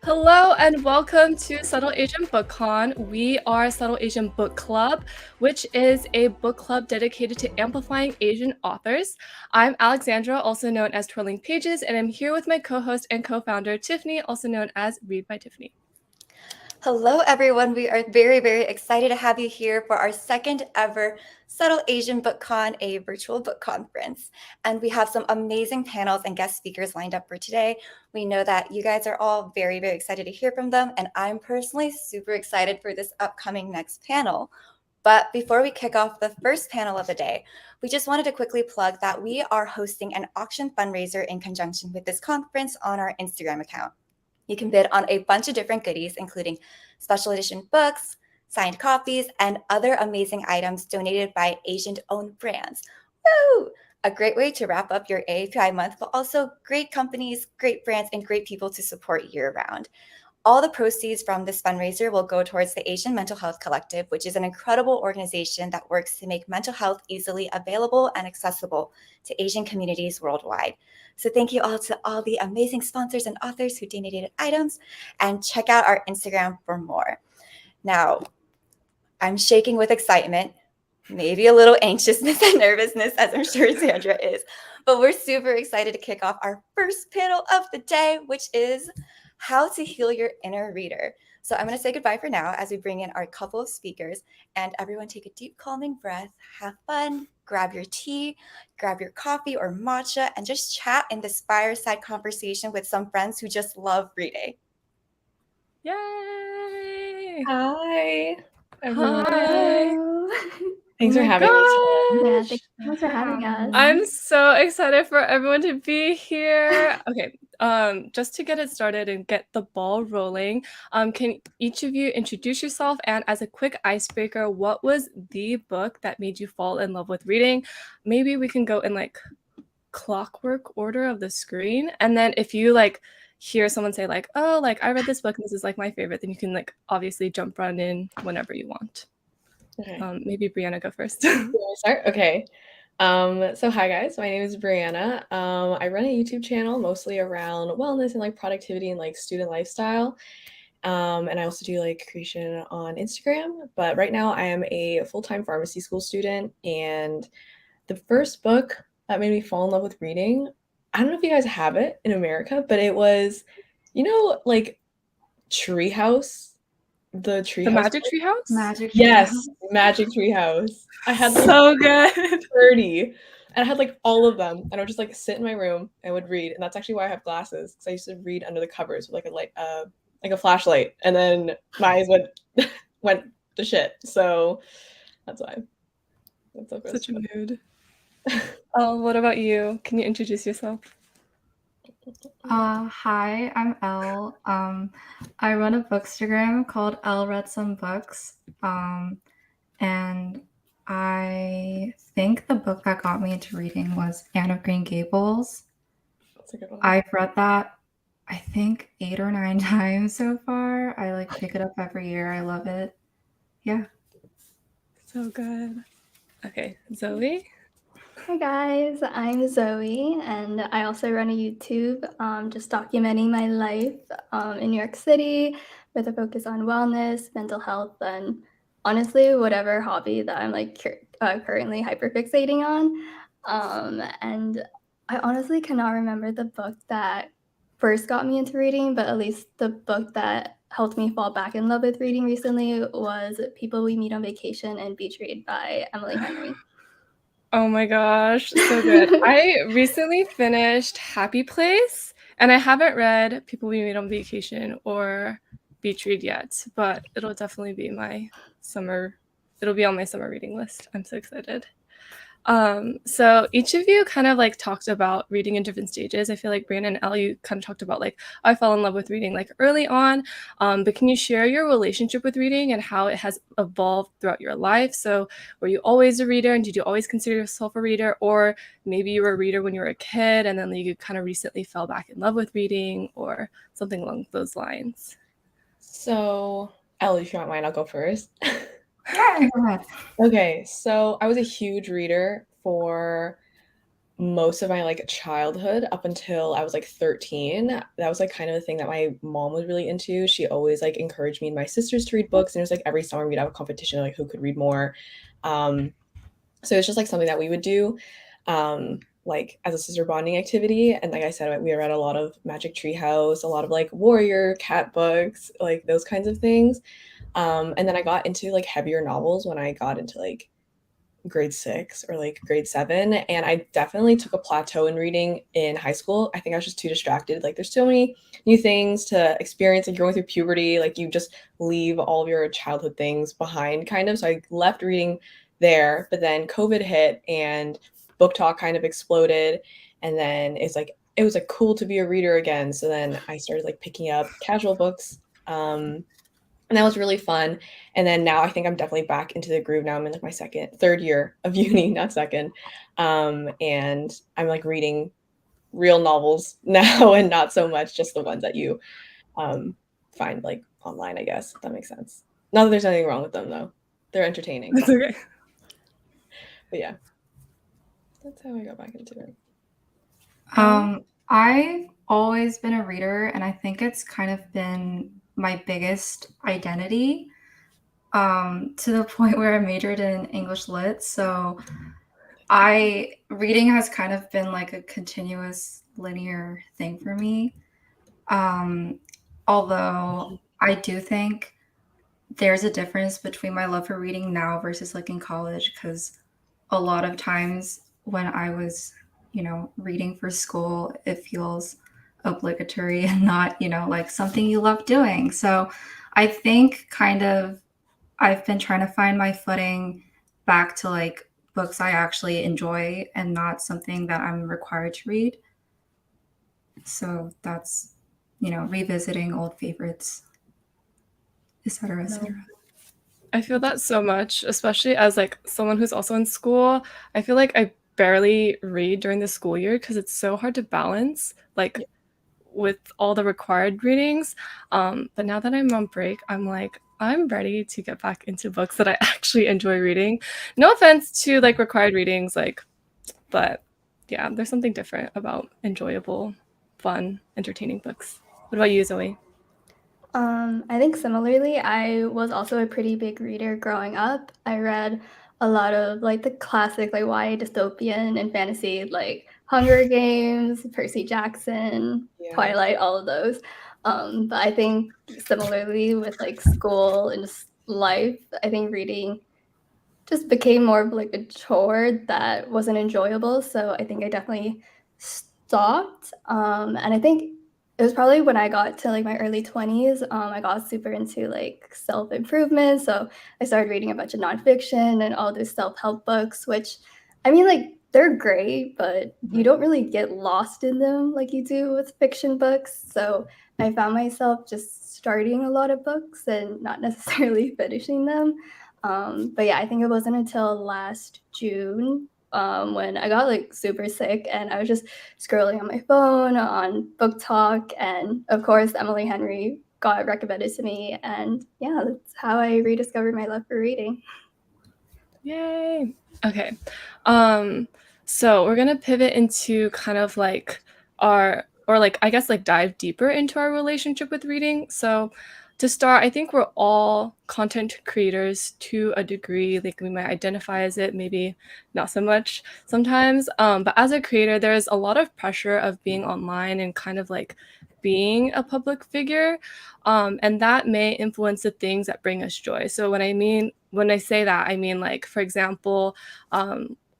Hello and welcome to Subtle Asian Book Con. We are Subtle Asian Book Club, which is a book club dedicated to amplifying Asian authors. I'm Alexandra, also known as Twirling Pages, and I'm here with my co-host and co-founder, Tiffany, also known as Read by Tiffany. Hello, everyone. We are very, very excited to have you here for our second ever Subtle Asian Book Con, a virtual book conference. And we have some amazing panels and guest speakers lined up for today. We know that you guys are all very, very excited to hear from them. And I'm personally super excited for this upcoming next panel. But before we kick off the first panel of the day, we just wanted to quickly plug that we are hosting an auction fundraiser in conjunction with this conference on our Instagram account. You can bid on a bunch of different goodies, including special edition books, signed copies, and other amazing items donated by Asian-owned brands. Woo! A great way to wrap up your AAPI month, but also great companies, great brands, and great people to support year-round. All the proceeds from this fundraiser will go towards the Asian Mental Health Collective, which is an incredible organization that works to make mental health easily available and accessible to Asian communities worldwide. So thank you all to all the amazing sponsors and authors who donated items, and check out our Instagram for more. Now, I'm shaking with excitement, maybe a little anxiousness and nervousness, as I'm sure Sandra is, but we're super excited to kick off our first panel of the day, which is how to heal your inner reader. So I'm going to say goodbye for now as we bring in our couple of speakers, and everyone take a deep calming breath, have fun, grab your tea, grab your coffee or matcha, and just chat in this fireside conversation with some friends who just love reading. Yay! Hi, everyone. Hi! Thanks Oh for my having us. Yeah, thanks so much for having us. I'm so excited for everyone to be here. Okay, just to get it started and get the ball rolling, can each of you introduce yourself, and as a quick icebreaker, what was the book that made you fall in love with reading? Maybe we can go in like clockwork order of the screen, and then if you like hear someone say like, oh, like I read this book and this is like my favorite, then you can like obviously jump right in whenever you want. Okay. Maybe Brianna go first. You want to start? Okay. So hi guys, my name is Brianna. I run a YouTube channel mostly around wellness and like productivity and like student lifestyle. And I also do like creation on Instagram. But right now I am a full-time pharmacy school student, and the first book that made me fall in love with reading, I don't know if you guys have it in America, but it was, like Treehouse. The Treehouse. The Magic Treehouse? Magic Yes, Treehouse. Magic Treehouse. I had like so good. 30, and I had like all of them, and I would just like sit in my room and would read. And that's actually why I have glasses, because I used to read under the covers with like a light, like a flashlight, and then my eyes went to shit. So that's why. That's the first Such a book. mood. What about you? Can you introduce yourself? Hi, I'm Elle. I run a bookstagram called Elle Read Some Books. And I think the book that got me into reading was Anne of Green Gables. That's a good one. I've read that, I think, 8 or 9 times so far. I like pick it up every year. I love it. Yeah. So good. Okay, Zoe? Hi guys, I'm Zoe, and I also run a YouTube just documenting my life in New York City with a focus on wellness, mental health, and honestly, whatever hobby that I'm like currently hyperfixating on. And I honestly cannot remember the book that first got me into reading, but at least the book that helped me fall back in love with reading recently was People We Meet on Vacation and Beach Read by Emily Henry. Oh my gosh, so good. I recently finished Happy Place, and I haven't read People We Meet on Vacation or Beach Read yet, but it'll definitely be it'll be on my summer reading list. I'm so excited. So each of you kind of like talked about reading in different stages. I feel like Brandon and Elle, you kind of talked about like, I fell in love with reading like early on, but can you share your relationship with reading and how it has evolved throughout your life? So were you always a reader, and did you always consider yourself a reader, or maybe you were a reader when you were a kid and then you kind of recently fell back in love with reading, or something along those lines? So, Elle, if you want mine, I'll go first. Yeah, go ahead. Okay, so I was a huge reader for most of my like childhood up until I was like 13. That was like kind of the thing that my mom was really into. She always like encouraged me and my sisters to read books, and it was like every summer we'd have a competition like who could read more. So it's just like something that we would do, like as a sister bonding activity. And like I said, we read a lot of Magic Tree House, a lot of like warrior cat books, like those kinds of things. And then I got into like heavier novels when I got into like grade 6 or like grade 7, and I definitely took a plateau in reading in high school. I think I was just too distracted. Like there's so many new things to experience, like going through puberty, like you just leave all of your childhood things behind kind of. So I left reading there, but then COVID hit and book talk kind of exploded, and then it was like cool to be a reader again. So then I started like picking up casual books, and that was really fun. And then now I think I'm definitely back into the groove. Now I'm in like my third year of uni, not second. And I'm like reading real novels now and not so much just the ones that you find like online, I guess, if that makes sense. Not that there's anything wrong with them though. They're entertaining. That's okay. But yeah, that's how I got back into it. I've always been a reader, and I think it's kind of been my biggest identity, to the point where I majored in English Lit. So reading has kind of been like a continuous linear thing for me. Although I do think there's a difference between my love for reading now versus like in college, because a lot of times when I was, reading for school, it feels obligatory and not, like something you love doing. So I think kind of I've been trying to find my footing back to like books I actually enjoy and not something that I'm required to read. So that's, revisiting old favorites, etc., etc. I feel that so much, especially as like someone who's also in school. I feel like I barely read during the school year because it's so hard to balance like with all the required readings. But now that I'm on break, I'm like, I'm ready to get back into books that I actually enjoy reading. No offense to like required readings, but yeah, there's something different about enjoyable, fun, entertaining books. What about you, Zoe? I think similarly, I was also a pretty big reader growing up. I read a lot of like the classic like YA dystopian and fantasy like Hunger Games, Percy Jackson, Yeah. Twilight, all of those. But I think similarly with like school and just life, I think reading just became more of like a chore that wasn't enjoyable. So I think I definitely stopped. And I think it was probably when I got to like my early 20s, I got super into like self improvement. So I started reading a bunch of nonfiction and all those self help books, which I mean, like, they're great, but you don't really get lost in them like you do with fiction books. So I found myself just starting a lot of books and not necessarily finishing them. But yeah, I think it wasn't until last June, when I got like super sick and I was just scrolling on my phone on Book Talk, and of course Emily Henry got recommended to me, and yeah, that's how I rediscovered my love for reading. Yay. Okay. So we're gonna pivot into kind of like I guess like dive deeper into our relationship with reading. So to start, I think we're all content creators to a degree. Like we might identify as it, maybe not so much sometimes. But as a creator, there's a lot of pressure of being online and kind of like being a public figure. And that may influence the things that bring us joy. So when I say that, I mean like, for example,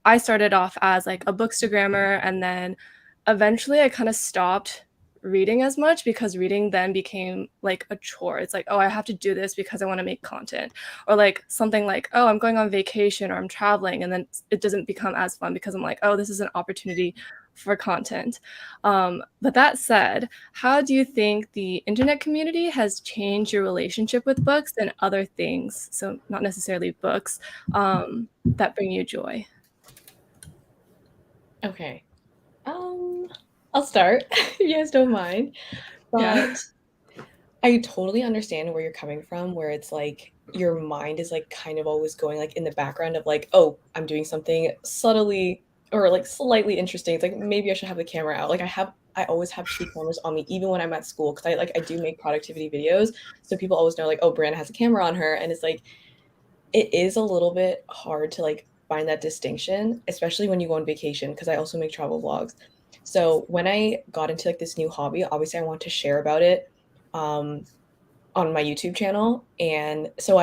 I started off as like a bookstagrammer, and then eventually I kind of stopped reading as much because reading then became like a chore. It's like, oh, I have to do this because I want to make content, or like something like, oh, I'm going on vacation or I'm traveling, and then it doesn't become as fun because I'm like, oh, this is an opportunity for content. But that said, how do you think the internet community has changed your relationship with books and other things, so not necessarily books, that bring you joy? Okay. I'll start if you guys don't mind. Yeah. But I totally understand where you're coming from, where it's like your mind is like kind of always going like in the background of like, oh, I'm doing something subtly or like slightly interesting, it's like maybe I should have the camera out. Like I always have two cameras on me, even when I'm at school, because I do make productivity videos, so people always know like, oh, Brianna has a camera on her, and it's like it is a little bit hard to like find that distinction, especially when you go on vacation, because I also make travel vlogs. So when I got into like this new hobby, obviously I want to share about it um, on my YouTube channel, and so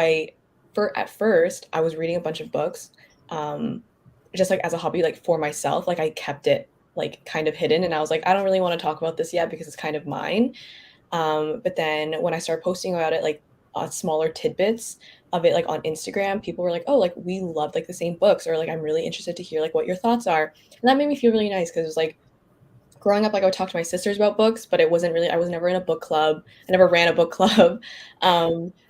for at first I was reading a bunch of books, um, just like as a hobby, like for myself. Like I kept it like kind of hidden, and I was like, I don't really want to talk about this yet because it's kind of mine. But then when I started posting about it, like smaller tidbits of it, like on Instagram, people were like, "Oh, like we love like the same books," or like, "I'm really interested to hear like what your thoughts are," and that made me feel really nice because it was like growing up, like I would talk to my sisters about books, but it wasn't really, I was never in a book club. I never ran a book club.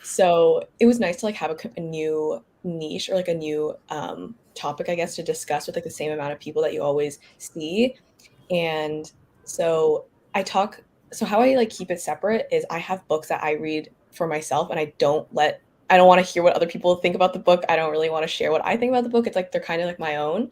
So it was nice to like have a new niche or like a new topic, I guess, to discuss with like the same amount of people that you always see. And so I talk, so how I like keep it separate is I have books that I read for myself, and I don't want to hear what other people think about the book. I don't really want to share what I think about the book. It's like they're kind of like my own.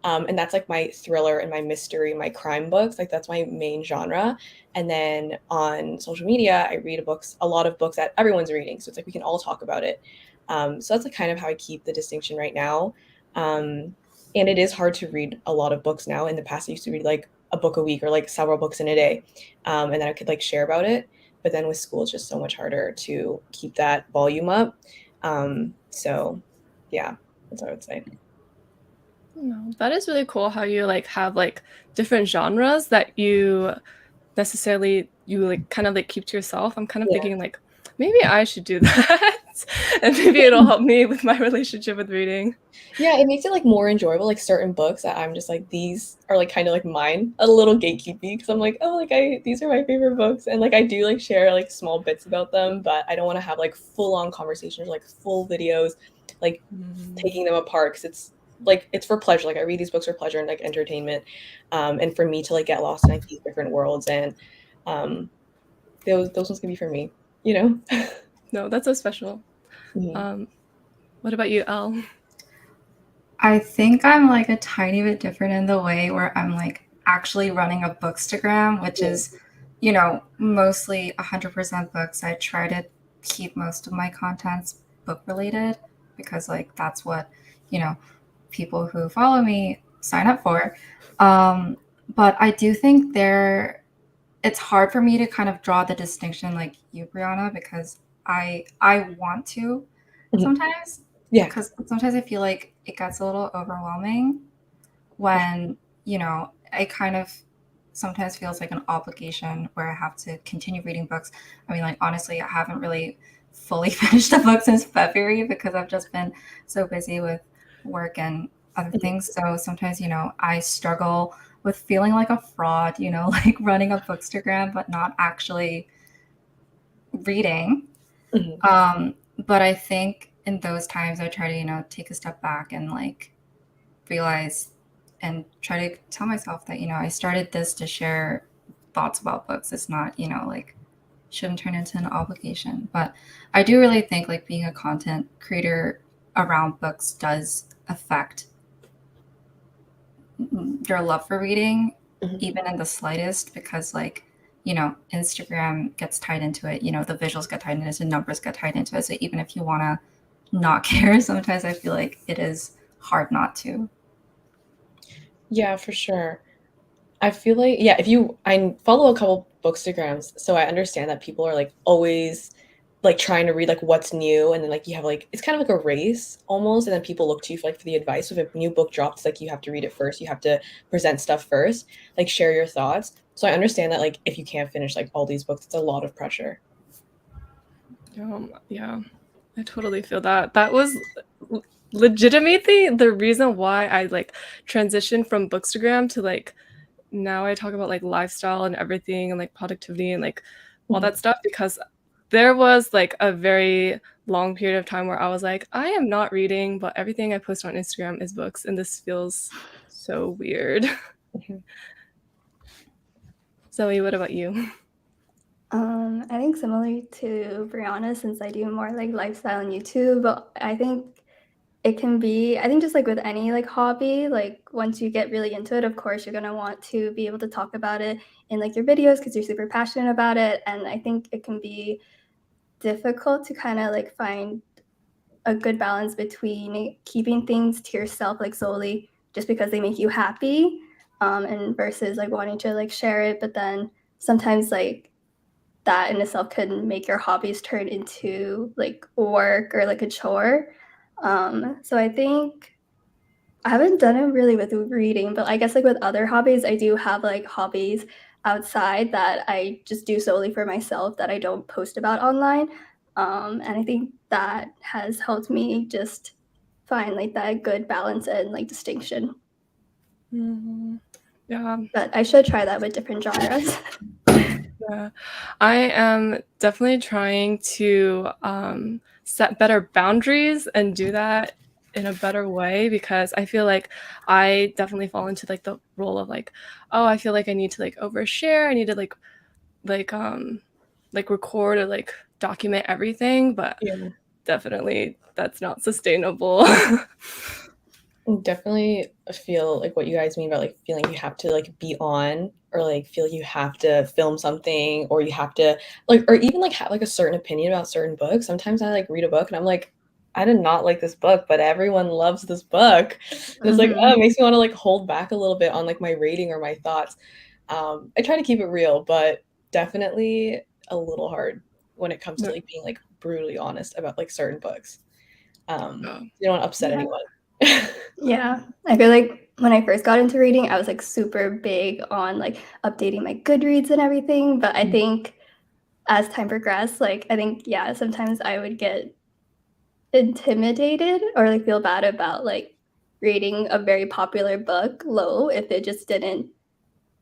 And that's like my thriller and my mystery, my crime books. Like that's my main genre. And then on social media, I read a lot of books that everyone's reading. So it's like we can all talk about it. So that's like kind of how I keep the distinction right now. And it is hard to read a lot of books now. In the past, I used to read like a book a week or like several books in a day, and then I could like share about it. But then with school, it's just so much harder to keep that volume up. So yeah, that's what I would say. No, that is really cool how you like have like different genres that you like kind of like keep to yourself. I'm kind of Yeah. thinking like maybe I should do that and maybe it'll help me with my relationship with reading. Yeah, it makes it like more enjoyable. Like certain books that I'm just like, these are like kind of like mine, a little gatekeepy, because I'm like, oh, like these are my favorite books, and like I do like share like small bits about them, but I don't want to have like full on conversations, like full videos, like taking them apart, because it's for pleasure. Like I read these books for pleasure and like entertainment, and for me to like get lost in like these different worlds, and um, those ones can be for me, you know. No, that's so special. Mhm. What about you, Elle? I think I'm like a tiny bit different in the way where I'm like actually running a bookstagram, which is, mostly 100% books. I try to keep most of my contents book related because like that's what, you know, people who follow me sign up for. But I do think it's hard for me to kind of draw the distinction like you, Brianna, because I want to Mhm. sometimes, Yeah. because sometimes I feel like it gets a little overwhelming when, I kind of sometimes feels like an obligation where I have to continue reading books. I mean, like, honestly, I haven't really fully finished a book since February because I've just been so busy with work and other Mhm. things. So sometimes, I struggle with feeling like a fraud, like running a bookstagram, but not actually reading. Mhm. But I think in those times, I try to, take a step back and like realize and try to tell myself that, I started this to share thoughts about books. It's not, like, shouldn't turn into an obligation. But I do really think like being a content creator around books does affect your love for reading, Mhm. even in the slightest, because like, Instagram gets tied into it, the visuals get tied into it, the numbers get tied into it. So even if you want to not care, sometimes I feel like it is hard not to. Yeah, for sure. I feel like, yeah, I follow a couple bookstagrams, so I understand that people are like always like trying to read like what's new, and then like you have like it's kind of like a race almost, and then people look to you for like for the advice. So if a new book drops, like you have to read it first, you have to present stuff first, like share your thoughts. So I understand that like if you can't finish like all these books, it's a lot of pressure. Yeah, I totally feel that. That was legitimately the reason why I like transitioned from Bookstagram to like now I talk about like lifestyle and everything and like productivity and like all Mhm. that stuff because there was like a very long period of time where I was like, I am not reading, but everything I post on Instagram is books, and this feels so weird. Mhm. Zoe, what about you? I think similar to Brianna, since I do more like lifestyle on YouTube, I think it can be, I think just like with any like hobby, like once you get really into it, of course you're gonna want to be able to talk about it in like your videos because you're super passionate about it. And I think it can be difficult to kind of like find a good balance between keeping things to yourself like solely just because they make you happy, and versus like wanting to like share it, but then sometimes like that in itself could make your hobbies turn into like work or like a chore. So I think I haven't done it really with reading, but I guess like with other hobbies, I do have like hobbies outside that I just do solely for myself that I don't post about online. And I think that has helped me just find like that good balance and like distinction. Yeah. But I should try that with different genres. Yeah. I am definitely trying to set better boundaries and do that in a better way because I feel like I definitely fall into like the role of like, oh, I feel like I need to like overshare. I need to like record or like document everything, but Yeah. definitely that's not sustainable. Definitely feel like what you guys mean about like feeling you have to like be on or like feel you have to film something or you have to like or even like have like a certain opinion about certain books. Sometimes I like read a book and I'm like, I did not like this book, but everyone loves this book. And it's like, oh, it makes me want to like hold back a little bit on like my rating or my thoughts. I try to keep it real, but definitely a little hard when it comes to like being like brutally honest about like certain books. You don't want to upset anyone. Yeah, I feel like when I first got into reading, I was like super big on like updating my Goodreads and everything. But I think as time progressed, like I think, yeah, sometimes I would get intimidated or like feel bad about like rating a very popular book low if it just didn't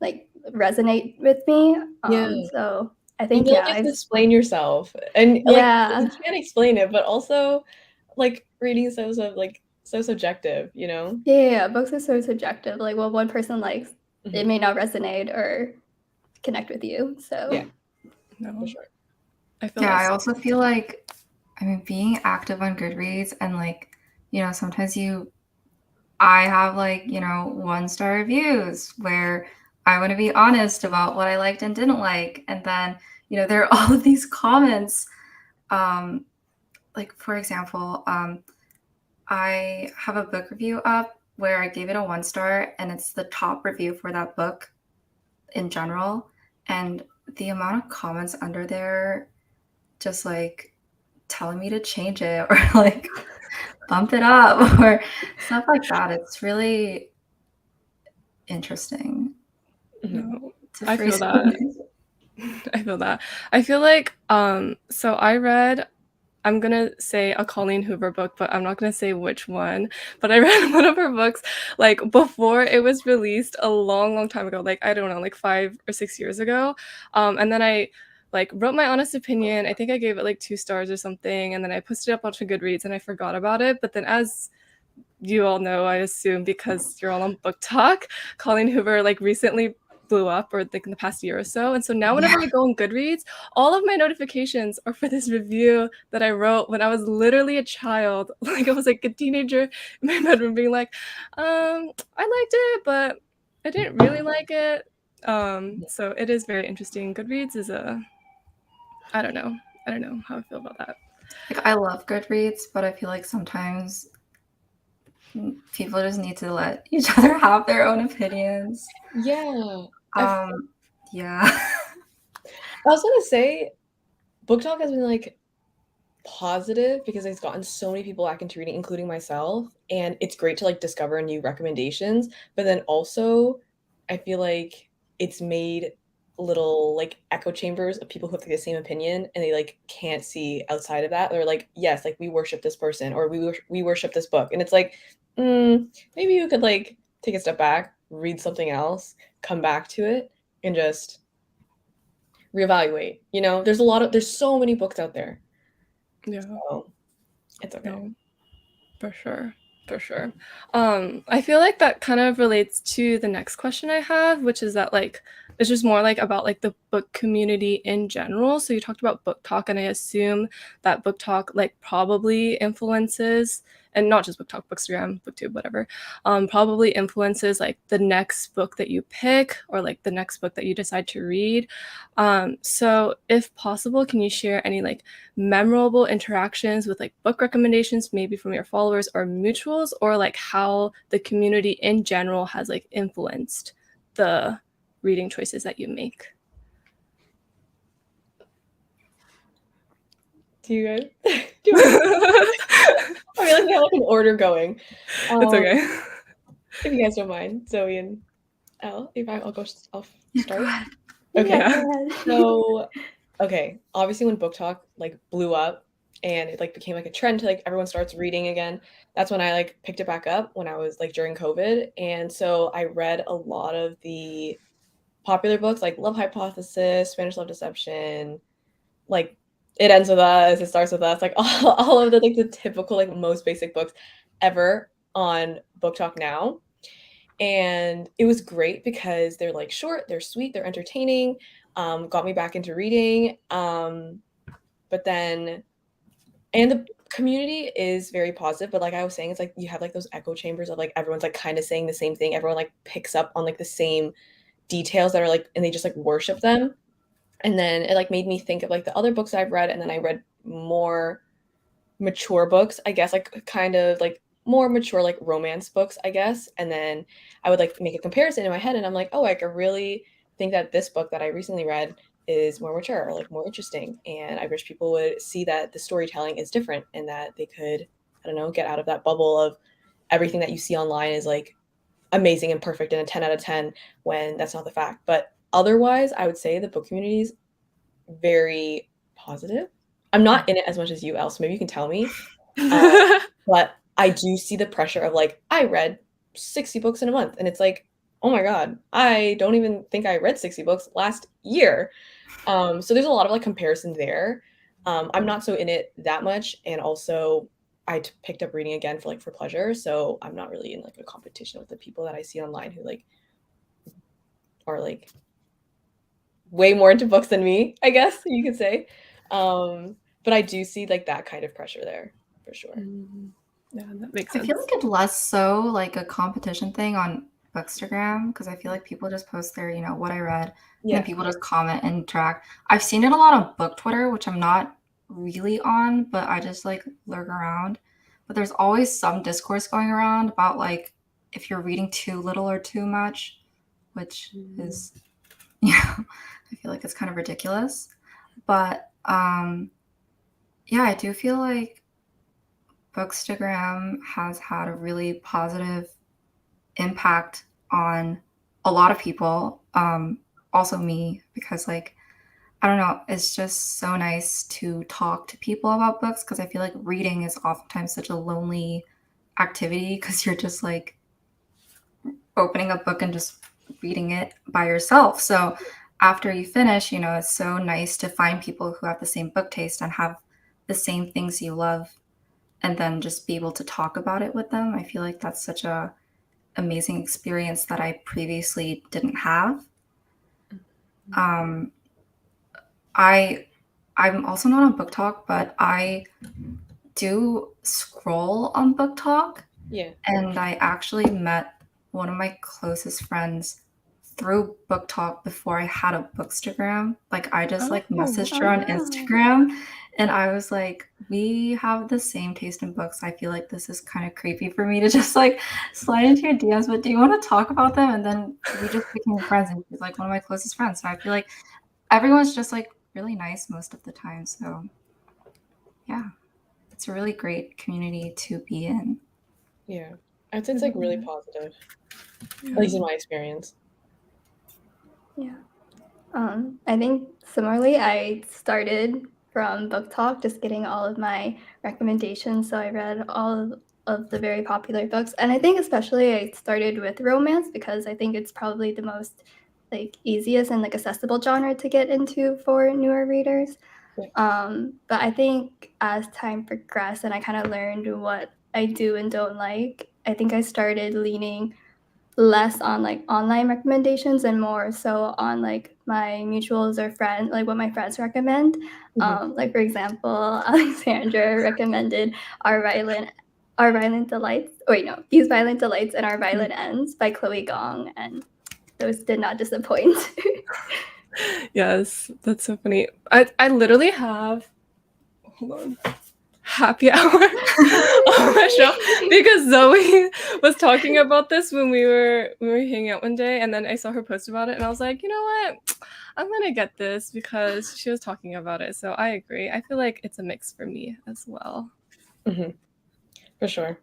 like resonate with me. Yeah. So I You think, really yeah, have I've, to explain yourself, and, like, yeah, you can't explain it, but also, like, reading is so subjective, you know? yeah, books are so subjective. Like what one person likes, it Mhm. may not resonate or connect with you. Yeah, So No, for sure. I feel Yeah, I that. also feel like, I mean, being active on Goodreads and like, sometimes I have like, 1-star reviews where I want to be honest about what I liked and didn't like. And then, there are all of these comments. Like, for example, I have a book review up where I gave it a 1-star and it's the top review for that book in general. And the amount of comments under there just like telling me to change it or like bump it up or stuff like that. It's really interesting Mhm. No, to I feel phrase that. I feel that. I feel like so I'm gonna say a Colleen Hoover book, but I'm not gonna say which one. But I read one of her books like before it was released a long, long time ago, like I don't know, like 5 or 6 years ago. And then I like wrote my honest opinion. I think I gave it like 2 stars or something, and then I posted it up onto Goodreads and I forgot about it. But then as you all know, I assume because you're all on Book Talk, Colleen Hoover like recently blew up or like in the past year or so. And so now whenever I go on Goodreads, all of my notifications are for this review that I wrote when I was literally a child. Like I was like a teenager in my bedroom being like, I liked it, but I didn't really like it. So it is very interesting. Goodreads is I don't know. I don't know how I feel about that. Like I love Goodreads, but I feel like sometimes people just need to let each other have their own opinions. Yeah. Yeah. I was gonna say, Book Talk has been, like, positive because it's gotten so many people back into reading, including myself, and it's great to, like, discover new recommendations, but then also, I feel like it's made little, like, echo chambers of people who have, like, the same opinion, and they, like, can't see outside of that. They're like, "Yes, like, we worship this person," or "We worship this book," and it's like, maybe you could, like, take a step back, read something else, come back to it, and just reevaluate, you know? There's so many books out there, Yeah. so it's okay. No. For sure. For sure. I feel like that kind of relates to the next question I have, which is that like it's just more like about like the book community in general. So you talked about Book Talk, and I assume that Book Talk like probably influences and not just Book Talk, Bookstagram, BookTube, whatever, probably influences like the next book that you pick or like the next book that you decide to read. So if possible, can you share any like memorable interactions with like book recommendations, maybe from your followers or mutuals, or like how the community in general has like influenced the reading choices that you make? Do you guys? Do I feel like we have like an order going. It's okay. If you guys don't mind, Zoe and Elle, I'll start. Go ahead. Okay. Yeah. Go ahead. So, okay, obviously when Book Talk like blew up and it like became like a trend to like everyone starts reading again, that's when I like picked it back up when I was like during COVID. And so I read a lot of the popular books like Love Hypothesis, Spanish Love Deception, like It Ends With Us, It Starts With Us, like all of the like the typical like most basic books ever on Book Talk now. And it was great because they're like short, they're sweet, they're entertaining, got me back into reading. But then, and the community is very positive, but like I was saying, it's like you have like those echo chambers of like everyone's like kind of saying the same thing. Everyone like picks up on like the same details that are like, and they just like worship them. And then it like made me think of like the other books I've read, and then I read more mature books, I guess, like kind of like more mature like romance books, I guess. And then I would like make a comparison in my head, and I'm like, oh, I could really think that this book that I recently read is more mature or like more interesting. And I wish people would see that the storytelling is different and that they could, I don't know, get out of that bubble of everything that you see online is like amazing and perfect and a 10 out of 10 when that's not the fact. But otherwise, I would say the book community is very positive. I'm not in it as much as you, Elle, so maybe you can tell me. But I do see the pressure of like, I read 60 books in a month. And it's like, oh my God, I don't even think I read 60 books last year. So there's a lot of like comparison there. I'm not so in it that much. And also I picked up reading again for like for pleasure. So I'm not really in like a competition with the people that I see online who like are like way more into books than me, I guess you could say. But I do see like that kind of pressure there for sure. Yeah, that makes I sense. feel like it's less so like a competition thing on Bookstagram because I feel like people just post their, what I read, and Yeah. then people just comment and track. I've seen it a lot on Book Twitter, which I'm not really on, but I just like lurk around. But there's always some discourse going around about like if you're reading too little or too much, which is, I feel like it's kind of ridiculous. But yeah, I do feel like Bookstagram has had a really positive impact on a lot of people, also me, because like, I don't know, it's just so nice to talk to people about books because I feel like reading is oftentimes such a lonely activity because you're just like opening a book and just reading it by yourself. So after you finish, it's so nice to find people who have the same book taste and have the same things you love and then just be able to talk about it with them. I feel like that's such a amazing experience that I previously didn't have. I'm also not on Book Talk, but I do scroll on Book Talk. Yeah. And I actually met one of my closest friends through Book Talk before I had a Bookstagram. Like I just like messaged her on Instagram and I was like, we have the same taste in books. I feel like this is kind of creepy for me to just like slide into your DMs, but do you want to talk about them? And then we just became friends and she's like one of my closest friends. So I feel like everyone's just like really nice most of the time. So yeah, it's a really great community to be in. Yeah. I'd say it's like really positive, at least in my experience. Yeah. I think similarly, I started from Book Talk, just getting all of my recommendations. So I read all of the very popular books. And I think especially I started with romance because I think it's probably the most like easiest and like accessible genre to get into for newer readers. But I think as time progressed and I kind of learned what I do and don't like, I think I started leaning less on like online recommendations and more so on like my mutuals or friends, like what my friends recommend. Like for example, Alexandra recommended Our Violent Our Violent Delights. Wait, no. These Violent Delights and Our Violent Ends by Chloe Gong, and those did not disappoint. Yes, that's so funny. I literally have, hold on, happy hour on my show because Zoe was talking about this when we were hanging out one day, and then I saw her post about it, and I was like, you know what, I'm gonna get this because she was talking about it. So I agree. I feel like it's a mix for me as well. For sure.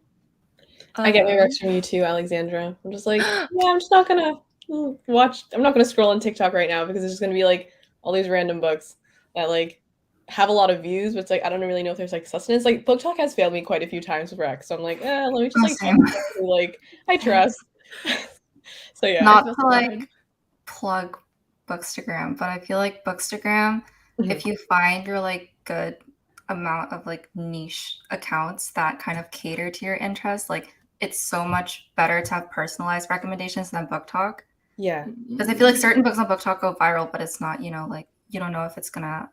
I get my recs from you too, Alexandra. I'm just like, yeah, I'm just not gonna watch. I'm not gonna scroll on TikTok right now because it's just gonna be like all these random books that like have a lot of views, but it's like I don't really know if there's like sustenance. Like Book Talk has failed me quite a few times with recs, so I'm like, let me just like Same. like I trust. So yeah, Not to like plug Bookstagram, but I feel like Bookstagram, if you find your like good amount of like niche accounts that kind of cater to your interests, like it's so much better to have personalized recommendations than Book Talk. Yeah. Because I feel like certain books on Book Talk go viral, but it's not, you know, like you don't know if it's gonna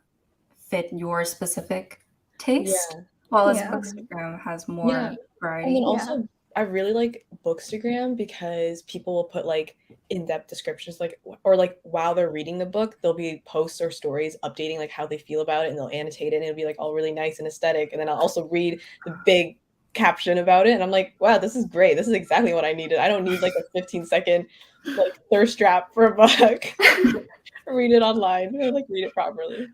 fit your specific taste. While as Bookstagram has more variety. And then also I really like Bookstagram because people will put like in-depth descriptions, like or like while they're reading the book, there'll be posts or stories updating like how they feel about it, and they'll annotate it, and it'll be like all really nice and aesthetic. And then I'll also read the big caption about it, and I'm like, wow, this is great. This is exactly what I needed. I don't need like a 15-second like thirst trap for a book. Read it online or like read it properly.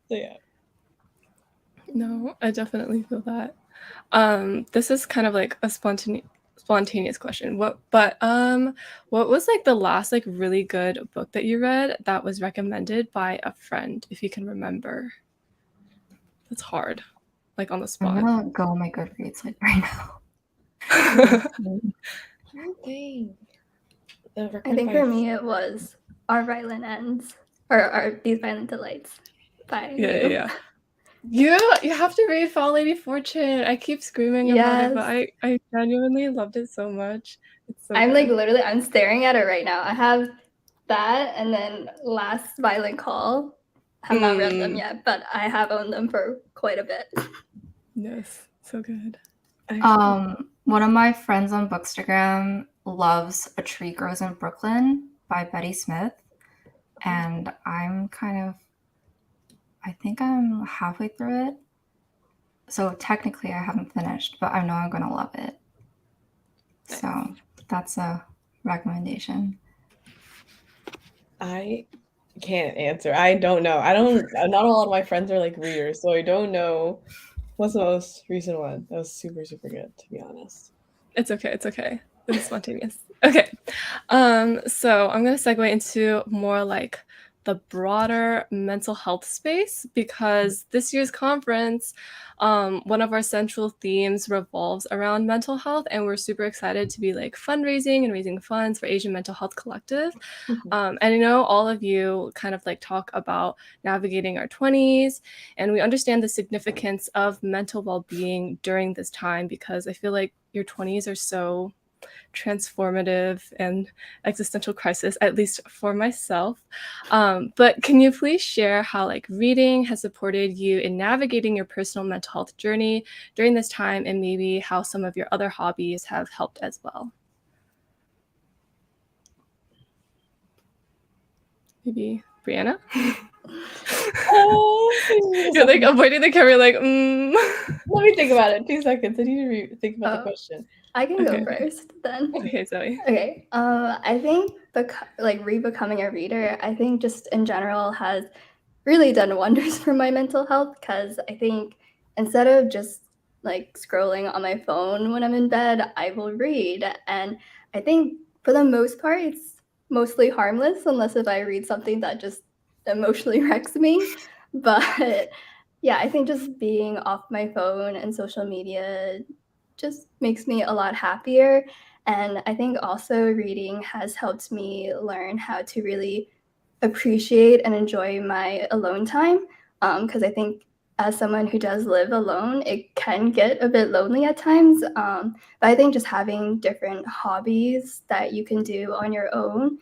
So yeah. No, I definitely feel that. This is kind of like a spontaneous question. What was like the last like really good book that you read that was recommended by a friend, if you can remember? That's hard, like on the spot. I'm gonna go on my Goodreads like right now. I think for me it was Our Violent Ends or These Violent Delights by yeah. You have to read Fall Lady Fortune. I keep screaming about it, but I genuinely loved it so much. It's so I'm good. like literally I'm staring at it right now. I have that and then Last Violent Call. I have not read them yet, but I have owned them for quite a bit. Yes, so good. One of my friends on Bookstagram loves A Tree Grows in Brooklyn by Betty Smith, and I'm I think I'm halfway through it. So technically I haven't finished, but I know I'm gonna love it. Nice. So that's a recommendation. I can't answer. I don't know. Not a lot of my friends are like readers, so I don't know what's the most recent one. That was super, super good, to be honest. It's okay. It's spontaneous. Okay. So I'm gonna segue into more like the broader mental health space, because this year's conference, one of our central themes revolves around mental health, and we're super excited to be like fundraising and raising funds for Asian Mental Health Collective. And I know all of you kind of like talk about navigating our 20s, and we understand the significance of mental well-being during this time, because I feel like your 20s are so transformative and existential crisis, at least for myself. But can you please share how like reading has supported you in navigating your personal mental health journey during this time, and maybe how some of your other hobbies have helped as well? Maybe Brianna? You're like avoiding the camera, like, Let me think about it. 2 seconds. I need to think about the question. I can go first then. Okay, Zoe. Okay. I think like re-becoming a reader, I think just in general has really done wonders for my mental health, because I think instead of just like scrolling on my phone when I'm in bed, I will read. And I think for the most part, it's mostly harmless, unless if I read something that just emotionally wrecks me. But yeah, I think just being off my phone and social media just makes me a lot happier. And I think also reading has helped me learn how to really appreciate and enjoy my alone time. Because I think as someone who does live alone, it can get a bit lonely at times. But I think just having different hobbies that you can do on your own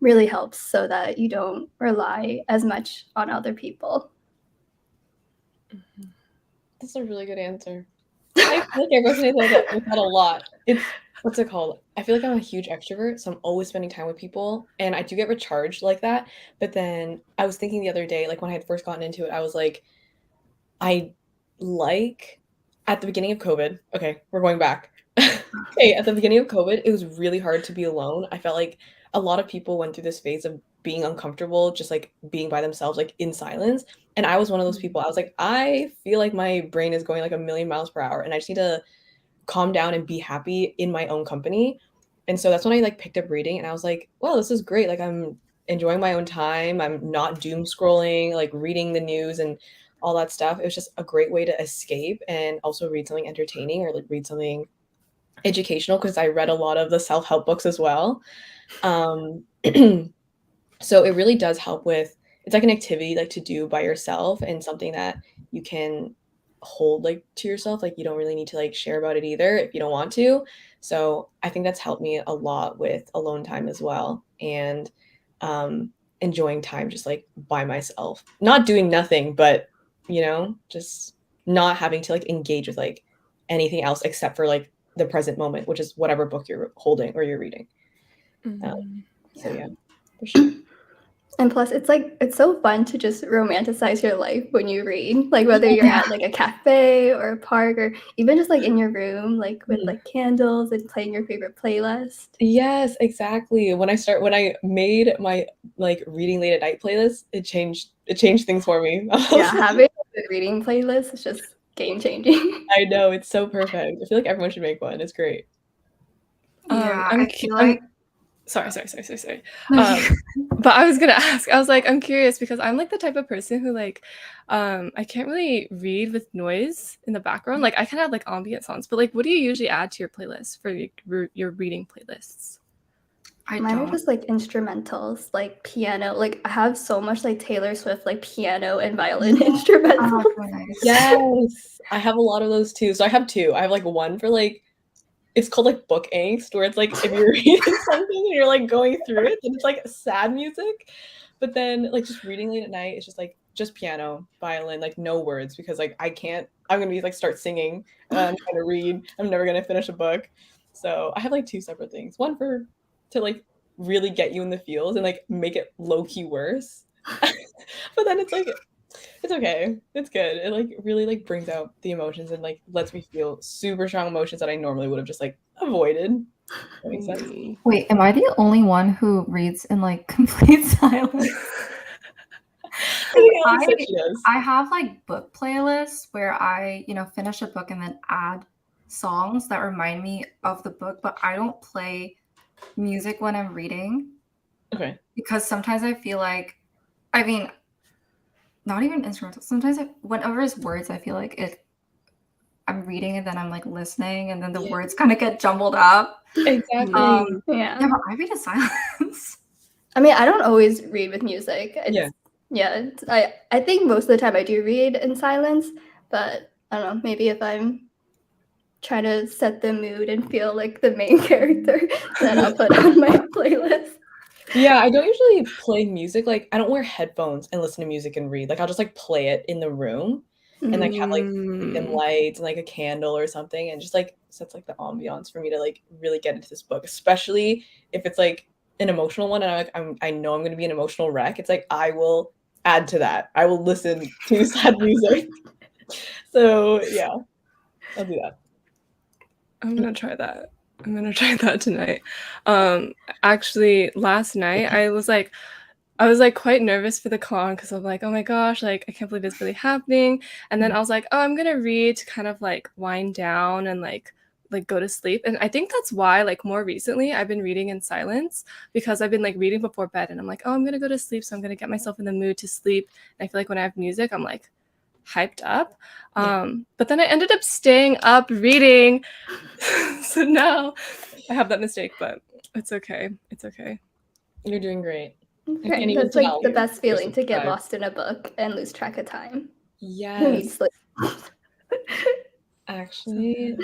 really helps, so that you don't rely as much on other people. That's a really good answer. I feel like I resonate with that a lot. It's what's it called? I feel like I'm a huge extrovert, so I'm always spending time with people, and I do get recharged like that. But then I was thinking the other day, like when I had first gotten into it, I was like, I like at the beginning of COVID. Okay, we're going back. Okay, at the beginning of COVID, it was really hard to be alone. I felt like a lot of people went through this phase of being uncomfortable, just like being by themselves, like in silence. And I was one of those people. I was like, I feel like my brain is going like a million miles per hour, and I just need to calm down and be happy in my own company. And so that's when I like picked up reading, and I was like, wow, this is great. Like I'm enjoying my own time. I'm not doom scrolling, like reading the news and all that stuff. It was just a great way to escape and also read something entertaining or like read something educational because I read a lot of the self-help books as well. Um, so it really does help with it's like an activity like to do by yourself and something that you can hold like to yourself. Like you don't really need to like share about it either if you don't want to. So I think that's helped me a lot with alone time as well. And enjoying time just like by myself. Not doing nothing, but just not having to like engage with like anything else except for like the present moment, which is whatever book you're holding or you're reading. So yeah, for sure. And plus, it's so fun to just romanticize your life when you read, like whether you're at like a cafe or a park or even just like in your room, like with like candles and playing your favorite playlist. Yes, exactly. When I made my like reading late at night playlist, it changed things for me. Yeah, having a good reading playlist is just game changing. I know, it's so perfect. I feel like everyone should make one. It's great. Yeah, I feel like. Sorry. But I was gonna ask, I was like, I'm curious because I'm like the type of person who like, I can't really read with noise in the background. Like I can add like ambient sounds, but like, what do you usually add to your playlist for your reading playlists? Mine are just like instrumentals, like piano. Like I have so much like Taylor Swift, like piano and violin instrumentals. Oh, nice. Yes, I have a lot of those too. So I have two. I have like one for like it's called like book angst, where it's like if you're reading something and you're like going through it, then it's like sad music. But then like just reading late at night, it's just piano, violin, like no words because like I'm gonna be like start singing. I'm trying to read. I'm never gonna finish a book. So I have like two separate things. One to like really get you in the feels and like make it low key worse. But then it's like it's okay. It's good. It like really like brings out the emotions and like lets me feel super strong emotions that I normally would have just like avoided. That makes sense. Wait, am I the only one who reads in like complete silence? I have like book playlists where I, finish a book and then add songs that remind me of the book, but I don't play music when I'm reading. Okay. Because sometimes I feel like, not even instrumental. Sometimes whenever it's words, I feel like I'm reading and then I'm like listening and then the words kind of get jumbled up. Exactly. Yeah, but I read in silence. I mean, I don't always read with music. Yeah. I think most of the time I do read in silence, but I don't know, maybe if I'm trying to set the mood and feel like the main character, then I'll put on my playlist. Yeah, I don't usually play music. Like I don't wear headphones and listen to music and read. Like I'll just like play it in the room and like have like dim lights and like a candle or something and just like sets like the ambiance for me to like really get into this book, especially if it's like an emotional one and I know I'm gonna be an emotional wreck. It's like I will add to that. I will listen to sad music. So yeah, I'll do that. I'm gonna try that. I'm gonna try that tonight. Actually, last night I was like quite nervous for the con because I'm like, oh my gosh, like I can't believe it's really happening. And then I was like, oh, I'm gonna read to kind of like wind down and like go to sleep. And I think that's why like more recently I've been reading in silence because I've been like reading before bed and I'm like, oh, I'm gonna go to sleep, so I'm gonna get myself in the mood to sleep. And I feel like when I have music, I'm like hyped up. But then I ended up staying up reading. So now I have that mistake, but it's okay. It's okay. You're doing great. Right. That's like the best feeling to get lost in a book and lose track of time. Yes. Actually,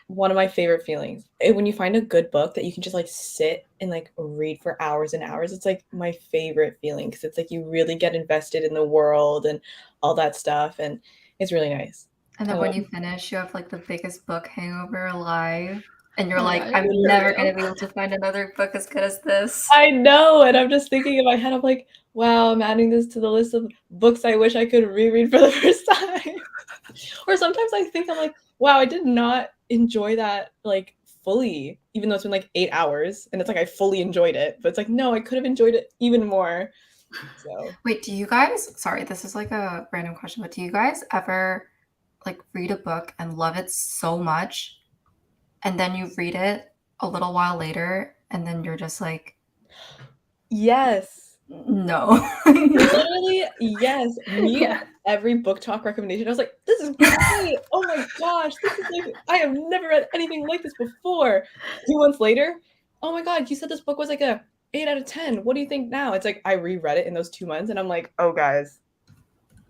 one of my favorite feelings. When you find a good book that you can just like sit and like read for hours and hours, it's like my favorite feeling because it's like you really get invested in the world and all that stuff and it's really nice. And I then when love you finish, you have like the biggest book hangover alive. And you're Oh my like, God. I'm never going to be able to find another book as good as this. I know, and I'm just thinking in my head, I'm like, wow, I'm adding this to the list of books I wish I could reread for the first time. Or sometimes I think I'm like, wow, I did not enjoy that like fully, even though it's been like 8 hours, and it's like I fully enjoyed it. But it's like, no, I could have enjoyed it even more. So Wait, do you guys, sorry, this is like a random question, but do you guys ever like read a book and love it so much, and then you read it a little while later, and then you're just like, yes. no. Literally, yes. Me Yeah. with every book talk recommendation, I was like, this is great. Oh my gosh, this is like, I have never read anything like this before. 2 months later, oh my God, you said this book was like a 8 out of 10. What do you think now? It's like I reread it in those 2 months, and I'm like, oh guys,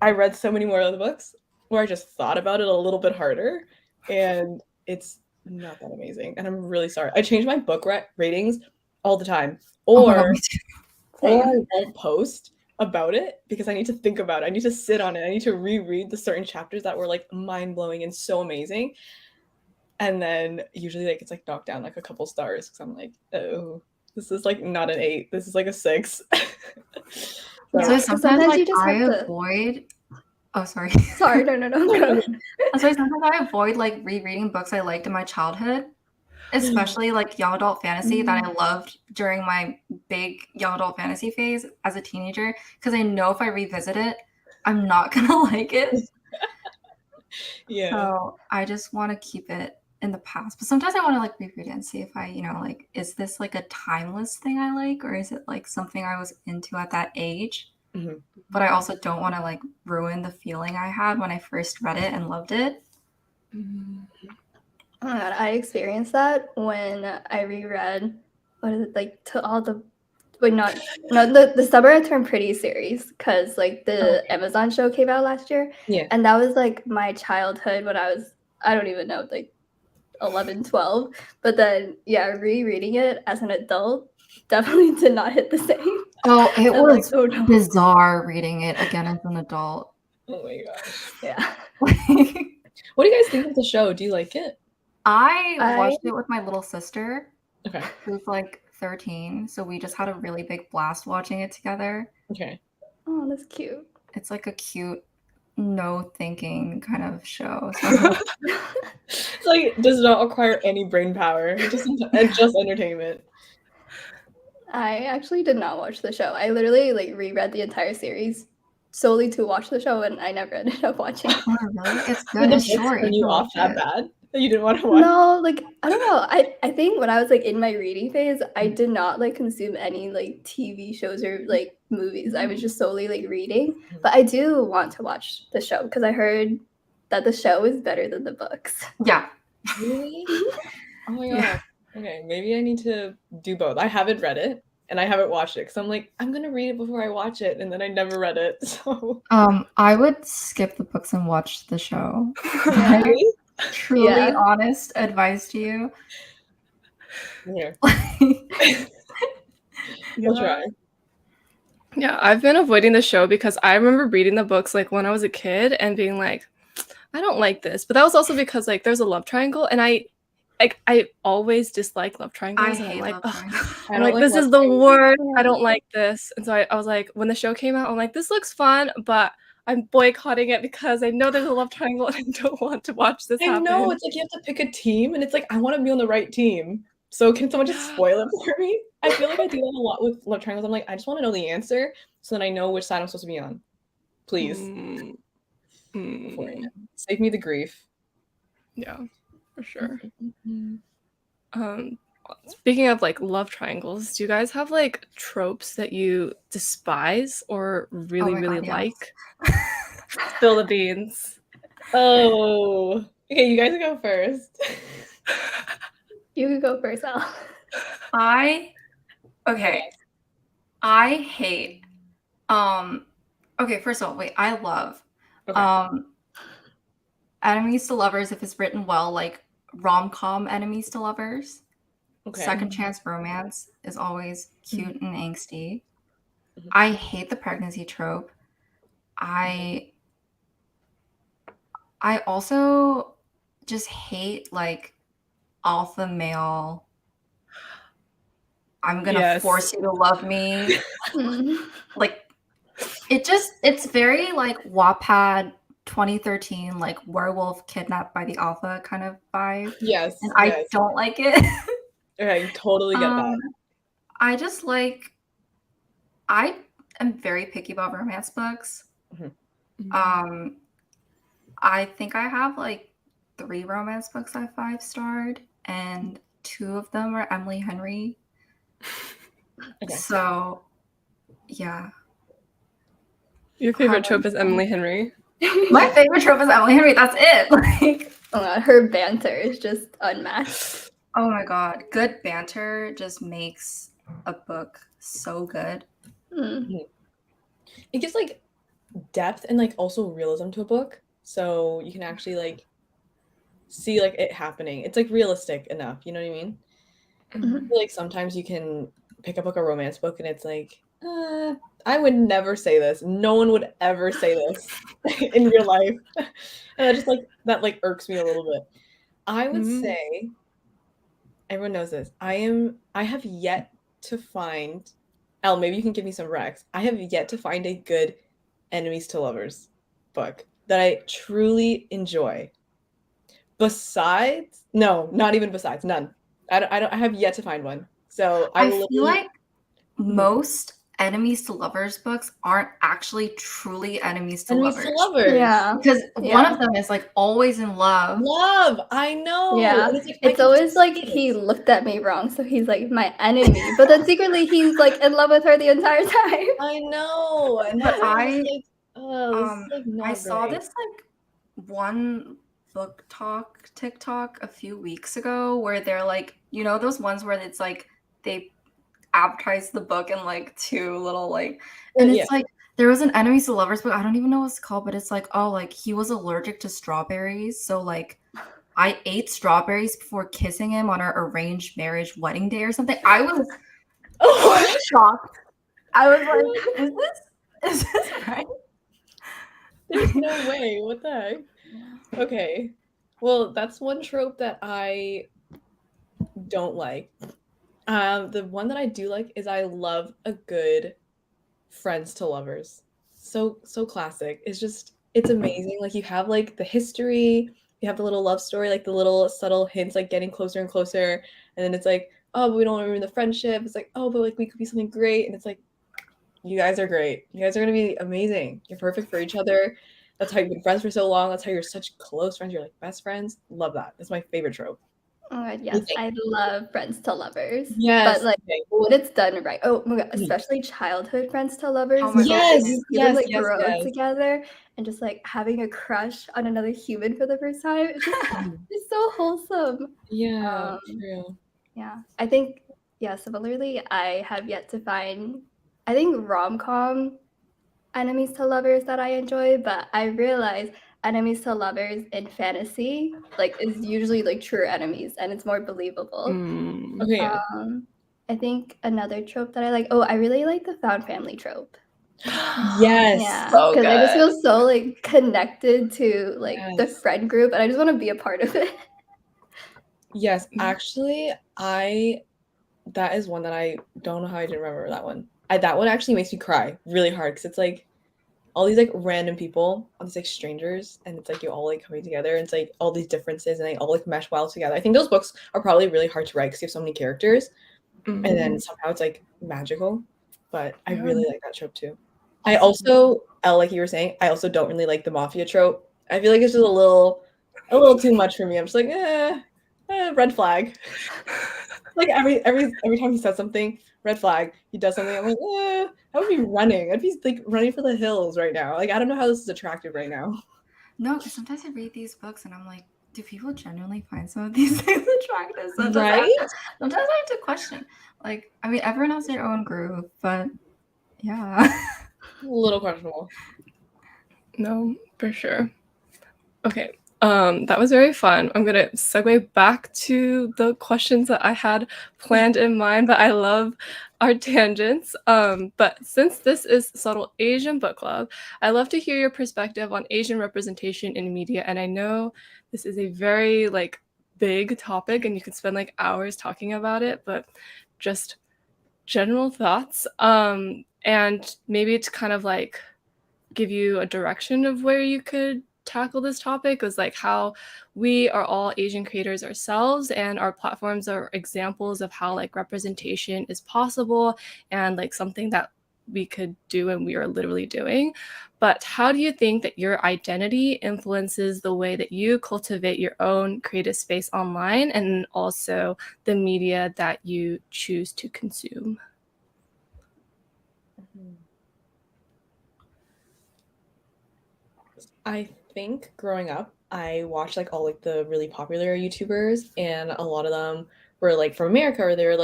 I read so many more of the books where I just thought about it a little bit harder, and it's not that amazing. And I'm really sorry. I change my book ratings all the time, Oh my God, or me too. or I Same. won't post about it because I need to think about it. I need to sit on it. I need to reread the certain chapters that were like mind blowing and so amazing. And then usually like it's like knocked down like a couple stars because I'm like, oh, this is like not an 8. This is like a 6. So Yeah. sometimes Sometimes like you just I have to. avoid. Oh, sorry. Sorry, no. Go. I'm sorry. Sometimes I avoid like rereading books I liked in my childhood, especially like young adult fantasy that I loved during my big young adult fantasy phase as a teenager, because I know if I revisit it, I'm not gonna like it. Yeah. So I just want to keep it in the past. But sometimes I want to like reread it and see if I, like, is this like a timeless thing I like, or is it like something I was into at that age? Mhm. But I also don't want to like ruin the feeling I had when I first read it and loved it. Oh my God, I experienced that when I reread what is it like to all the wait not no the Summer I Turned Pretty series, because like the Amazon show came out last year, Yeah. and that was like my childhood when I don't even know, like 11, 12. But then yeah, rereading it as an adult definitely did not hit the same. Oh, it I'm like, was oh no. bizarre reading it again as an adult. Oh my gosh. Yeah. What do you guys think of the show? Do you like it? I watched it with my little sister, Okay. who's like 13, so we just had a really big blast watching it together. Okay. Oh, that's cute. It's like a cute, no thinking kind of show. So It's like does not require any brain power. Just entertainment. I actually did not watch the show. I literally like reread the entire series solely to watch the show, and I never ended up watching it. oh, really? It's Did good. the It's books short. turn You you can off watch that it. bad that you didn't want to watch? No, like I don't know. I think when I was like in my reading phase, I did not like consume any like TV shows or like movies. I was just solely like reading. But I do want to watch the show because I heard that the show is better than the books. Yeah. Really? Oh my Yeah. god. Okay, maybe I need to do both. I haven't read it and I haven't watched it because I'm like, I'm gonna read it before I watch it, and then I never read it. So I would skip the books and watch the show. Yeah. Really? Truly Yeah. honest advice to you. Here, Yeah. we'll try. Yeah, I've been avoiding the show because I remember reading the books like when I was a kid and being like, I don't like this. But that was also because like there's a love triangle, and I always dislike love triangles, and I'm hate like, love ugh. triangles. I'm like, this love is the triangles. worst. I don't like this. And so I was like, when the show came out, I'm like, this looks fun, but I'm boycotting it because I know there's a love triangle and I don't want to watch this I happen. know, it's like you have to pick a team, and it's like I want to be on the right team. So can someone just spoil it for me? I feel like I do that a lot with love triangles. I'm like, I just want to know the answer so that I know which side I'm supposed to be on. Please, beforehand. Save me the grief. Yeah, for sure. Speaking of like love triangles, do you guys have like tropes that you despise or really, my really God, yes. like? Spill the beans. Oh, okay, you guys go first. You could go first, Al. I hate okay, first of all, wait, I love Okay. enemies to lovers if it's written well, like rom-com enemies to lovers. Okay. Second chance romance is always cute and angsty. I hate the pregnancy trope. I I also just hate like alpha male. I'm gonna Yes. force you to love me. Like it's very like Wattpad 2013, like werewolf kidnapped by the alpha kind of vibe. Yes. And I Yes. don't like it. Okay, totally get that. I just like I am very picky about romance books. Mhm. I think I have like 3 romance books I 5-starred, and 2 of them are Emily Henry. Okay. So, yeah. Your favorite trope is Emily Henry. My favorite trope is Emily Henry. That's it. Like, Oh my God, her banter is just unmatched. oh my god, good banter just makes a book so good. It gives like depth and like also realism to a book, so you can actually like see like it happening. It's like realistic enough, you know what I mean? I feel like sometimes you can pick up like a romance book and it's like, I would never say this. No one would ever say this in real life. And that just like that like irks me a little bit. I would say everyone knows this. I have yet to find Elle, maybe you can give me some recs. I have yet to find a good enemies to lovers book that I truly enjoy. Besides, no, not even besides, none. I have yet to find one. So I will feel like most enemies to lovers books aren't actually truly enemies to enemies to lovers. lovers. Yeah. Because one of them is like always in love. Love, I know. Yeah. And it's like, I It's can always see like it. he looked at me wrong, so he's like my enemy. But then secretly he's like in love with her the entire time. I know. And But that's I like, oh, this is like I not saw great. this like one book talk TikTok a few weeks ago where they're like, you know, those ones where it's like they advertise the book in like 2 little like, and it's like there was an enemies to lovers book. I don't even know what it's called, but it's like, oh, like he was allergic to strawberries, so like I ate strawberries before kissing him on our arranged marriage wedding day or something. I was shocked. I was like, is this right? There's no way. What the heck? Okay. Well, that's one trope that I don't like. The one that I do like is I love a good friends to lovers. So classic. It's amazing. Like you have like the history, you have the little love story, like the little subtle hints, like getting closer and closer, and then it's like, oh, but we don't ruin the friendship. It's like, oh, but like we could be something great, and it's like, you guys are great. You guys are gonna be amazing. You're perfect for each other. That's how you've been friends for so long. That's how you're such close friends. You're like best friends. Love that. That's my favorite trope. Oh my God, yes, I love friends to lovers. Yes. But like Okay. when it's done right. Oh my God, especially childhood friends to lovers. Oh my God, Because Yes. you even Yes. like Yes. grow Yes. together and just like having a crush on another human for the first time. It's just it's so wholesome. Yeah. True. Yeah. I think, yeah, similarly, I have yet to find, I think rom-com enemies to lovers that I enjoy, but I realize enemies to lovers in fantasy like is usually like true enemies and it's more believable. Okay. Yeah. I think another trope that I like, I really like the found family trope. Yes. Yeah, So because I just good. feel so like connected to like the Yes. friend group and I just want to be a part of it. Yes. Actually, that is one that I don't know how I didn't remember that one. That one actually makes me cry really hard because it's like all these like random people, all these like strangers, and it's like you all like coming together. And it's like all these differences, and they all like mesh well together. I think those books are probably really hard to write because you have so many characters, and then somehow it's like magical. But I really like that trope too. I also, like you were saying, I also don't really like the mafia trope. I feel like it's just a little too much for me. I'm just like, red flag. Like every time he says something, red flag. He does something, I'm like, I would be running. I'd be like running for the hills right now. Like I don't know how this is attractive right now. No, because sometimes I read these books and I'm like, do people genuinely find some of these things attractive? So Right? Sometimes I have to question. Like, I mean, everyone has their own groove, but yeah. A little questionable. No, for sure. Okay, That was very fun. I'm gonna segue back to the questions that I had planned in mind, but I love our tangents. But since this is Subtle Asian Book Club, I love to hear your perspective on Asian representation in media. And I know this is a very like big topic, and you could spend like hours talking about it, but just general thoughts. And maybe to kind of like give you a direction of where you could tackle this topic was like how we are all Asian creators ourselves, and our platforms are examples of how like representation is possible and like something that we could do and we are literally doing. But how do you think that your identity influences the way that you cultivate your own creative space online and also the media that you choose to consume? I think growing up, I watched like all like the really popular YouTubers, and a lot of them were like from America, or they were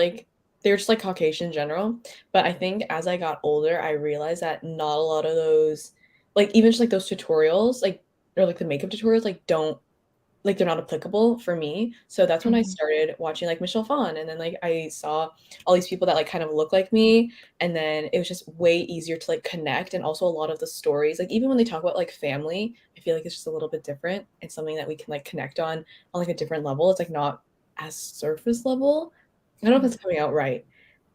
just like Caucasian in general. But I think as I got older, I realized that not a lot of those, like even just like those tutorials, like or like the makeup tutorials, like don't like they're not applicable for me. So that's when I started watching like Michelle Phan, and then like I saw all these people that like kind of look like me, and then it was just way easier to like connect. And also a lot of the stories, like even when they talk about like family, I feel like it's just a little bit different. It's something that we can like connect on like a different level. It's like not as surface level. I don't know if it's coming out right,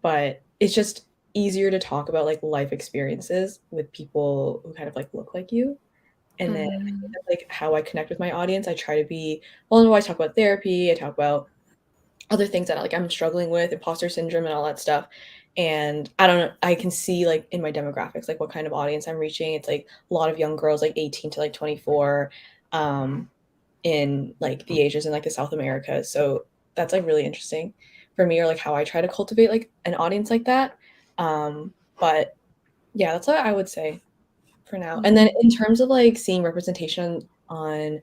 but it's just easier to talk about like life experiences with people who kind of like look like you. And then I think that's like how I connect with my audience. I try to be vulnerable. I talk about therapy. I talk about other things that like I'm struggling with, imposter syndrome and all that stuff. And I don't know, I can see like in my demographics, like what kind of audience I'm reaching. It's like a lot of young girls, like 18 to like 24, in like the Asians and like the South America. So that's like really interesting for me, or like how I try to cultivate like an audience like that. But yeah, that's what I would say for now. And then in terms of like seeing representation on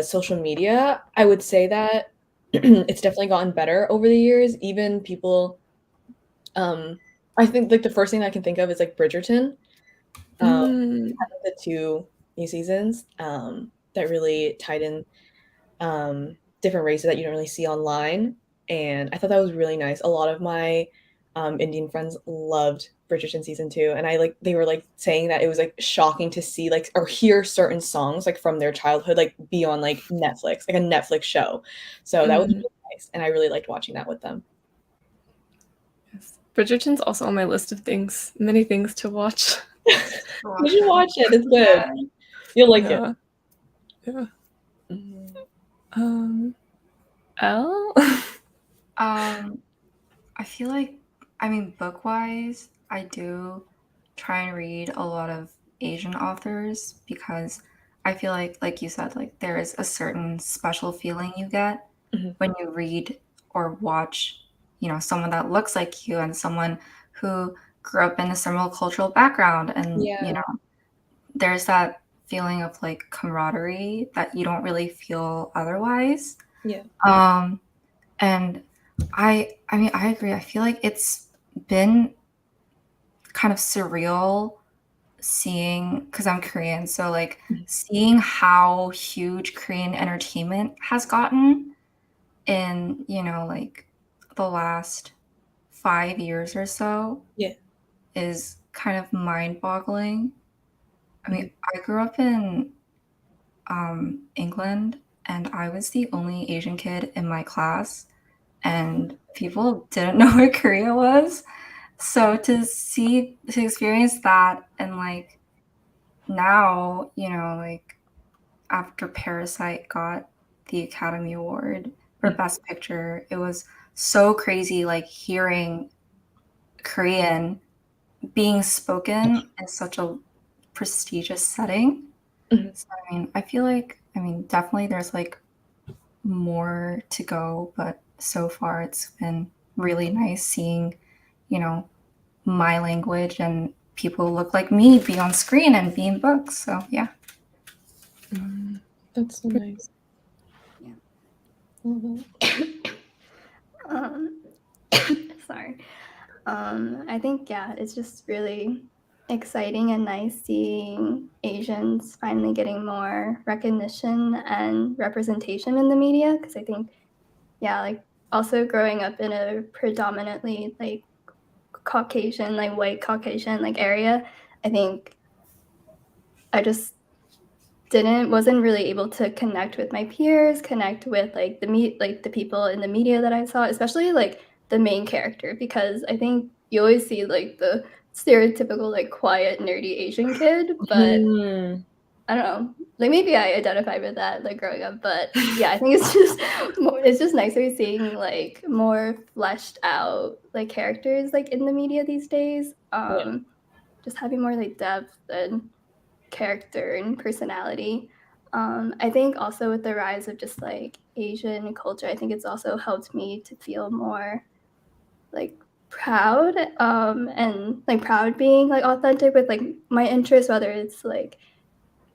social media, I would say that it's definitely gotten better over the years. Even people, I think like the first thing I can think of is like Bridgerton. The two new seasons that really tied in different races that you don't really see online. And I thought that was really nice. A lot of my Indian friends loved Bridgerton season 2, and I like they were like saying that it was like shocking to see like or hear certain songs like from their childhood like be on like Netflix, like a Netflix show. So that was really nice, and I really liked watching that with them. Yes. Bridgerton's also on my list of things, many things to watch. You should watch it. It's good. You'll like it. Yeah. Mhm. Elle? I feel like, I mean, book-wise, I do try and read a lot of Asian authors because I feel like you said, like there is a certain special feeling you get Mhm. when you read or watch, someone that looks like you and someone who grew up in a similar cultural background. And, Yeah. there's that feeling of like camaraderie that you don't really feel otherwise. Yeah. And I mean, I agree. I feel like it's been kind of surreal seeing, because I'm Korean, so like seeing how huge Korean entertainment has gotten in, like the last 5 years or so Yeah. is kind of mind-boggling. I mean, Mhm. I grew up in England, and I was the only Asian kid in my class, and people didn't know where Korea was. So to experience that, and like now, like after Parasite got the Academy Award for Best Picture, it was so crazy, like hearing Korean being spoken in such a prestigious setting. Mhm. So, I mean, I feel like, definitely there's like more to go, but so far it's been really nice seeing, my language and people who look like me be on screen and be in books. So, yeah. That's so nice. Yeah. Mhm. Sorry. I think, yeah, it's just really exciting and nice seeing Asians finally getting more recognition and representation in the media, because I think, yeah, like also growing up in a predominantly like Caucasian, like white Caucasian like area, I think I just wasn't really able to connect with my peers, connect with like the people in the media that I saw, especially like the main character, because I think you always see like the stereotypical like quiet nerdy Asian kid, but Mhm. I don't know, like maybe I identify with that like growing up, but yeah, I think it's just it's just nicer seeing like more fleshed out like characters like in the media these days. Just having more like depth and character and personality. I think also with the rise of just like Asian culture, I think it's also helped me to feel more like proud, and like proud being like authentic with like my interests, whether it's like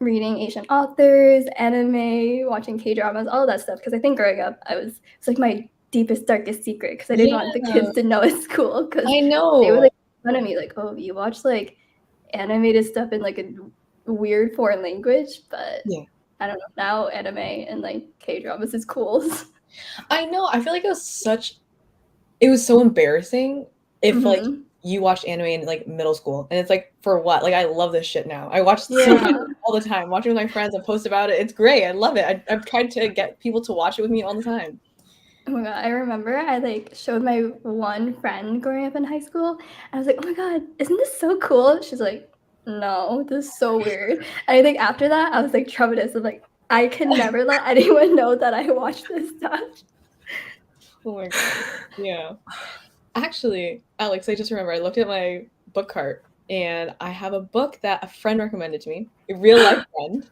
reading Asian authors, anime, watching K dramas, all of that stuff. Because I think growing up, it's like my deepest, darkest secret, because I didn't want the Yeah, kids to know at school, because I they would know. like make fun of me, like, oh, you watch like animated stuff in like a weird foreign language, but Yeah. I don't know. Now anime and like K dramas is cool. I know. I feel like it was so embarrassing if like Mhm. you watched anime in like middle school and it's like for what? Like I love this shit now. I watch so much Yeah. all the time, watching with my friends and post about it. It's great. I love it. I've tried to get people to watch it with me all the time. Oh my god, I remember I like showed my one friend growing up in high school, and I was like, "Oh my god, isn't this so cool?" She's like, "No, this is so weird." And I think after that, I was like traumatized. I'm like, I can never let anyone know that I watch this stuff. Oh my god. Yeah. Actually, Alex, I just remember I looked at my book cart and I have a book that a friend recommended to me, a real life friend,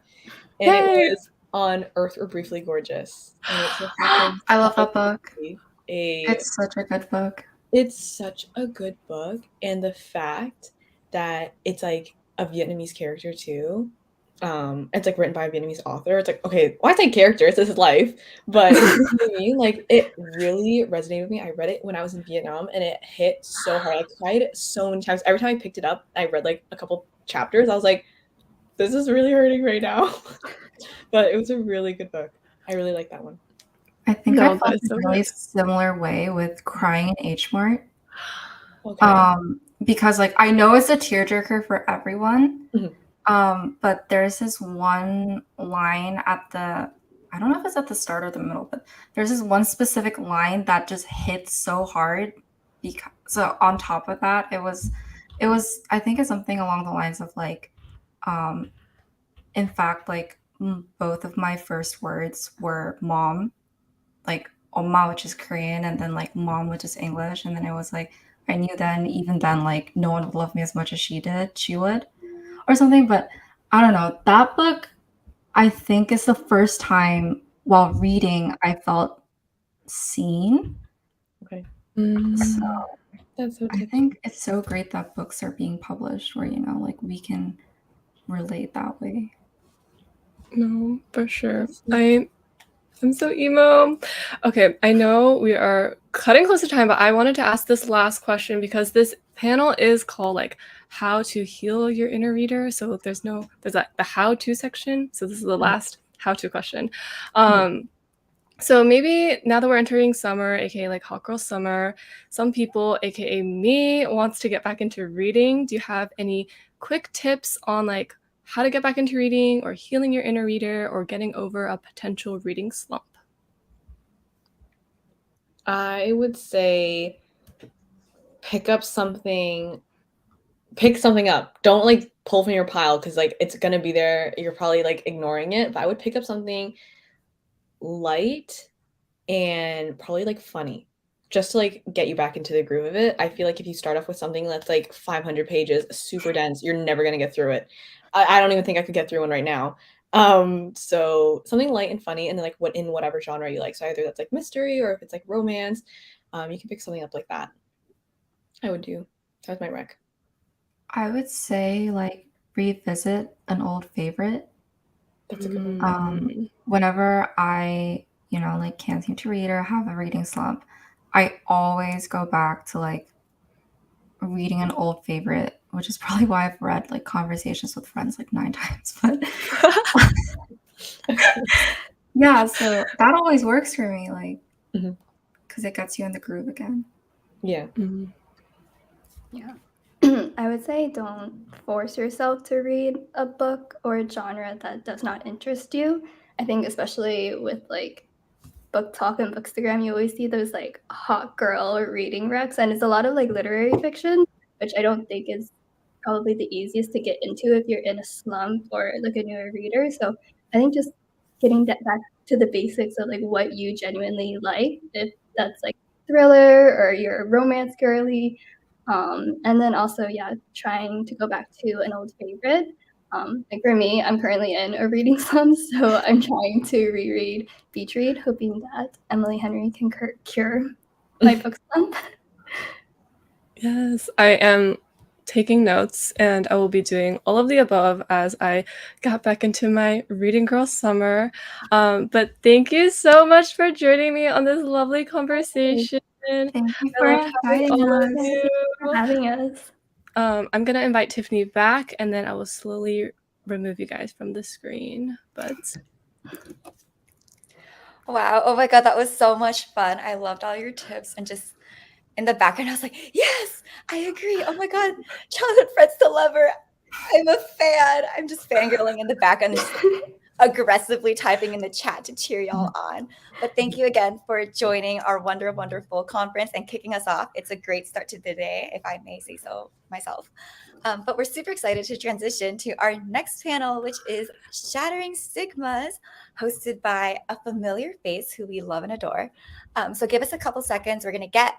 and it Yay! was On Earth or Briefly Gorgeous. And it just happens I love to that book. be a It's such a good book. it's such a good book, and the fact that it's like a Vietnamese character too. It's like written by a Vietnamese author. It's like, okay, why say character? It's his life. But you know what I mean? Like it really resonated with me. I read it when I was in Vietnam and it hit so hard. I cried so many times. Every time I picked it up, I read like a couple chapters. I was like, this is really hurting right now. But it was a really good book. I really like that one. I think No, I that felt is a so really good. similar way with Crying in H Mart. Okay. Because like I know it's a tearjerker for everyone. Mhm. But there's this one line at the, I don't know if it's at the start or the middle, but there's this one specific line that just hits so hard. Because so on top of that, it was I think it's something along the lines of like, um, in fact, like both of my first words were mom, like oma, which is Korean, and then like mom, which is English, and then it was like I knew then, even then, like no one would love me as much as she would, or something. But I don't know. That book, I think, is the first time while reading I felt seen. Okay. So That's so I touching. think it's so great that books are being published where, like we can relate that way. No, for sure. That's so I'm so emo. Okay, I know we are cutting close to time, but I wanted to ask this last question because this panel is called like how to heal your inner reader. So there's like the how to section. So this is the last how to question. So maybe now that we're entering summer, aka like hot girl summer, some people, aka me, wants to get back into reading. Do you have any quick tips on like how to get back into reading or healing your inner reader or getting over a potential reading slump? I would say pick up something pick something up. Don't like pull from your pile because like it's gonna be there. You're probably like ignoring it. But I would pick up something light and probably like funny. Just to like get you back into the groove of it. I feel like if you start off with something that's like 500 pages, super dense, you're never gonna get through it. I don't even think I could get through one right now. So something light and funny, and then like what in whatever genre you like. So either that's like mystery or if it's like romance, you can pick something up like that. I would do. That's my rec. I would say like revisit an old favorite. That's a good one. Whenever I, like can't seem to read or have a reading slump, I always go back to like reading an old favorite which is probably why I've read like Conversations with Friends like 9 times. But yeah, so that always works for me, like, Mhm. because it gets you in the groove again. Yeah. Mhm. Yeah. I would say don't force yourself to read a book or a genre that does not interest you. I think especially with like book talk and bookstagram, you always see those like hot girl reading recs, and it's a lot of like literary fiction, which I don't think is probably the easiest to get into if you're in a slump or like a newer reader. So I think just getting that back to the basics of like what you genuinely like, if that's like thriller or you're a romance girly. And then also, yeah, trying to go back to an old favorite. Like for me, I'm currently in a reading slump, so I'm trying to reread Beach Read, hoping that Emily Henry can cure my book slump. Yes, I am taking notes, and I will be doing all of the above as I got back into my reading girl summer. But thank you so much for joining me on this lovely conversation. Thank you I for loved having inviting all of us. Thank you for you. having us. I'm gonna invite Tiffany back, and then I will slowly remove you guys from the screen. But Wow. Oh my God, that was so much fun. I loved all your tips, and just in the background, I was like, yes, I agree. Oh my God, childhood friends to lover. I'm a fan. I'm just fangirling in the background and just aggressively typing in the chat to cheer y'all on. But thank you again for joining our wonderful conference and kicking us off. It's a great start to the day, if I may say so myself. But we're super excited to transition to our next panel, which is Shattering Stigmas, hosted by a familiar face who we love and adore. So give us a couple seconds. We're going to get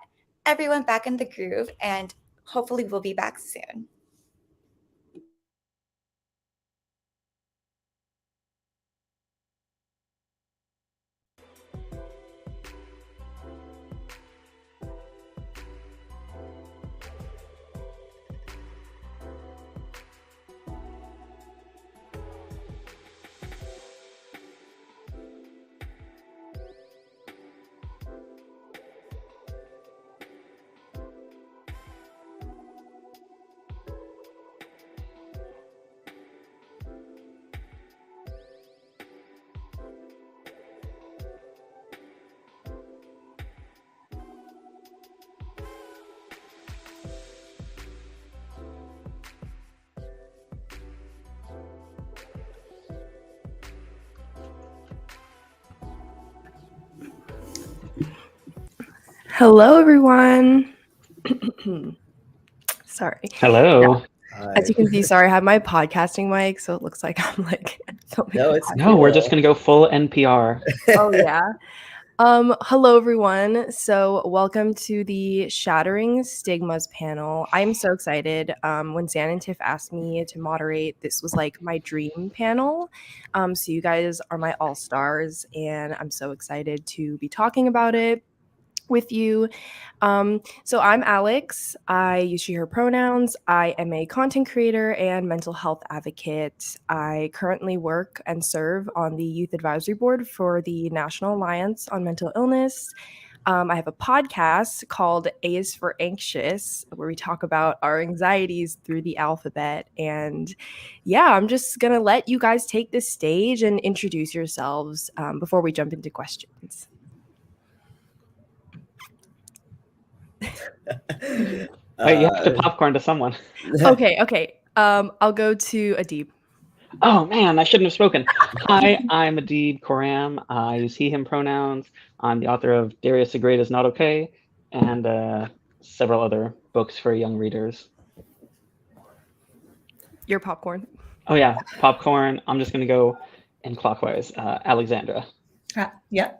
everyone back in the groove, and hopefully we'll be back soon. Hello, everyone. Sorry. Hello. As you can see, sorry, I have my podcasting mic, so it looks like I'm like filming. No, it's No, we're just gonna go full NPR. Oh yeah. Hello, everyone. So welcome to the Shattering Stigmas panel. I'm so excited. When Zan and Tiff asked me to moderate, this was like my dream panel. So you guys are my all-stars, and I'm so excited to be talking about it with you. So I'm Alex. I use she, her pronouns. I am a content creator and mental health advocate. I currently work and serve on the Youth Advisory Board for the National Alliance on Mental Illness. I have a podcast called A is for Anxious, where we talk about our anxieties through the alphabet. And yeah, I'm just going to let you guys take this stage and introduce yourselves before we jump into questions. Wait, you have to popcorn to someone. Okay. I'll go to Adib. Oh man, I shouldn't have spoken. Hi, I'm Adib Koram. I use he, him pronouns. I'm the author of Darius the Great is Not Okay, and several other books for young readers. Your popcorn. Oh yeah, popcorn. I'm just gonna go in clockwise. Alexandra. Yeah.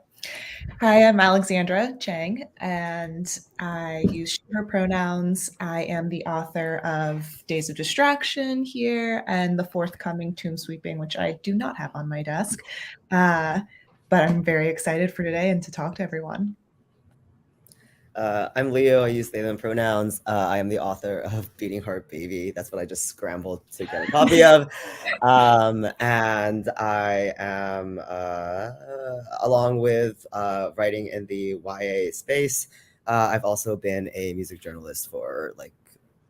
Hi, I'm Alexandra Chang, and I use she, her pronouns. I am the author of Days of Distraction here and the forthcoming Tomb Sweeping, which I do not have on my desk. But I'm very excited for today and to talk to everyone. I'm Leo. I use they, them pronouns. I am the author of Beating Heart Baby. That's what I just scrambled to get a copy of. And I am, along with writing in the YA space, I've also been a music journalist for like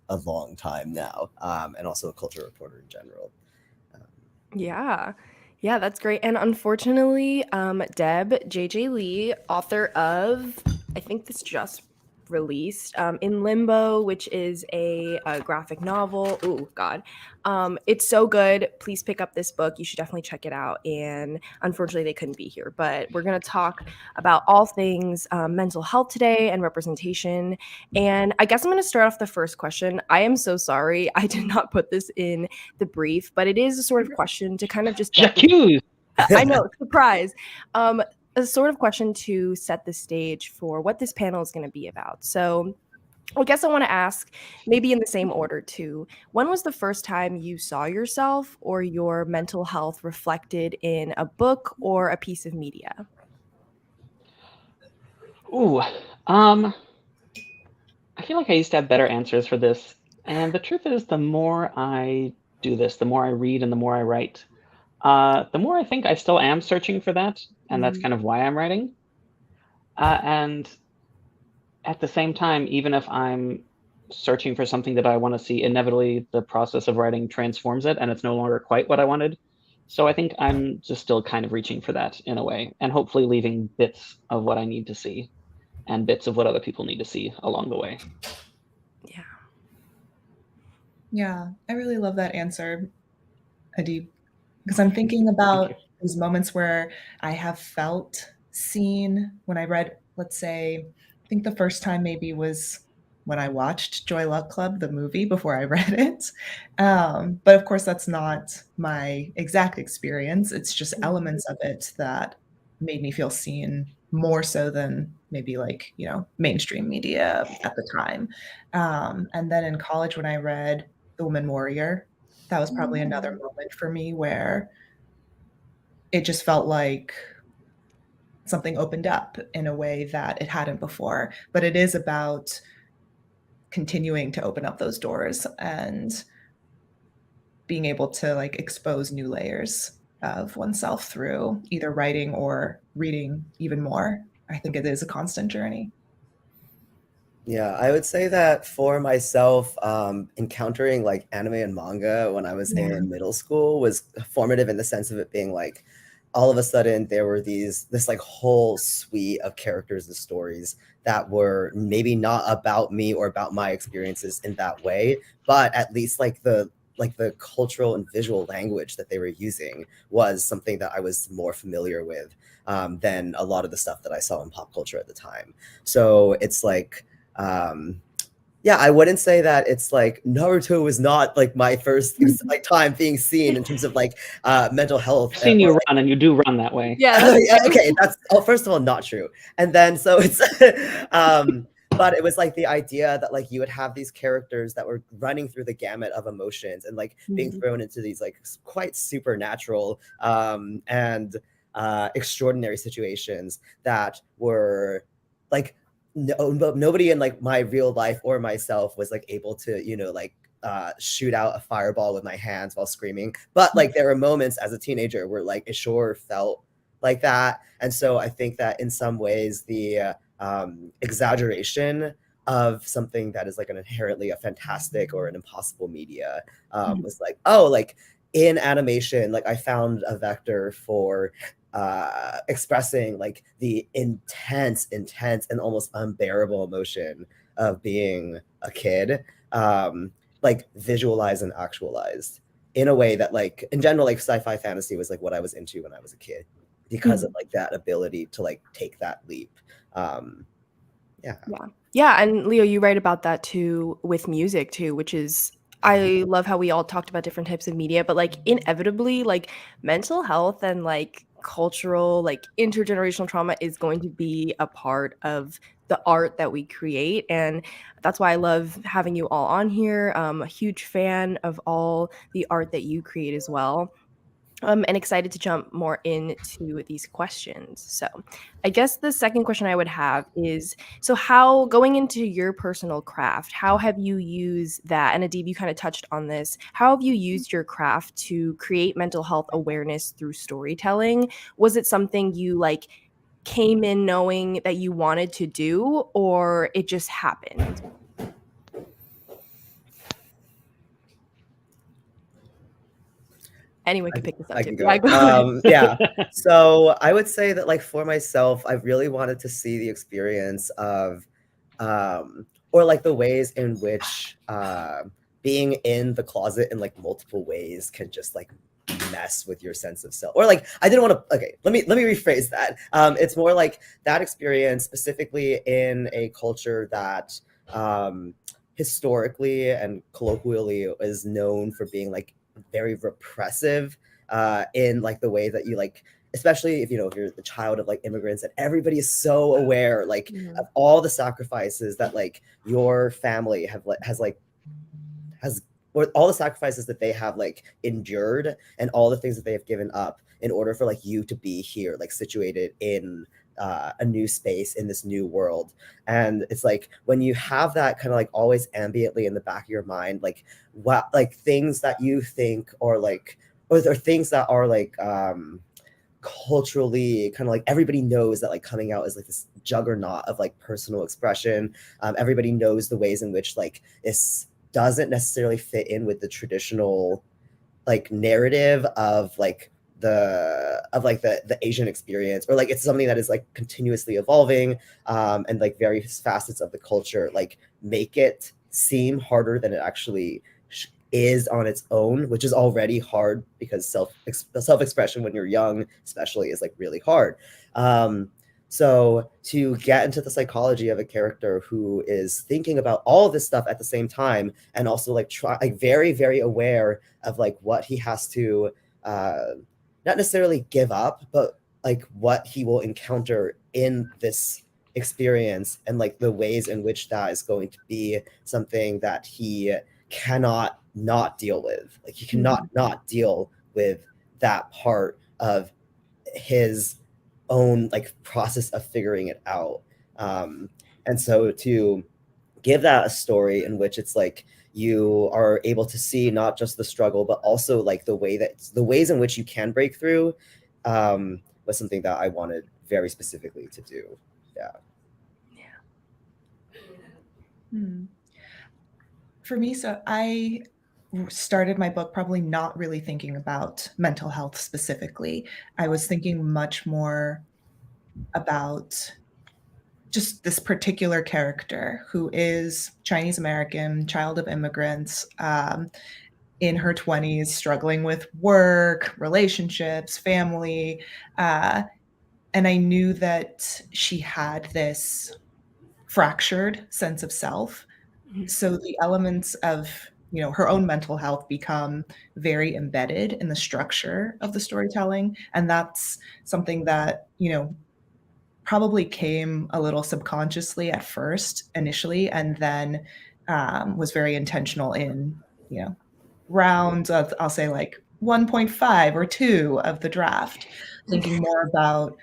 a long time now, and also a culture reporter in general. Yeah, that's great. And unfortunately, Deb J.J. Lee, author of, I think this just released, In Limbo, which is a graphic novel. Oh, God. It's so good. Please pick up this book. You should definitely check it out. And unfortunately, they couldn't be here. But we're going to talk about all things mental health today and representation. And I guess I'm going to start off the first question. I am so sorry. I did not put this in the brief, but it is a sort of question to kind of just get J'accuse! I know, surprise. A sort of question to set the stage for what this panel is going to be about. So I guess I want to ask, maybe in the same order too, when was the first time you saw yourself or your mental health reflected in a book or a piece of media? Ooh, I feel like I used to have better answers for this. And the truth is, the more I do this, the more I read and the more I write, the more I think I still am searching for that. And that's kind of why I'm writing. And at the same time, even if I'm searching for something that I want to see, inevitably the process of writing transforms it and it's no longer quite what I wanted. So I think I'm just still kind of reaching for that in a way, and hopefully leaving bits of what I need to see and bits of what other people need to see along the way. Yeah. Yeah, I really love that answer, Adib, because I'm thinking about these moments where I have felt seen when I read, let's say, I think the first time maybe was when I watched Joy Luck Club, the movie, before I read it. But of course, that's not my exact experience. It's just elements of it that made me feel seen more so than maybe like, mainstream media at the time. And then in college, when I read The Woman Warrior, that was probably another moment for me where it just felt like something opened up in a way that it hadn't before. But it is about continuing to open up those doors and being able to like expose new layers of oneself through either writing or reading even more. I think it is a constant journey. Yeah, I would say that for myself, encountering like anime and manga when I was in middle school was formative in the sense of it being like all of a sudden there were this like whole suite of characters and stories that were maybe not about me or about my experiences in that way, but at least like the cultural and visual language that they were using was something that I was more familiar with than a lot of the stuff that I saw in pop culture at the time. So it's like yeah, I wouldn't say that it's like Naruto was not like my first like time being seen in terms of like mental health. I've seen you run, and you do run that way. Yeah. Okay, that's first of all not true, and then so it's but it was like the idea that like you would have these characters that were running through the gamut of emotions and like being thrown into these like quite supernatural and extraordinary situations that were like nobody in like my real life or myself was like able to like shoot out a fireball with my hands while screaming, but like there were moments as a teenager where like it sure felt like that. And so I think that in some ways the exaggeration of something that is like an inherently a fantastic or an impossible media was like, oh, like in animation, like I found a vector for expressing like the intense and almost unbearable emotion of being a kid, like visualized and actualized in a way that like in general like sci-fi fantasy was like what I was into when I was a kid because of like that ability to like take that leap. Yeah, and Leo, you write about that too with music too, which is I love how we all talked about different types of media, but like inevitably like mental health and like cultural like intergenerational trauma is going to be a part of the art that we create, and that's why I love having you all on here. A huge fan of all the art that you create as well. And excited to jump more into these questions. So, I guess the second question I would have is so, how going into your personal craft, how have you used that? And Adib, you kind of touched on this. How have you used your craft to create mental health awareness through storytelling? Was it something you like came in knowing that you wanted to do, or it just happened? Anyone can pick this up I too. can go. Yeah, go. Yeah. So I would say that, like, for myself, I really wanted to see the experience of, or like the ways in which being in the closet in like multiple ways can just like mess with your sense of self. Or like, I didn't want to. Okay, let me rephrase that. It's more like that experience specifically in a culture that historically and colloquially is known for being like very repressive in like the way that you like, especially if if you're the child of like immigrants, and everybody is so aware like of all the sacrifices that like your family has or all the sacrifices that they have like endured, and all the things that they have given up in order for like you to be here, like situated in a new space in this new world. And it's like when you have that kind of like always ambiently in the back of your mind, like what, like things that you think or like, or things that are like culturally kind of like everybody knows that like coming out is like this juggernaut of like personal expression. Everybody knows the ways in which like this doesn't necessarily fit in with the traditional like narrative of like the Asian experience, or like it's something that is like continuously evolving, and like various facets of the culture like make it seem harder than it actually is on its own, which is already hard because self-expression when you're young especially is like really hard. So to get into the psychology of a character who is thinking about all of this stuff at the same time, and also like try like very, very aware of like what he has to not necessarily give up, but like what he will encounter in this experience, and like the ways in which that is going to be something that he cannot not deal with. Like he cannot not deal with that part of his own like process of figuring it out. And so to give that a story in which it's like you are able to see not just the struggle, but also like the ways in which you can break through, was something that I wanted very specifically to do. For me, so I started my book probably not really thinking about mental health specifically. I was thinking much more about just this particular character who is Chinese American, child of immigrants, in her 20s, struggling with work, relationships, family. And I knew that she had this fractured sense of self. So the elements of her own mental health become very embedded in the structure of the storytelling, and that's something that probably came a little subconsciously at first initially, and then was very intentional in rounds of, I'll say, like 1.5 or 2 of the draft, thinking more about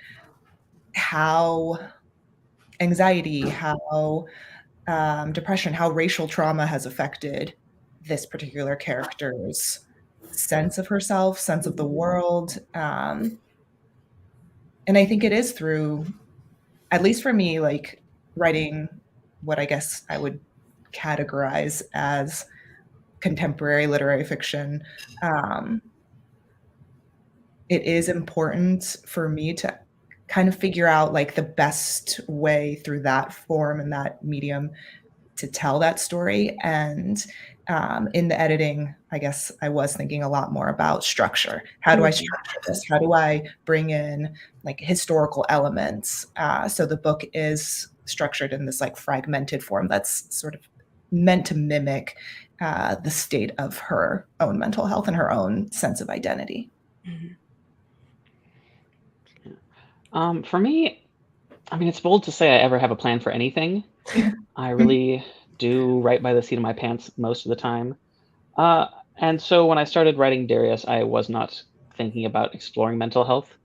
how anxiety, how depression, how racial trauma has affected this particular character's sense of herself, sense of the world. And I think it is through, at least for me, like writing what I guess I would categorize as contemporary literary fiction. It is important for me to kind of figure out like the best way through that form and that medium to tell that story. And in the editing, I guess I was thinking a lot more about structure. How do I structure this? How do I bring in like historical elements? So the book is structured in this like fragmented form that's sort of meant to mimic the state of her own mental health and her own sense of identity. For me, I mean, it's bold to say I ever have a plan for anything. I really do write by the seat of my pants most of the time. And so when I started writing Darius, I was not thinking about exploring mental health.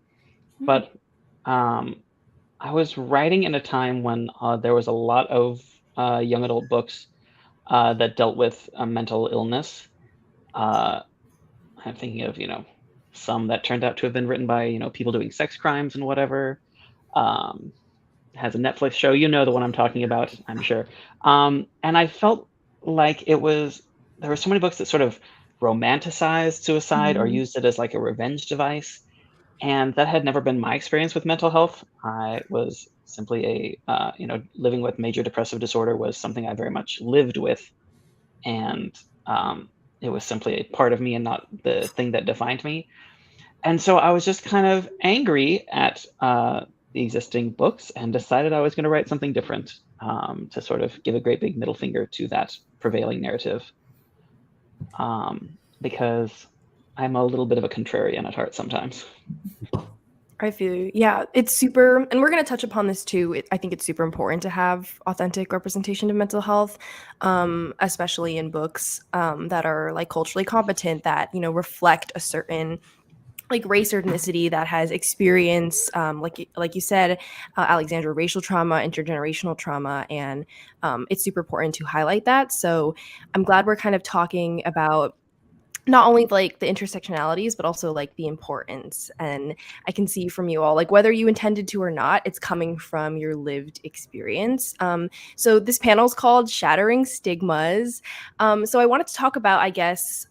But I was writing in a time when there was a lot of young adult books that dealt with mental illness. I'm thinking of, some that turned out to have been written by, people doing sex crimes and whatever. Has a Netflix show, the one I'm talking about, I'm sure. And I felt like there were so many books that sort of romanticized suicide or used it as like a revenge device. And that had never been my experience with mental health. I was simply living with major depressive disorder was something I very much lived with. And it was simply a part of me and not the thing that defined me. And so I was just kind of angry at the existing books and decided I was going to write something different to sort of give a great big middle finger to that prevailing narrative. Because I'm a little bit of a contrarian at heart sometimes. I feel you. Yeah, it's super, and we're going to touch upon this too. I think it's super important to have authentic representation of mental health, especially in books that are like culturally competent, that, you know, reflect a certain like race or ethnicity that has experienced, like you said, Alexandra, racial trauma, intergenerational trauma, and it's super important to highlight that. So I'm glad we're kind of talking about not only like the intersectionalities, but also like the importance. And I can see from you all, like whether you intended to or not, it's coming from your lived experience. So this panel is called Shattering Stigmas. So I wanted to talk about, I guess,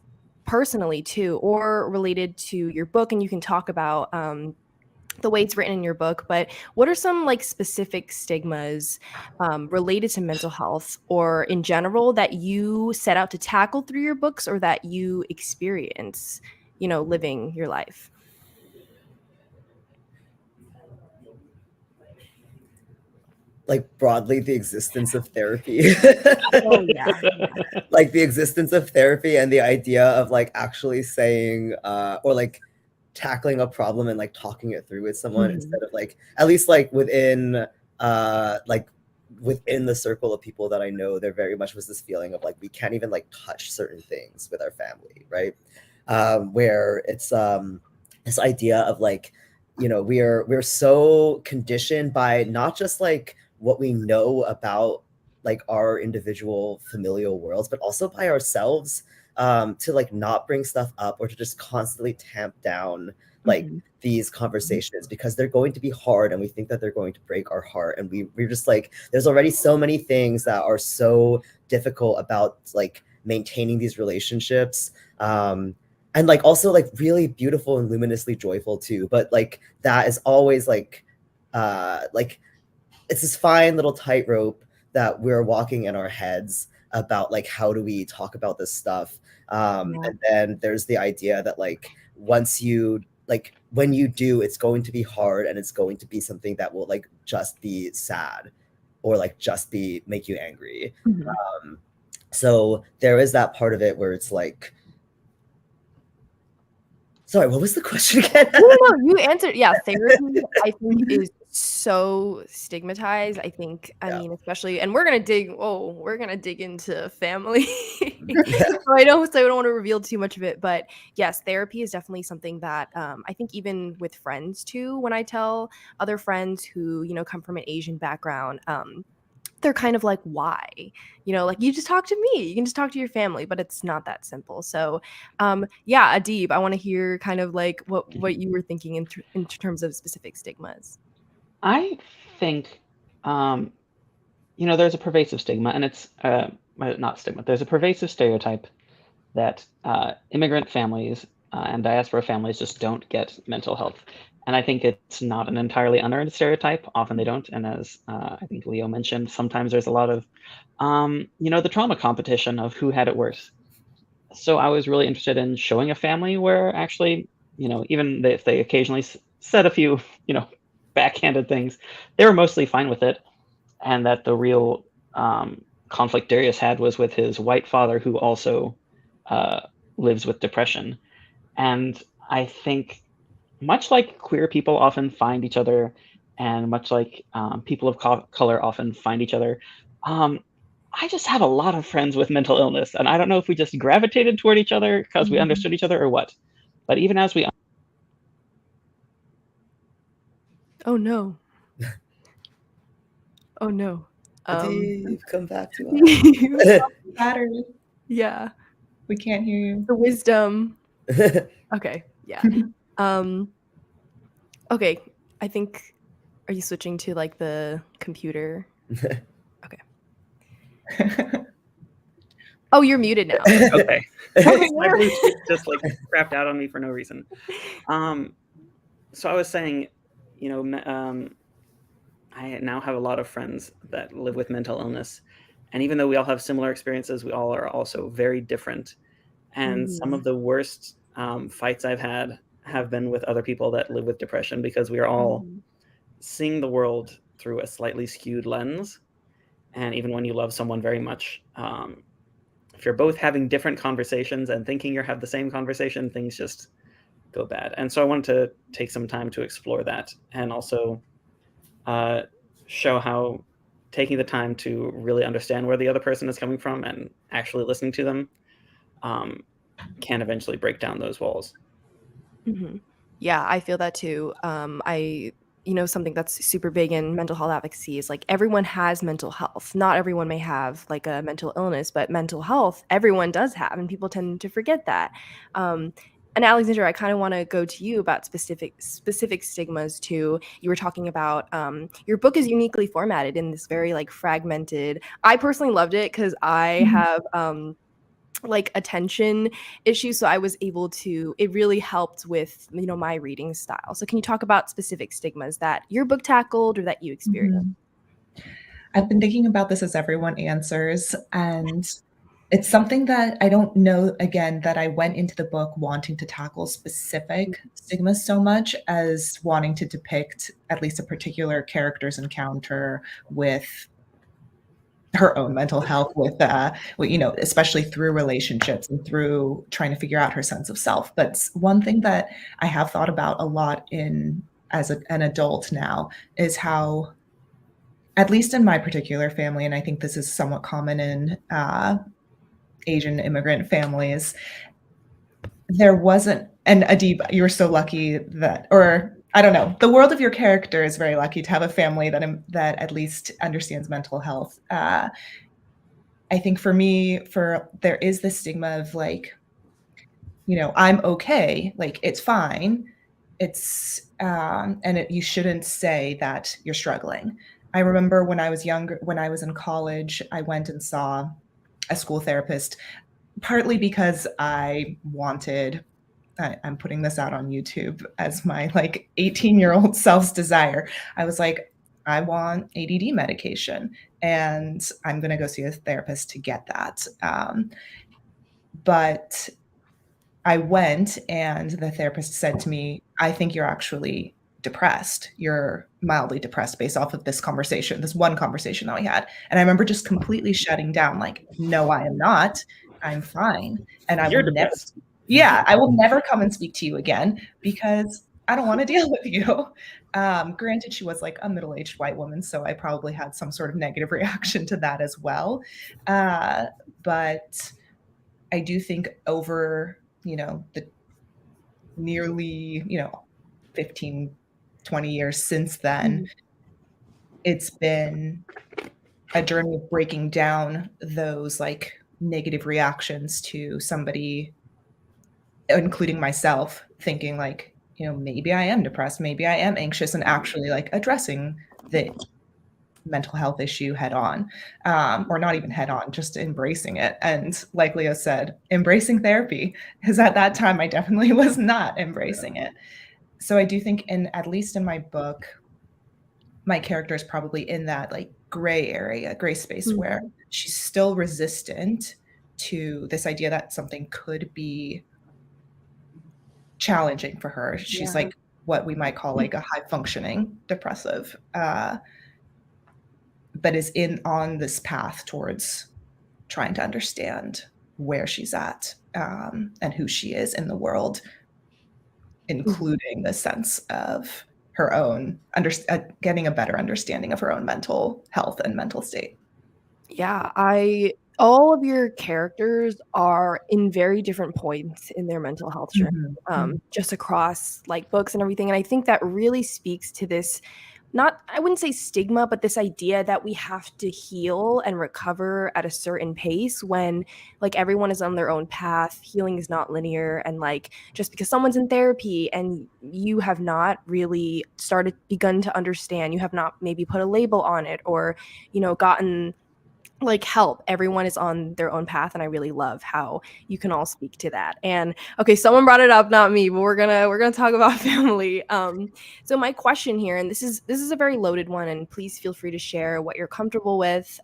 personally too, or related to your book, and you can talk about the way it's written in your book, but what are some like specific stigmas related to mental health or in general that you set out to tackle through your books or that you experience, you know, living your life? Like broadly the existence of therapy. Oh yeah. Like the existence of therapy and the idea of like actually saying or like tackling a problem and like talking it through with someone instead of like at least like within the circle of people that I know, there very much was this feeling of like we can't even like touch certain things with our family, right? Where it's this idea of like, you know, we're so conditioned by not just like what we know about like our individual familial worlds, but also by ourselves, to like not bring stuff up or to just constantly tamp down like these conversations because they're going to be hard and we think that they're going to break our heart. And we're just like, there's already so many things that are so difficult about like maintaining these relationships. And like also like really beautiful and luminously joyful too. But like that is always like it's this fine little tightrope that we're walking in our heads about like how do we talk about this stuff. And then there's the idea that like once you like when you do, it's going to be hard and it's going to be something that will like just be sad or like just be make you angry. So there is that part of it where it's like, sorry, what was the question again? No, you answered. Yeah, therapy, I think, is so stigmatized. I think, I mean, especially, and we're gonna dig into family. So I don't want to reveal too much of it, but yes, therapy is definitely something that I think even with friends too. When I tell other friends who, you know, come from an Asian background, they're kind of like, why? You know, like you just talk to me, you can just talk to your family, but it's not that simple. So yeah, Adib, I want to hear kind of like what you were thinking in terms of specific stigmas. I think, you know, there's a pervasive stigma, and it's not stigma. There's a pervasive stereotype that immigrant families and diaspora families just don't get mental health. And I think it's not an entirely unearned stereotype. Often they don't. And as I think Leo mentioned, sometimes there's a lot of, you know, the trauma competition of who had it worse. So I was really interested in showing a family where actually, you know, even if they occasionally said a few, you know, backhanded things, they were mostly fine with it. And that the real conflict Darius had was with his white father, who also lives with depression. And I think much like queer people often find each other, and much like people of color often find each other, I just have a lot of friends with mental illness. And I don't know if we just gravitated toward each other because we understood each other or what. But even as we... Oh no. Oh no. Adib, come back to us. Battery. Yeah. We can't hear you. The wisdom. Okay. Yeah. Okay. I think, are you switching to like the computer? Okay. Oh, you're muted now. Okay. My Bluetooth just like crapped out on me for no reason. So I was saying, you know, I now have a lot of friends that live with mental illness. And even though we all have similar experiences, we all are also very different. And some of the worst fights I've had have been with other people that live with depression, because we are all seeing the world through a slightly skewed lens. And even when you love someone very much, if you're both having different conversations and thinking you have the same conversation, things just go bad. And so I wanted to take some time to explore that, and also show how taking the time to really understand where the other person is coming from and actually listening to them can eventually break down those walls. Yeah, I feel that too. Something that's super big in mental health advocacy is like everyone has mental health. Not everyone may have like a mental illness, but mental health everyone does have, and people tend to forget that. And Alexandra, I kind of want to go to you about specific stigmas too. You were talking about your book is uniquely formatted in this very like fragmented. I personally loved it because I have like attention issues, so I was able to, it really helped with my reading style. So can you talk about specific stigmas that your book tackled or that you experienced? I've been thinking about this as everyone answers, and it's something that I don't know, again, that I went into the book wanting to tackle specific stigmas so much as wanting to depict at least a particular character's encounter with her own mental health, with especially through relationships and through trying to figure out her sense of self. But one thing that I have thought about a lot as an adult now is how, at least in my particular family, and I think this is somewhat common in Asian immigrant families, there wasn't, and Adib, you're so lucky that, or I don't know, the world of your character is very lucky to have a family that at least understands mental health. I think for me, there is this stigma of like, I'm okay, like it's fine. It's you shouldn't say that you're struggling. I remember when I was younger, when I was in college, I went and saw a school therapist, partly because I'm putting this out on YouTube as my like 18-year-old self's desire. I was like, I want ADD medication and I'm going to go see a therapist to get that. But I went and the therapist said to me, I think you're actually depressed. You're mildly depressed based off of this one conversation that we had. And I remember just completely shutting down, like, no, I am not. I'm fine. And I will never come and speak to you again because I don't want to deal with you. Granted, she was like a middle-aged white woman, so I probably had some sort of negative reaction to that as well. But I do think over, the nearly, 15, 20 years since then, it's been a journey of breaking down those like negative reactions to somebody, including myself, thinking like, maybe I am depressed, maybe I am anxious, and actually like addressing the mental health issue head on, or not even head on, just embracing it. And like Leo said, embracing therapy, because at that time I definitely was not embracing it. So I do think, at least in my book, my character is probably in that like gray space where she's still resistant to this idea that something could be challenging for her. She's like what we might call like a high functioning depressive, but is on this path towards trying to understand where she's at, and who she is in the world, including the sense of her own getting a better understanding of her own mental health and mental state. Yeah, all of your characters are in very different points in their mental health journey, just across like books and everything. And I think that really speaks to this, I wouldn't say stigma, but this idea that we have to heal and recover at a certain pace when like everyone is on their own path. Healing is not linear. And like, just because someone's in therapy and you have not really begun to understand, you have not maybe put a label on it or, gotten like help. Everyone is on their own path, and I really love how you can all speak to that. And okay, someone brought it up, not me, but we're gonna talk about family. So my question here, and this is a very loaded one, and please feel free to share what you're comfortable with.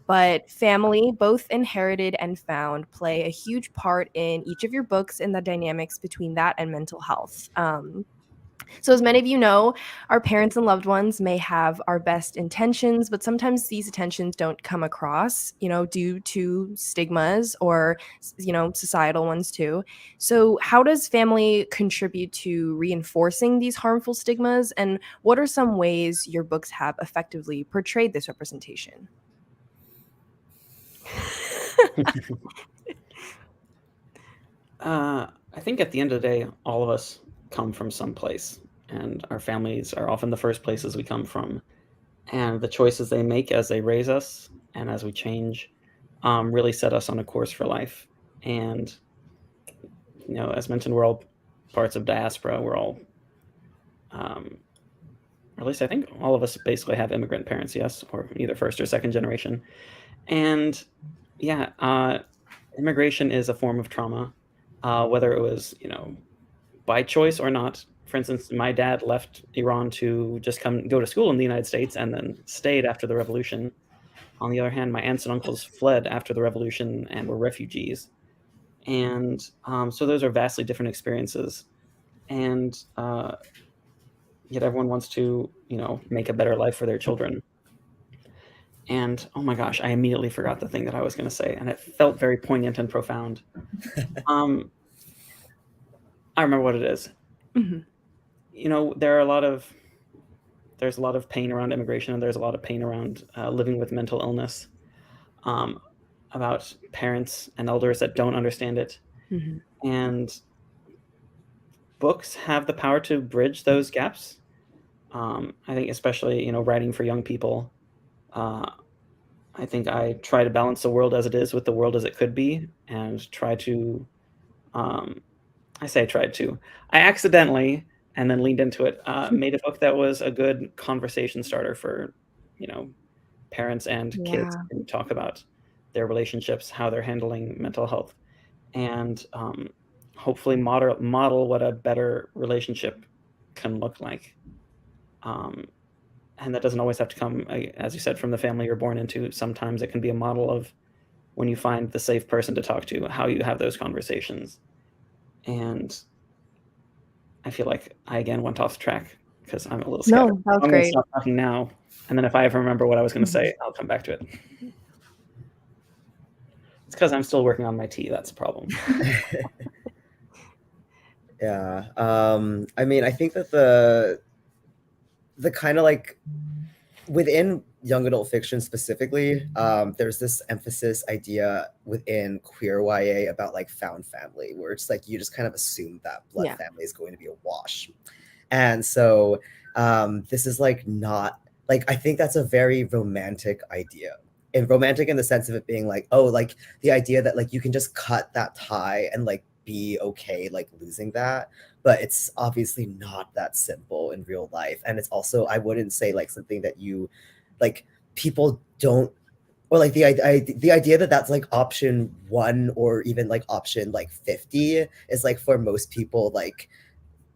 But family, both inherited and found, play a huge part in each of your books and the dynamics between that and mental health. So, as many of you know, our parents and loved ones may have our best intentions, but sometimes these intentions don't come across, due to stigmas or, societal ones too. So, how does family contribute to reinforcing these harmful stigmas? And what are some ways your books have effectively portrayed this representation? I think at the end of the day, all of us come from some place, and our families are often the first places we come from. And the choices they make as they raise us and as we change really set us on a course for life. And, as mentioned, we're all parts of diaspora. We're all, or at least I think all of us basically have immigrant parents, yes, or either first or second generation. And yeah, immigration is a form of trauma, whether it was, by choice or not. For instance, my dad left Iran to just go to school in the United States and then stayed after the revolution. On the other hand, my aunts and uncles fled after the revolution and were refugees. And so those are vastly different experiences. And yet everyone wants to, make a better life for their children. And oh my gosh, I immediately forgot the thing that I was going to say, and it felt very poignant and profound. I remember what it is. Mm-hmm. There's a lot of pain around immigration, and there's a lot of pain around living with mental illness, about parents and elders that don't understand it. Mm-hmm. And books have the power to bridge those gaps. I think especially, writing for young people, I think I try to balance the world as it is with the world as it could be, and try to, I say I tried to, I accidentally, and then leaned into it, made a book that was a good conversation starter for, parents and kids Yeah. to talk about their relationships, how they're handling mental health, and hopefully model what a better relationship can look like. And that doesn't always have to come, as you said, from the family you're born into. Sometimes it can be a model of when you find the safe person to talk to, how you have those conversations. And I feel like I again went off track because I'm a little scattered. No, that was I'm going to great. stop talking now, and then if I ever remember what I was going to say, I'll come back to it. It's because I'm still working on my tea. That's the problem. Yeah. I mean, I think that the kind of like within young adult fiction specifically, there's this emphasis idea within queer YA about like found family, where it's like you just kind of assume that blood family is going to be a wash. And so this is like not like, I think that's a very romantic idea. And romantic in the sense of it being like, oh, like the idea that like you can just cut that tie and like be okay like losing that. But it's obviously not that simple in real life. And it's also, I wouldn't say like something that you like people don't, or like the idea that that's like option 1 or even like option like 50 is like for most people like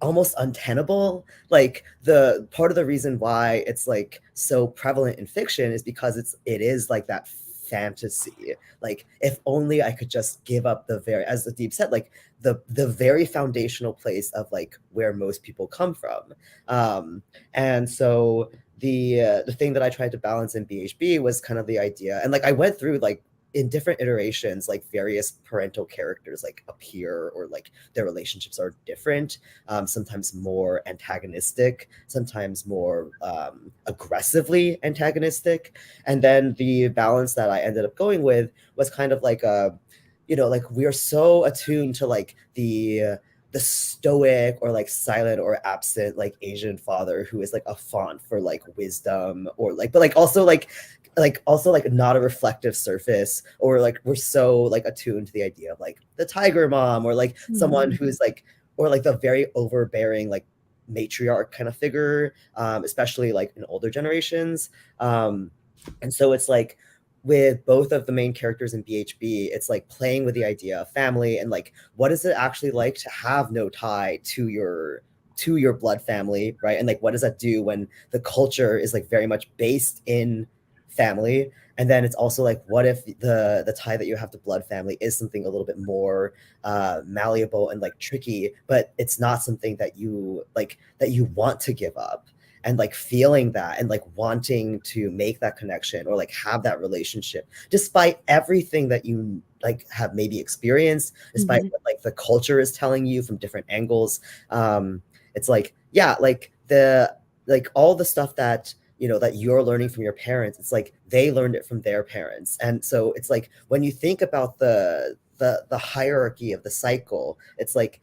almost untenable. Like the part of the reason why it's like so prevalent in fiction is because it is like that fantasy. Like if only I could just give up the very, as the Deep said, like the very foundational place of like where most people come from. And so the thing that I tried to balance in BHB was kind of the idea, and like I went through like in different iterations, like various parental characters like appear, or like their relationships are different, sometimes more antagonistic, sometimes more aggressively antagonistic. And then the balance that I ended up going with was kind of like like we are so attuned to like the stoic or like silent or absent like Asian father who is like a font for like wisdom, or like, but like also like not a reflective surface, or like we're so like attuned to the idea of like the tiger mom, or like someone who's like, or like the very overbearing like matriarch kind of figure, especially like in older generations. And so it's like with both of the main characters in BHB, it's like playing with the idea of family and like what is it actually like to have no tie to your blood family, right? And like what does that do when the culture is like very much based in family? And then it's also like, what if the tie that you have to blood family is something a little bit more malleable and like tricky, but it's not something that you want to give up? And like feeling that and like wanting to make that connection or like have that relationship despite everything that you like have maybe experienced, despite what like the culture is telling you from different angles. It's like, yeah, like all the stuff that that you're learning from your parents, it's like they learned it from their parents. And so it's like when you think about the hierarchy of the cycle, it's like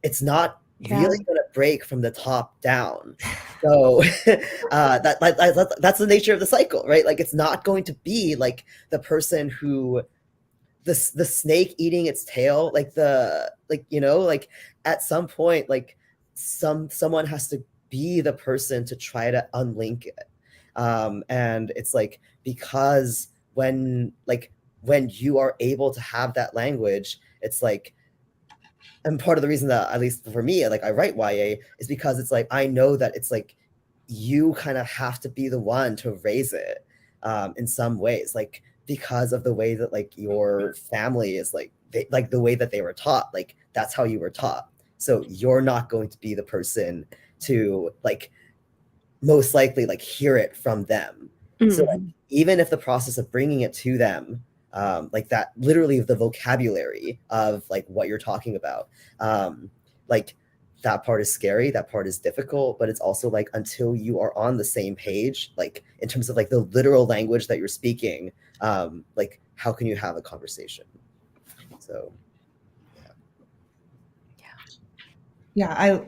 it's not really going to break from the top down. So that's the nature of the cycle, right? Like it's not going to be like the person who the snake eating its tail, like at some point, like someone has to be the person to try to unlink it. And it's like, because when you are able to have that language, it's like, and part of the reason that, at least for me, like I write YA is because it's like, I know that it's like, you kind of have to be the one to raise it in some ways, like because of the way that like your family is like, like the way that they were taught, like that's how you were taught. So you're not going to be the person to like most likely like hear it from them. So like, even if the process of bringing it to them, like that, literally the vocabulary of like what you're talking about, like that part is scary, that part is difficult, but it's also like until you are on the same page, like in terms of like the literal language that you're speaking, like how can you have a conversation? So yeah,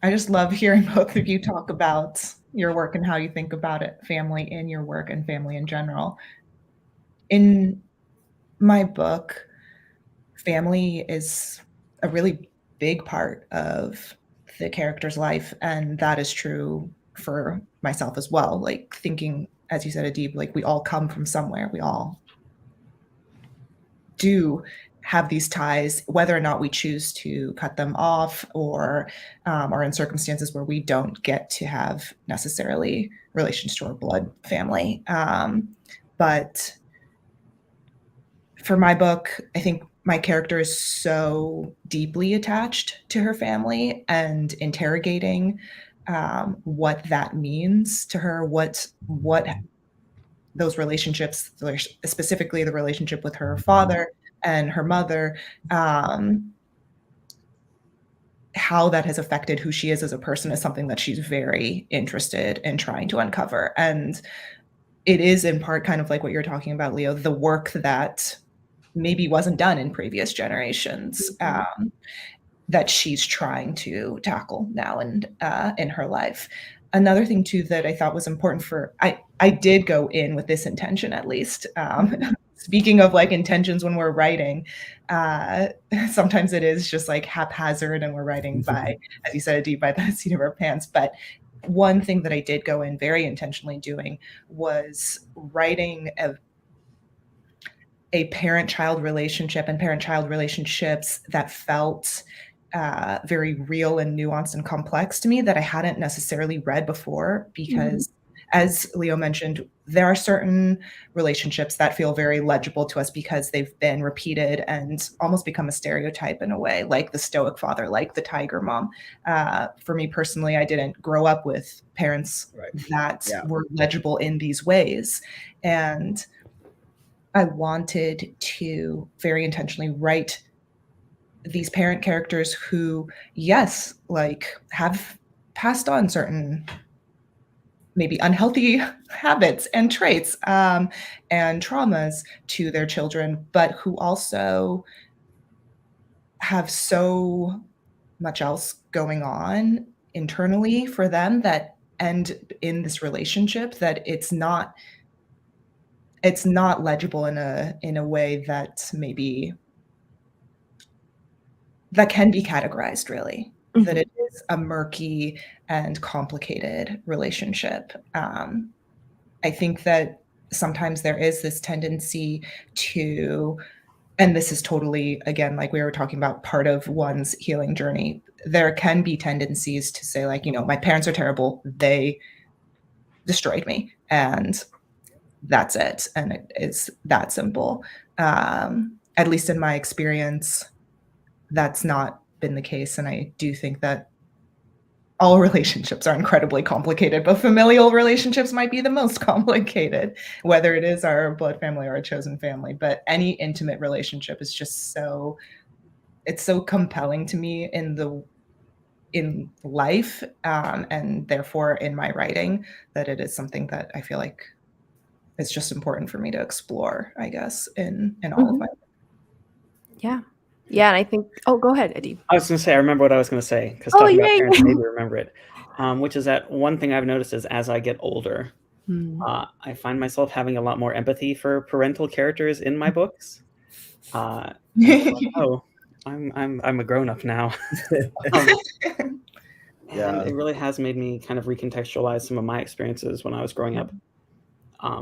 I just love hearing both of you talk about your work and how you think about it, family in your work and family in general. In my book, family is a really big part of the character's life, and that is true for myself as well. Like thinking, as you said, Adib, like we all come from somewhere. We all do have these ties, whether or not we choose to cut them off or are in circumstances where we don't get to have necessarily relations to our blood family. But for my book, I think my character is so deeply attached to her family and interrogating what that means to her, what those relationships, specifically the relationship with her father and her mother, how that has affected who she is as a person is something that she's very interested in trying to uncover. And it is in part kind of like what you're talking about, Leo, the work that maybe wasn't done in previous generations, that she's trying to tackle now and in her life. Another thing too that I thought was important I did go in with this intention, at least. Speaking of like intentions when we're writing, sometimes it is just like haphazard and we're writing by, as you said, Adib, by the seat of our pants. But one thing that I did go in very intentionally doing was writing a parent-child relationship and parent-child relationships that felt very real and nuanced and complex to me that I hadn't necessarily read before, because as Leo mentioned, there are certain relationships that feel very legible to us because they've been repeated and almost become a stereotype in a way, like the stoic father, like the tiger mom. For me personally, I didn't grow up with parents that were legible in these ways. And I wanted to very intentionally write these parent characters who, yes, like have passed on certain maybe unhealthy habits and traits and traumas to their children, but who also have so much else going on internally for them that end in this relationship that it's not legible in a way that maybe that can be categorized, really. That it is a murky and complicated relationship. I think that sometimes there is this tendency to, and this is totally, again, like we were talking about, part of one's healing journey. There can be tendencies to say, like, my parents are terrible. They destroyed me, and that's it. And it's that simple. At least in my experience, that's not been the case. And I do think that all relationships are incredibly complicated, but familial relationships might be the most complicated, whether it is our blood family or a chosen family. But any intimate relationship is just it's so compelling to me in life, and therefore in my writing, that it is something that I feel like it's just important for me to explore, I guess, in all of my. Yeah. And I think, go ahead, Eddie. I was going to say, I remember what I was going to say, because Oh, talking about yay. parents made me remember it, which is that one thing I've noticed is as I get older, I find myself having a lot more empathy for parental characters in my books. I'm a grown-up now. And it really has made me kind of recontextualize some of my experiences when I was growing up.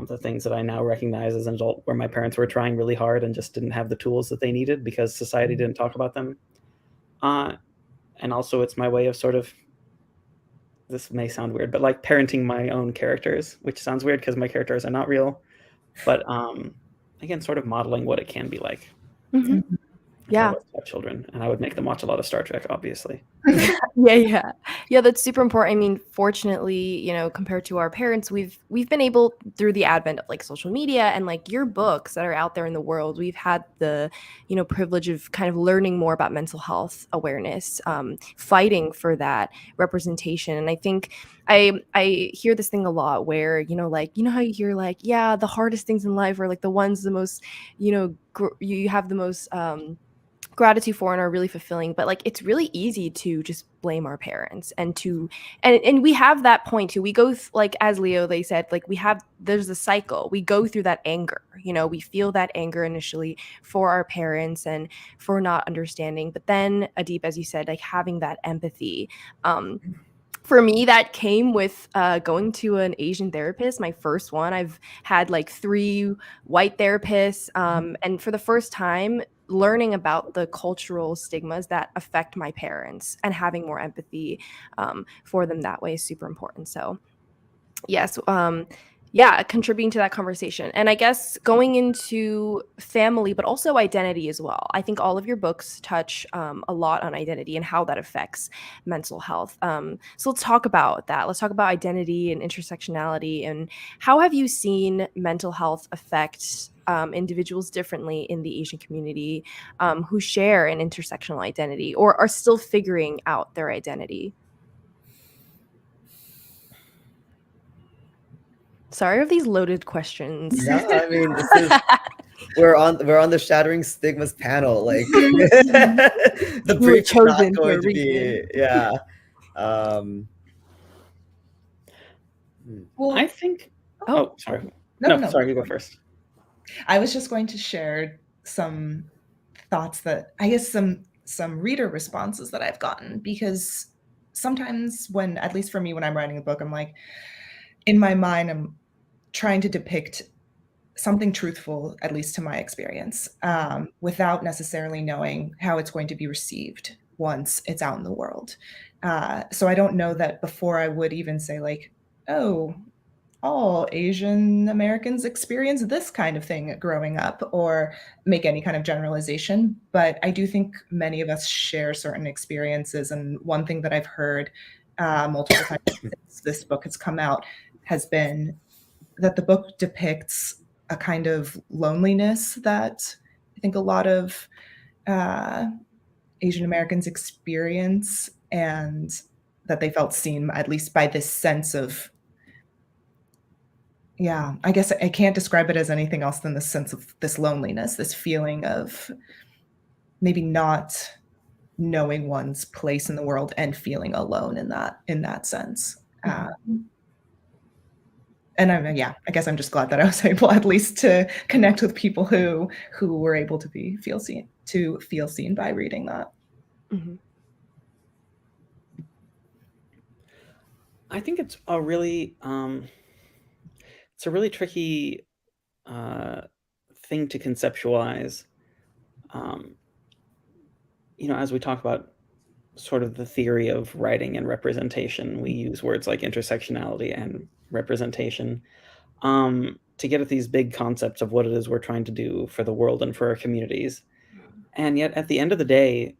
The things that I now recognize as an adult, where my parents were trying really hard and just didn't have the tools that they needed because society didn't talk about them. And also it's my way of sort of, this may sound weird, but like parenting my own characters, which sounds weird because my characters are not real, but again, sort of modeling what it can be like. Yeah. Children, and I would make them watch a lot of Star Trek, obviously. Yeah, that's super important. I mean, fortunately, compared to our parents, we've been able, through the advent of like social media and like your books that are out there in the world, we've had the privilege of kind of learning more about mental health awareness, fighting for that representation. And I think I hear this thing a lot where how you hear like, yeah, the hardest things in life are like the ones the most you have the most gratitude for and are really fulfilling, but like it's really easy to just blame our parents and we have that point too. We go like, as Leo, they said, like there's a cycle. We go through that anger, we feel that anger initially for our parents and for not understanding, but then Adib, as you said, like having that empathy. For me, that came with going to an Asian therapist, my first one. I've had like 3 white therapists, and for the first time, learning about the cultural stigmas that affect my parents and having more empathy for them that way is super important. So yes, contributing to that conversation. And I guess going into family, but also identity as well. I think all of your books touch a lot on identity and how that affects mental health. So let's talk about that. Let's talk about identity and intersectionality. And how have you seen mental health affect individuals differently in the Asian community who share an intersectional identity or are still figuring out their identity? Sorry of these loaded questions. No, I mean, we're on the Shattering Stigmas panel. Like the brief is not going to be, yeah. Well, I think. Sorry. No, sorry. You go first. I was just going to share some thoughts that I guess some reader responses that I've gotten, because sometimes when, at least for me, when I'm writing a book, I'm like, in my mind, I'm trying to depict something truthful, at least to my experience, without necessarily knowing how it's going to be received once it's out in the world. So I don't know that before I would even say like, oh, all Asian Americans experience this kind of thing growing up, or make any kind of generalization. But I do think many of us share certain experiences. And one thing that I've heard multiple times since this book has come out has been that the book depicts a kind of loneliness that I think a lot of Asian Americans experience, and that they felt seen, at least by this sense of, I guess I can't describe it as anything else than this sense of this loneliness, this feeling of maybe not knowing one's place in the world and feeling alone in that sense. And I guess I'm just glad that I was able at least to connect with people who were able to feel seen by reading that. I think it's a really tricky thing to conceptualize. As we talk about sort of the theory of writing and representation, we use words like intersectionality and representation to get at these big concepts of what it is we're trying to do for the world and for our communities. And yet, at the end of the day,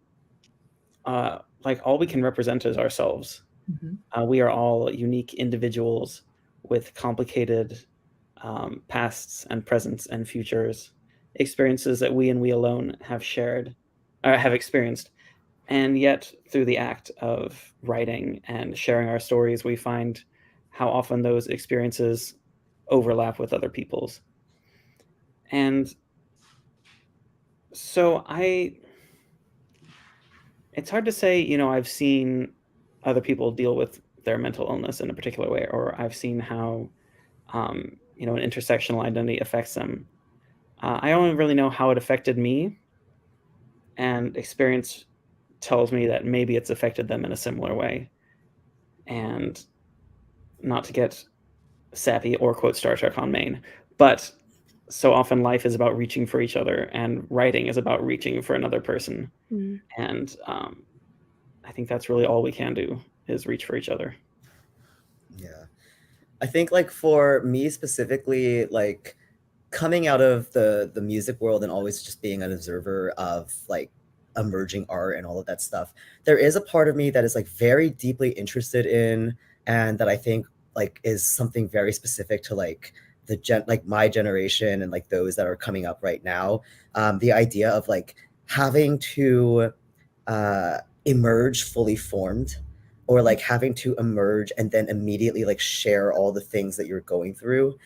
all we can represent is ourselves. We are all unique individuals with complicated pasts and presents and futures, experiences that we and we alone have shared, have experienced. And yet, through the act of writing and sharing our stories, we find how often those experiences overlap with other people's. And so it's hard to say, I've seen other people deal with their mental illness in a particular way, or I've seen how, an intersectional identity affects them. I only really know how it affected me, and experience tells me that maybe it's affected them in a similar way. And not to get sappy or quote Star Trek on Maine, but so often life is about reaching for each other, and writing is about reaching for another person. And I think that's really all we can do, is reach for each other. Yeah. I think like for me specifically, like coming out of the music world and always just being an observer of like emerging art and all of that stuff, there is a part of me that is like very deeply interested in, and that I think like is something very specific to like my generation and like those that are coming up right now. The idea of like having to emerge fully formed, or like having to emerge and then immediately like share all the things that you're going through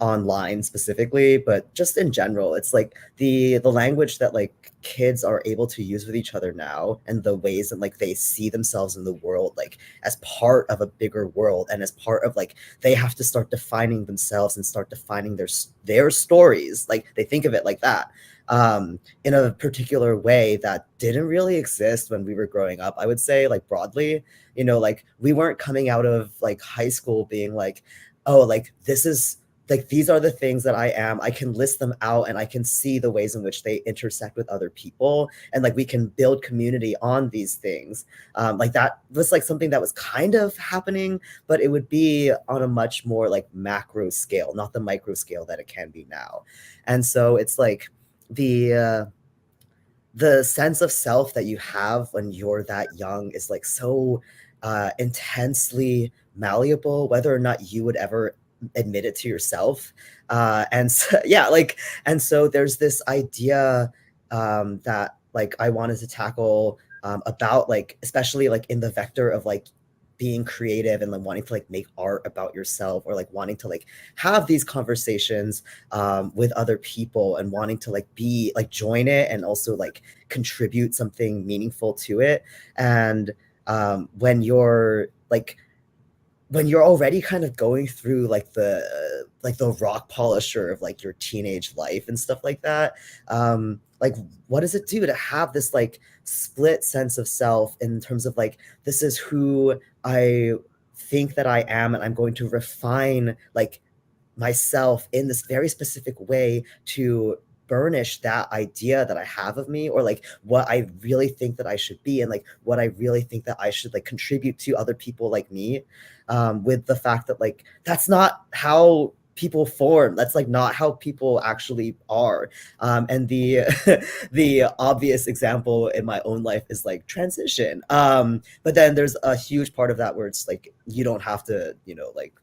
online specifically, but just in general. It's like the language that like kids are able to use with each other now, and the ways that like they see themselves in the world like as part of a bigger world, and as part of like they have to start defining themselves and start defining their stories. Like they think of it like that, in a particular way that didn't really exist when we were growing up. I would say like broadly, like we weren't coming out of like high school being like, oh, like this is like, these are the things that I am. I can list them out, and I can see the ways in which they intersect with other people. And like, we can build community on these things. Like that was like something that was kind of happening, but it would be on a much more like macro scale, not the micro scale that it can be now. And so it's like the sense of self that you have when you're that young is like so intensely malleable, whether or not you would ever admit it to yourself. And so, yeah, like, and so there's this idea that like I wanted to tackle about like, especially like in the vector of like being creative and like wanting to like make art about yourself, or like wanting to like have these conversations with other people, and wanting to like be like join it and also like contribute something meaningful to it. And when you're already kind of going through like the rock polisher of like your teenage life and stuff like that, like what does it do to have this like split sense of self in terms of like, this is who I think that I am, and I'm going to refine like myself in this very specific way to burnish that idea that I have of me, or like what I really think that I should be, and like what I really think that I should like contribute to other people like me, with the fact that like that's not how people form. That's like not how people actually are. And the the obvious example in my own life is like transition. But then there's a huge part of that where it's like you don't have to, like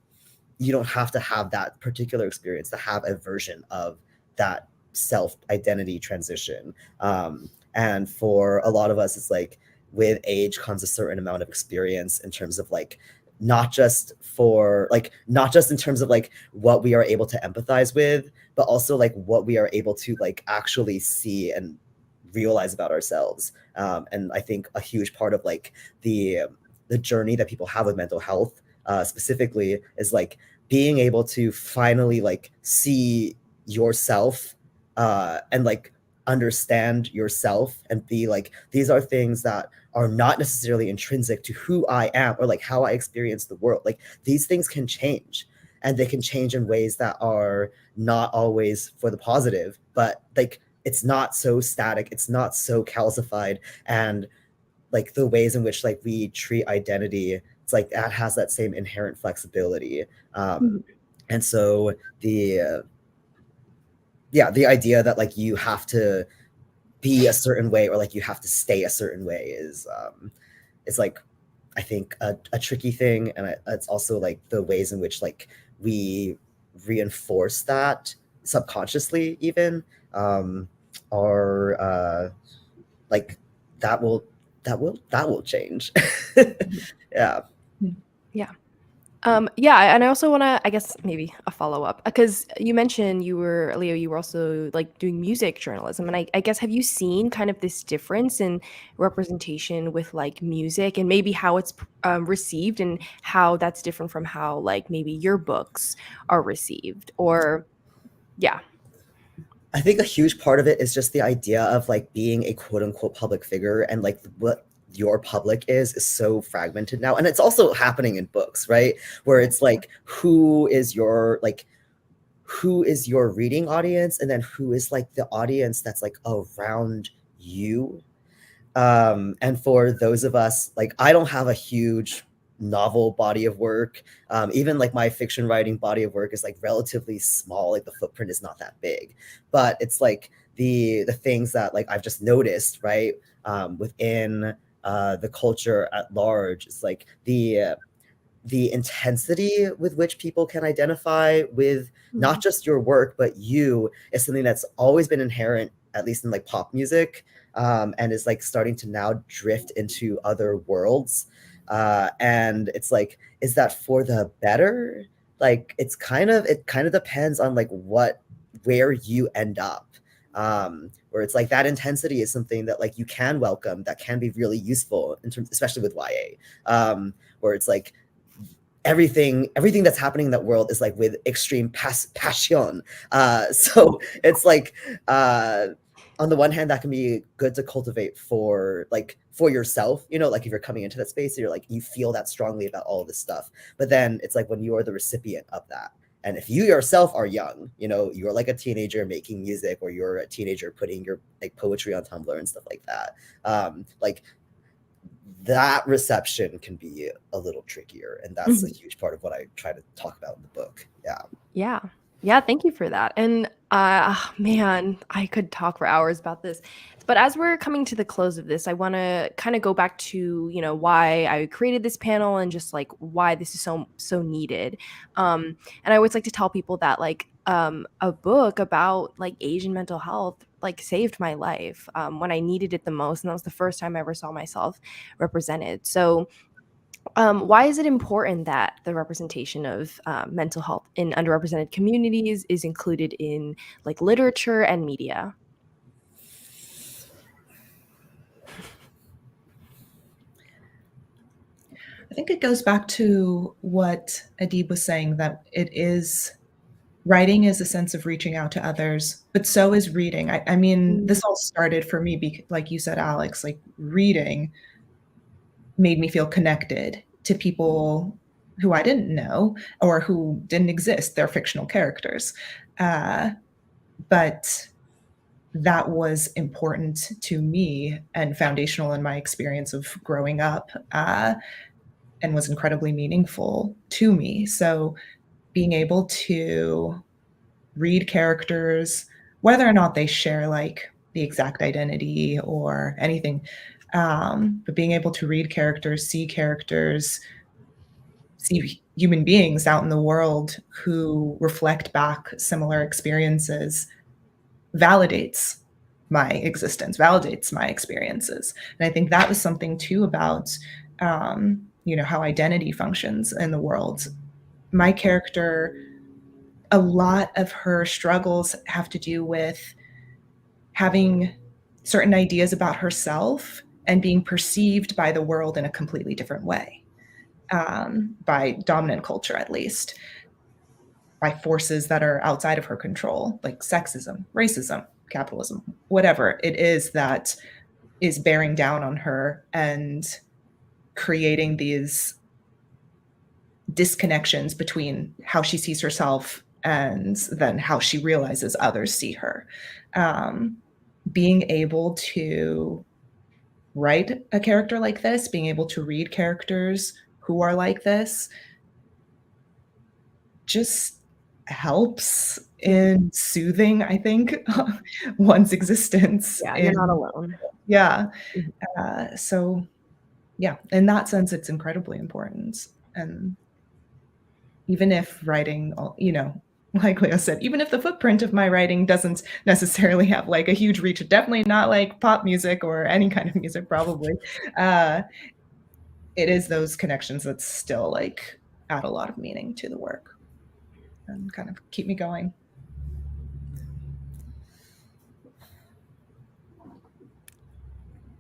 you don't have to have that particular experience to have a version of that self identity transition. And for a lot of us, it's like with age comes a certain amount of experience in terms of like not just in terms of like what we are able to empathize with, but also like what we are able to like actually see and realize about ourselves. And I think a huge part of like the journey that people have with mental health specifically is like being able to finally like see yourself and like understand yourself, and be like, these are things that are not necessarily intrinsic to who I am or like how I experience the world. Like these things can change. and they can change in ways that are not always for the positive, but like it's not so static, it's not so calcified, and like the ways in which like we treat identity, it's like that has that same inherent flexibility. And so the idea that like you have to be a certain way or like you have to stay a certain way is like I think a tricky thing, and it's also like the ways in which like we reinforce that subconsciously even are like that will change. Yeah. Yeah, and I also want to, I guess, maybe a follow-up, because you mentioned Leo, you were also like doing music journalism, and I guess, have you seen kind of this difference in representation with like music and maybe how it's received, and how that's different from how like maybe your books are received? Or yeah. I think a huge part of it is just the idea of like being a quote unquote public figure, and like what your public is so fragmented now. And it's also happening in books, right? Where it's like, who is your reading audience, and then who is like the audience that's like around you. And for those of us, like I don't have a huge novel body of work. Even like my fiction writing body of work is like relatively small, like the footprint is not that big, but it's like the things that like I've just noticed, right, within the culture at large, it's like the intensity with which people can identify with not just your work but you is something that's always been inherent, at least in like pop music, and is like starting to now drift into other worlds. And it's like, is that for the better? Like it kind of depends on like where you end up. Where it's like that intensity is something that like you can welcome, that can be really useful in terms, especially with YA, where it's like everything that's happening in that world is like with extreme passion. So it's like on the one hand, that can be good to cultivate for yourself, like if you're coming into that space, you're like, you feel that strongly about all of this stuff. But then it's like when you are the recipient of that, and if you yourself are young, you're like a teenager making music, or you're a teenager putting your like poetry on Tumblr and stuff like that, like that reception can be a little trickier, and that's a huge part of what I try to talk about in the book. Yeah, thank you for that. And man, I could talk for hours about this. But as we're coming to the close of this, I want to kind of go back to, why I created this panel, and just like why this is so needed. And I always like to tell people that like a book about like Asian mental health like saved my life when I needed it the most, and that was the first time I ever saw myself represented. So why is it important that the representation of mental health in underrepresented communities is included in like literature and media? I think it goes back to what Adib was saying, that writing is a sense of reaching out to others, but so is reading. I mean, this all started for me, like you said, Alex, like reading made me feel connected to people who I didn't know or who didn't exist. They're fictional characters. But that was important to me and foundational in my experience of growing up, and was incredibly meaningful to me. So being able to read characters, whether or not they share like the exact identity or anything, but being able to read characters, see human beings out in the world who reflect back similar experiences validates my existence, validates my experiences. And I think that was something too about, how identity functions in the world. My character, a lot of her struggles have to do with having certain ideas about herself and being perceived by the world in a completely different way, by dominant culture at least, by forces that are outside of her control, like sexism, racism, capitalism, whatever it is that is bearing down on her and creating these disconnections between how she sees herself and then how she realizes others see her. Being able to write a character like this, being able to read characters who are like this, just helps in soothing, I think, one's existence. Yeah, you're not alone. Yeah. So, yeah, in that sense, it's incredibly important. And even if writing, like Leo said, even if the footprint of my writing doesn't necessarily have like a huge reach, definitely not like pop music or any kind of music, probably, it is those connections that still like add a lot of meaning to the work and kind of keep me going.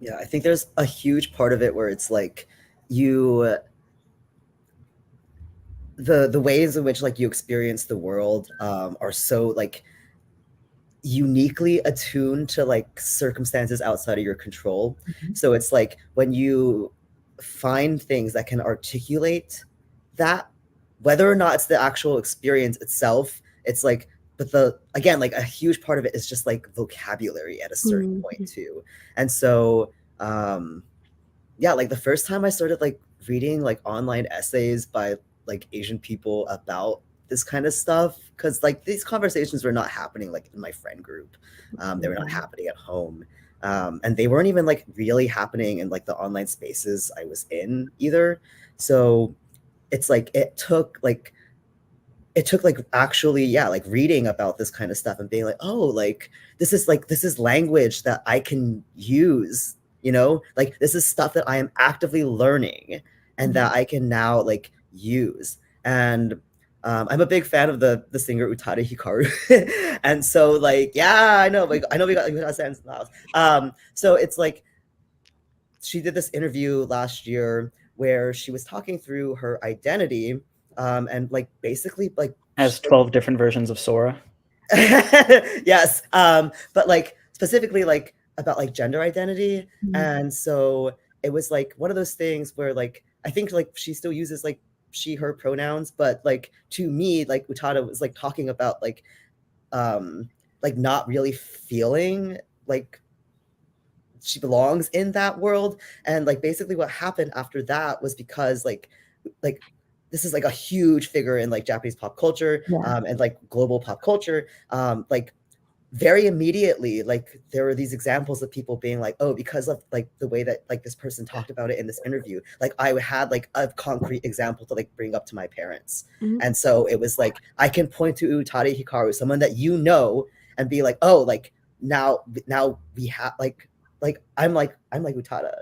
Yeah, I think there's a huge part of it where it's like you the ways in which like you experience the world are so like uniquely attuned to like circumstances outside of your control. So it's like when you find things that can articulate that, whether or not it's the actual experience itself, it's like, but again, like a huge part of it is just like vocabulary at a certain point too. And so yeah, like the first time I started like reading like online essays by like Asian people about this kind of stuff, because like these conversations were not happening like in my friend group, they were not happening at home, and they weren't even like really happening in like the online spaces I was in either. So it's like it took like actually, yeah, like reading about this kind of stuff and being like, oh, like this is language that I can use, like this is stuff that I am actively learning and that I can now like use. And I'm a big fan of the singer Utada Hikaru. And so like, yeah, I know we got sense in the house. So it's like she did this interview last year where she was talking through her identity, and like basically like as 12 different versions of Sora. Yes, but like specifically like about like gender identity. And so it was like one of those things where like I think like she still uses like she her pronouns, but like to me like Utada was like talking about like not really feeling like she belongs in that world. And like basically what happened after that was because like this is like a huge figure in like Japanese pop culture, and like global pop culture, like very immediately like there were these examples of people being like, oh, because of like the way that like this person talked about it in this interview, like I had like a concrete example to like bring up to my parents. And so it was like I can point to Utada Hikaru, someone that and be like, oh, like now we have like I'm like Utada,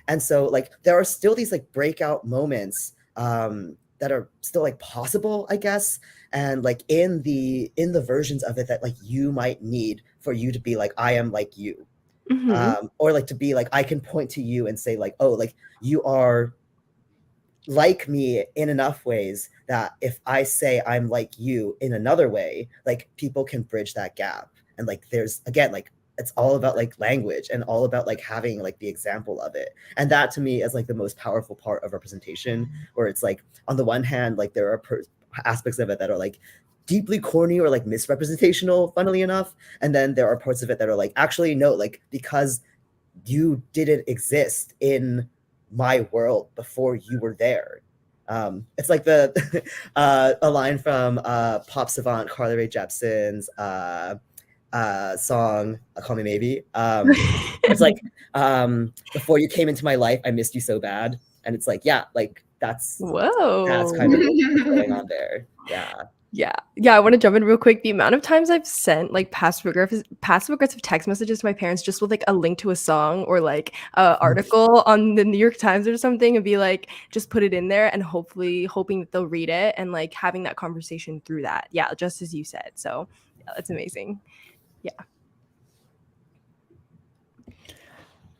and so like there are still these like breakout moments that are still like possible, I guess, and like in the versions of it that like you might need for you to be like I am like you, or like to be like I can point to you and say like, oh, like you are like me in enough ways that if I say I'm like you in another way, like people can bridge that gap. And like there's again like it's all about like language and all about like having like the example of it. And that to me is like the most powerful part of representation, where it's like on the one hand like there are aspects of it that are like deeply corny or like misrepresentational, funnily enough, and then there are parts of it that are like actually no, like because you didn't exist in my world before you were there. It's like the a line from pop savant Carly Rae Jepsen's song Call Me Maybe. It's like before you came into my life I missed you so bad. And it's like, yeah, like that's kind of what's going on there. Yeah, I want to jump in real quick. The amount of times I've sent like passive aggressive text messages to my parents just with like a link to a song or like an article on the New York Times or something, and be like, just put it in there and hopefully hoping that they'll read it and like having that conversation through that. Yeah, just as you said. So yeah, that's amazing. Yeah.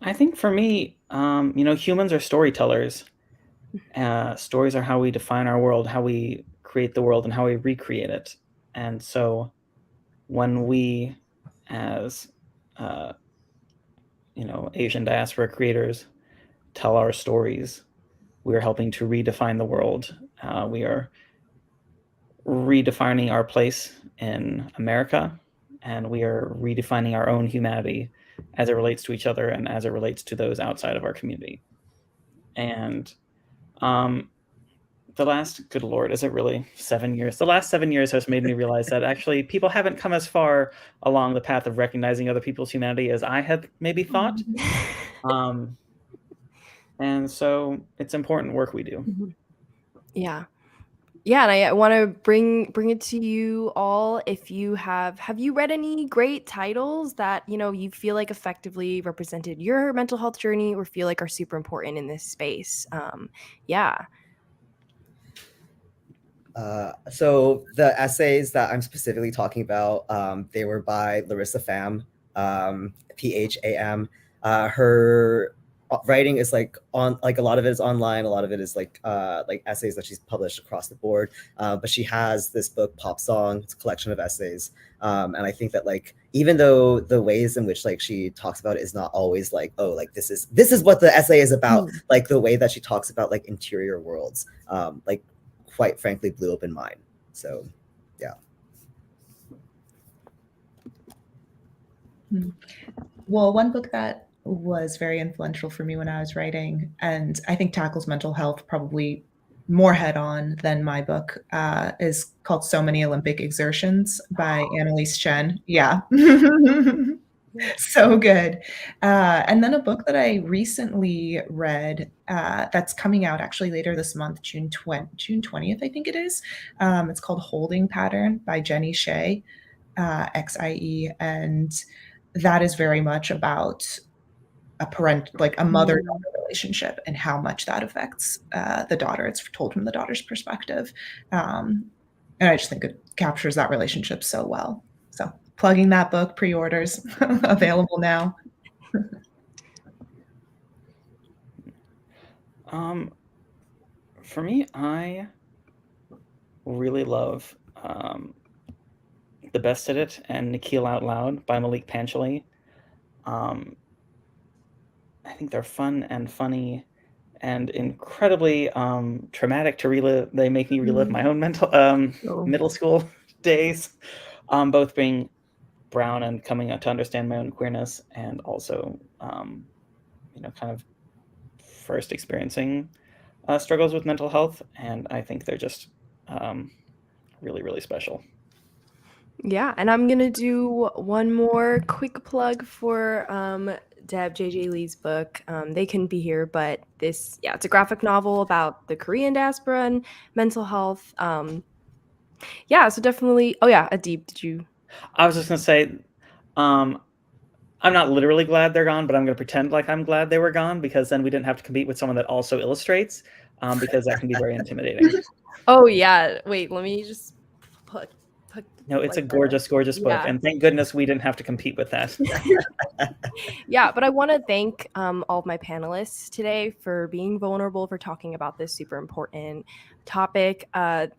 I think for me, humans are storytellers. Stories are how we define our world, how we create the world, and how we recreate it. And so when we, as Asian diaspora creators, tell our stories, we're helping to redefine the world We are redefining our place in America, and we are redefining our own humanity as it relates to each other and as it relates to those outside of our community. And the last, good Lord, is it really 7 years? The last 7 years has made me realize that actually people haven't come as far along the path of recognizing other people's humanity as I had maybe thought. And so it's important work we do. Yeah. Yeah, and I want to bring it to you all. If you have you read any great titles that you feel like effectively represented your mental health journey or feel like are super important in this space? Yeah. So the essays that I'm specifically talking about, they were by Larissa Pham, Pham. Her writing is like on, like, a lot of it is online, a lot of it is like essays that she's published across the board. But she has this book, Pop Song. It's a collection of essays. And I think that, like, even though the ways in which, like, she talks about it is not always like, oh, like this is what the essay is about, like the way that she talks about like interior worlds, like, quite frankly, blew open mine. So yeah. Well, one book that was very influential for me when I was writing, and I think tackles mental health probably more head on than my book, is called So Many Olympic Exertions by Annalise Chen. Yeah. So good. And then a book that I recently read, that's coming out actually later this month, June 20th, I think it is. It's called Holding Pattern by Jenny Shea, XIE. And that is very much about a mother-daughter relationship and how much that affects the daughter. It's told from the daughter's perspective. And I just think it captures that relationship so well. So plugging that book, pre-orders available now. For me, I really love The Best at It and Nikhil Out Loud by Malik Panchali. I think they're fun and funny and incredibly traumatic to relive. They make me relive my own middle school days, both being brown and coming to understand my own queerness, and also kind of first experiencing struggles with mental health. And I think they're just really, really special. Yeah, and I'm gonna do one more quick plug for Deb J.J. Lee's book. They couldn't be here, but it's a graphic novel about the Korean diaspora and mental health. So definitely. Oh yeah, Adib, did you? I was just gonna say, I'm not literally glad they're gone, but I'm gonna pretend like I'm glad they were gone, because then we didn't have to compete with someone that also illustrates, because that can be very intimidating. Oh yeah, wait, let me just put. No, it's a gorgeous, gorgeous book, and thank goodness we didn't have to compete with that. Yeah, but I want to thank all of my panelists today for being vulnerable, for talking about this super important topic.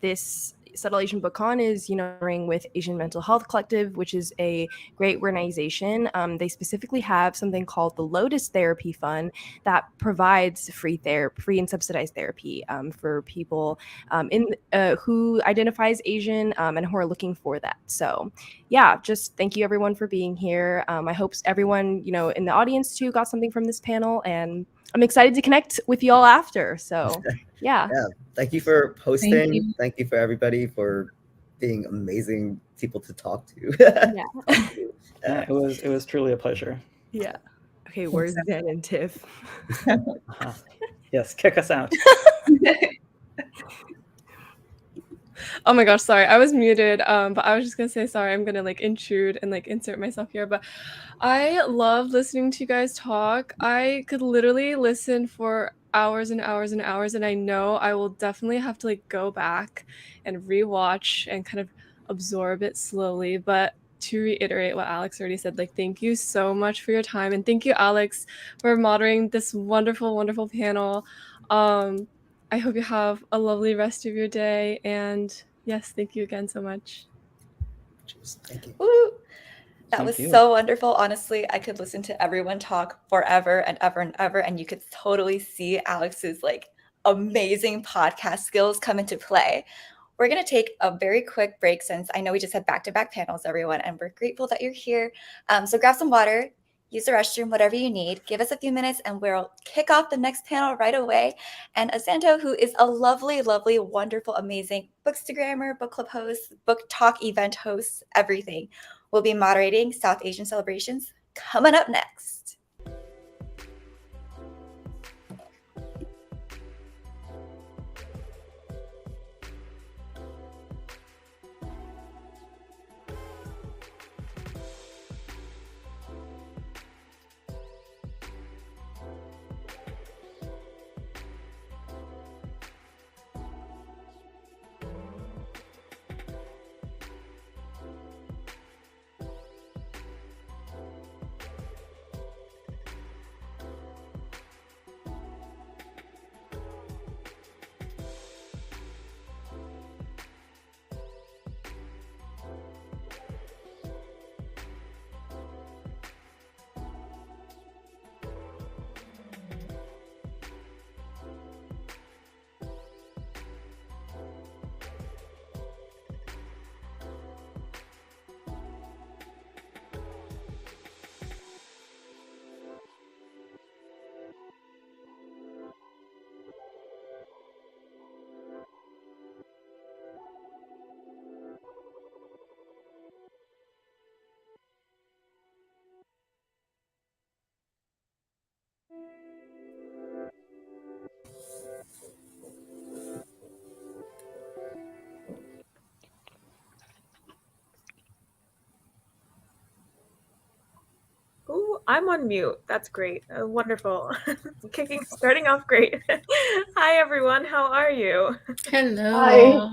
This Subtle Asian BookCon is partnering with Asian Mental Health Collective, which is a great organization. They specifically have something called the Lotus Therapy Fund that provides free and subsidized therapy for people who identify as Asian and who are looking for that. So yeah, just thank you everyone for being here. I hope everyone in the audience too got something from this panel, and I'm excited to connect with you all after. So yeah. Thank you for hosting. Thank you for everybody for being amazing people to talk to. Yeah, it was truly a pleasure. Yeah. Okay, where's Zen and Tiff? Yes, kick us out. Oh my gosh, sorry, I was muted. But I was just gonna say sorry. I'm gonna intrude and insert myself here. But I love listening to you guys talk. I could literally listen for hours and hours and hours, and I know I will definitely have to go back and rewatch and kind of absorb it slowly. But to reiterate what Alex already said, thank you so much for your time, and thank you, Alex, for moderating this wonderful, wonderful panel. I hope you have a lovely rest of your day, and yes, thank you again so much. Thank you. Woo! That was so wonderful. Honestly, I could listen to everyone talk forever and ever and ever, and you could totally see Alex's amazing podcast skills come into play. We're going to take a very quick break since I know we just had back-to-back panels, everyone, and we're grateful that you're here. So grab some water, use the restroom, whatever you need. Give us a few minutes and we'll kick off the next panel right away. And Azanto, who is a lovely, lovely, wonderful, amazing bookstagrammer, book club host, book talk event host, everything, will be moderating South Asian celebrations coming up next. Ooh, I'm on mute. That's great. Wonderful. Starting off great. Hi, everyone. How are you? Hello.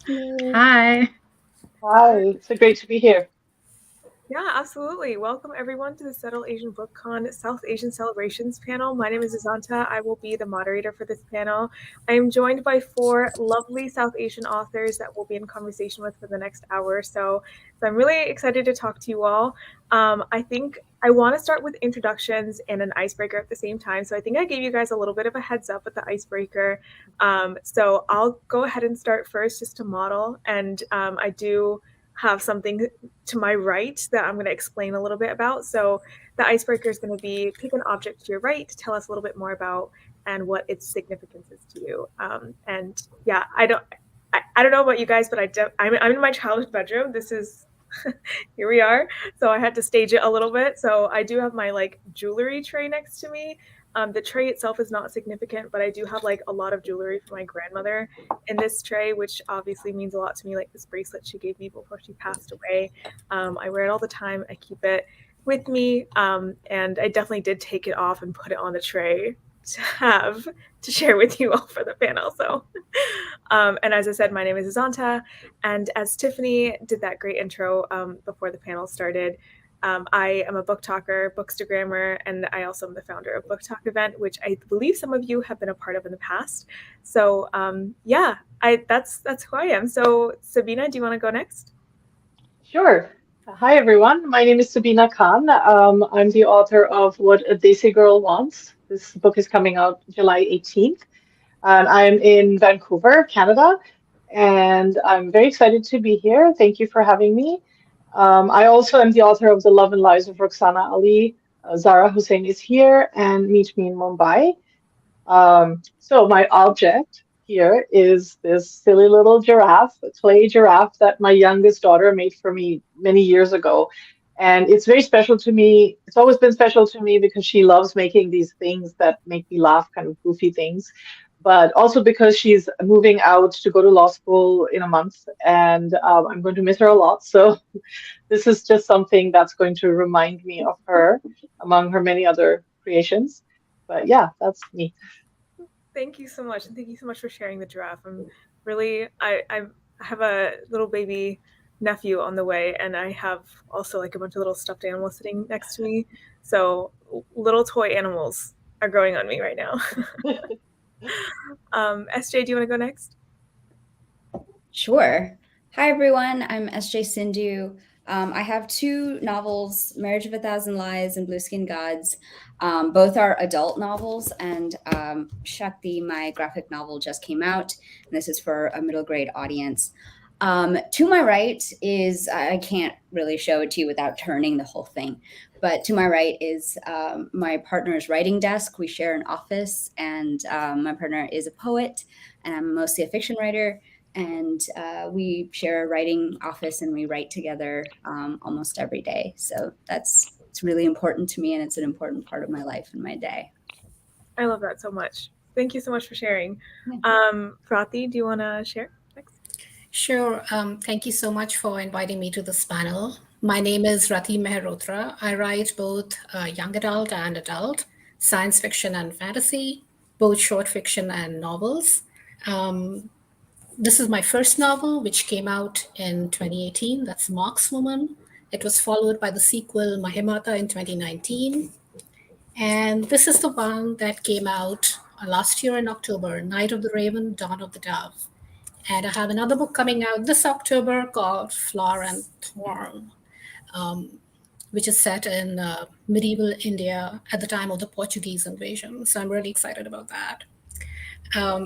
Hi. Hi. Hi. It's so great to be here. Yeah, absolutely. Welcome, everyone, to the Subtle Asian BookCon South Asian Celebrations panel. My name is Azanta. I will be the moderator for this panel. I am joined by 4 lovely South Asian authors that we'll be in conversation with for the next hour or so. So I'm really excited to talk to you all. I think I want to start with introductions and an icebreaker at the same time. So I think I gave you guys a little bit of a heads up with the icebreaker. So I'll go ahead and start first just to model. And I do have something to my right that I'm going to explain a little bit about. So the icebreaker is going to be pick an object to your right, tell us a little bit more about and what its significance is to you. And yeah, I don't know about you guys, but I'm in my childhood bedroom. This is here we are. So I had to stage it a little bit. So I do have my like jewelry tray next to me. The tray itself is not significant, but I do have like a lot of jewelry from my grandmother in this tray, which obviously means a lot to me, like this bracelet she gave me before she passed away. I wear it all the time. I keep it with me. And I definitely did take it off and put it on the tray to share with you all for the panel. So, and as I said, my name is Azanta. And as Tiffany did that great intro before the panel started, I am a book talker, bookstagrammer, and I also am the founder of Book Talk Event, which I believe some of you have been a part of in the past. So yeah, that's who I am. So Sabina, do you want to go next? Sure. Hi, everyone. My name is Sabina Khan. I'm the author of What a Desi Girl Wants. This book is coming out July 18th. And I'm in Vancouver, Canada. And I'm very excited to be here. Thank you for having me. I also am the author of The Love and Lives of Roxana Ali. Zara Hussain is here, and Meet Me in Mumbai. So my object here is this silly little giraffe, a clay giraffe that my youngest daughter made for me many years ago. And it's very special to me. It's always been special to me because she loves making these things that make me laugh, kind of goofy things. But also because she's moving out to go to law school in a month, and I'm going to miss her a lot. So this is just something that's going to remind me of her among her many other creations. But yeah, that's me. Thank you so much. And thank you so much for sharing the giraffe. I'm really, I have a little baby nephew on the way, and I have also like a bunch of little stuffed animals sitting next to me. So little toy animals are growing on me right now. SJ, do you want to go next? Sure. Hi, everyone. I'm SJ Sindhu. I have two novels, Marriage of a Thousand Lies and Blue Skin Gods. Both are adult novels, and Shakti, my graphic novel, just came out, and this is for a middle grade audience. To my right is, I can't really show it to you without turning the whole thing, but to my right is my partner's writing desk. We share an office, and my partner is a poet, and I'm mostly a fiction writer. And we share a writing office, and we write together almost every day. So it's really important to me, and it's an important part of my life and my day. I love that so much. Thank you so much for sharing. Prati, do you want to share next? Sure. Thank you so much for inviting me to this panel. My name is Rati Mehrotra. I write both young adult and adult, science fiction and fantasy, both short fiction and novels. This is my first novel, which came out in 2018. That's Markswoman. It was followed by the sequel, Mahimata, in 2019. And this is the one that came out last year in October, Night of the Raven, Dawn of the Dove. And I have another book coming out this October called Flower and Thorn, which is set in medieval India at the time of the Portuguese invasion. So I'm really excited about that.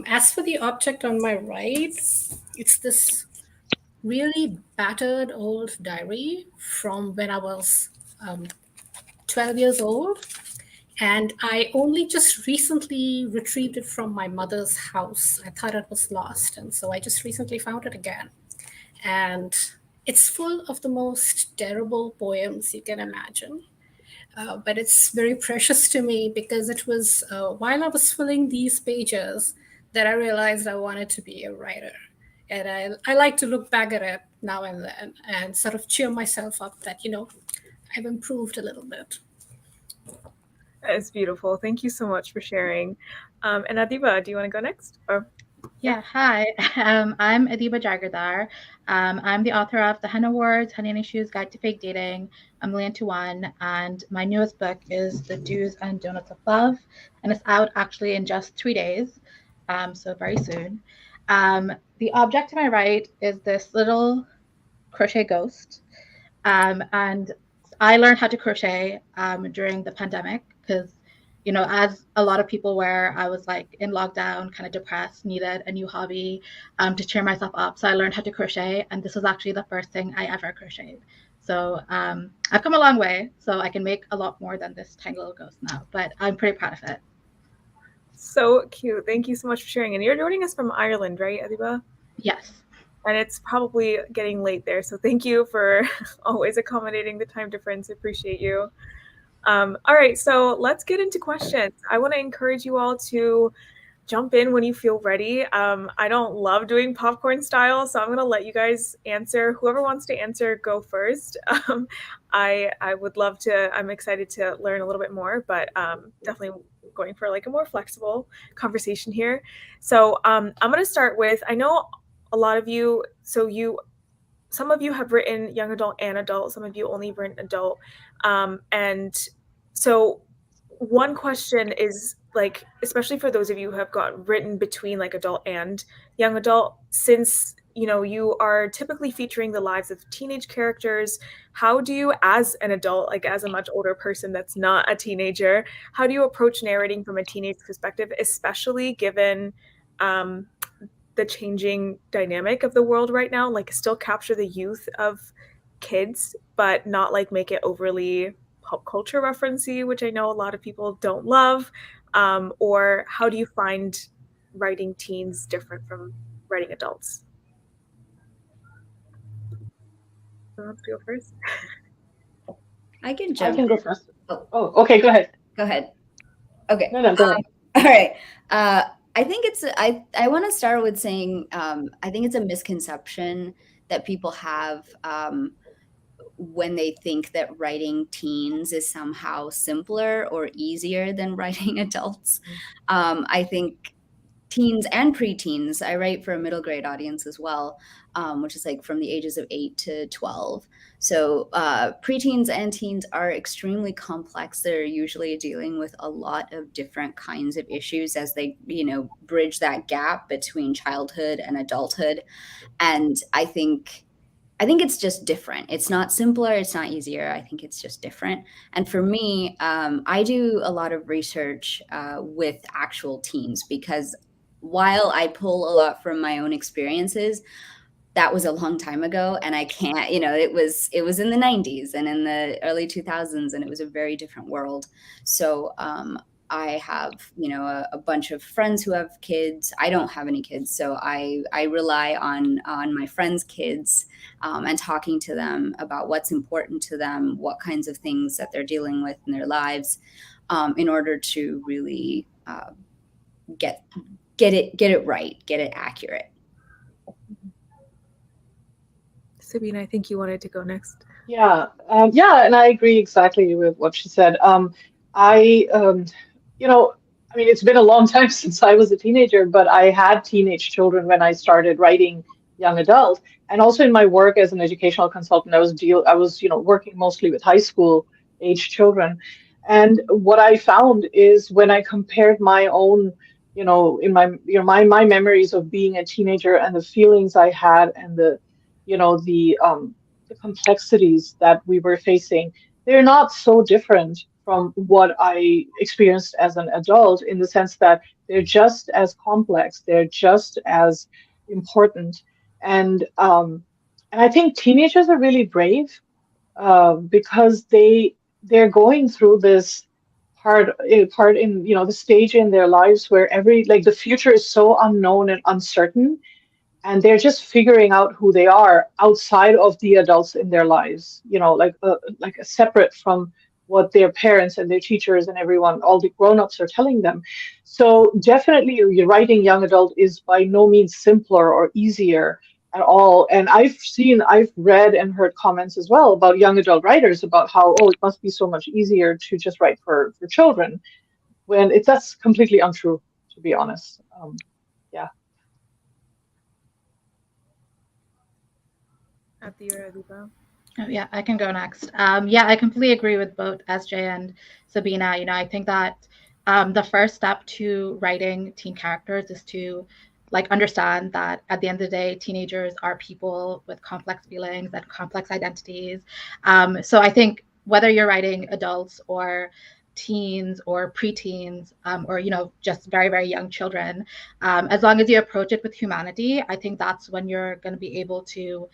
As for the object on my right, it's this really battered old diary from when I was 12 years old. And I only just recently retrieved it from my mother's house. I thought it was lost. And so I just recently found it again. And it's full of the most terrible poems you can imagine. But it's very precious to me because it was while I was filling these pages that I realized I wanted to be a writer. And I like to look back at it now and then and sort of cheer myself up that, I've improved a little bit. That is beautiful. Thank you so much for sharing. And Adiba, do you want to go next? Yeah, hi. I'm Adiba Jagardar. I'm the author of The Hen Awards, Honey and Issues Guide to Fake Dating, A Million to One, and my newest book is The Do's and Donuts of Love, and it's out actually in just 3 days, so very soon. The object to my right is this little crochet ghost, and I learned how to crochet during the pandemic because as a lot of people were, I was like in lockdown, kind of depressed, needed a new hobby to cheer myself up. So I learned how to crochet, and this was actually the first thing I ever crocheted. So I've come a long way, so I can make a lot more than this tiny little ghost now, but I'm pretty proud of it. So cute. Thank you so much for sharing. And you're joining us from Ireland, right, Adiba? Yes. And it's probably getting late there. So thank you for always accommodating the time difference. I appreciate you. All right, so let's get into questions. I want to encourage you all to jump in when you feel ready. I don't love doing popcorn style, so I'm going to let you guys answer. Whoever wants to answer, go first. I would love to. I'm excited to learn a little bit more, but definitely going for like a more flexible conversation here. So I'm going to start with, I know a lot of you, some of you have written young adult and adult, some of you only written adult. And so one question is like, especially for those of you who have got written between like adult and young adult, since you are typically featuring the lives of teenage characters, how do you, as an adult, like as a much older person that's not a teenager, how do you approach narrating from a teenage perspective, especially given the changing dynamic of the world right now, like still capture the youth of kids, but not like make it overly pop culture referencey, which I know a lot of people don't love? Or how do you find writing teens different from writing adults? Who wants to go first? I can jump. I can go first. Oh, okay, go ahead. Go ahead. Okay. No, go ahead. All right. I think I want to start with saying I think it's a misconception that people have when they think that writing teens is somehow simpler or easier than writing adults. I think teens and preteens, I write for a middle grade audience as well, which is like from the ages of 8 to 12. So preteens and teens are extremely complex. They're usually dealing with a lot of different kinds of issues as they, bridge that gap between childhood and adulthood. And I think I think it's just different. It's not simpler. It's not easier. I think it's just different. And for me, I do a lot of research with actual teens, because while I pull a lot from my own experiences, that was a long time ago, and I can't, it was in the 90s and in the early 2000s, and it was a very different world. So I have, a bunch of friends who have kids. I don't have any kids, so I rely on my friends' kids, and talking to them about what's important to them, what kinds of things that they're dealing with in their lives, in order to really get it right, get it accurate. Sabina, I think you wanted to go next. Yeah, and I agree exactly with what she said. I mean, it's been a long time since I was a teenager, but I had teenage children when I started writing young adult, and also in my work as an educational consultant, I was working mostly with high school age children, and what I found is when I compared my own, in my memories of being a teenager and the feelings I had and the you know the complexities that we were facing, they're not so different from what I experienced as an adult, in the sense that they're just as complex, they're just as important. And I think teenagers are really brave, because they're going through this part in the stage in their lives where the future is so unknown and uncertain, and they're just figuring out who they are outside of the adults in their lives, like separate from what their parents and their teachers and everyone, all the grown-ups, are telling them. So definitely your writing young adult is by no means simpler or easier at all. And I've read and heard comments as well about young adult writers about how, oh, it must be so much easier to just write for children, when that's completely untrue, to be honest. Yeah. Oh, yeah, I can go next. Yeah, I completely agree with both SJ and Sabina. I think that the first step to writing teen characters is to understand that at the end of the day, teenagers are people with complex feelings and complex identities. So I think whether you're writing adults or teens or preteens, or just very, very young children, as long as you approach it with humanity, I think that's when you're going to be able to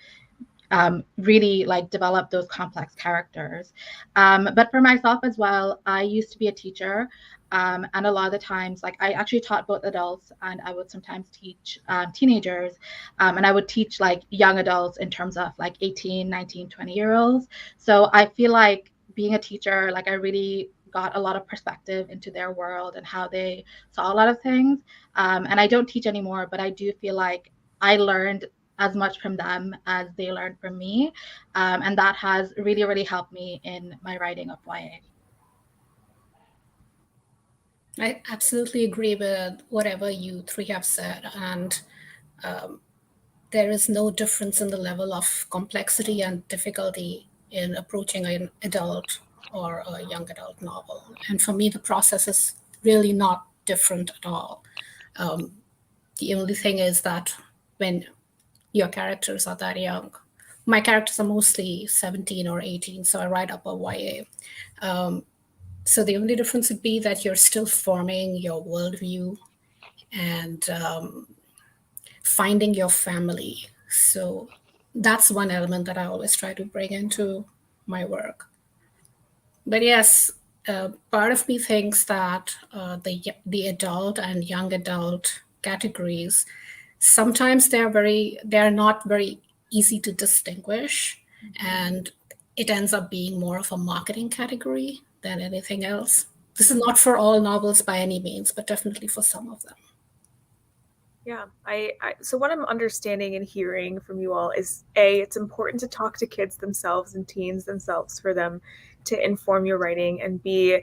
really develop those complex characters. But for myself as well, I used to be a teacher, and a lot of the times, I actually taught both adults, and I would sometimes teach teenagers, and I would teach young adults in terms of 18, 19, 20-year-olds. So I feel like being a teacher, I really got a lot of perspective into their world and how they saw a lot of things. And I don't teach anymore, but I do feel like I learned as much from them as they learned from me. And that has really, really helped me in my writing of YA. I absolutely agree with whatever you three have said. And there is no difference in the level of complexity and difficulty in approaching an adult or a young adult novel. And for me, the process is really not different at all. The only thing is that when your characters are that young, my characters are mostly 17 or 18, so I write up a YA. So the only difference would be that you're still forming your worldview and finding your family. So that's one element that I always try to bring into my work. But yes, part of me thinks that the adult and young adult categories, sometimes they're not very easy to distinguish, and it ends up being more of a marketing category than anything else. This is not for all novels by any means, but definitely for some of them. Yeah, so what I'm understanding and hearing from you all is A, it's important to talk to kids themselves and teens themselves for them to inform your writing, and B,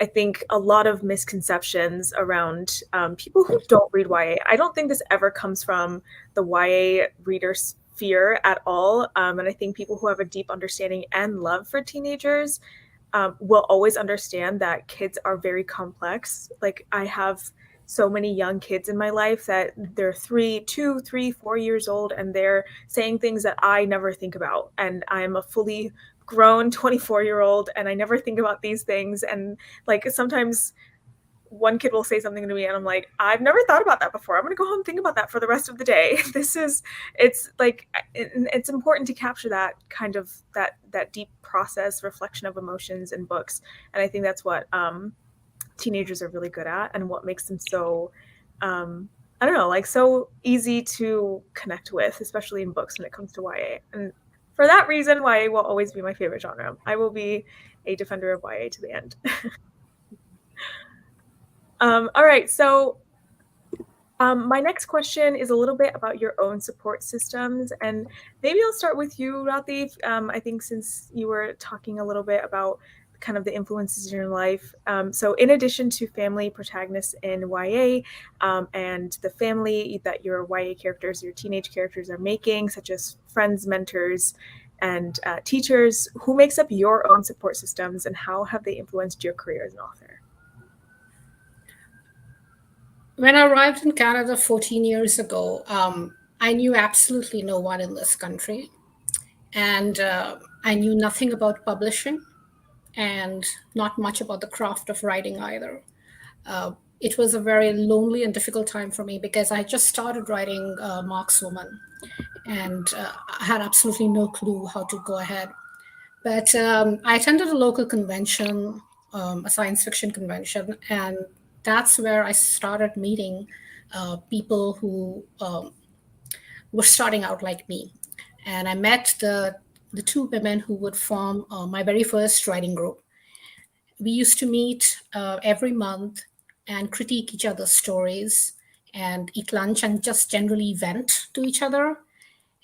I think a lot of misconceptions around people who don't read YA. I don't think this ever comes from the YA reader sphere at all. And I think people who have a deep understanding and love for teenagers will always understand that kids are very complex. I have so many young kids in my life that they're 2, 3, 4 years old, and they're saying things that I never think about. And I'm a fully grown 24-year-old, and I never think about these things. And like sometimes one kid will say something to me and I'm like, I've never thought about that before. I'm going to go home and think about that for the rest of the day. It's like, it's important to capture that kind of that deep process reflection of emotions in books. And I think that's what teenagers are really good at, and what makes them so, I don't know, like so easy to connect with, especially in books when it comes to YA. And for that reason, YA will always be my favorite genre. I will be a defender of YA to the end. All right, so my next question is a little bit about your own support systems, and maybe I'll start with you, Rathi. I think since you were talking a little bit about kind of the influences in your life. So in addition to family protagonists in YA and the family that your YA characters, your teenage characters are making, such as friends, mentors, and teachers, who makes up your own support systems, and how have they influenced your career as an author? When I arrived in Canada 14 years ago, I knew absolutely no one in this country. And I knew nothing about publishing and not much about the craft of writing either. It was a very lonely and difficult time for me because I just started writing Markswoman, and I had absolutely no clue how to go ahead. But I attended a local convention, a science fiction convention, and that's where I started meeting people who were starting out like me. And I met the two women who would form my very first writing group. We used to meet every month and critique each other's stories and eat lunch and just generally vent to each other.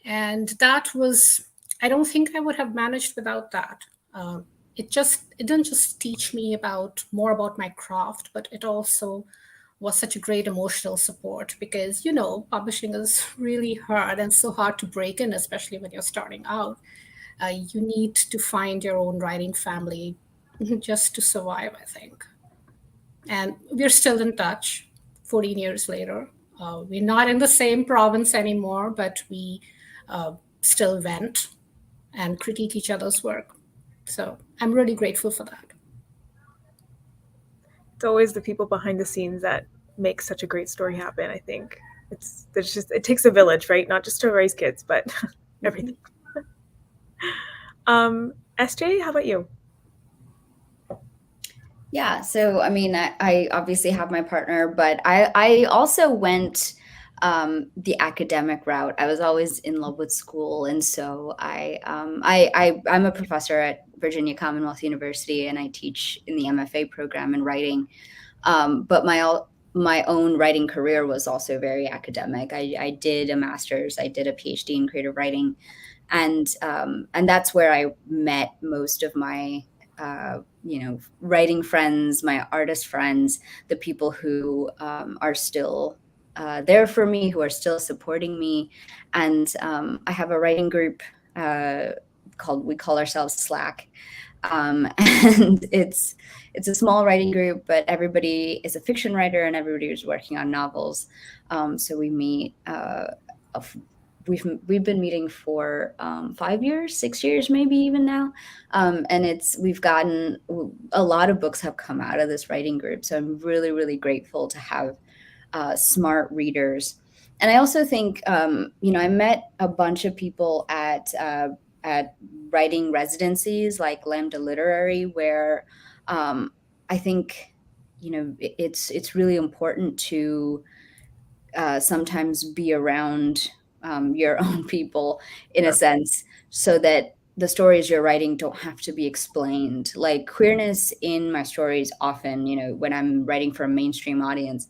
And that was, I don't think I would have managed without that. It didn't just teach me more about my craft, but it also was such a great emotional support because, publishing is really hard and so hard to break in, especially when you're starting out. You need to find your own writing family just to survive, I think. And we're still in touch 14 years later. We're not in the same province anymore, but we still vent and critique each other's work. So I'm really grateful for that. It's always the people behind the scenes that make such a great story happen. I think it takes a village, right? Not just to raise kids, but everything. SJ, how about you? Yeah, so I mean, I obviously have my partner, but I also went the academic route. I was always in love with school, and so I'm a professor at Virginia Commonwealth University, and I teach in the MFA program in writing. But my own writing career was also very academic. I did a master's, I did a PhD in creative writing, and that's where I met most of my writing friends, my artist friends, the people who are still there for me, who are still supporting me. And I have a writing group we call ourselves Slack. And it's a small writing group, but everybody is a fiction writer and everybody is working on novels. So we meet, we've been meeting for 5 years, 6 years, maybe even now. And we've gotten a lot of books have come out of this writing group. So I'm really, really grateful to have smart readers. And I also think, I met a bunch of people at writing residencies like Lambda Literary, where I think, it's really important to sometimes be around your own people in a sense, so that the stories you're writing don't have to be explained. Like queerness in my stories often, when I'm writing for a mainstream audience,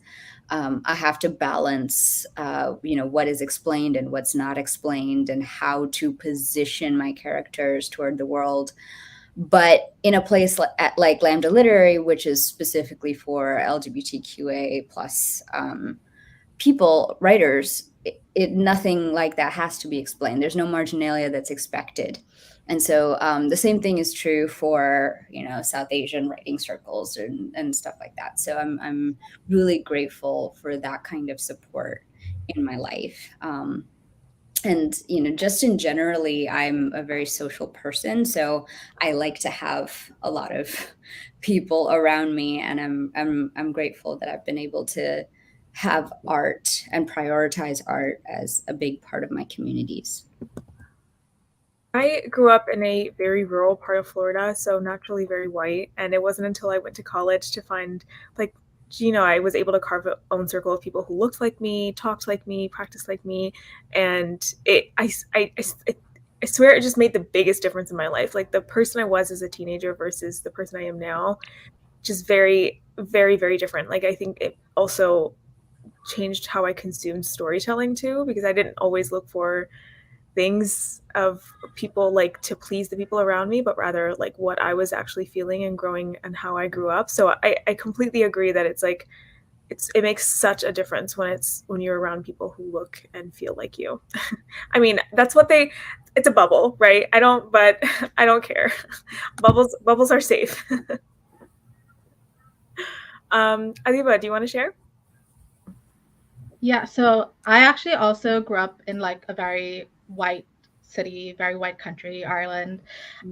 I have to balance, what is explained and what's not explained, and how to position my characters toward the world. But in a place like Lambda Literary, which is specifically for LGBTQA plus people, writers, nothing like that has to be explained. There's no marginalia that's expected. And so the same thing is true for, South Asian writing circles and stuff like that. So I'm really grateful for that kind of support in my life. And just in generally, I'm a very social person, so I like to have a lot of people around me, and I'm grateful that I've been able to have art and prioritize art as a big part of my communities. I grew up in a very rural part of Florida, so naturally very white. And it wasn't until I went to college to find, I was able to carve a own circle of people who looked like me, talked like me, practiced like me. And I swear it just made the biggest difference in my life. Like the person I was as a teenager versus the person I am now, just very, very, very different. Like I think it also changed how I consumed storytelling too, because I didn't always look for things of people like to please the people around me, but rather like what I was actually feeling and growing and how I grew up. So I completely agree that it's like it makes such a difference when you're around people who look and feel like you. I mean, it's a bubble, right? I don't care. Bubbles are safe. Adiba, do you want to share? Yeah, so I actually also grew up in like a very white city, very white country, Ireland.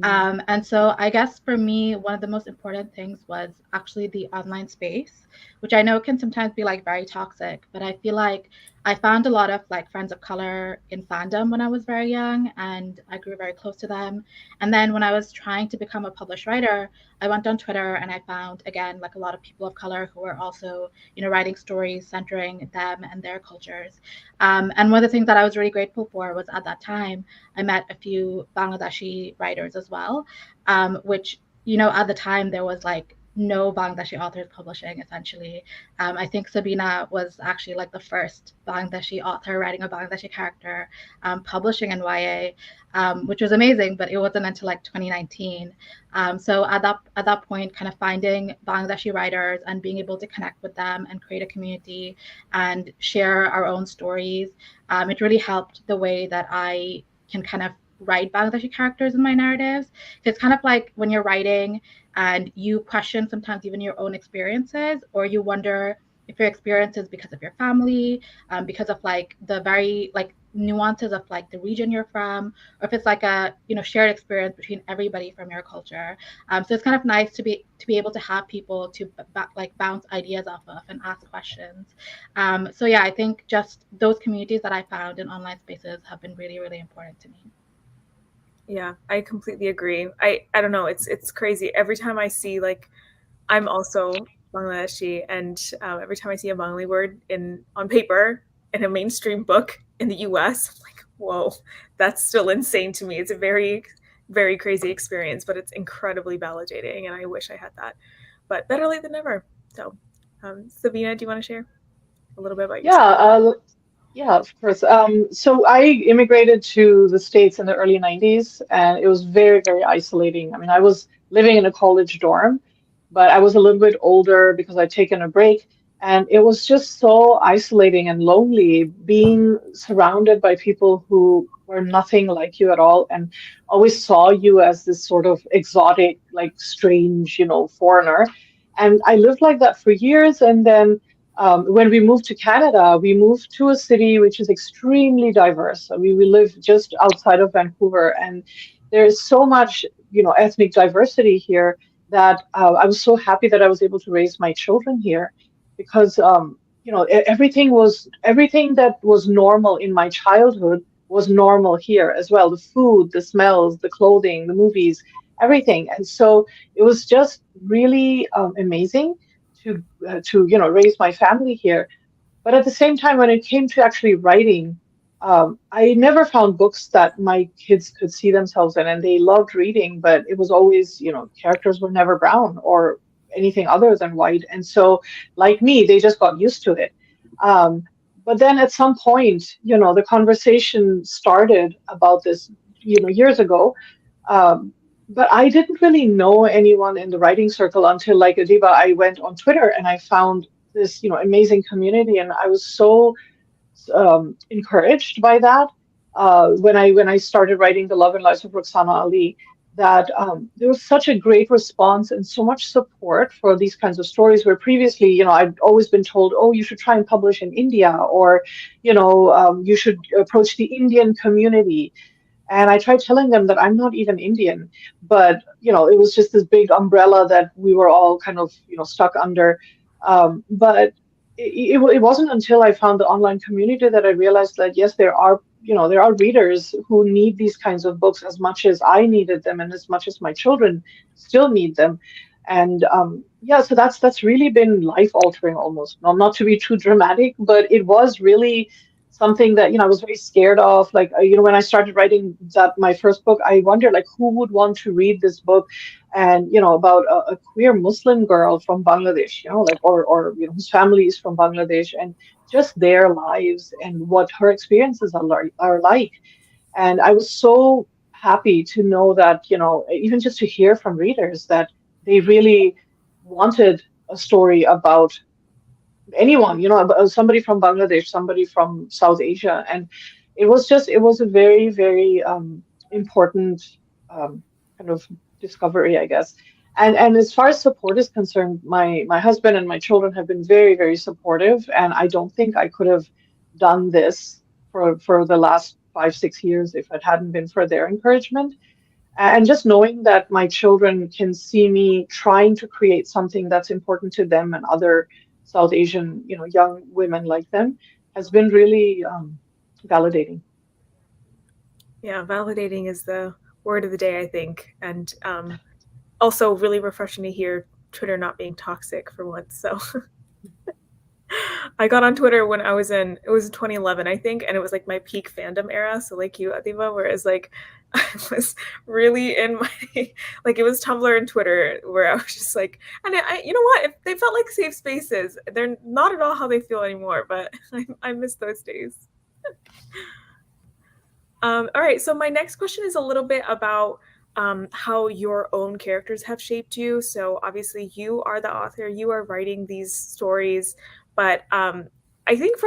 And so I guess for me, one of the most important things was actually the online space, which I know can sometimes be like very toxic, but I feel like I found a lot of like friends of color in fandom when I was very young, and I grew very close to them. And then when I was trying to become a published writer, I went on Twitter and I found again like a lot of people of color who were also, writing stories centering them and their cultures. And one of the things that I was really grateful for was at that time I met a few Bangladeshi writers as well, which at the time there was like no Bangladeshi authors publishing essentially. I think Sabina was actually like the first Bangladeshi author writing a Bangladeshi character publishing in YA, which was amazing, but it wasn't until like 2019. So at that point, kind of finding Bangladeshi writers and being able to connect with them and create a community and share our own stories, it really helped the way that I can kind of write Bangladeshi characters in my narratives. It's kind of like when you're writing and you question sometimes even your own experiences, or you wonder if your experience is because of your family, because of like the very like nuances of like the region you're from, or if it's like a shared experience between everybody from your culture. So it's kind of nice to be able to have people to like bounce ideas off of and ask questions. So yeah, I think just those communities that I found in online spaces have been really, really important to me. Yeah, I completely agree. I don't know. It's crazy. Every time I see like, I'm also Bangladeshi, and every time I see a Bengali word on paper in a mainstream book in the U.S., I'm like, whoa, that's still insane to me. It's a very, very crazy experience, but it's incredibly validating, and I wish I had that. But better late than never. So, Sabina, do you want to share a little bit about yourself? Yeah, of course. So I immigrated to the States in the early 90s, and it was very, very isolating. I mean, I was living in a college dorm, but I was a little bit older because I'd taken a break, and it was just so isolating and lonely being surrounded by people who were nothing like you at all and always saw you as this sort of exotic, like strange, foreigner. And I lived like that for years, and then when we moved to Canada, we moved to a city which is extremely diverse. I mean, we live just outside of Vancouver, and there's so much, ethnic diversity here that I was so happy that I was able to raise my children here, because everything that was normal in my childhood was normal here as well. The food, the smells, the clothing, the movies, everything, and so it was just really amazing to raise my family here. But at the same time, when it came to actually writing, I never found books that my kids could see themselves in, and they loved reading, but it was always, characters were never brown or anything other than white. And so, like me, they just got used to it. Um, but then at some point, the conversation started about this, years ago. Um, but I didn't really know anyone in the writing circle until, like Adiba, I went on Twitter and I found this, amazing community, and I was so encouraged by that. when I started writing The Love and Lives of Roxana Ali, that there was such a great response and so much support for these kinds of stories, where previously, I'd always been told, oh, you should try and publish in India, or, you should approach the Indian community. And I tried telling them that I'm not even Indian, but it was just this big umbrella that we were all kind of stuck under. But it wasn't until I found the online community that I realized that yes, there are readers who need these kinds of books as much as I needed them, and as much as my children still need them. And yeah, so that's really been life altering almost. Not to be too dramatic, but it was really something that I was very scared of. Like when I started writing my first book, I wondered like who would want to read this book, and about a queer Muslim girl from Bangladesh, like or whose family is from Bangladesh, and just their lives and what her experiences are like. And I was so happy to know that even just to hear from readers that they really wanted a story about anyone, somebody from Bangladesh, somebody from South Asia. And it was a very, very important kind of discovery, I guess. And as far as support is concerned, my husband and my children have been very, very supportive. And I don't think I could have done this for the last 5, 6 years if it hadn't been for their encouragement. And just knowing that my children can see me trying to create something that's important to them and other South Asian, young women like them, has been really validating. Yeah, validating is the word of the day, I think. And also really refreshing to hear Twitter not being toxic for once. So I got on Twitter when it was 2011, I think, and it was like my peak fandom era. So like you, Adiba, whereas like I was really in my, like it was Tumblr and Twitter where I was just like, and you know what? They felt like safe spaces. They're not at all how they feel anymore, but I miss those days. All right, so my next question is a little bit about how your own characters have shaped you. So obviously you are the author, you are writing these stories, but I think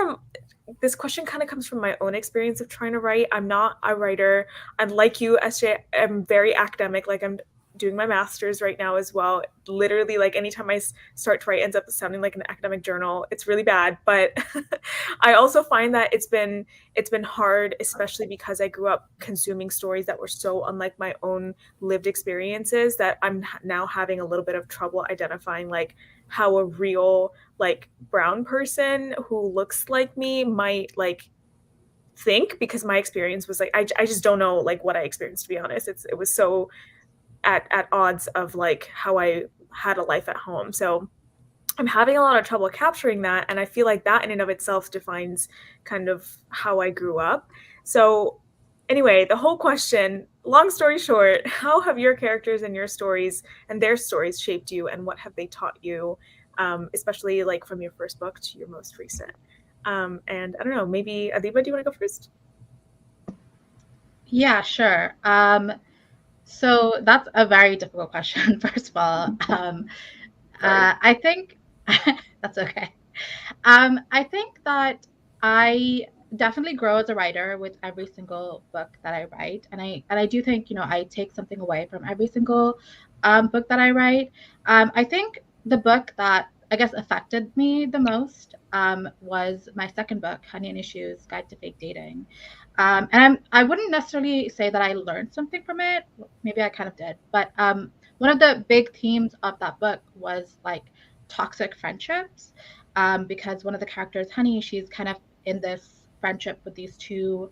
this question kind of comes from my own experience of trying to write. I'm not a writer. I'm like you, SJ, I'm very academic. Like I'm doing my master's right now as well. Literally, like anytime I start to write, ends up sounding like an academic journal. It's really bad, but I also find that it's been hard, especially because I grew up consuming stories that were so unlike my own lived experiences, that I'm now having a little bit of trouble identifying like how a real like brown person who looks like me might like think, because my experience was like I just don't know like what I experienced, to be honest. It was so at odds of like how I had a life at home. So I'm having a lot of trouble capturing that, and I feel like that in and of itself defines kind of how I grew up. So anyway, the whole question, long story short, how have your characters and your stories and their stories shaped you, and what have they taught you, especially like from your first book to your most recent? And I don't know, maybe Adiba, do you want to go first? Yeah, sure. So that's a very difficult question, first of all. I think that's okay. I think that I definitely grow as a writer with every single book that I write, and I do think I take something away from every single book that I write. I think the book that I guess affected me the most was my second book, Honey and Issues: Guide to Fake Dating. And I wouldn't necessarily say that I learned something from it. Maybe I kind of did, but one of the big themes of that book was like toxic friendships, because one of the characters, Honey, she's kind of in this friendship with these two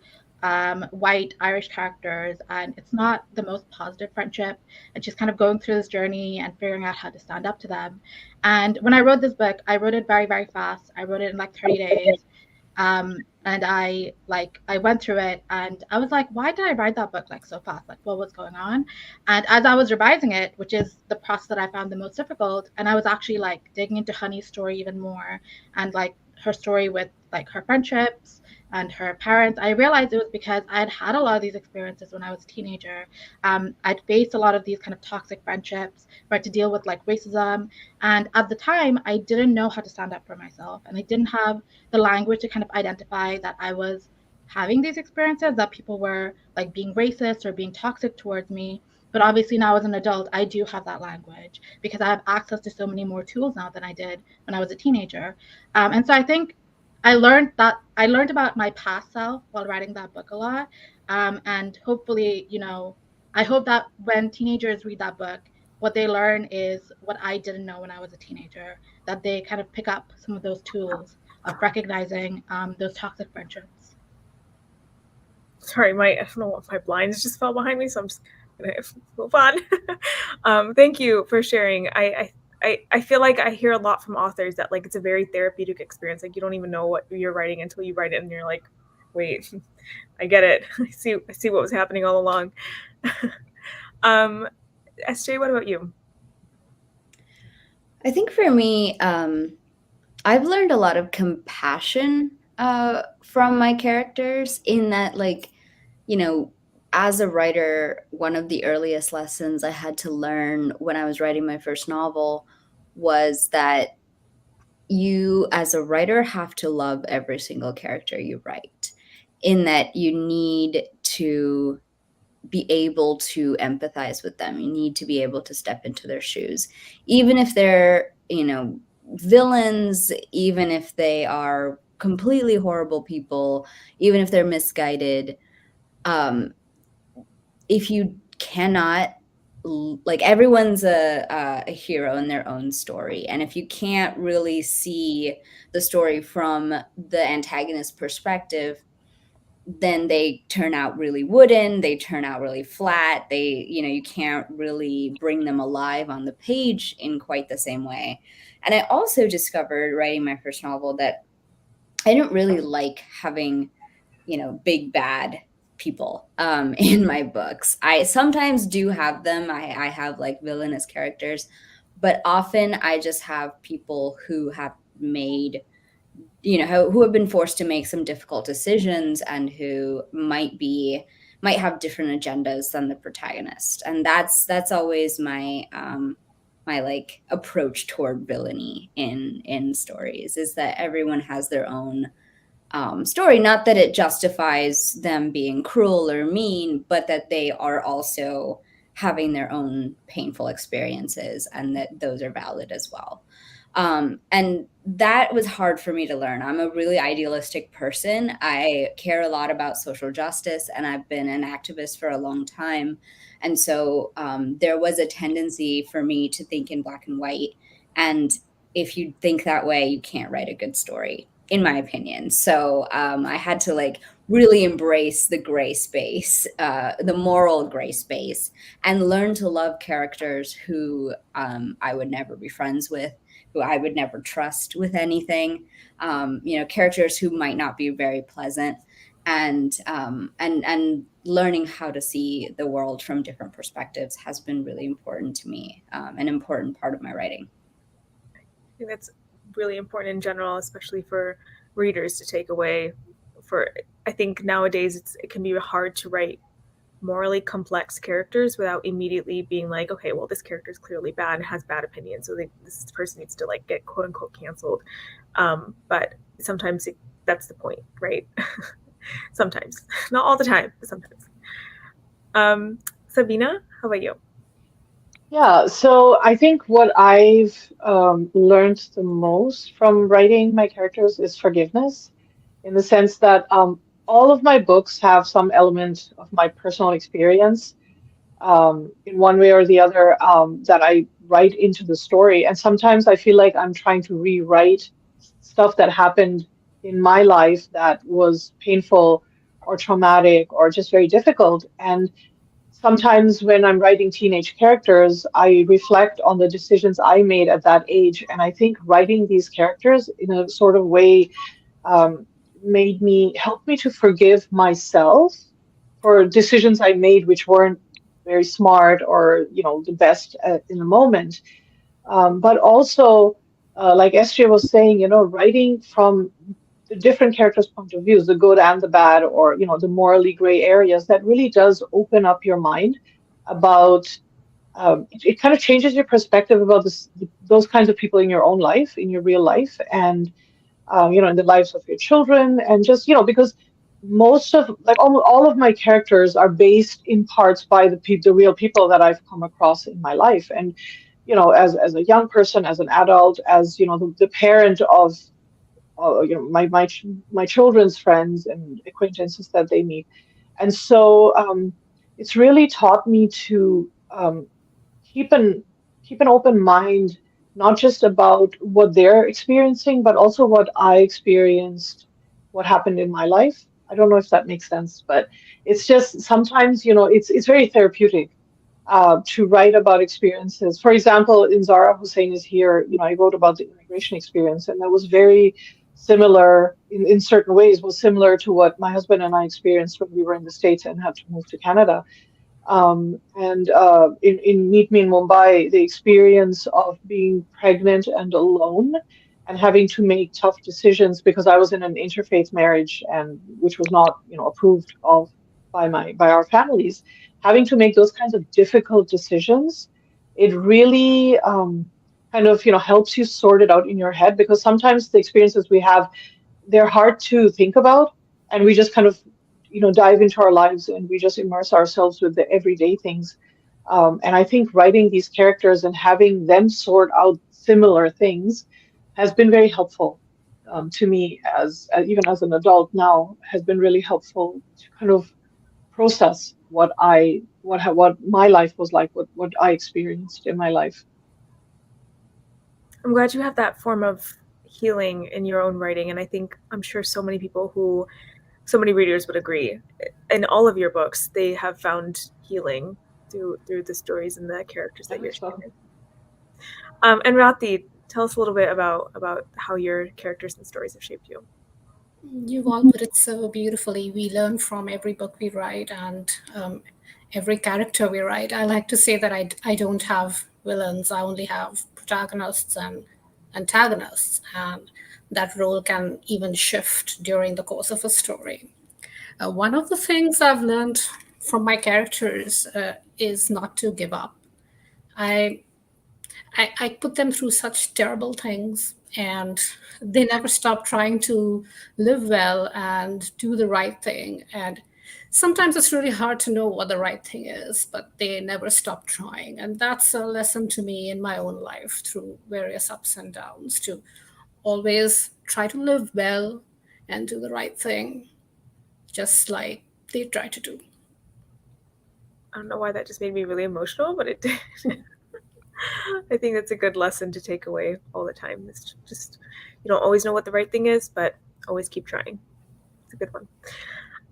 white Irish characters, and it's not the most positive friendship. And she's kind of going through this journey and figuring out how to stand up to them. And when I wrote this book, I wrote it very, very fast. I wrote it in like 30 days. And I went through it, and I was like, why did I write that book like so fast? Like, what was going on? And as I was revising it, which is the process that I found the most difficult, and I was actually like digging into Honey's story even more, and like her story with like her friendships and her parents, I realized it was because I'd had a lot of these experiences when I was a teenager. I'd faced a lot of these kind of toxic friendships, right, to deal with like racism. And at the time, I didn't know how to stand up for myself, and I didn't have the language to kind of identify that I was having these experiences, that people were like being racist or being toxic towards me. But obviously now as an adult, I do have that language because I have access to so many more tools now than I did when I was a teenager. And so I think I learned about my past self while writing that book a lot. And hopefully, I hope that when teenagers read that book, what they learn is what I didn't know when I was a teenager, that they kind of pick up some of those tools of recognizing those toxic friendships. Sorry, I don't know what, my blinds just fell behind me, so I'm just gonna move on. Thank you for sharing. I feel like I hear a lot from authors that like it's a very therapeutic experience. Like you don't even know what you're writing until you write it, and you're like, wait, I get it. I see what was happening all along. SJ, what about you? I think for me, I've learned a lot of compassion from my characters in that, like, as a writer, one of the earliest lessons I had to learn when I was writing my first novel was that you, as a writer, have to love every single character you write, in that you need to be able to empathize with them. You need to be able to step into their shoes, even if they're, villains, even if they are completely horrible people, even if they're misguided. If you cannot, like, everyone's a hero in their own story, and if you can't really see the story from the antagonist perspective, then they turn out really wooden, they turn out really flat, you can't really bring them alive on the page in quite the same way. And I also discovered writing my first novel that I didn't really like having, big bad people in my books. I sometimes do have them. I have like villainous characters, but often I just have people who have made, who have been forced to make some difficult decisions and who might have different agendas than the protagonist. And that's always my my like approach toward villainy in stories, is that everyone has their own story. Not that it justifies them being cruel or mean, but that they are also having their own painful experiences, and that those are valid as well. And that was hard for me to learn. I'm a really idealistic person. I care a lot about social justice, and I've been an activist for a long time. And so there was a tendency for me to think in black and white. And if you think that way, you can't write a good story, in my opinion. So I had to like really embrace the gray space, the moral gray space, and learn to love characters who I would never be friends with, who I would never trust with anything, characters who might not be very pleasant, and learning how to see the world from different perspectives has been really important to me, an important part of my writing. I think that's really important in general, especially for readers to take away. I think nowadays it can be hard to write morally complex characters without immediately being like, okay, well, this character is clearly bad and has bad opinions, so this person needs to like get quote unquote canceled. But sometimes that's the point, right? Sometimes, not all the time, but sometimes. Sabina, how about you? Yeah, so I think what I've learned the most from writing my characters is forgiveness, in the sense that all of my books have some element of my personal experience in one way or the other, that I write into the story. And sometimes I feel like I'm trying to rewrite stuff that happened in my life that was painful or traumatic or just very difficult. And sometimes when I'm writing teenage characters, I reflect on the decisions I made at that age. And I think writing these characters in a sort of way um, helped me to forgive myself for decisions I made which weren't very smart or the best in the moment. But also, like SJ was saying, writing from the different characters' point of views, the good and the bad, or the morally gray areas, that really does open up your mind about. It kind of changes your perspective about those kinds of people in your own life, in your real life, and in the lives of your children, and just because most of like almost all of my characters are based in parts by the real people that I've come across in my life. And as a young person, as an adult, as the parent of my children's friends and acquaintances that they meet. And so it's really taught me to keep an keep an open mind, not just about what they're experiencing, but also what I experienced, what happened in my life. I don't know if that makes sense, but it's just sometimes, it's very therapeutic to write about experiences. For example, in Zara Hussein is Here, I wrote about the immigration experience, and that was very similar in certain ways, was similar to what my husband and I experienced when we were in the States and had to move to Canada. And in Meet Me in Mumbai, the experience of being pregnant and alone and having to make tough decisions because I was in an interfaith marriage and which was not, approved of by our families, having to make those kinds of difficult decisions, it really kind of, helps you sort it out in your head because sometimes the experiences we have, they're hard to think about, and we just kind of dive into our lives and we just immerse ourselves with the everyday things. And I think writing these characters and having them sort out similar things has been very helpful to me as even as an adult now, has been really helpful to kind of process what my life was like, what I experienced in my life. I'm glad you have that form of healing in your own writing, and I'm sure so many readers would agree. In all of your books, they have found healing through the stories and the characters that you're sharing. And Rati, tell us a little bit about how your characters and stories have shaped you. You all put it so beautifully. We learn from every book we write and every character we write. I like to say that I don't have villains. I only have protagonists and antagonists, and that role can even shift during the course of a story. One of the things I've learned from my characters is not to give up. I put them through such terrible things, and they never stop trying to live well and do the right thing. And sometimes it's really hard to know what the right thing is, but they never stop trying. And that's a lesson to me in my own life through various ups and downs, to always try to live well and do the right thing, just like they try to do. I don't know why that just made me really emotional, but it did. I think that's a good lesson to take away all the time. It's just, you don't always know what the right thing is, but always keep trying. It's a good one.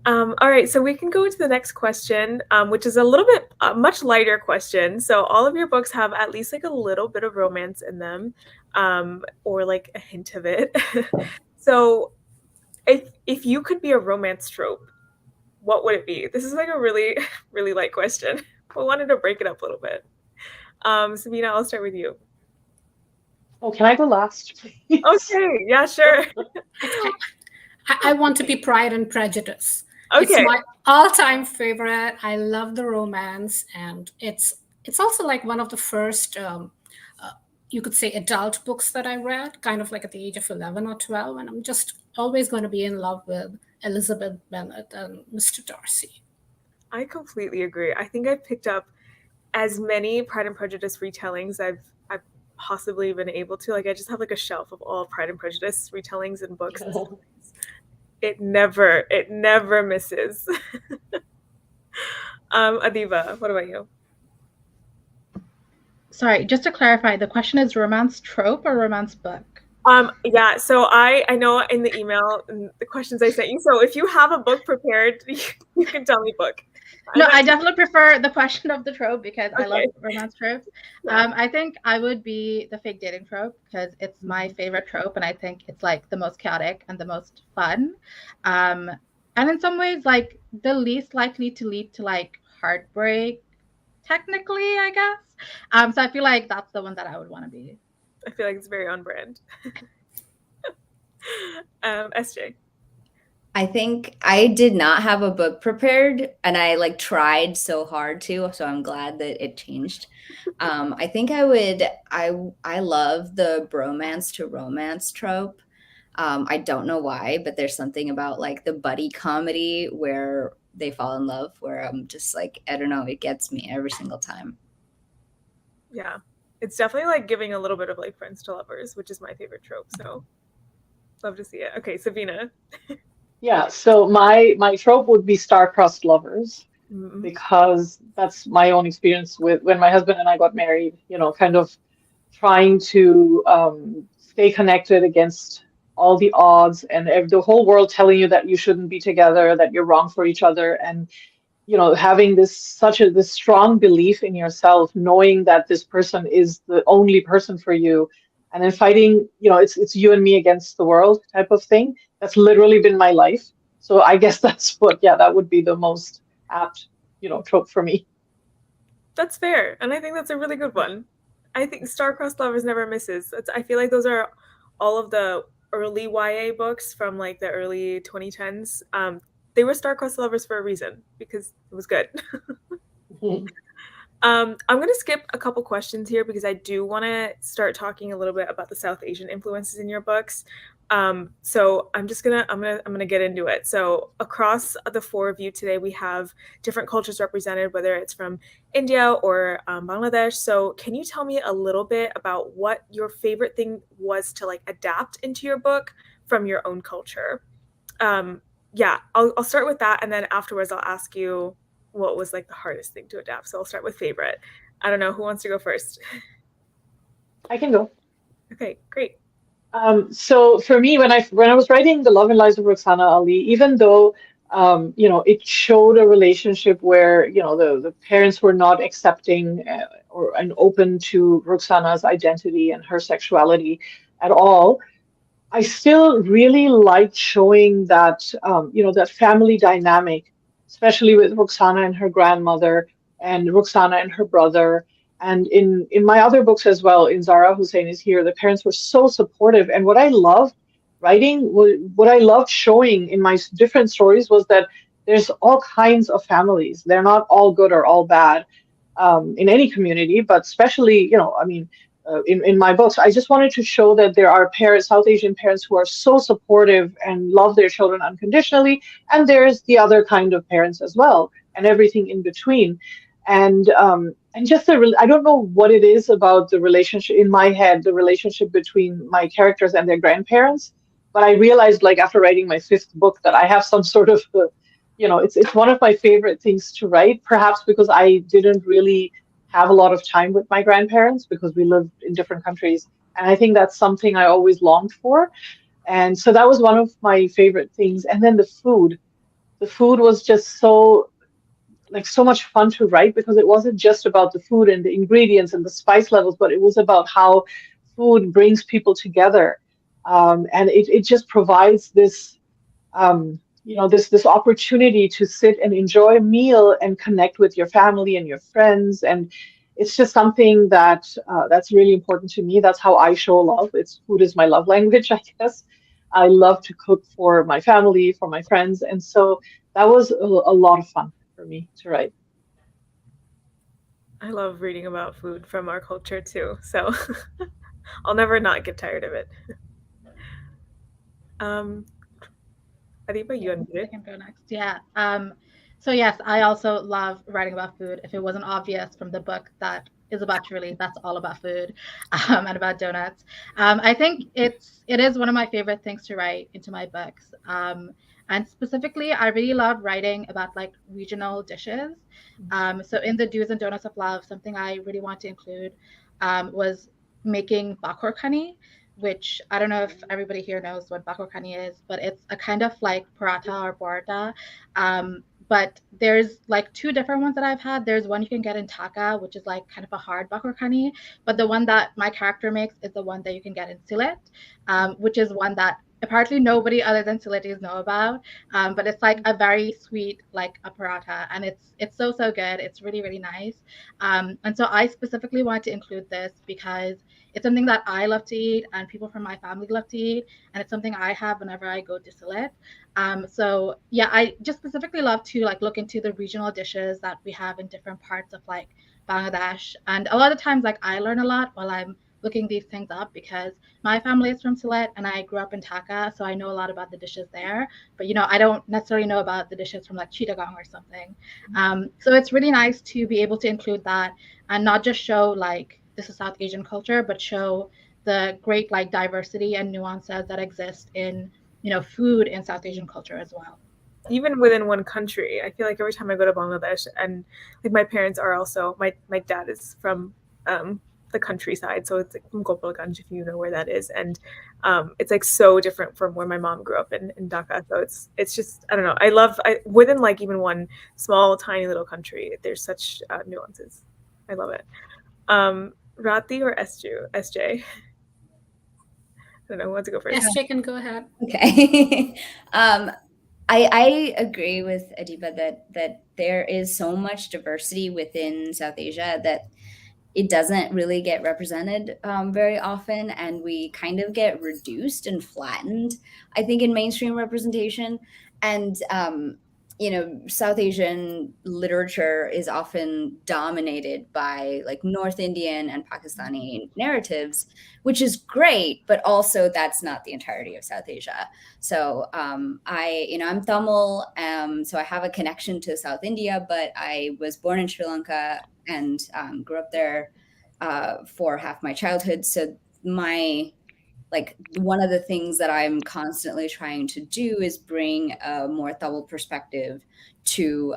All right, so we can go to the next question, which is a little bit much lighter question. So all of your books have at least like a little bit of romance in them, or like a hint of it. So if you could be a romance trope, what would it be? This is like a really, really light question. I wanted to break it up a little bit. Sabina, I'll start with you. Oh, can I go last, please? Okay, yeah, sure. I want to be Pride and Prejudice. Okay. It's my all-time favorite. I love the romance, and it's also like one of the first, you could say, adult books that I read, kind of like at the age of 11 or 12, and I'm just always going to be in love with Elizabeth Bennet and Mr. Darcy. I completely agree. I think I've picked up as many Pride and Prejudice retellings I've possibly been able to. Like, I just have like a shelf of all Pride and Prejudice retellings and books. It never misses. Adiba, what about you? Sorry, just to clarify, the question is romance trope or romance book? Yeah, so I know in the email and the questions I sent you, so if you have a book prepared, you can tell me book. No, I definitely prefer the question of the trope because I love romance tropes. I think I would be the fake dating trope because it's my favorite trope, and I think it's like the most chaotic and the most fun. And in some ways, like the least likely to lead to like heartbreak, technically, I guess. So I feel like that's the one that I would want to be. I feel like it's very on brand. SJ. I think I did not have a book prepared, and I like tried so hard to, so I'm glad that it changed. I think I love the bromance to romance trope. I don't know why, but there's something about like the buddy comedy where they fall in love where I'm just like, I don't know, it gets me every single time. Yeah, it's definitely like giving a little bit of like friends to lovers, which is my favorite trope. So love to see it. Okay, Sabina. Yeah, so my trope would be star-crossed lovers Mm-hmm. because that's my own experience with when my husband and I got married, kind of trying to stay connected against all the odds and the whole world telling you that you shouldn't be together, that you're wrong for each other, and having this strong belief in yourself, knowing that this person is the only person for you, and then fighting, it's you and me against the world type of thing. That's literally been my life. So I guess that would be the most apt, trope for me. That's fair, and I think that's a really good one. I think star-crossed lovers never misses. I feel like those are all of the early YA books from like the early 2010s. They were star-crossed lovers for a reason because it was good. I'm going to skip a couple questions here because I do want to start talking a little bit about the South Asian influences in your books. So I'm gonna get into it. So across the four of you today, we have different cultures represented, whether it's from India or Bangladesh. So can you tell me a little bit about what your favorite thing was to like adapt into your book from your own culture? Yeah, I'll start with that, and then afterwards I'll ask you what was like the hardest thing to adapt. So I'll start with favorite. I don't know who wants to go first. I can go. Okay, great. So for me, when I was writing The Love and Lives of Roxana Ali, even though it showed a relationship where the parents were not accepting and open to Roxana's identity and her sexuality at all, I still really liked showing that that family dynamic, especially with Roxana and her grandmother and Roxana and her brother. And in my other books as well, in Zara Hussein is Here, the parents were so supportive. And what I loved writing, what I loved showing in my different stories was that there's all kinds of families. They're not all good or all bad in any community, but especially, in my books, I just wanted to show that there are parents, South Asian parents, who are so supportive and love their children unconditionally, and there's the other kind of parents as well, and everything in between. And just I don't know what it is about the relationship in my head, the relationship between my characters and their grandparents. But I realized, like after writing my fifth book, that I have some sort of, it's one of my favorite things to write. Perhaps because I didn't really have a lot of time with my grandparents because we lived in different countries, and I think that's something I always longed for. And so that was one of my favorite things. And then the food was just so much fun to write because it wasn't just about the food and the ingredients and the spice levels, but it was about how food brings people together. And it just provides this, this opportunity to sit and enjoy a meal and connect with your family and your friends. And it's just something that's really important to me. That's how I show love. Food is my love language, I guess. I love to cook for my family, for my friends. And so that was a lot of fun for me to write. I love reading about food from our culture too, so I'll never not get tired of it. Adiba, you unmuted. I can go next. Yeah. So yes, I also love writing about food. If it wasn't obvious from the book that is about to release, that's all about food and about donuts. I think it is one of my favorite things to write into my books. And specifically, I really love writing about like regional dishes. So in the Do's and Donuts of Love, something I really want to include was making bakur khani, which I don't know if everybody here knows what bakur khani is, but it's a kind of like paratha or porata. But there's like two different ones that I've had. There's one you can get in Dhaka, which is like kind of a hard bakur khani, but the one that my character makes is the one that you can get in Sylhet, which is one that apparently nobody other than Sylhetis know about. But it's like a very sweet, like a paratha, and it's so good. It's really, really nice. And so I specifically want to include this because it's something that I love to eat and people from my family love to eat, and it's something I have whenever I go to Sylhet. So yeah, I just specifically love to like look into the regional dishes that we have in different parts of like Bangladesh, and a lot of times like I learn a lot while I'm looking these things up because my family is from Sylhet and I grew up in Dhaka, so I know a lot about the dishes there. But I don't necessarily know about the dishes from like Chittagong or something. So it's really nice to be able to include that and not just show like this is South Asian culture, but show the great like diversity and nuances that exist in food in South Asian culture as well. Even within one country, I feel like every time I go to Bangladesh, and like my parents are also my dad is from the countryside, so it's like from Gopalganj, if you know where that is, and it's like so different from where my mom grew up in Dhaka. So it's just, I don't know, I within like even one small tiny little country, there's such nuances. I love it. Rati or SJ? I don't know who wants to go first. SJ can go ahead. Okay. I agree with Adiba that there is so much diversity within South Asia that it doesn't really get represented very often, and we kind of get reduced and flattened, I think, in mainstream representation. And South Asian literature is often dominated by like North Indian and Pakistani narratives, which is great, but also that's not the entirety of South Asia. So I'm Tamil, so I have a connection to South India, but I was born in Sri Lanka and grew up there for half my childhood. So one of the things that I'm constantly trying to do is bring a more Tamil perspective to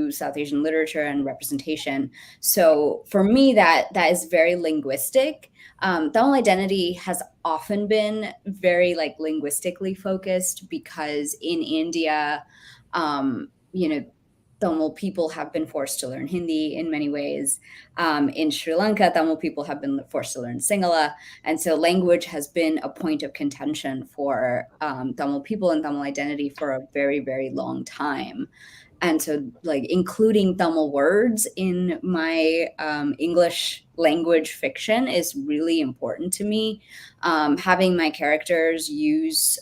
South Asian literature and representation. So for me, that is very linguistic. Tamil identity has often been very like linguistically focused because in India, Tamil people have been forced to learn Hindi in many ways. In Sri Lanka, Tamil people have been forced to learn Sinhala. And so language has been a point of contention for Tamil people and Tamil identity for a very, very long time. And so like including Tamil words in my English language fiction is really important to me. Having my characters use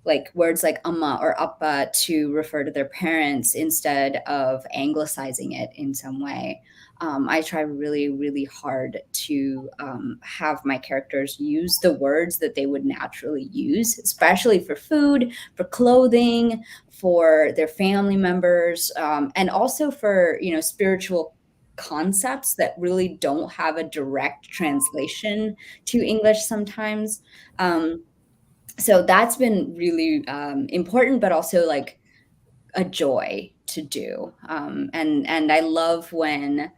like words like amma or appa to refer to their parents instead of anglicizing it in some way. I try really, really hard to have my characters use the words that they would naturally use, especially for food, for clothing, for their family members, and also for, spiritual concepts that really don't have a direct translation to English sometimes. So that's been really important, but also like a joy to do. And I love when,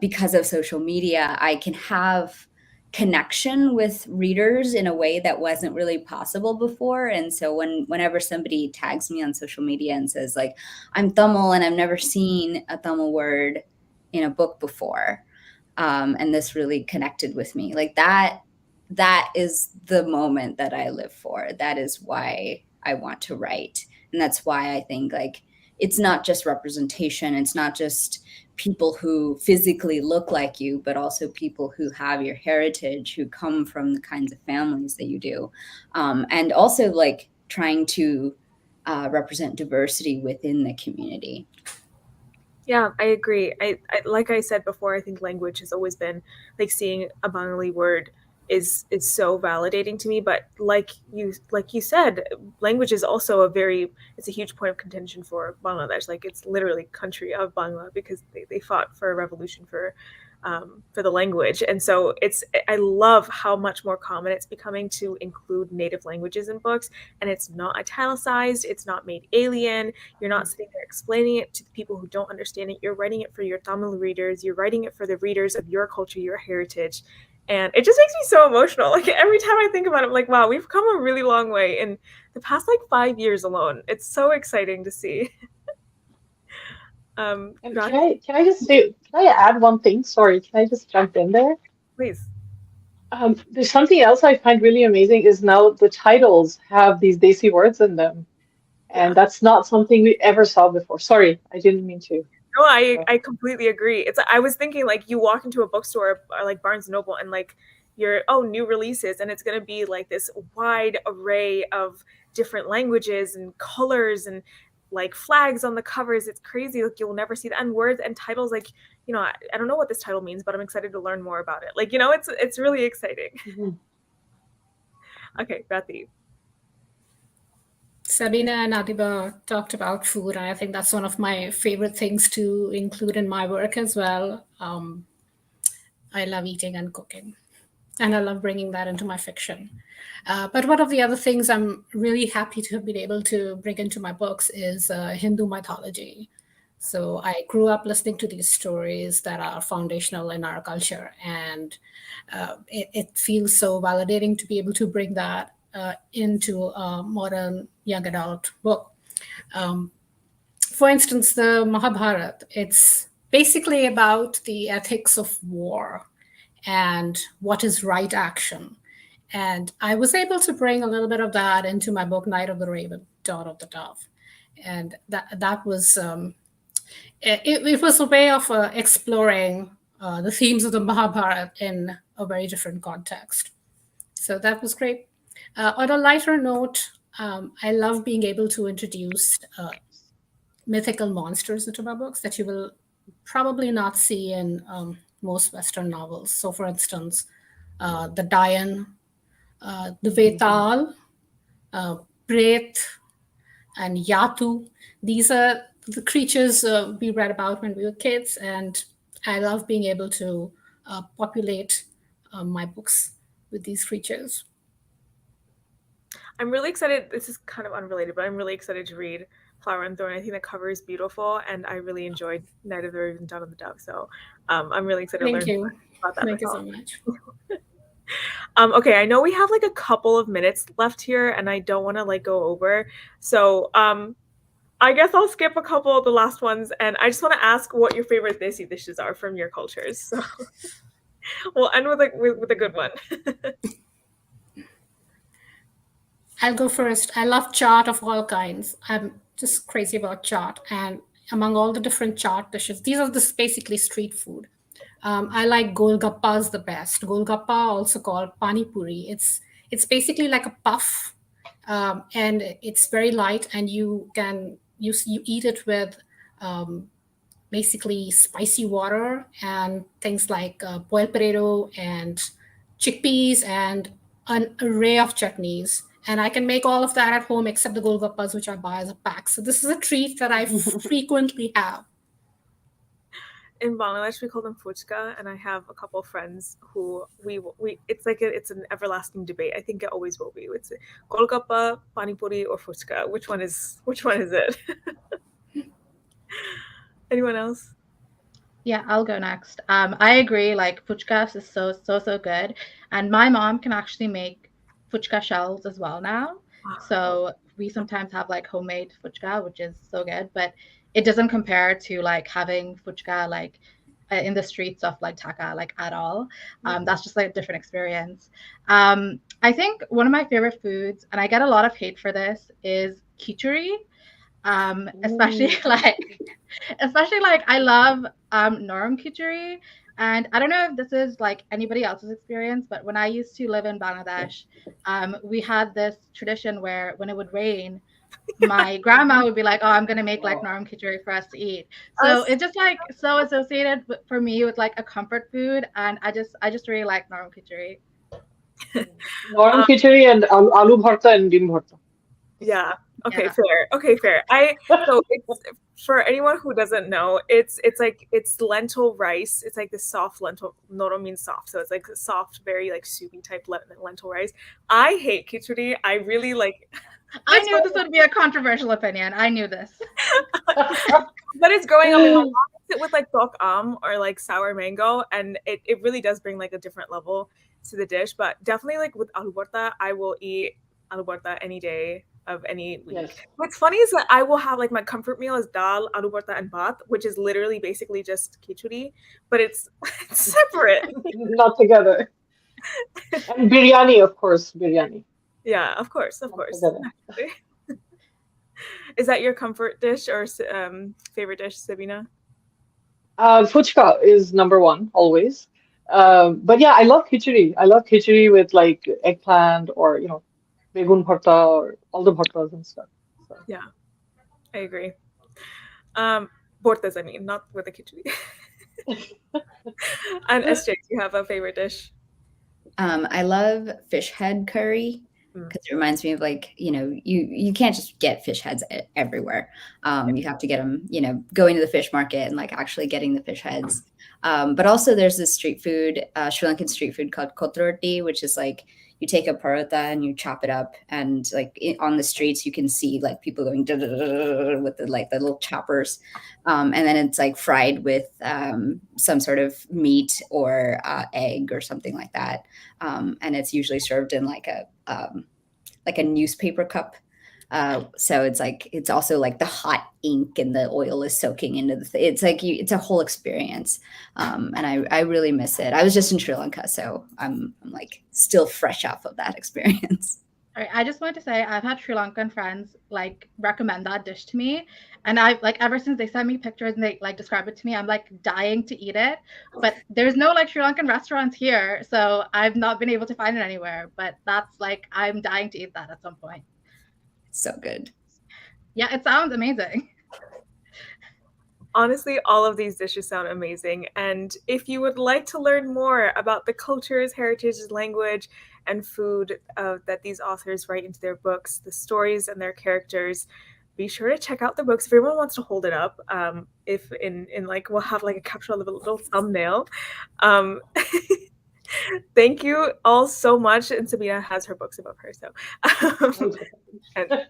because of social media, I can have connection with readers in a way that wasn't really possible before. And so whenever somebody tags me on social media and says like, I'm Tamil and I've never seen a Tamil word in a book before, and this really connected with me, like that is the moment that I live for. That is why I want to write. And that's why I think like it's not just representation. It's not just people who physically look like you, but also people who have your heritage, who come from the kinds of families that you do. And also like trying to represent diversity within the community. Yeah, I agree. I like I said before, I think language has always been like seeing a Bengali word is so validating to me. But like you said, language is also it's a huge point of contention for Bangladesh. Like it's literally country of Bangla because they fought for a revolution for the language. And so I love how much more common it's becoming to include native languages in books, and it's not italicized, it's not made alien. You're not sitting there explaining it to the people who don't understand it. You're writing it for your Tamil readers. You're writing it for the readers of your culture, your heritage. And it just makes me so emotional. Like every time I think about it, I'm like, wow, we've come a really long way in the past like 5 years alone. It's so exciting to see. Can I just say, can I add one thing? Sorry, can I just jump in there? Please. There's something else I find really amazing is now the titles have these Desi words in them. And that's not something we ever saw before. Sorry, I didn't mean to. No, I completely agree. I was thinking like you walk into a bookstore or like Barnes & Noble and like new releases, and it's going to be like this wide array of different languages and colors and like flags on the covers. It's crazy. Like you'll never see that. And words and titles, like, you know, I don't know what this title means, but I'm excited to learn more about it. Like, you know, it's really exciting. Okay, Rati. Sabina and Adiba talked about food, and I think that's one of my favorite things to include in my work as well. I love eating and cooking, and I love bringing that into my fiction. But one of the other things I'm really happy to have been able to bring into my books is Hindu mythology. So I grew up listening to these stories that are foundational in our culture, and it feels so validating to be able to bring that into a modern young adult book. For instance, the Mahabharata, it's basically about the ethics of war and what is right action. And I was able to bring a little bit of that into my book, Night of the Raven, Dawn of the Dove. And that was, it was a way of exploring the themes of the Mahabharata in a very different context. So that was great. On a lighter note, I love being able to introduce mythical monsters into my books that you will probably not see in most Western novels. So, for instance, the Dayan, the Vetal, Pret, and Yatu. These are the creatures we read about when we were kids, and I love being able to populate my books with these creatures. I'm really excited. This is kind of unrelated, but I'm really excited to read Flower and Thorn. I think the cover is beautiful, and I really enjoyed Night of the Raven, Dawn of the Dove. So I'm really excited to learn more about that. Thank you so much. Okay, I know we have like a couple of minutes left here, and I don't want to like go over. So I guess I'll skip a couple of the last ones, and I just want to ask what your favorite desi dishes are from your cultures. So we'll end with a good one. I'll go first. I love chaat of all kinds. I'm just crazy about chaat. And among all the different chaat dishes, these are just basically street food. I like golgappas the best. Golgappa, also called pani puri. It's basically like a puff, and it's very light. And you eat it with basically spicy water and things like boiled potato and chickpeas and an array of chutneys. And I can make all of that at home except the golgappas, which I buy as a pack. So this is a treat that I frequently have. In Bangladesh, we call them fuchka, and I have a couple of friends who we it's like it's an everlasting debate. I think it always will be. It's golgappa, pani puri, or fuchka. Which one is it? Anyone else? Yeah, I'll go next. I agree. Like fuchka is so good, and my mom can actually make fuchka shells as well now. So we sometimes have like homemade fuchka, which is so good, but it doesn't compare to like having fuchka like in the streets of like Dhaka like at all. That's just like a different experience. I think one of my favorite foods, and I get a lot of hate for this, is khichdi. Especially like I love Norum khichdi, and I don't know if this is like anybody else's experience, but when I used to live in Bangladesh, we had this tradition where when it would rain, my grandma would be like, "Oh, I'm gonna make like Norum khichdi for us to eat." So it's just like so associated for me with like a comfort food, and I just really like Norum khichdi. Norum khichdi and aloo bharta and dim bharta. Yeah. Okay, fair. Okay, fair. So it's, for anyone who doesn't know, it's lentil rice. It's like the soft lentil. Noro means soft, so it's like a soft, very like soupy type lentil rice. I hate khichdi. I really like. I knew this would be a controversial opinion. I knew this. But it's growing up. My mom makes it with like tok or like sour mango, and it really does bring like a different level to the dish. But definitely like with aloo bharta, I will eat aloo bharta any day of any week. Yes. What's funny is that I will have like my comfort meal is dal, aloo bharta, and bhat, which is literally basically just khichdi, but it's separate. Not together. And biryani, of course, biryani. Yeah, of course. Is that your comfort dish or favorite dish, Sabina? Fuchka is number one always. But yeah, I love khichdi. I love khichdi with like eggplant or begun bharta or all the bhartas and stuff. So. Yeah. I agree. Bortas, I mean, not with the khichdi. And SJ, do you have a favorite dish? I love fish head curry because it reminds me of like, you can't just get fish heads everywhere. You have to get them, going to the fish market and like actually getting the fish heads. But also there's this street food, Sri Lankan street food called kotroti, which is like you take a parota and you chop it up, and like on the streets you can see like people going with the little choppers, and then it's like fried with some sort of meat or egg or something like that, and it's usually served in like a newspaper cup. So it's also like the hot ink and the oil is soaking into it's like it's a whole experience. And I really miss it. I was just in Sri Lanka, so I'm like still fresh off of that experience. All right, I just wanted to say I've had Sri Lankan friends like recommend that dish to me, and I like ever since they sent me pictures and they like describe it to me, I'm like dying to eat it. But there's no like Sri Lankan restaurants here, so I've not been able to find it anywhere. But that's like I'm dying to eat that at some point. So good. Yeah, it sounds amazing. Honestly, all of these dishes sound amazing. And if you would like to learn more about the cultures, heritages, language, and food that these authors write into their books, the stories and their characters, be sure to check out the books. If everyone wants to hold it up, if in like we'll have like a caption of a little thumbnail. Thank you all so much. And Sabina has her books above her, so and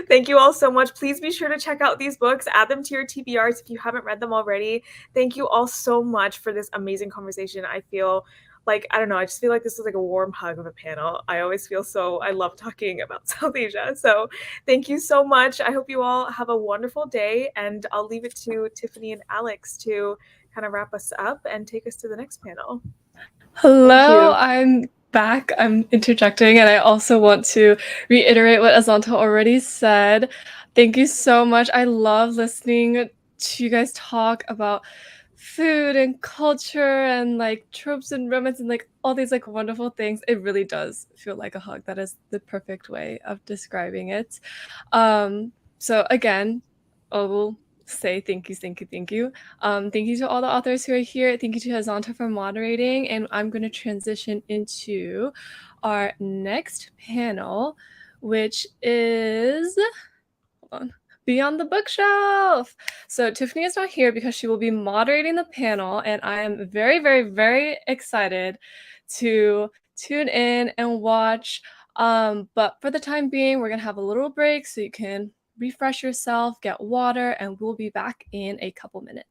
thank you all so much. Please be sure to check out these books, add them to your TBRs if you haven't read them already. Thank you all so much for this amazing conversation. I feel like, I don't know, I just feel like this was like a warm hug of a panel. I always feel I love talking about South Asia. So thank you so much. I hope you all have a wonderful day, and I'll leave it to Tiffany and Alex to kind of wrap us up and take us to the next panel. Hello, I'm back. I'm interjecting, and I also want to reiterate what Azanta already said. Thank you so much. I love listening to you guys talk about food and culture and like tropes and romance and like all these like wonderful things. It really does feel like a hug. That is the perfect way of describing it. So again, I will say thank you. Thank you to all the authors who are here. Thank you to Azanta for moderating, and I'm going to transition into our next panel, which is Beyond the Bookshelf. So Tiffany is not here because she will be moderating the panel, and I am very, very, very excited to tune in and watch. But for the time being, we're going to have a little break so you can refresh yourself, get water, and we'll be back in a couple minutes.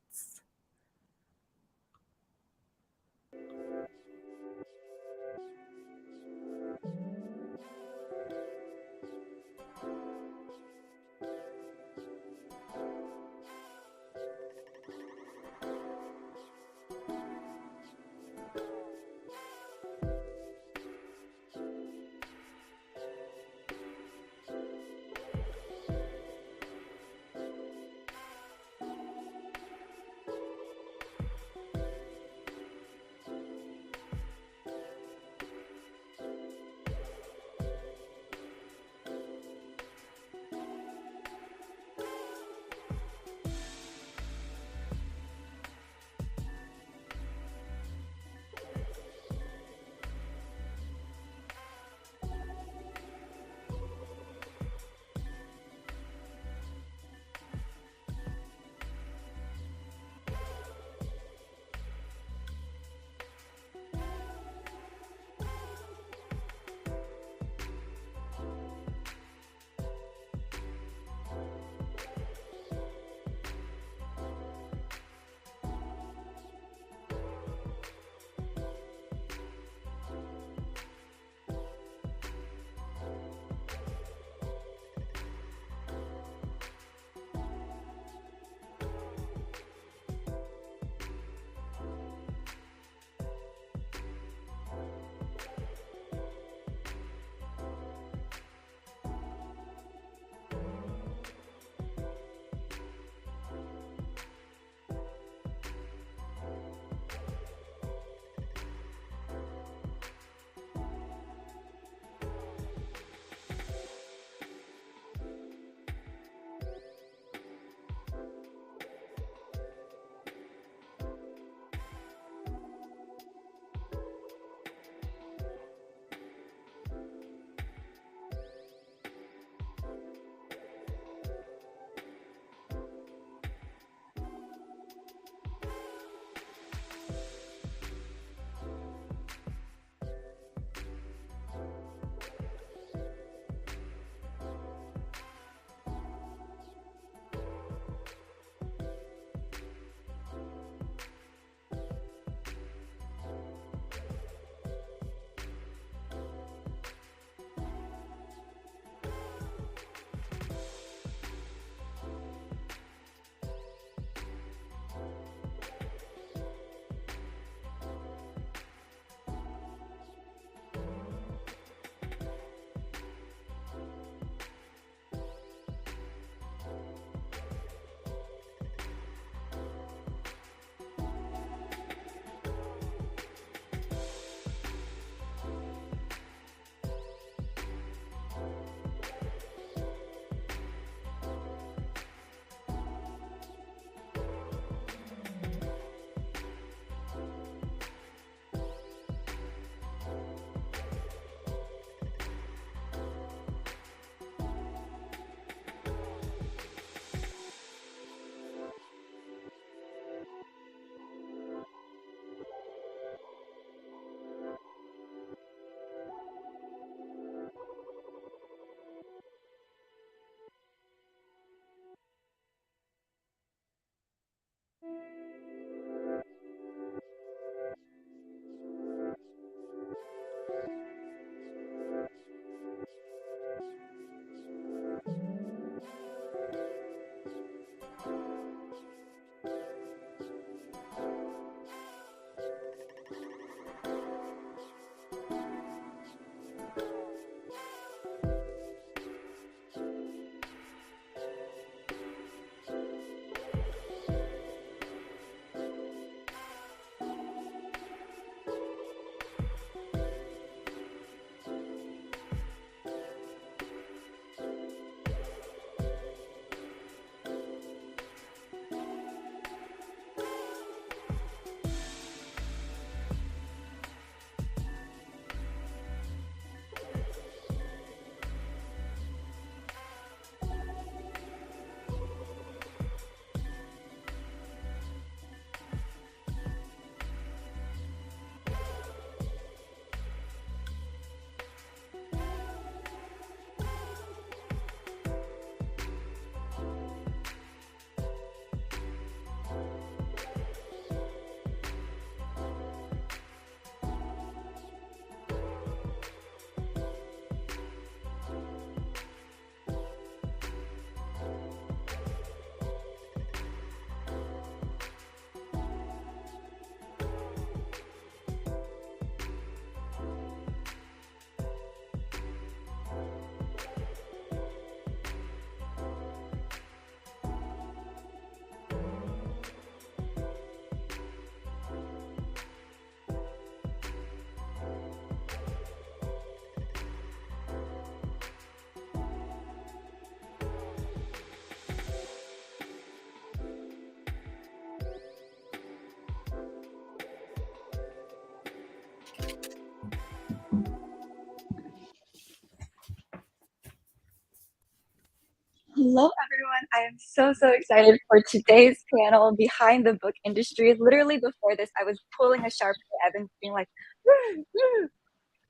Hello, everyone. I am so excited for today's panel, Behind the Book Industry. Literally before this, I was pulling a sharp Evan, being like, woo, woo,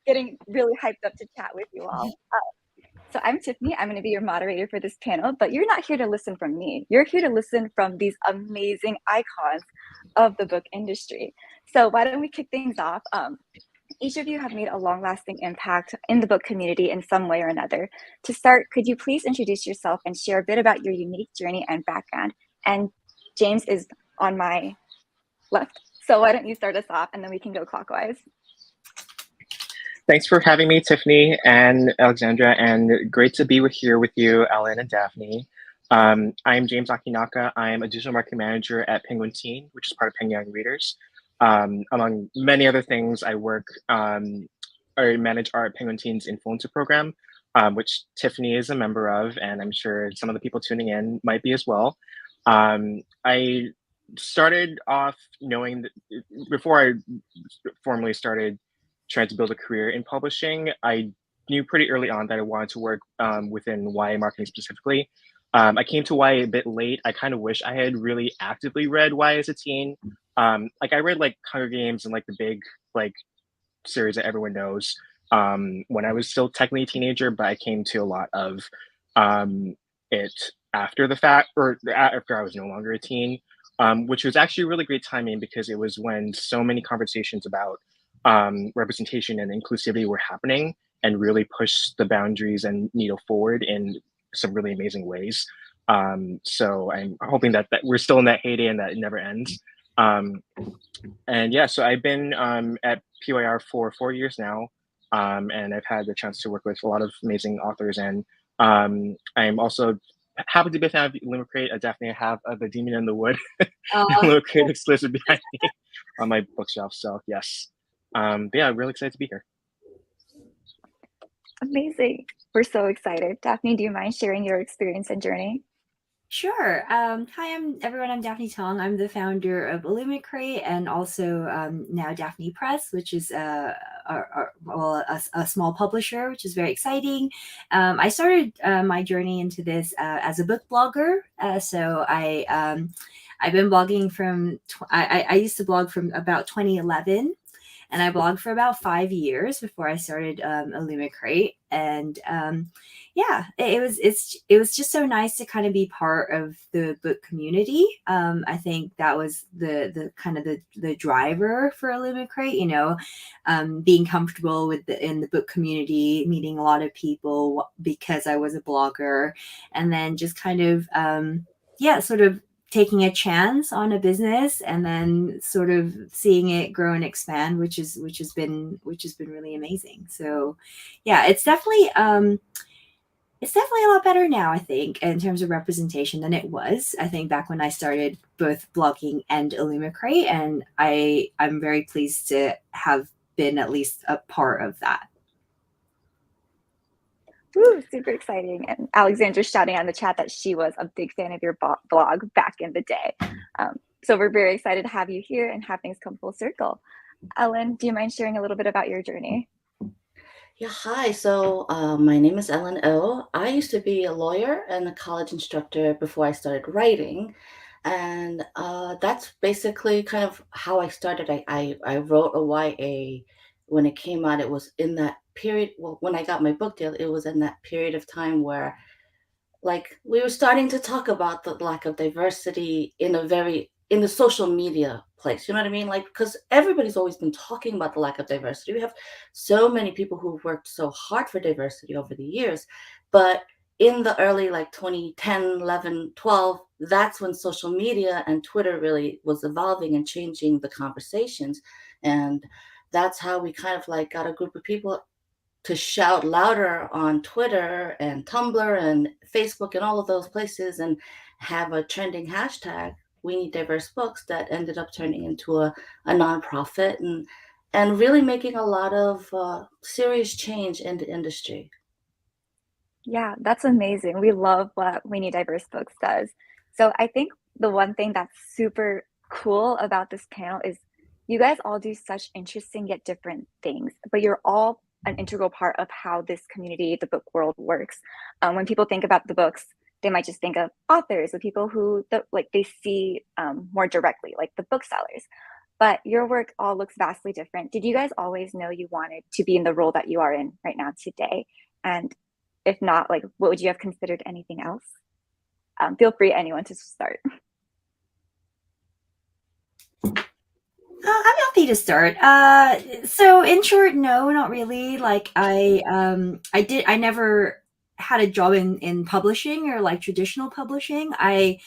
getting really hyped up to chat with you all. So I'm Tiffany. I'm going to be your moderator for this panel, but you're not here to listen from me. You're here to listen from these amazing icons of the book industry. So why don't we kick things off? Each of you have made a long-lasting impact in the book community in some way or another. To start, could you please introduce yourself and share a bit about your unique journey and background? And James is on my left. So why don't you start us off and then we can go clockwise. Thanks for having me, Tiffany and Alexandra, and great to be here with you, Ellen and Daphne. I'm James Akinaka. I'm a digital marketing manager at Penguin Teen, which is part of Penguin Young Readers. Among many other things, I work or manage our Penguin Teen's influencer program, which Tiffany is a member of, and I'm sure some of the people tuning in might be as well. I started off knowing that before I formally started trying to build a career in publishing, I knew pretty early on that I wanted to work within YA marketing specifically. I came to YA a bit late. I kind of wish I had really actively read YA as a teen. Like I read like Hunger Games and like the big like series that everyone knows when I was still technically a teenager, but I came to a lot of it after the fact, or after I was no longer a teen, which was actually really great timing because it was when so many conversations about representation and inclusivity were happening and really pushed the boundaries and needle forward in some really amazing ways. So I'm hoping that we're still in that heyday and that it never ends. And yeah, so I've been at PYR for 4 years now, and I've had the chance to work with a lot of amazing authors. And I'm also happy to be a fan of Limerick. Definitely have The Demon in the Wood, Limerick exclusive behind me on my bookshelf. So yes. But yeah, I'm really excited to be here. Amazing. We're so excited. Daphne, do you mind sharing your experience and journey? Sure. Hi, everyone. I'm Daphne Tong. I'm the founder of Illumicrate and also now Daphne Press, which is a small publisher, which is very exciting. I started my journey into this as a book blogger. So I've been blogging from I used to blog from about 2011. And I blogged for about 5 years before I started Illumicrate. And yeah, it was just so nice to kind of be part of the book community. I think that was the kind of the driver for Illumicrate, you know, being comfortable in the book community, meeting a lot of people because I was a blogger, and then just kind of sort of taking a chance on a business and then sort of seeing it grow and expand, which has been really amazing. So yeah, it's definitely a lot better now, I think, in terms of representation than it was, I think, back when I started both blogging and Illumicrate, and I'm very pleased to have been at least a part of that. Woo, super exciting. And Alexandra's shouting out in the chat that she was a big fan of your blog back in the day. So we're very excited to have you here and have things come full circle. Ellen, do you mind sharing a little bit about your journey? Yeah, hi. So my name is Ellen O. I used to be a lawyer and a college instructor before I started writing. And that's basically kind of how I started. I wrote a YA when it came out. It was in that period. Well, when I got my book deal, it was in that period of time where like we were starting to talk about the lack of diversity in the social media place. You know what I mean? Like, because everybody's always been talking about the lack of diversity. We have so many people who've worked so hard for diversity over the years. But in the early like 2010, 11, 12, that's when social media and Twitter really was evolving and changing the conversations. And that's how we kind of like got a group of people to shout louder on Twitter and Tumblr and Facebook and all of those places and have a trending hashtag, We Need Diverse Books, that ended up turning into a nonprofit and really making a lot of serious change in the industry. Yeah, that's amazing. We love what We Need Diverse Books does. So I think the one thing that's super cool about this panel is you guys all do such interesting yet different things, but you're all an integral part of how this community, the book world, works. When people think about the books, they might just think of authors, the people who like they see more directly, like the booksellers. But your work all looks vastly different. Did you guys always know you wanted to be in the role that you are in right now today? And if not, like, what would you have considered anything else? Feel free, anyone, to start. I'm happy to start. So in short, no, not really. Like I never had a job in publishing or like traditional publishing. I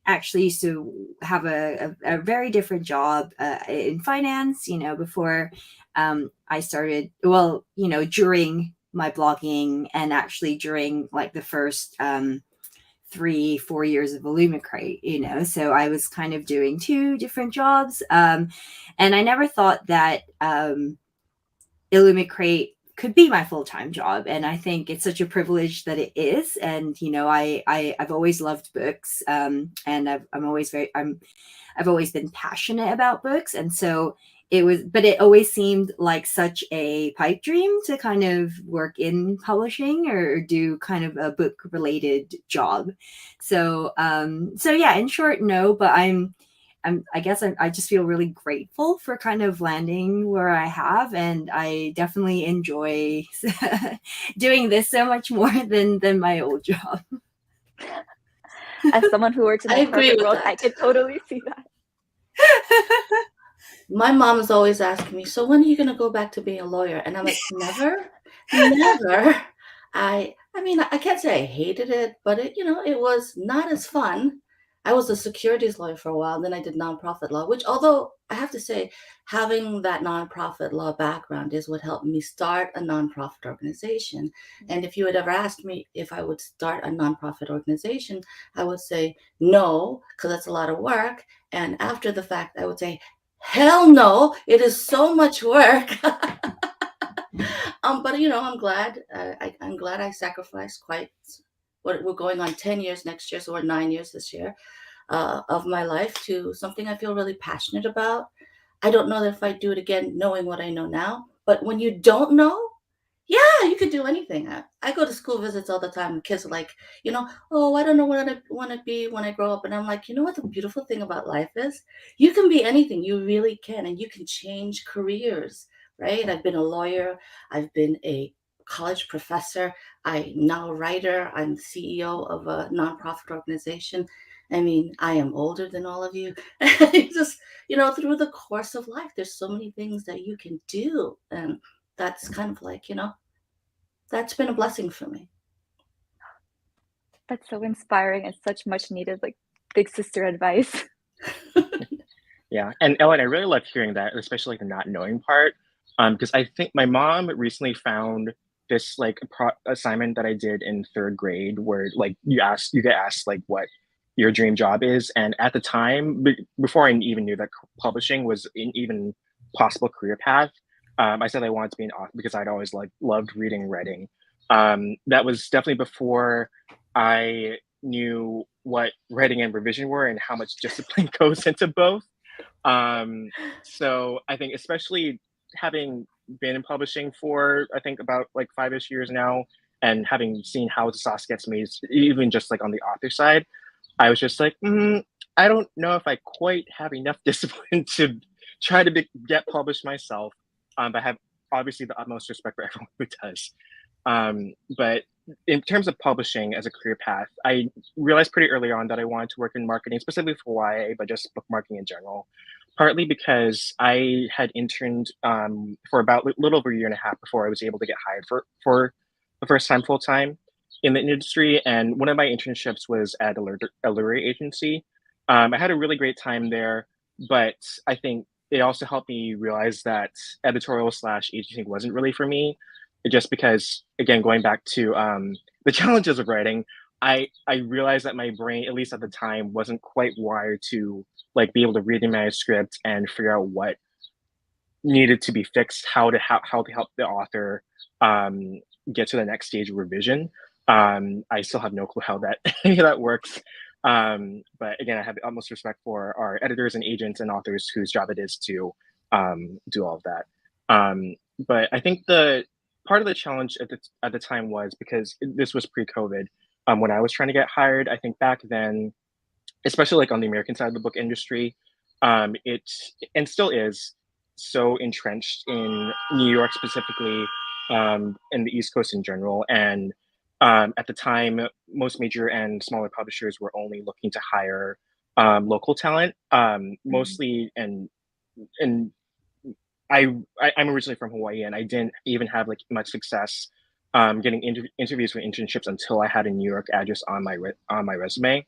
actually used to have a very different job in finance, before I started, well, during my blogging and actually during like the first 3-4 years of Illumicrate, so I was kind of doing 2 different jobs. And I never thought that Illumicrate could be my full-time job. And I think it's such a privilege that it is. And, I've always loved books. And I've always been passionate about books. And so but it always seemed like such a pipe dream to kind of work in publishing or do kind of a book related job. So yeah, in short, no, but I guess I just feel really grateful for kind of landing where I have, and I definitely enjoy doing this so much more than my old job. As someone who works in the corporate world, I could totally see that. My mom is always asking me, so when are you going to go back to being a lawyer? And I'm like, never, never. I mean, I can't say I hated it, but it was not as fun. I was a securities lawyer for a while, then I did nonprofit law, which, although I have to say, having that nonprofit law background is what helped me start a nonprofit organization. And if you had ever asked me if I would start a nonprofit organization, I would say no, because that's a lot of work. And after the fact, I would say, hell no, it is so much work. But I'm glad. I'm glad I sacrificed we're going on 10 years next year, so we're 9 years this year of my life to something I feel really passionate about. I don't know that if I'd do it again, knowing what I know now. But when you don't know, yeah, you could do anything. I go to school visits all the time, and kids are like, oh, I don't know what I want to be when I grow up. And I'm like, you know what the beautiful thing about life is? You can be anything. You really can. And you can change careers, right? I've been a lawyer. I've been a college professor. I'm now a writer. I'm the CEO of a nonprofit organization. I mean, I am older than all of you. Just, through the course of life, there's so many things that you can do. And that's kind of like, that's been a blessing for me. That's so inspiring and such much needed, like, big sister advice. Yeah. And Ellen, I really loved hearing that, especially the not knowing part. Because I think my mom recently found this like assignment that I did in 3rd grade where like you get asked like what your dream job is. And at the time, before I even knew that publishing was an even possible career path, I said I wanted to be an author because I'd always loved reading and writing. That was definitely before I knew what writing and revision were and how much discipline goes into both. So I think especially having been in publishing for I think about like 5-ish years now, and having seen how the sauce gets made, even just like on the author side, I was just like, I don't know if I quite have enough discipline to try to get published myself. But I have obviously the utmost respect for everyone who does. But in terms of publishing as a career path, I realized pretty early on that I wanted to work in marketing, specifically for YA, but just book marketing in general. Partly because I had interned for about a little over a year and a half before I was able to get hired for the first time full time in the industry. And one of my internships was at a literary agency. I had a really great time there, but I think it also helped me realize that editorial/agency wasn't really for me. Just because, again, going back to the challenges of writing, I realized that my brain, at least at the time, wasn't quite wired to like be able to read the manuscript and figure out what needed to be fixed, how to help the author get to the next stage of revision. I still have no clue how that works. But again, I have the utmost respect for our editors and agents and authors whose job it is to do all of that. But I think the part of the challenge at the time was because this was pre-COVID. when I was trying to get hired. I think back then, especially like on the American side of the book industry, it and still is so entrenched in New York specifically, and the East Coast in general. And at the time, most major and smaller publishers were only looking to hire local talent, mostly. And I'm originally from Hawaii, and I didn't even have like much success getting interviews for internships until I had a New York address on my resume.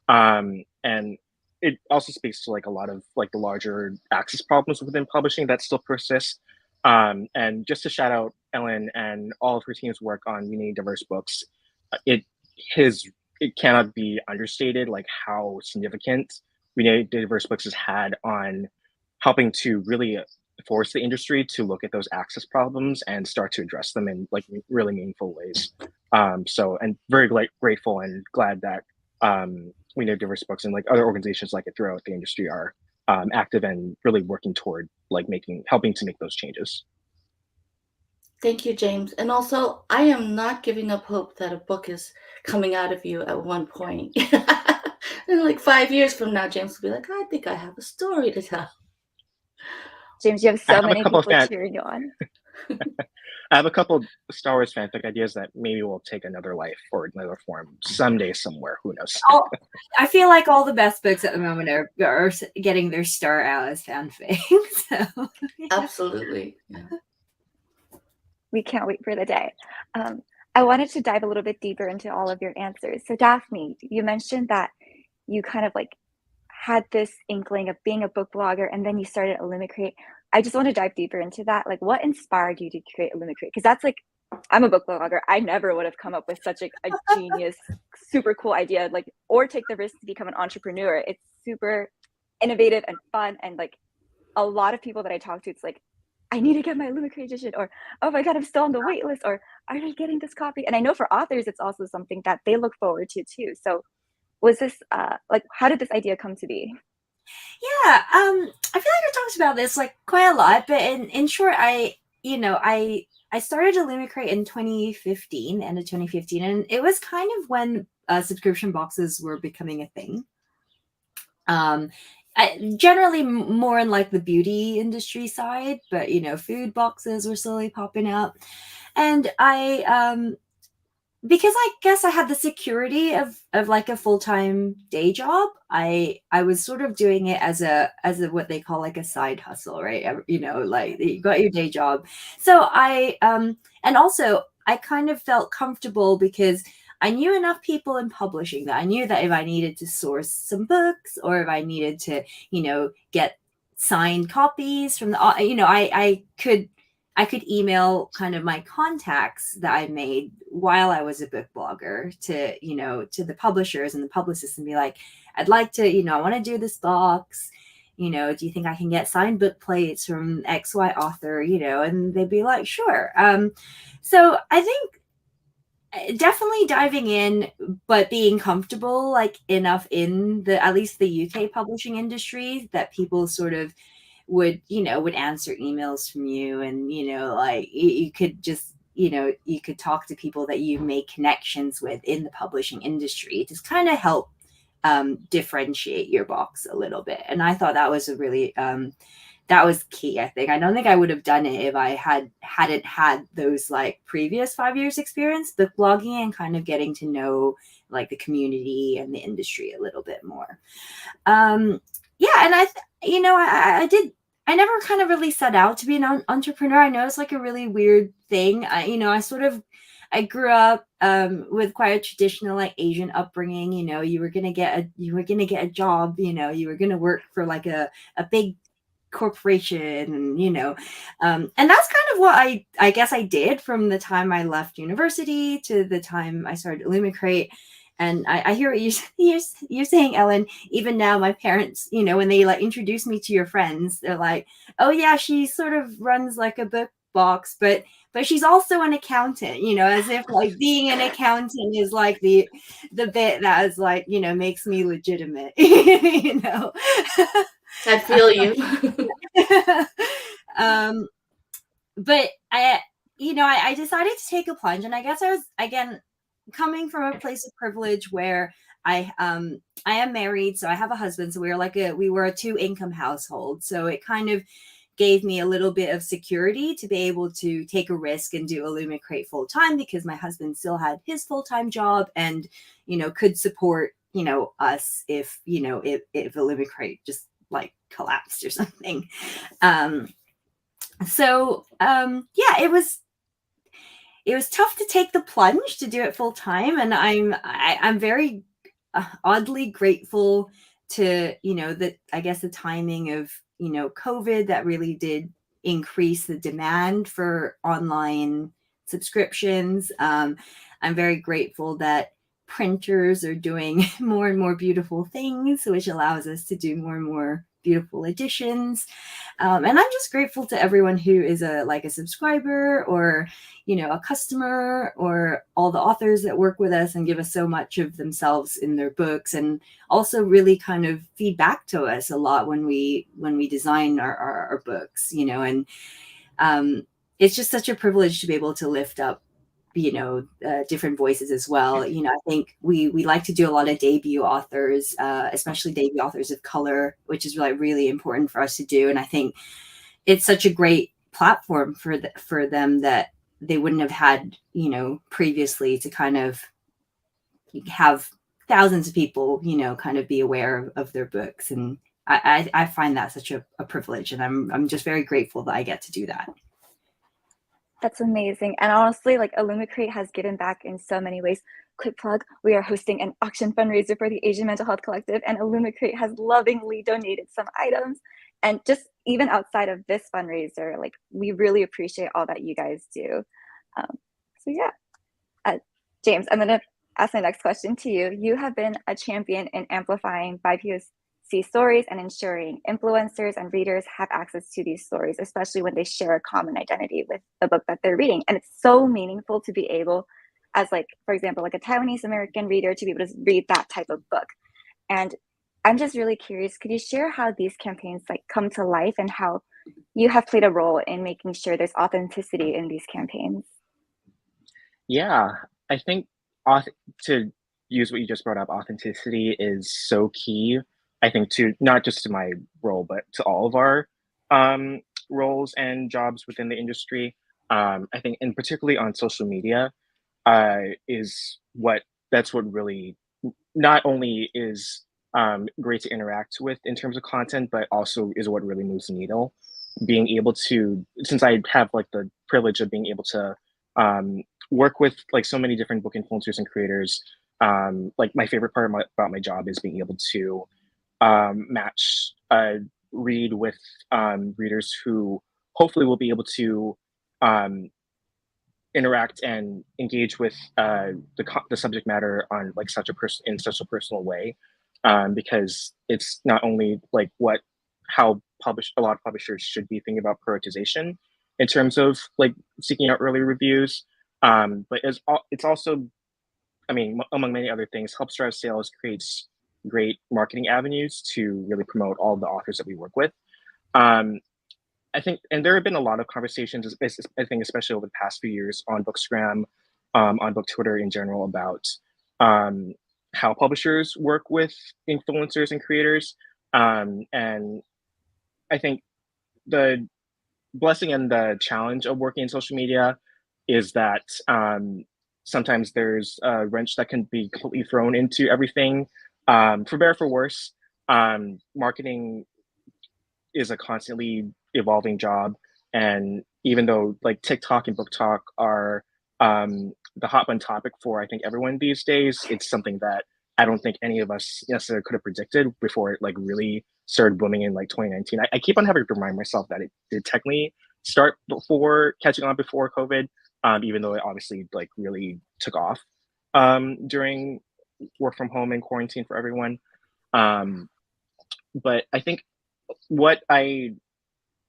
And it also speaks to like a lot of like the larger access problems within publishing that still persist. And just to shout out Ellen and all of her team's work on We Need Diverse Books, it it cannot be understated like how significant We Need Diverse Books has had on helping to really force the industry to look at those access problems and start to address them in like really meaningful ways. So, and very grateful and glad that We Know Diverse Books and like other organizations like it throughout the industry are active and really working toward like helping to make those changes. Thank you, James. And also, I am not giving up hope that a book is coming out of you at one point. And like 5 years from now, James will be like, I think I have a story to tell. James, you have I so have a many couple people of cheering you on. I have a couple Star Wars fanfic ideas that maybe will take another life or another form someday somewhere. Who knows? I feel like all the best books at the moment are getting their start out as fanfic. So, yeah. Absolutely. Yeah. We can't wait for the day. I wanted to dive a little bit deeper into all of your answers. So Daphne, you mentioned that you kind of like had this inkling of being a book blogger and then you started Illumicrate. I just want to dive deeper into that. Like what inspired you to create Illumicrate? Because that's like, I'm a book blogger. I never would have come up with such a genius, super cool idea, like, or take the risk to become an entrepreneur. It's super innovative and fun. And like a lot of people that I talk to, it's like, I need to get my Illumicrate edition, or, oh my God, I'm still on the wait list, or are you getting this copy? And I know for authors, it's also something that they look forward to too. So was this, like, how did this idea come to be? Yeah, I feel like I talked about this like quite a lot, but in short, I started Illumicrate in 2015, end of 2015, and it was kind of when subscription boxes were becoming a thing. Generally more in like the beauty industry side, but food boxes were slowly popping up, and I because I guess I had the security of like a full-time day job, I was sort of doing it as a what they call like a side hustle, right? Like you got your day job. So I and also I kind of felt comfortable because I knew enough people in publishing that I knew that if I needed to source some books or if I needed to, get signed copies from the, I could email kind of my contacts that I made while I was a book blogger to, to the publishers and the publicists and be like, I'd like to, I want to do this box. Do you think I can get signed book plates from XY author, and they'd be like, sure. So I think definitely diving in, but being comfortable like enough in at least the UK publishing industry that people sort of would answer emails from you, and like you could just you could talk to people that you make connections with in the publishing industry to kind of help differentiate your box a little bit. And I thought that was a really that was key. I don't think I would have done it if I hadn't had those like previous 5 years experience book blogging and kind of getting to know like the community and the industry a little bit more. Yeah, and I never kind of really set out to be an entrepreneur. I know it's like a really weird thing. I grew up with quite a traditional like Asian upbringing. You were gonna get a job. You were gonna work for like a big corporation, and that's kind of what I guess I did from the time I left university to the time I started Illumicrate. And I hear what you're saying, Ellen. Even now, my parents, when they like introduce me to your friends, they're like, "Oh yeah, she sort of runs like a book box, but she's also an accountant." As if like being an accountant is like the bit that is like makes me legitimate. I feel you. But I decided to take a plunge, and I guess I was again coming from a place of privilege where I am married, so I have a husband, so we were a 2-income household. So it kind of gave me a little bit of security to be able to take a risk and do Illumicrate full time, because my husband still had his full-time job and, could support, us if Illumicrate just like collapsed or something. Yeah, it was tough to take the plunge to do it full time, and I'm very oddly grateful to that, I guess, the timing of COVID that really did increase the demand for online subscriptions. I'm very grateful that printers are doing more and more beautiful things, which allows us to do more and more beautiful editions. And I'm just grateful to everyone who is a subscriber or a customer, or all the authors that work with us and give us so much of themselves in their books, and also really kind of feed back to us a lot when we design our books, and it's just such a privilege to be able to lift up different voices as well. I think we like to do a lot of debut authors, especially debut authors of color, which is really important for us to do. And I think it's such a great platform for them that they wouldn't have had, previously, to kind of have thousands of people, kind of be aware of their books. And I find that such a privilege, and I'm just very grateful that I get to do that. That's amazing. And honestly, Illumicrate has given back in so many ways. Quick plug, we are hosting an auction fundraiser for the Asian Mental Health Collective, and Illumicrate has lovingly donated some items. And just even outside of this fundraiser, we really appreciate all that you guys do. So yeah, James, I'm gonna ask my next question to you. You have been a champion in amplifying BIPOC stories and ensuring influencers and readers have access to these stories, especially when they share a common identity with the book that they're reading. And it's so meaningful to be able, as for example, a Taiwanese American reader, to be able to read that type of book. And I'm just really curious, could you share how these campaigns come to life, and how you have played a role in making sure there's authenticity in these campaigns? Yeah, I think to use what you just brought up, authenticity is so key. I think to not just to my role, but to all of our roles and jobs within the industry. I think, and particularly on social media, that's what really not only is great to interact with in terms of content, but also is what really moves the needle. Being able to, since I have the privilege of being able to work with so many different book influencers and creators, my favorite part about my job is being able to match read with readers who hopefully will be able to interact and engage with the subject matter on such a personal way, because it's not only how a lot of publishers should be thinking about prioritization in terms of seeking out early reviews, but it's also, I mean, among many other things, helps drive sales, creates great marketing avenues to really promote all the authors that we work with. I think, and there have been a lot of conversations, I think, especially over the past few years on Bookstagram, on Book Twitter in general, about how publishers work with influencers and creators. And I think the blessing and the challenge of working in social media is that sometimes there's a wrench that can be completely thrown into everything, for better or for worse. Marketing is a constantly evolving job, and even though TikTok and Book Talk are the hot button topic for I think everyone these days, it's something that I don't think any of us necessarily could have predicted before it really started booming in 2019. I keep on having to remind myself that it did technically start before COVID, even though it obviously really took off during work from home and quarantine for everyone. But I think what I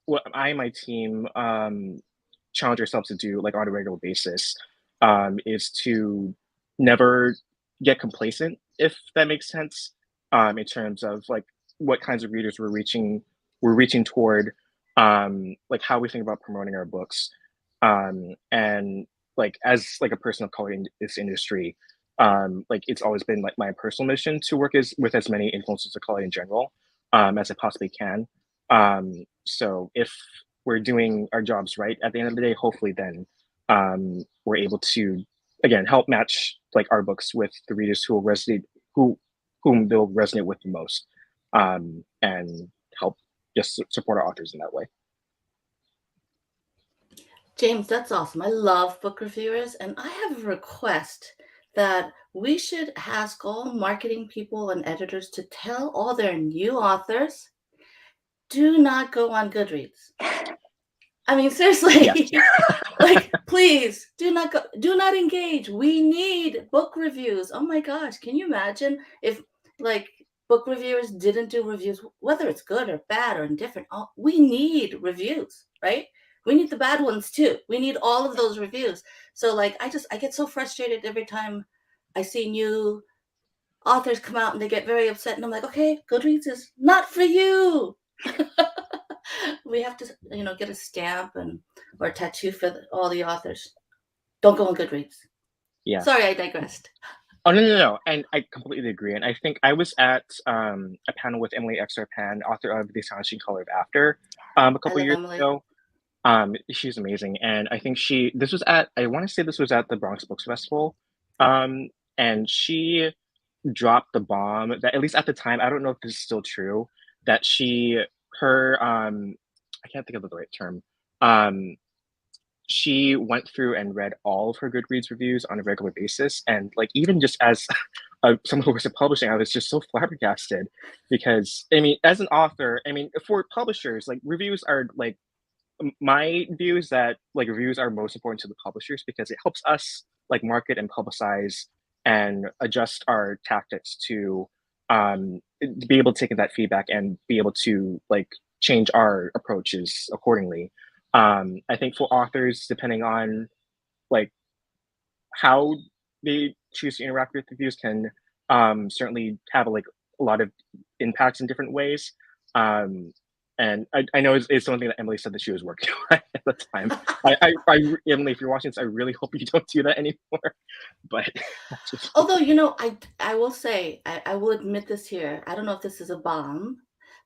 and my team challenge ourselves to do on a regular basis is to never get complacent, if that makes sense, in terms of what kinds of readers we're reaching toward, how we think about promoting our books, and like as like a person of color in this industry, like it's always been like my personal mission to work with as many influencers of color in general as I possibly can. So if we're doing our jobs right at the end of the day, hopefully then we're able to again help match like our books with the readers who will resonate, whom they'll resonate with the most, and help just support our authors in that way. James, that's awesome. I love book reviewers, and I have a request that we should ask all marketing people and editors to tell all their new authors, do not go on Goodreads. I mean, seriously, like, please do not engage. We need book reviews. Oh my gosh, can you imagine if like book reviewers didn't do reviews, whether it's good or bad or indifferent? We need reviews, right? We need the bad ones too. We need all of those reviews. So like, I get so frustrated every time I see new authors come out and they get very upset, and I'm like, okay, Goodreads is not for you. We have to, get a stamp or a tattoo for all the authors. Don't go on Goodreads. Yeah. Sorry, I digressed. Oh no! And I completely agree. And I think I was at a panel with Emily Exarpan, author of The Astonishing Color of After, a couple years ago. She's amazing, and I think I want to say this was at the Bronx Books Festival, and she dropped the bomb that, at least at the time, I don't know if this is still true, that I can't think of the right term. She went through and read all of her Goodreads reviews on a regular basis, and like even just as someone who works in publishing, I was just so flabbergasted because I mean, as an author, I mean, for publishers, like reviews are like, my view is that like reviews are most important to the publishers because it helps us like market and publicize and adjust our tactics to be able to take in that feedback and be able to like change our approaches accordingly. I think for authors, depending on like how they choose to interact with reviews, can certainly have like a lot of impacts in different ways. And I know it's something that Emily said that she was working on at the time. Emily, if you're watching this, I really hope you don't do that anymore. But although, I will say, I will admit this here. I don't know if this is a bomb,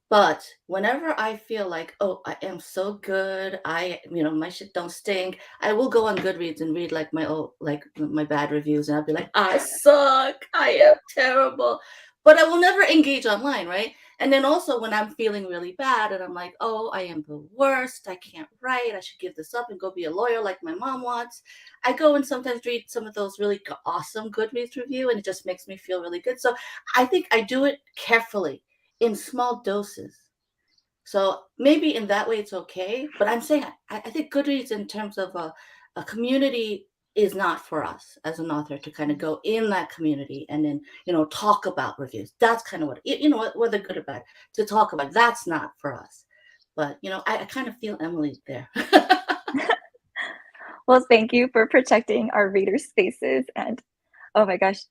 but whenever I feel like, oh, I am so good, my shit don't stink, I will go on Goodreads and read like my bad reviews, and I'll be like, I suck, I am terrible. But I will never engage online, right? And then also when I'm feeling really bad and I'm like, oh, I am the worst, I can't write, I should give this up and go be a lawyer like my mom wants, I go and sometimes read some of those really awesome Goodreads review, and it just makes me feel really good. So I think I do it carefully in small doses. So maybe in that way it's okay. But I'm saying I think Goodreads in terms of a community is not for us as an author to kind of go in that community and then, talk about reviews. That's kind of what, whether good or bad, to talk about. That's not for us. But, I kind of feel Emily there. Well, thank you for protecting our reader spaces. And oh my gosh,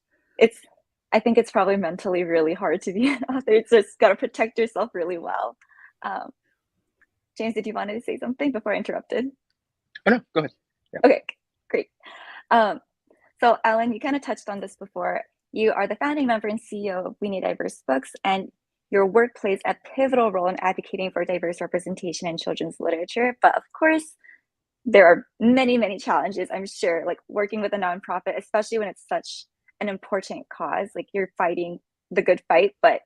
I think it's probably mentally really hard to be an author. It's just got to protect yourself really well. James, did you want to say something before I interrupted? Oh, no, go ahead. Yeah. Okay, great. So Ellen, you kind of touched on this before. You are the founding member and CEO of We Need Diverse Books, and your work plays a pivotal role in advocating for diverse representation in children's literature. But of course, there are many, many challenges, I'm sure, like working with a nonprofit, especially when it's such an important cause, like you're fighting the good fight. But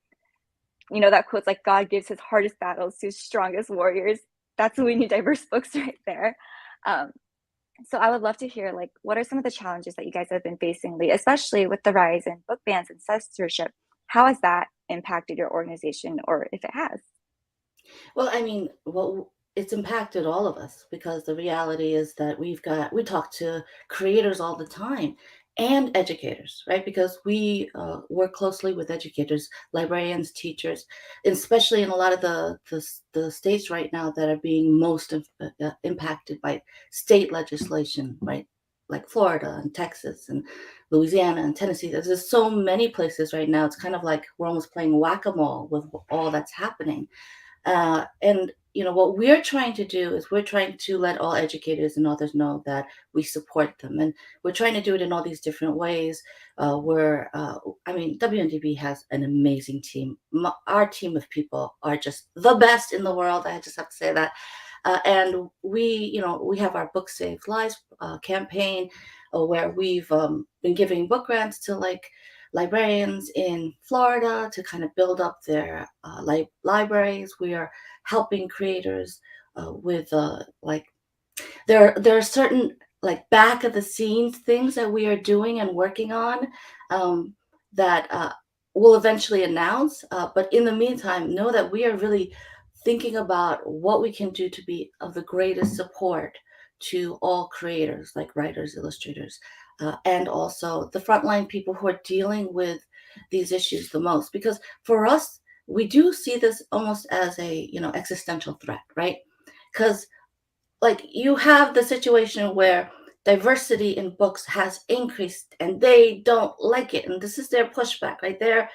that quote's like, God gives his hardest battles to his strongest warriors. That's We Need Diverse Books right there. So I would love to hear, like, what are some of the challenges that you guys have been facing lately, especially with the rise in book bans and censorship? How has that impacted your organization, or if it has? Well, I mean, it's impacted all of us, because the reality is that we talk to creators all the time and educators, right? Because we work closely with educators, librarians, teachers, especially in a lot of the states right now that are being most impacted by state legislation, right? Like Florida and Texas and Louisiana and Tennessee. There's just so many places right now. It's kind of like we're almost playing whack-a-mole with all that's happening. And what we're trying to do is we're trying to let all educators and authors know that we support them, and we're trying to do it in all these different ways. WNDB has an amazing team. Our team of people are just the best in the world. I just have to say that. And we have our Book Save Lives campaign, where we've been giving book grants to librarians in Florida to kind of build up their libraries. We are helping creators with there are certain back of the scenes things that we are doing and working on that we'll eventually announce. But in the meantime, know that we are really thinking about what we can do to be of the greatest support to all creators, like writers, illustrators, and also the frontline people who are dealing with these issues the most. Because for us, we do see this almost as a existential threat, right? Because you have the situation where diversity in books has increased and they don't like it, and this is their pushback right there.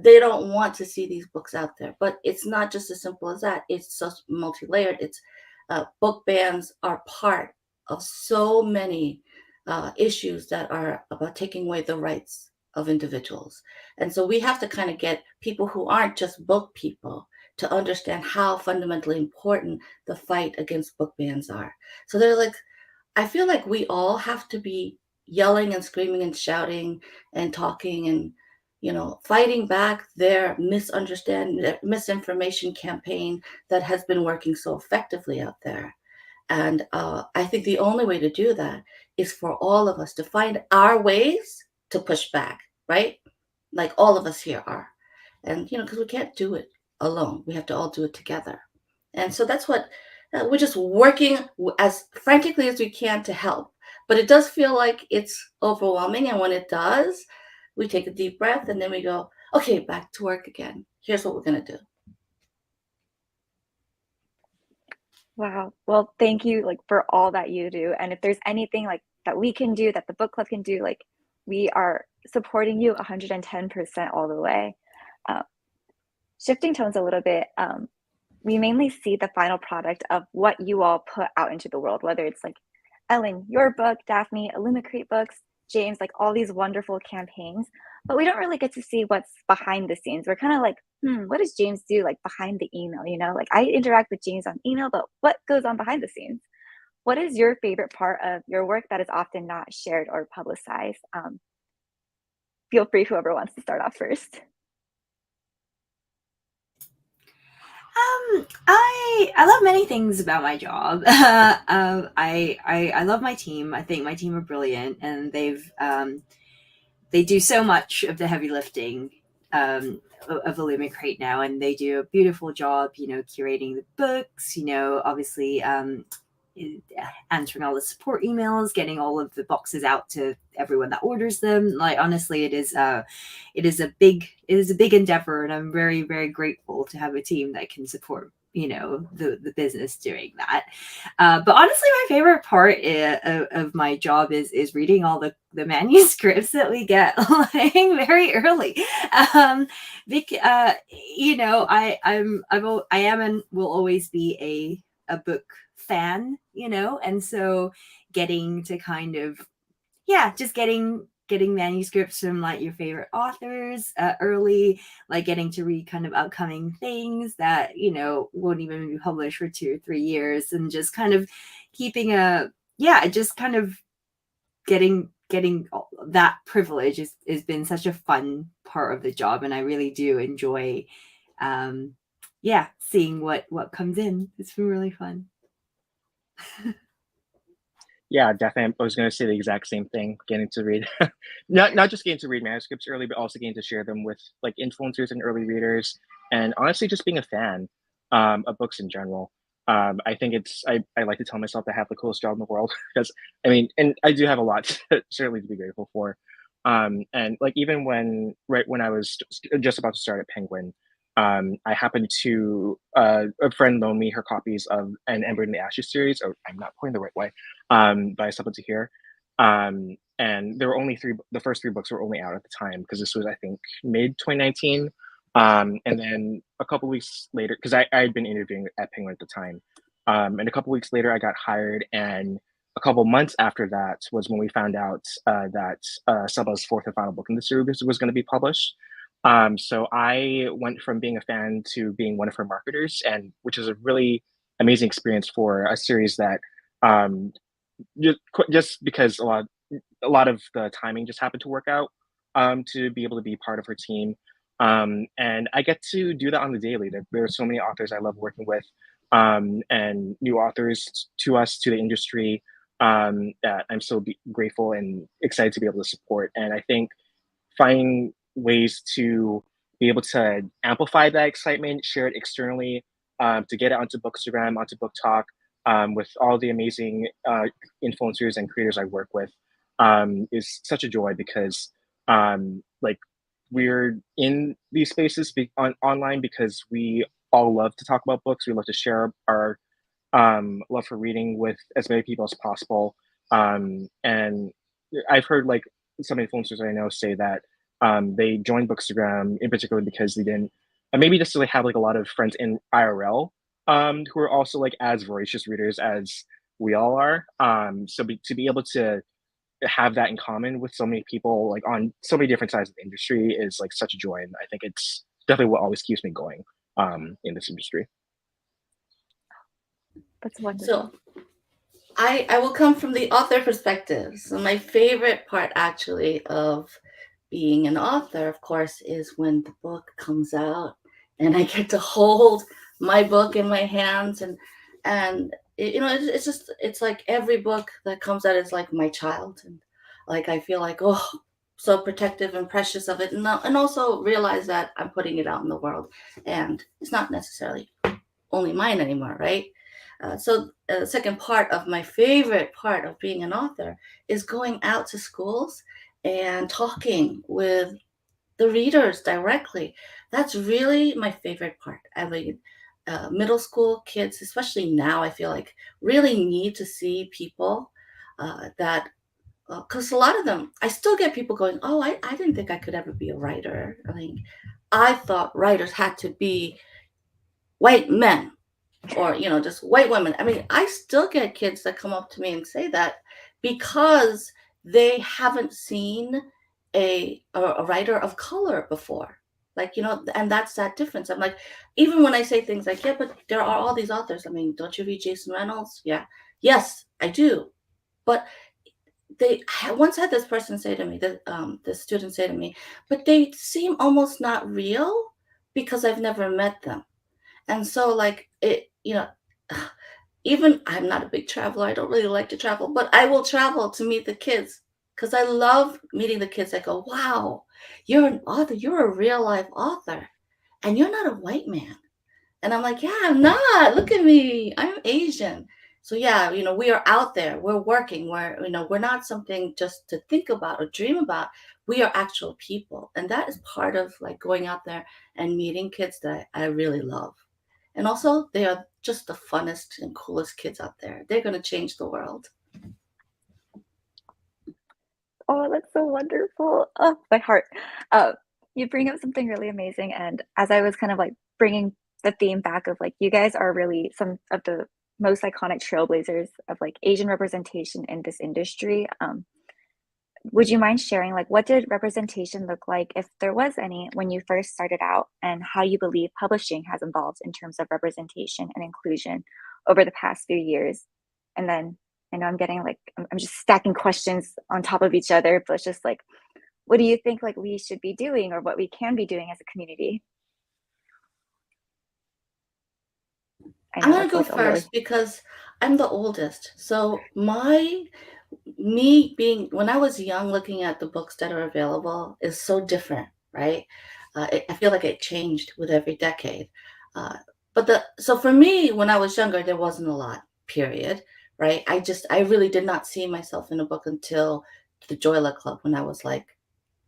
They don't want to see these books out there, but it's not just as simple as that. It's so multi-layered. It's book bans are part of so many issues that are about taking away the rights of individuals. And so we have to kind of get people who aren't just book people to understand how fundamentally important the fight against book bans are. So they're I feel like we all have to be yelling and screaming and shouting and talking and fighting back their misinformation campaign that has been working so effectively out there. And I think the only way to do that is for all of us to find our ways to push back, right? Like all of us here are. And, because we can't do it alone. We have to all do it together. And so that's what we're just working as frantically as we can to help. But it does feel like it's overwhelming. And when it does, we take a deep breath and then we go, okay, back to work again. Here's what we're going to do. Wow. Well, thank you for all that you do. And if there's anything that we can do, that the book club can do, we are supporting you 110% all the way. Shifting tones a little bit, we mainly see the final product of what you all put out into the world, whether it's Ellen, your book, Daphne, Illumicrate books, James, all these wonderful campaigns, but we don't really get to see what's behind the scenes. We're kind of what does James do behind the email? I interact with James on email, but what goes on behind the scenes? What is your favorite part of your work that is often not shared or publicized? Feel free, whoever wants to start off first. I love many things about my job. I love my team. I think my team are brilliant, and they do so much of the heavy lifting of Illumicrate now, and they do a beautiful job, curating the books, obviously answering all the support emails, getting all of the boxes out to everyone that orders them. Honestly, it is a big endeavor, and I'm very, very grateful to have a team that can support the business doing that. But honestly, my favorite part of my job is reading all the manuscripts that we get very early. I am and will always be a book fan, and so getting to kind of just getting manuscripts from your favorite authors early, getting to read kind of upcoming things that won't even be published for 2 or 3 years, and just kind of keeping just kind of getting that privilege has been such a fun part of the job, and I really do enjoy seeing what comes in. It's been really fun. Yeah, definitely. I was going to say the exact same thing. Getting to read, not just getting to read manuscripts early, but also getting to share them with influencers and early readers, and honestly, just being a fan of books in general. I think I like to tell myself I have the coolest job in the world because and I do have a lot certainly to be grateful for. And even when I was just about to start at Penguin, I happened to a friend loaned me her copies of an Ember in the Ashes series. Oh, I'm not pointing the right way, but I stumbled to here. And there were only 3. The first 3 books were only out at the time because this was, I think, mid 2019. And then a couple weeks later, because I had been interviewing at Penguin at the time, and a couple weeks later I got hired, and a couple months after that was when we found out that Saba's fourth and final book in the series was going to be published. So I went from being a fan to being one of her marketers, and which is a really amazing experience for a series that um, just because a lot of the timing just happened to work out to be able to be part of her team. And I get to do that on the daily. There are so many authors I love working with, and new authors to us, to the industry, that I'm so grateful and excited to be able to support. And I think finding ways to be able to amplify that excitement, share it externally, to get it onto Bookstagram, onto Book Talk, with all the amazing influencers and creators I work with, is such a joy because like we're in these spaces online because we all love to talk about books. We love to share our love for reading with as many people as possible. And I've heard like some influencers I know say that they joined Bookstagram in particular because they didn't maybe just like have like a lot of friends in IRL who are also like as voracious readers as we all are. To be able to have that in common with so many people like on so many different sides of the industry is like such a joy, and I think it's definitely what always keeps me going in this industry. That's wonderful. So I will come from the author perspective. So my favorite part actually of being an author, of course, is when the book comes out and I get to hold my book in my hands, and it's just, it's like every book that comes out is like my child, and like I feel like, oh, so protective and precious of it, and also realize that I'm putting it out in the world and it's not necessarily only mine anymore, right? So the second part of my favorite part of being an author is going out to schools and talking with the readers directly. That's really my favorite part. I mean, middle school kids, especially now, I feel like really need to see people that, because a lot of them, I still get people going, oh, I didn't think I could ever be a writer. I mean, I thought writers had to be white men or just white women. I mean, I still get kids that come up to me and say that because they haven't seen a writer of color before, like, and that's that difference. I'm like, even when I say things like, yeah, but there are all these authors, I mean, don't you read Jason Reynolds? Yeah, yes, I do. But I once had this person say to me, the student say to me, but they seem almost not real because I've never met them. And so like even I'm not a big traveler. I don't really like to travel, but I will travel to meet the kids because I love meeting the kids. I go, wow, you're an author. You're a real life author and you're not a white man. And I'm like, yeah, I'm not. Look at me. I'm Asian. So yeah, we are out there. We're working. We're not something just to think about or dream about. We are actual people. And that is part of like going out there and meeting kids that I really love. And also, they are just the funnest and coolest kids out there. They're going to change the world. Oh, that's so wonderful. Oh, my heart. You bring up something really amazing. And as I was kind of like bringing the theme back of like, you guys are really some of the most iconic trailblazers of like Asian representation in this industry. Would you mind sharing like what did representation look like, if there was any, when you first started out, and how you believe publishing has evolved in terms of representation and inclusion over the past few years? And then I know I'm getting like I'm just stacking questions on top of each other, but it's just like, what do you think like we should be doing or what we can be doing as a community? I'm going to go first because I'm the oldest. So me being, when I was young, looking at the books that are available is so different, right? I feel like it changed with every decade. So for me, when I was younger, there wasn't a lot, period, right? I really did not see myself in a book until the Joyla Club when I was like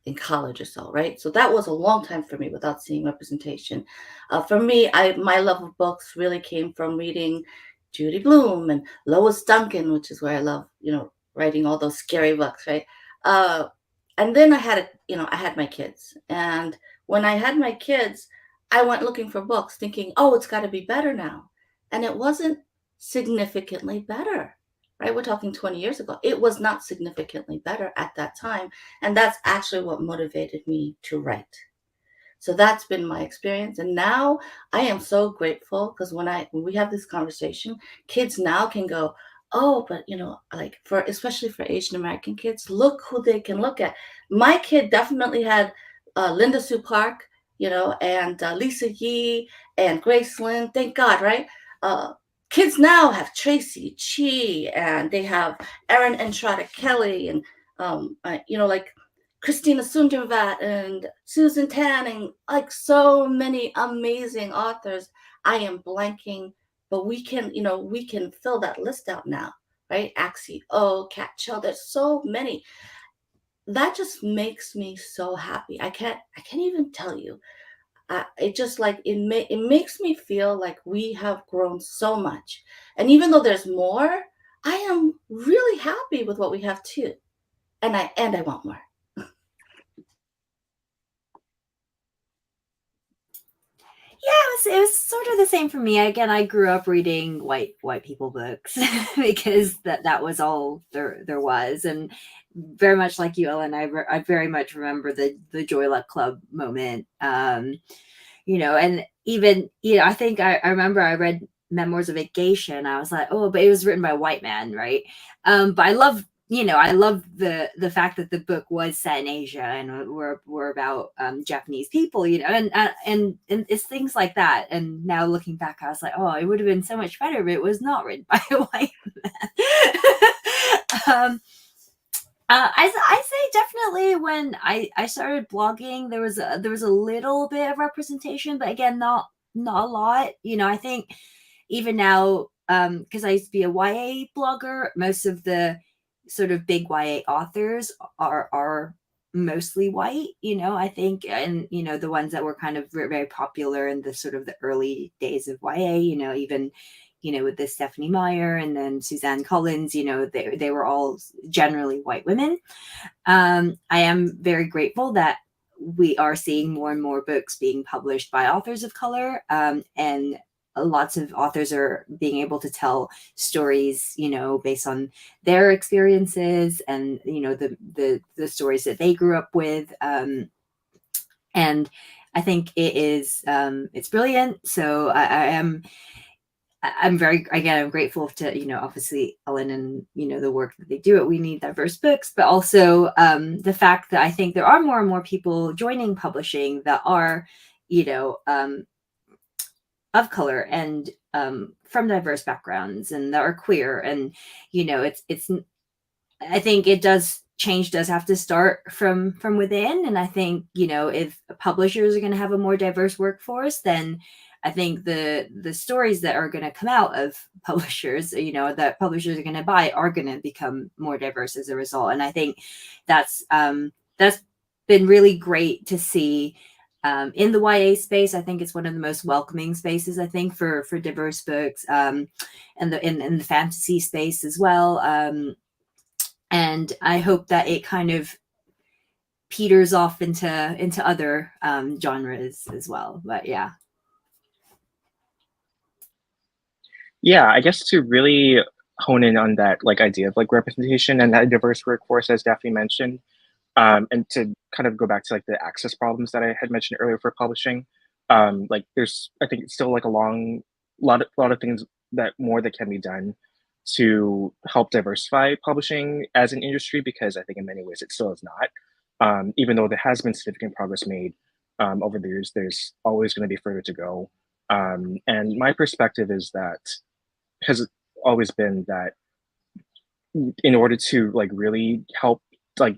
in college or so, right? So that was a long time for me without seeing representation. For me, my love of books really came from reading Judy Blume and Lois Duncan, which is where I love, writing all those scary books, right? And then I had, I had my kids. And when I had my kids, I went looking for books thinking, oh, it's got to be better now. And it wasn't significantly better, right? We're talking 20 years ago. It was not significantly better at that time. And that's actually what motivated me to write. So that's been my experience. And now I am so grateful because when we have this conversation, kids now can go, oh, but like especially for Asian American kids, look who they can look at. My kid definitely had Linda Sue Clark, and Lisa Yee and Grace Lynn. Thank God, right? Kids now have Tracy Chi, and they have Erin Entrada Kelly, and like Christina Sundervat and Susan Tan, and like so many amazing authors. I am blanking, but we can fill that list out now, right? Axie O, Kat Chell, there's so many. That just makes me so happy. I can't even tell you. It just like it makes me feel like we have grown so much. And even though there's more, I am really happy with what we have too. And I want more. Yeah, it was sort of the same for me. Again, I grew up reading white people books because that was all there was, and very much like you, Ellen, I very much remember the Joy Luck Club moment. And even I think I remember I read Memoirs of a Geisha, and I was like, oh, but it was written by a white man, right? But I love the fact that the book was set in Asia and we're about Japanese people, and it's things like that. And now looking back, I was like, oh, it would have been so much better if it was not written by a white man. I say definitely when I started blogging, there was a little bit of representation, but again, not a lot. I think even now, because I used to be a YA blogger, most of the sort of big YA authors are mostly white, I think, and the ones that were kind of very popular in the sort of the early days of YA, even with the Stephanie Meyer and then Suzanne Collins, they were all generally white women. I am very grateful that we are seeing more and more books being published by authors of color, and lots of authors are being able to tell stories, based on their experiences and, the stories that they grew up with. And I think it's brilliant. So I'm grateful to, obviously Ellen and, the work that they do at We Need Diverse Books, but also the fact that I think there are more and more people joining publishing that are, of color and from diverse backgrounds and that are queer. And, it's I think change does have to start from within. And I think, if publishers are going to have a more diverse workforce, then I think the stories that are going to come out of publishers, that publishers are going to buy are going to become more diverse as a result. And I think that's been really great to see. In the YA space, I think it's one of the most welcoming spaces, I think, for diverse books, and in the fantasy space as well. And I hope that it kind of peters off into other genres as well. But yeah. Yeah, I guess to really hone in on that idea of representation and that diverse workforce, as Daphne mentioned, and to kind of go back to the access problems that I had mentioned earlier for publishing, there's, I think, it's still a lot of things that can be done to help diversify publishing as an industry, because I think in many ways it still is not. Even though there has been significant progress made over the years, there's always going to be further to go. And my perspective has always been that in order to really help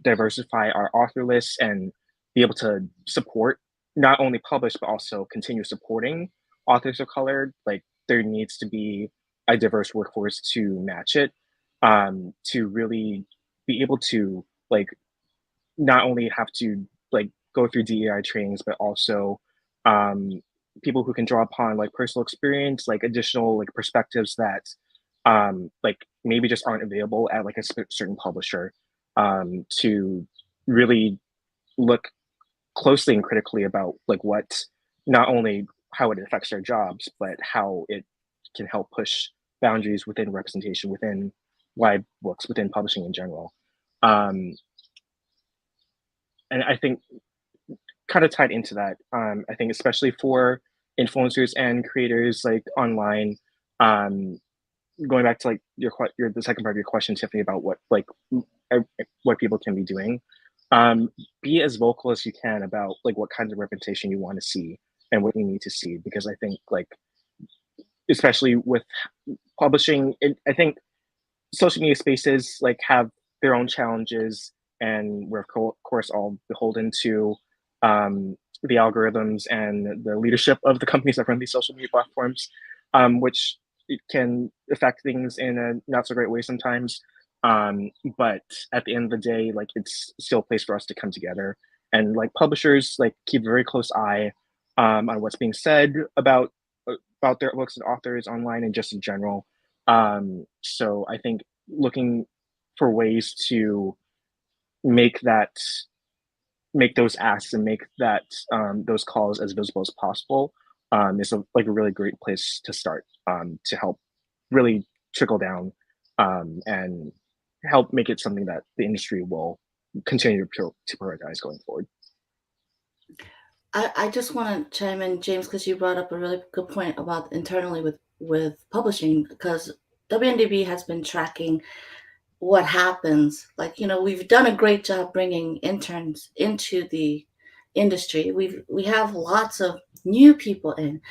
diversify our author lists and be able to support, not only publish but also continue supporting authors of color, there needs to be a diverse workforce to match it, to really be able to not only have to go through DEI trainings, but also people who can draw upon personal experience, additional perspectives that maybe just aren't available at a certain publisher, to really look closely and critically about like what, not only how it affects their jobs, but how it can help push boundaries within representation, within live books, within publishing in general. And I think kind of tied into that, I think especially for influencers and creators like online, going back to like your the second part of your question, Tiffany, about what like what people can be doing. Be as vocal as you can about like what kinds of representation you want to see and what you need to see, because I think like especially with publishing, I think social media spaces like have their own challenges, and we're of course all beholden to the algorithms and the leadership of the companies that run these social media platforms, which it can affect things in a not so great way sometimes. But at the end of the day, like it's still a place for us to come together, and like publishers like keep a very close eye on what's being said about their books and authors online and just in general. So I think looking for ways to make those asks and make that those calls as visible as possible is like a really great place to start to help really trickle down and help make it something that the industry will continue to prioritize going forward. I just want to chime in, James, because you brought up a really good point about internally with publishing, because WNDB has been tracking what happens. Like, we've done a great job bringing interns into the industry. We have lots of new people in,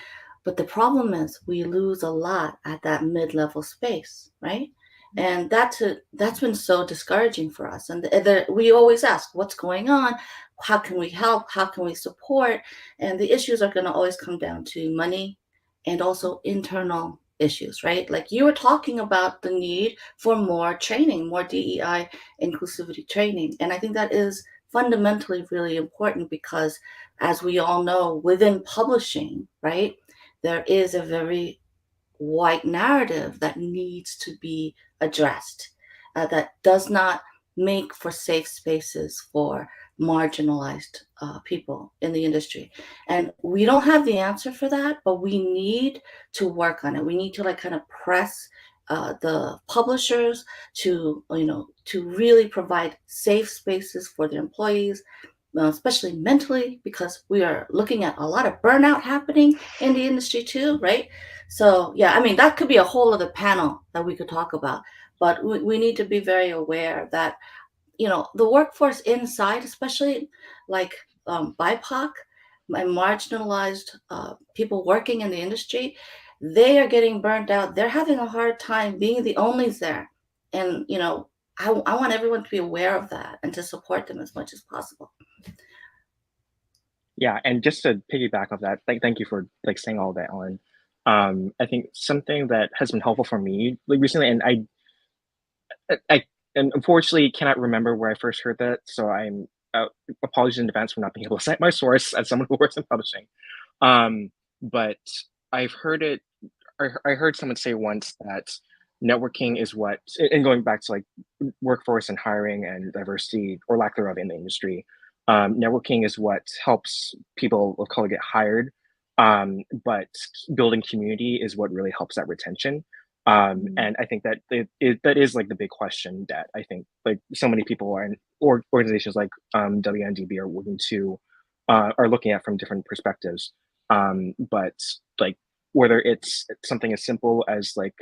but the problem is we lose a lot at that mid-level space, right? And that's been so discouraging for us. And we always ask, what's going on? How can we help? How can we support? And the issues are going to always come down to money and also internal issues, right? Like you were talking about the need for more training, more DEI inclusivity training. And I think that is fundamentally really important because, as we all know, within publishing, right, there is a very white narrative that needs to be addressed, that does not make for safe spaces for marginalized people in the industry. And we don't have the answer for that, but we need to work on it. We need to like kind of press the publishers to really provide safe spaces for their employees, especially mentally, because we are looking at a lot of burnout happening in the industry too, right? So yeah, I mean, that could be a whole other panel that we could talk about, but we need to be very aware that, the workforce inside, especially like BIPOC and marginalized people working in the industry, they are getting burnt out. They're having a hard time being the onlys there. And, I want everyone to be aware of that and to support them as much as possible. Yeah, and just to piggyback off that, thank you for like saying all that, Ellen. I think something that has been helpful for me like recently, and I and unfortunately cannot remember where I first heard that, so I'm apologies in advance for not being able to cite my source as someone who works in publishing. But I've heard it. I heard someone say once that networking is what, and going back to like workforce and hiring and diversity or lack thereof in the industry, networking is what helps people of color get hired. But building community is what really helps that retention. And I think that that is like the big question that I think like so many people are in, or organizations like WNDB are looking to are looking at from different perspectives. But like whether it's something as simple as like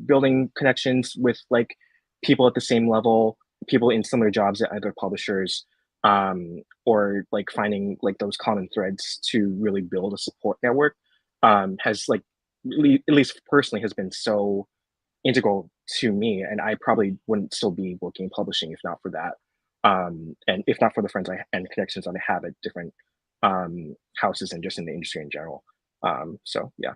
building connections with like people at the same level, people in similar jobs at other publishers, or like finding like those common threads to really build a support network, has like at least personally has been so integral to me, and I probably wouldn't still be working in publishing if not for that, and if not for the friends and connections that I have at different houses and just in the industry in general. So yeah.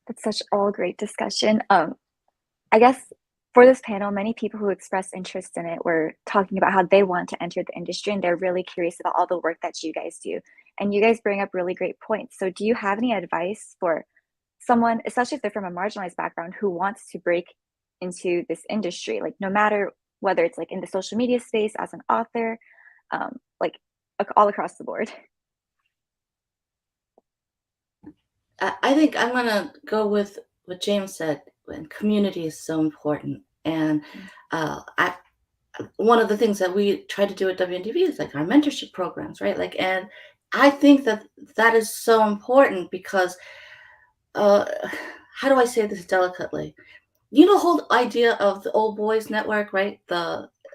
That's such all great discussion. I guess for this panel, many people who expressed interest in it were talking about how they want to enter the industry and they're really curious about all the work that you guys do. And you guys bring up really great points. So do you have any advice for someone, especially if they're from a marginalized background, who wants to break into this industry? Like no matter whether it's like in the social media space as an author, like all across the board? I think I'm gonna go with what James said. When community is so important, and one of the things that we try to do at WNDB is like our mentorship programs, right? Like, and I think that that is so important because, how do I say this delicately? You know, the whole idea of the old boys network, right?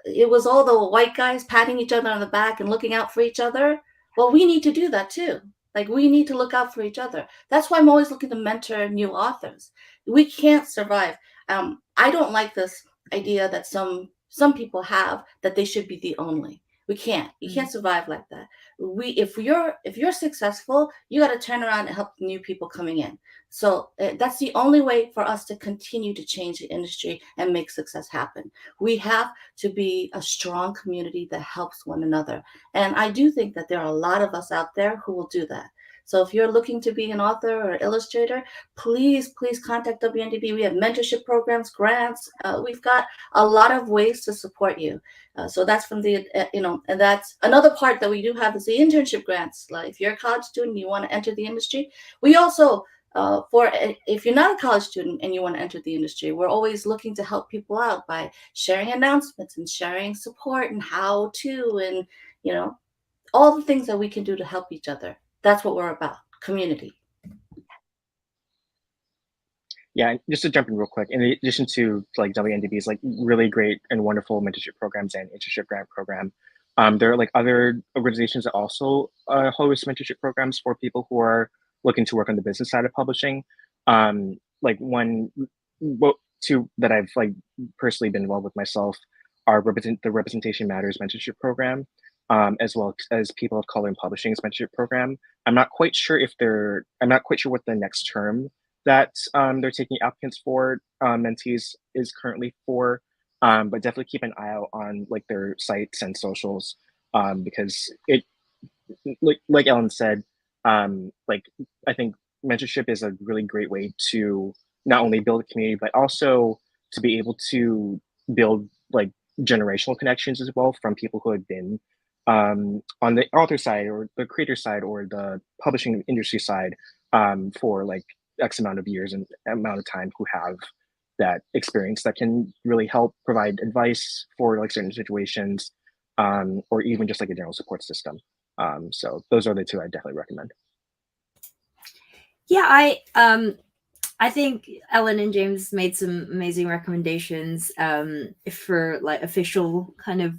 It was all the white guys patting each other on the back and looking out for each other. Well, we need to do that too. Like, we need to look out for each other. That's why I'm always looking to mentor new authors. We can't survive. I don't like this idea that some people have that they should be the only. We can't. You can't survive like that. If you're successful, you got to turn around and help new people coming in. So that's the only way for us to continue to change the industry and make success happen. We have to be a strong community that helps one another. And I do think that there are a lot of us out there who will do that. So if you're looking to be an author or illustrator, please contact WNDB. We have mentorship programs, grants. We've got a lot of ways to support you. So that's from the, and that's another part that we do have is the internship grants. Like if you're a college student, you want to enter the industry. We also, if you're not a college student and you want to enter the industry, we're always looking to help people out by sharing announcements and sharing support and how to, and, all the things that we can do to help each other. That's what we're about, community. Yeah, just to jump in real quick, in addition to like WNDB's like really great and wonderful mentorship programs and internship grant program, there are like other organizations that also host mentorship programs for people who are looking to work on the business side of publishing. Like two that I've like personally been involved with myself are the Representation Matters mentorship program, as well as People of Color in Publishing's mentorship program. I'm not quite sure what the next term that they're taking applicants for mentees is currently for, but definitely keep an eye out on like their sites and socials, because it, like Ellen said, like I think mentorship is a really great way to not only build a community but also to be able to build like generational connections as well from people who have been on the author side or the creator side or the publishing industry side for like X amount of years and amount of time, who have that experience that can really help provide advice for like certain situations, or even just like a general support system. So those are the two I definitely recommend. Yeah, I think Ellen and James made some amazing recommendations for like official kind of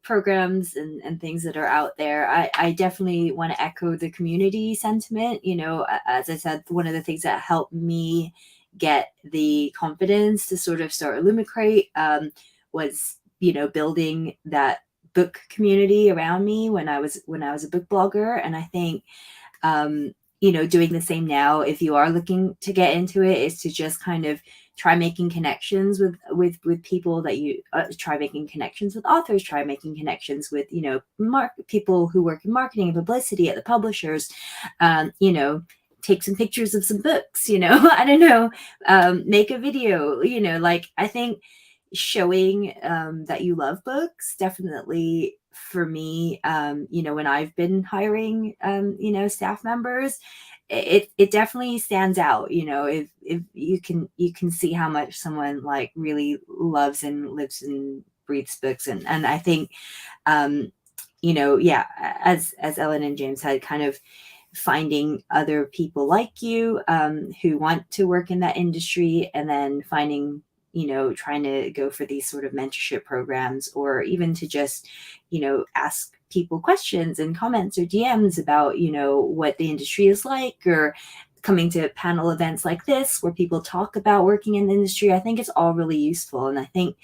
programs and things that are out there. I definitely want to echo the community sentiment. As I said, one of the things that helped me get the confidence to sort of start Illumicrate was building that book community around me when I was a book blogger. And I think doing the same now, if you are looking to get into it, is to just kind of try making connections with people that you try making connections with authors, try making connections with people who work in marketing and publicity at the publishers, take some pictures of some books, I don't know, make a video, like I think showing that you love books definitely for me, when I've been hiring staff members, it definitely stands out. If you can see how much someone like really loves and lives and breathes books, and I think as Ellen and James had, kind of finding other people like you who want to work in that industry, and then finding trying to go for these sort of mentorship programs, or even to just ask people questions and comments or DMs about what the industry is like, or coming to panel events like this where people talk about working in the industry. I think it's all really useful. And I think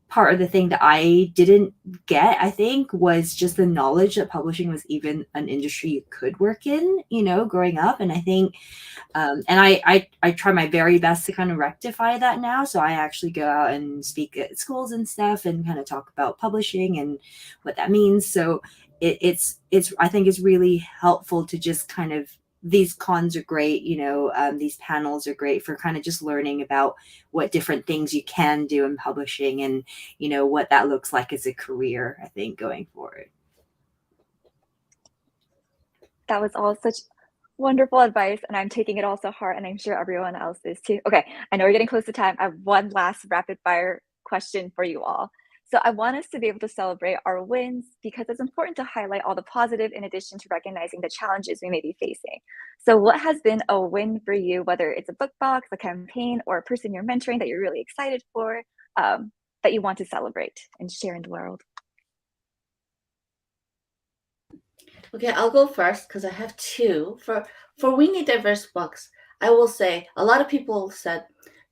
part of the thing that I didn't get, I think, was just the knowledge that publishing was even an industry you could work in, growing up. And I think, and I try my very best to kind of rectify that now. So I actually go out and speak at schools and stuff and kind of talk about publishing and what that means. So it's I think it's really helpful to just kind of these cons are great, these panels are great for kind of just learning about what different things you can do in publishing and, what that looks like as a career, I think, going forward. That was all such wonderful advice, and I'm taking it all to heart, and I'm sure everyone else is too. Okay, I know we're getting close to time. I have one last rapid fire question for you all. So I want us to be able to celebrate our wins because it's important to highlight all the positive in addition to recognizing the challenges we may be facing. So what has been a win for you, whether it's a book box, a campaign, or a person you're mentoring that you're really excited for, that you want to celebrate and share in the world? Okay, I'll go first because I have two. For We Need Diverse Books, I will say a lot of people said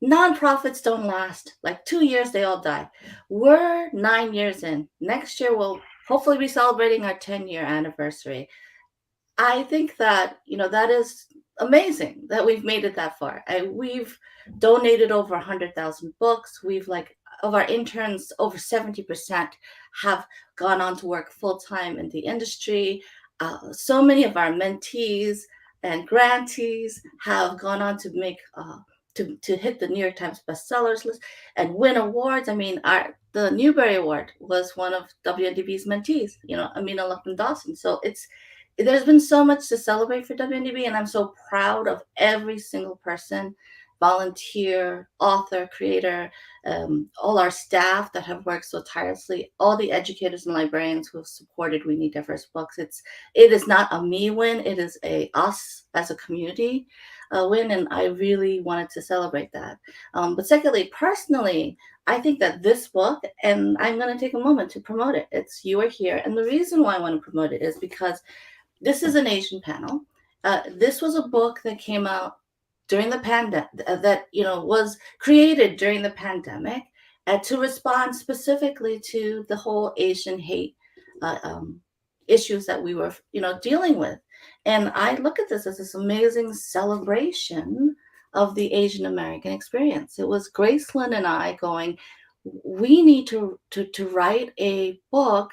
nonprofits don't last. Like 2 years, they all die. We're 9 years in. Next year, we'll hopefully be celebrating our 10-year anniversary. I think that, that is amazing that we've made it that far. We've donated over 100,000 books. Of our interns, over 70% have gone on to work full-time in the industry. So many of our mentees and grantees have gone on to make to hit the New York Times bestsellers list and win awards. I mean, the Newbery Award was one of WNDB's mentees, Amina Lupin Dawson. So there's been so much to celebrate for WNDB, and I'm so proud of every single person, volunteer, author, creator, all our staff that have worked so tirelessly, all the educators and librarians who have supported We Need Diverse Books. It is not a me win, it is a us as a community win, and I really wanted to celebrate that. But secondly, personally, I think that this book, and I'm going to take a moment to promote it. It's You Are Here, and the reason why I want to promote it is because this is an Asian panel. This was a book that came out during the pandemic, that was created during the pandemic, to respond specifically to the whole Asian hate issues that we were, dealing with. And I look at this as this amazing celebration of the Asian American experience. It was Gracelyn and I going, we need to write a book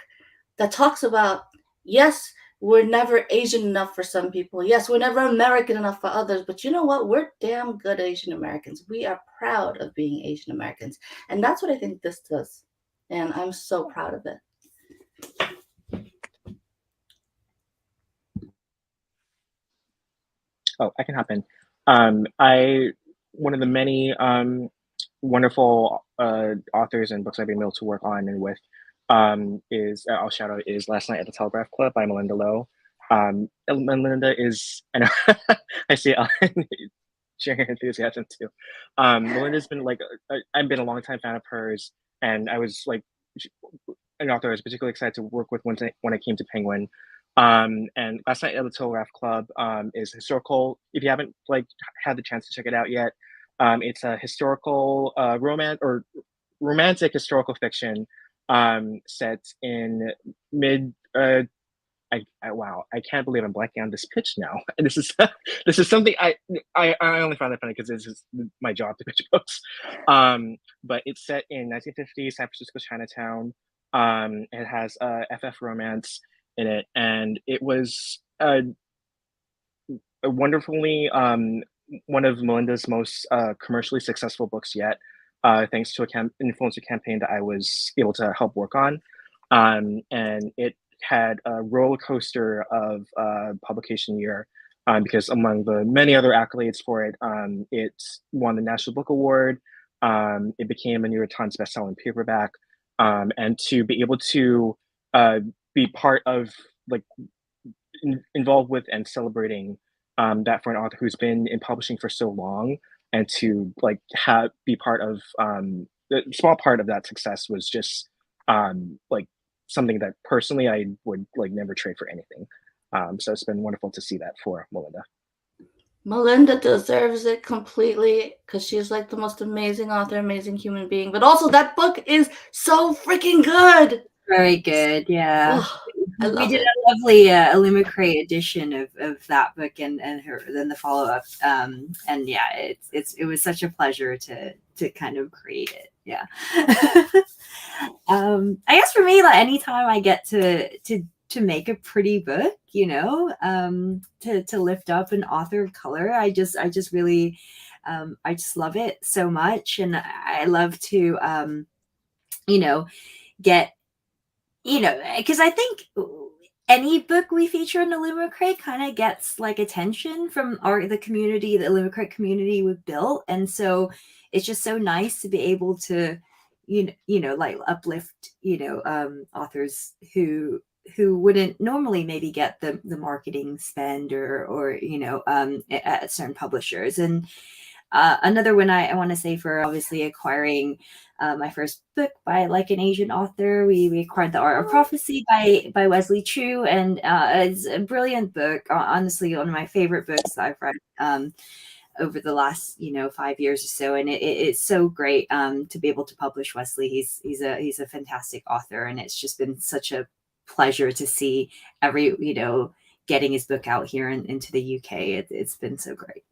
that talks about, yes, we're never Asian enough for some people. Yes, we're never American enough for others. But you know what? We're damn good Asian Americans. We are proud of being Asian Americans. And that's what I think this does. And I'm so proud of it. Oh, I can hop in. One of the many wonderful authors and books I've been able to work on and with I'll shout out, is Last Night at the Telegraph Club by Melinda Lowe. And Melinda is, I know, I see Ellen sharing her enthusiasm too. Melinda's been I've been a long time fan of hers, and I was an author I was particularly excited to work with when I came to Penguin. And Last Night at the Telegraph Club is historical. If you haven't had the chance to check it out yet, it's a historical romantic historical fiction set in mid. Wow, I can't believe I'm blanking on this pitch now. This is something I only found that funny because this is my job to pitch books. But it's set in 1950 San Francisco Chinatown. It has FF romance in it, and it was a wonderfully one of Melinda's most commercially successful books yet, thanks to an influencer campaign that I was able to help work on, and it had a roller coaster of publication year, because among the many other accolades for it, it won the National Book Award, it became a New York Times bestselling paperback, and to be able to be part of involved with and celebrating that for an author who's been in publishing for so long, and to be part of the small part of that success was just something that personally I would never trade for anything. So it's been wonderful to see that for Melinda. Melinda deserves it completely because she's the most amazing author, amazing human being. But also that book is so freaking good. Very good, yeah. We did a lovely Illumicrate edition of that book and then the follow-up. And yeah, it was such a pleasure to kind of create it. Yeah. I guess for me, anytime I get to to make a pretty book, you know, to lift up an author of color. I just really, I just love it so much. And I love to, you know, get, you know, because I think any book we feature in Illumicrate kind of gets like attention from the community, the Illumicrate community we've built. And so it's just so nice to be able to, you know, like uplift, you know, authors who wouldn't normally maybe get the marketing spend or you know, at certain publishers. And another one I want to say for obviously acquiring my first book by like an Asian author, we acquired The Art of Prophecy by Wesley Chu, and it's a brilliant book. Honestly, one of my favorite books that I've read over the last 5 years or so, and it's so great to be able to publish Wesley. He's a fantastic author, and it's just been such a pleasure to see getting his book out here into the UK. It's been so great.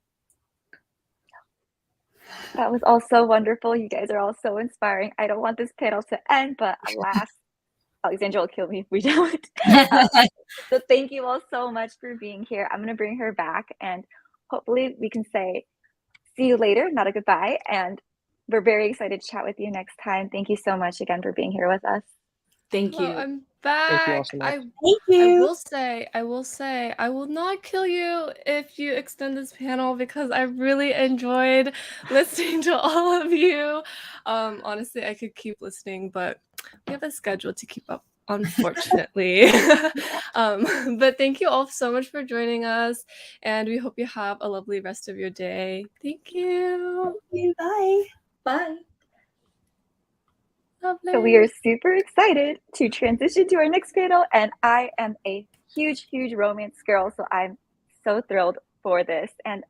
That was all so wonderful. You guys are all so inspiring. I don't want this panel to end, but alas, Alexandra will kill me if we don't. So thank you all so much for being here. I'm going to bring her back, and hopefully we can say see you later, not a goodbye. And we're very excited to chat with you next time. Thank you so much again for being here with us. Thank you. I'm back. Thank you all so much. Thank you. I will say, I will not kill you if you extend this panel, because I really enjoyed listening to all of you. Honestly, I could keep listening, but we have a schedule to keep up, unfortunately. But thank you all so much for joining us, and we hope you have a lovely rest of your day. Thank you. Thank you. Bye. Bye. Lovely. So we are super excited to transition to our next panel, and I am a huge romance girl, so I'm so thrilled for this. And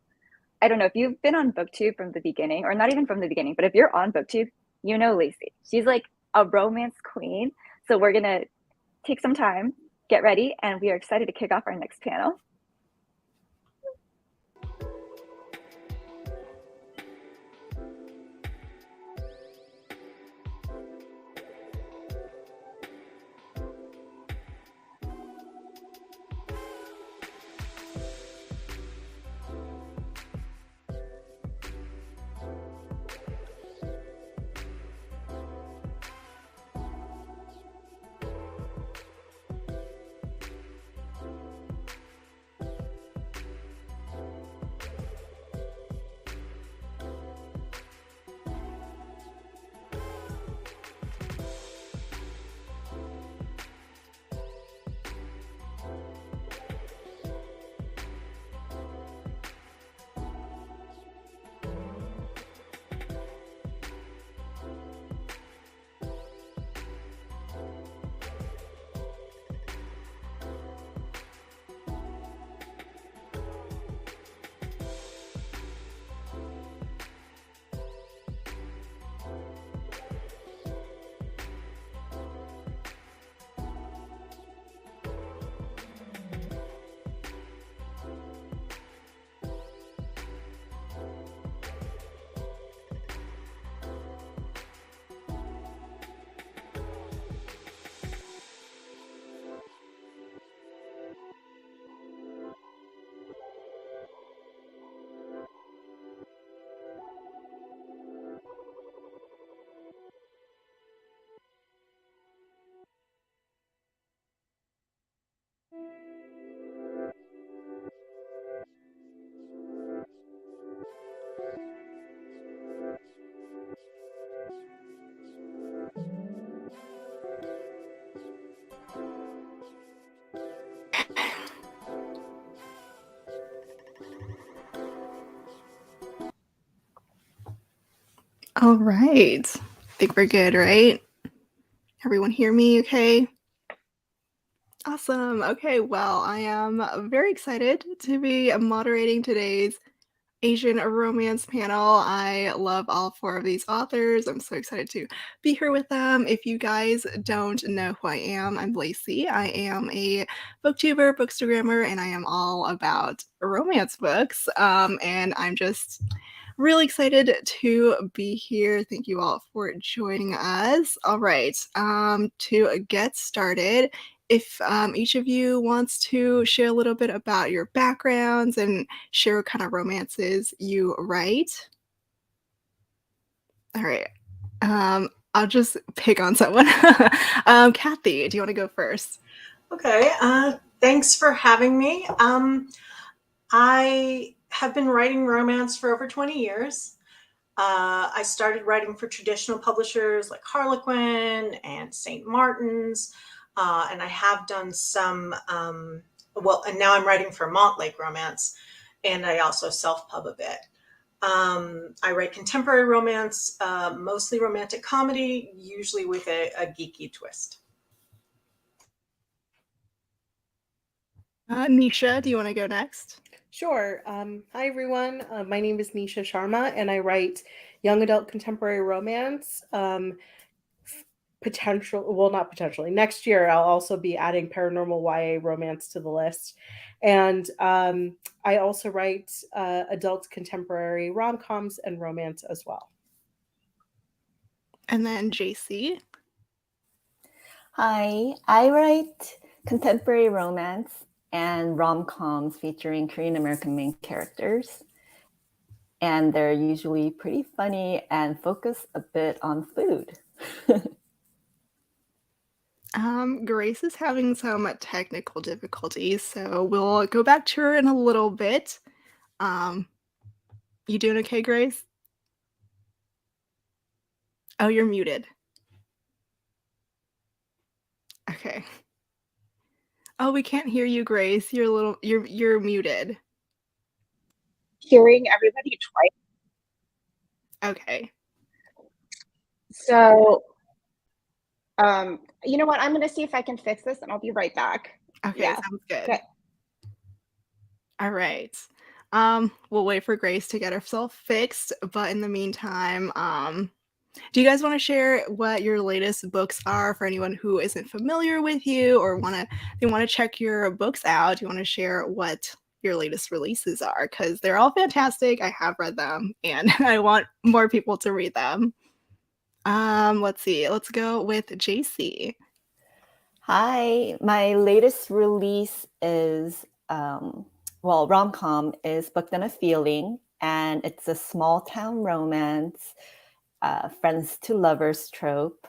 I don't know if you've been on BookTube from the beginning, or not even from the beginning, but if you're on BookTube, you know Lacey. She's like a romance queen. So we're gonna take some time, get ready, and we are excited to kick off our next panel. All right. Think we're good, right? Everyone hear me okay? Awesome. Okay, well, I am very excited to be moderating today's Asian romance panel. I love all four of these authors. I'm so excited to be here with them. If you guys don't know who I am, I'm Lacey. I am a booktuber, bookstagrammer, and I am all about romance books. And I'm just really excited to be here. Thank you all for joining us. All right, to get started, if each of you wants to share a little bit about your backgrounds and share what kind of romances you write. All right. I'll just pick on someone. Kathy, do you want to go first? Okay. Thanks for having me. I have been writing romance for over 20 years. I started writing for traditional publishers like Harlequin and St. Martin's, and I have done some, and now I'm writing for Montlake Romance, and I also self-pub a bit. I write contemporary romance, mostly romantic comedy, usually with a geeky twist. Nisha, do you want to go next? Sure. Hi, everyone. My name is Nisha Sharma, and I write young adult contemporary romance. Not potentially. Next year, I'll also be adding paranormal YA romance to the list. And I also write adult contemporary rom-coms and romance as well. And then JC. Hi, I write contemporary romance and rom-coms featuring Korean American main characters. And they're usually pretty funny and focus a bit on food. Grace is having some technical difficulties, so we'll go back to her in a little bit. You doing okay, Grace? Oh, you're muted. Okay. Oh, we can't hear you, Grace. You're muted. Hearing everybody twice. Okay. So, you know what? I'm going to see if I can fix this and I'll be right back. Okay, Yeah. sounds good. Okay. All right. We'll wait for Grace to get herself fixed, but in the meantime, do you guys want to share what your latest books are for anyone who isn't familiar with you or they want to check your books out? Do you want to share what your latest releases are? Because they're all fantastic. I have read them and I want more people to read them. Let's see. Let's go with JC. Hi, my latest release is, rom-com is Booked on a Feeling, and it's a small town romance, friends to lovers trope,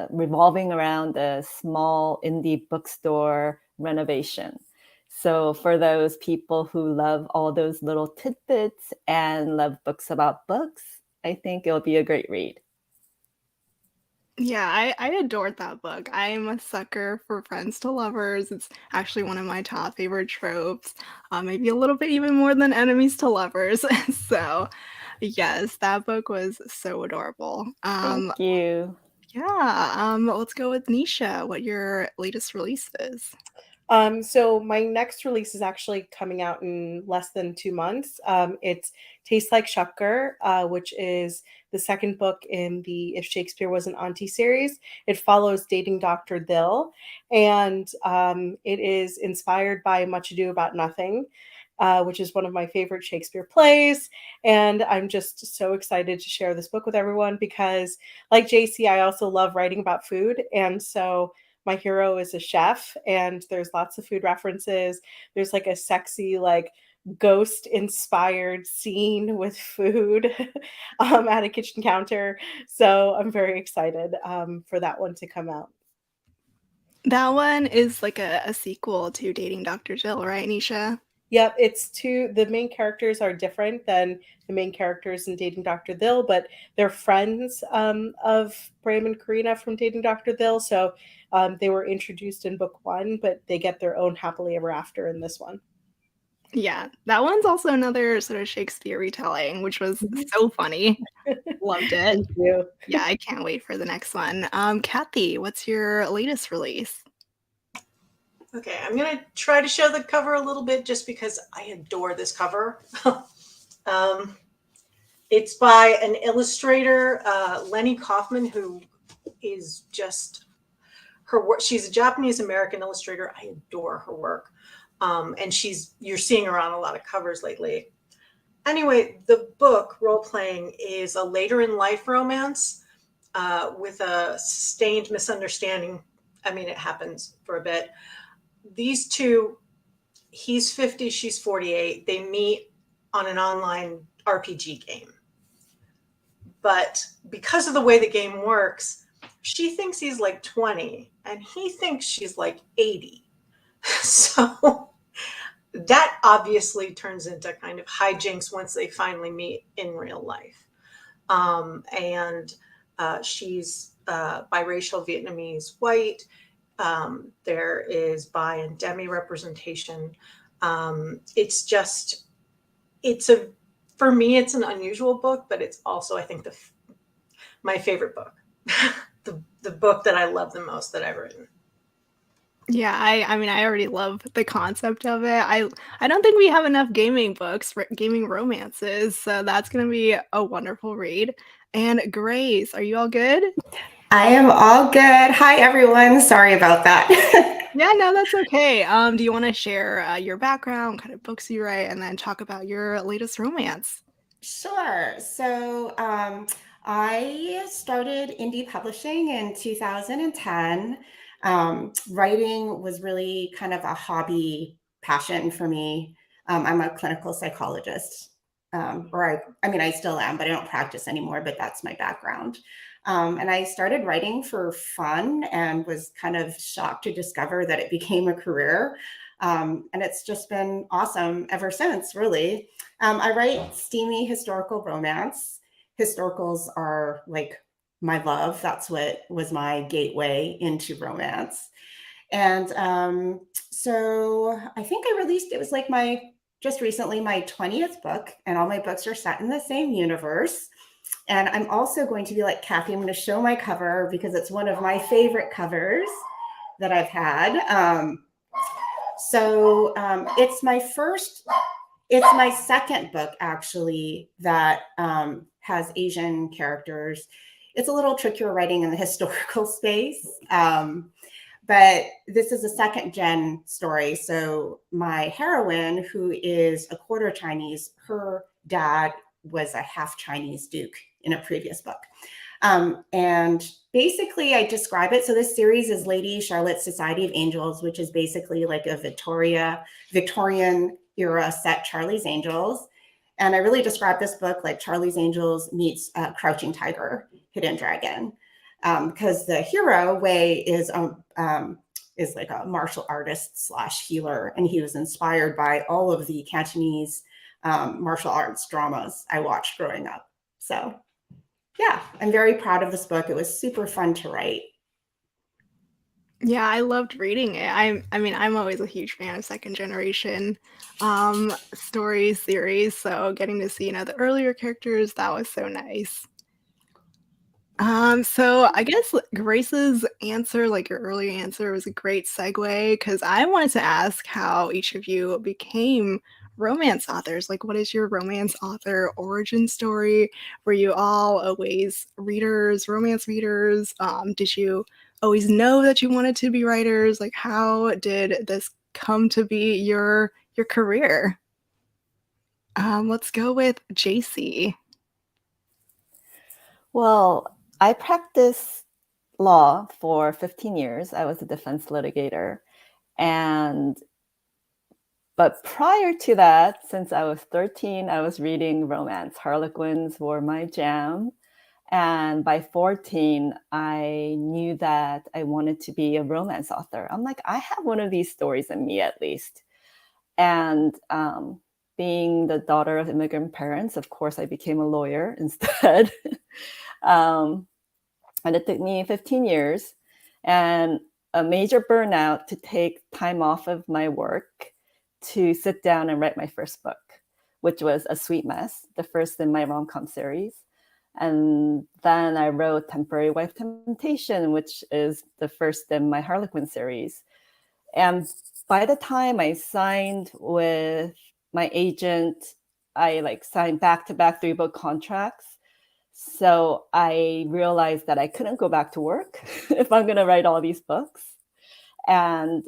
revolving around a small indie bookstore renovation. So for those people who love all those little tidbits and love books about books, I think it'll be a great read. Yeah, I adored that book. I'm a sucker for friends to lovers. It's actually one of my top favorite tropes, maybe a little bit even more than enemies to lovers. So, yes, that book was so adorable. Thank you. Yeah, let's go with Nisha. What your latest release is? So my next release is actually coming out in less than 2 months. It's Tastes Like Shupker, which is the second book in the If Shakespeare Was an Auntie series. It follows Dating Dr. Dill, and it is inspired by Much Ado About Nothing, which is one of my favorite Shakespeare plays. And I'm just so excited to share this book with everyone because, like JC, I also love writing about food. And so my hero is a chef, and there's lots of food references. There's like a sexy, like ghost inspired scene with food at a kitchen counter. So I'm very excited for that one to come out. That one is like a sequel to Dating Dr. Jill, right, Nisha? Yep, the main characters are different than the main characters in Dating Dr. Dill, but they're friends of Bram and Karina from Dating Dr. Dill. So they were introduced in book 1, but they get their own happily ever after in this one. Yeah, that one's also another sort of Shakespeare retelling, which was so funny. Loved it. Thank you. Yeah, I can't wait for the next one. Kathy, what's your latest release? Okay, I'm going to try to show the cover a little bit just because I adore this cover. It's by an illustrator, Lenny Kaufman, who is just her work. She's a Japanese American illustrator. I adore her work. And you're seeing her on a lot of covers lately. Anyway, the book, Role Playing, is a later in life romance with a sustained misunderstanding I mean, it happens for a bit. These two, he's 50, she's 48. They meet on an online RPG game. But because of the way the game works, she thinks he's like 20 and he thinks she's like 80. So that obviously turns into kind of hijinks once they finally meet in real life. And she's biracial Vietnamese white. There is bi and demi representation. For me, it's an unusual book, but it's also, I think, my favorite book, the book that I love the most that I've written. Yeah, I mean, I already love the concept of it. I don't think we have enough gaming books, gaming romances, so that's gonna be a wonderful read. And Grace, are you all good? I am all good. Hi, everyone. Sorry about that. Yeah, no, that's okay. Do you want to share your background, kind of books you write, and then talk about your latest romance? Sure. So I started indie publishing in 2010. Writing was really kind of a hobby passion for me. I'm a clinical psychologist, I mean, I still am, but I don't practice anymore, but that's my background. And I started writing for fun and was kind of shocked to discover that it became a career. And it's just been awesome ever since, really. I write steamy historical romance. Historicals are like my love. That's what was my gateway into romance. And so I think I released, it was like just recently my 20th book, and all my books are set in the same universe. And I'm also going to be like Kathy, I'm going to show my cover because it's one of my favorite covers that I've had. It's my second book actually that has Asian characters. It's a little trickier writing in the historical space, but this is a second gen story. So my heroine, who is a quarter Chinese, her dad was a half Chinese duke in a previous book. And basically I describe it. So this series is Lady Charlotte's Society of Angels, which is basically like a Victorian era set Charlie's Angels. And I really describe this book like Charlie's Angels meets Crouching Tiger, Hidden Dragon. Because the hero, Wei, is like a martial artist / healer. And he was inspired by all of the Cantonese martial arts dramas I watched growing up. So yeah, I'm very proud of this book. It was super fun to write. Yeah, I loved reading it. I mean, I'm always a huge fan of second generation stories, series. So getting to see, the earlier characters, that was so nice. So I guess Grace's answer, like your earlier answer, was a great segue because I wanted to ask how each of you became romance authors. Like, what is your romance author origin story? Were you all always readers, romance readers? Did you always know that you wanted to be writers? Like, how did this come to be your career? Let's go with JC. Well, I practiced law for 15 years. I was a defense litigator. But prior to that, since I was 13, I was reading romance. Harlequins were my jam. And by 14, I knew that I wanted to be a romance author. I'm like, I have one of these stories in me at least. And being the daughter of immigrant parents, of course, I became a lawyer instead. And it took me 15 years and a major burnout to take time off of my work to sit down and write my first book, which was A Sweet Mess, the first in my rom-com series. And then I wrote Temporary Wife Temptation, which is the first in my Harlequin series. And by the time I signed with my agent, I signed back-to-back 3-book contracts. So I realized that I couldn't go back to work if I'm going to write all these books. And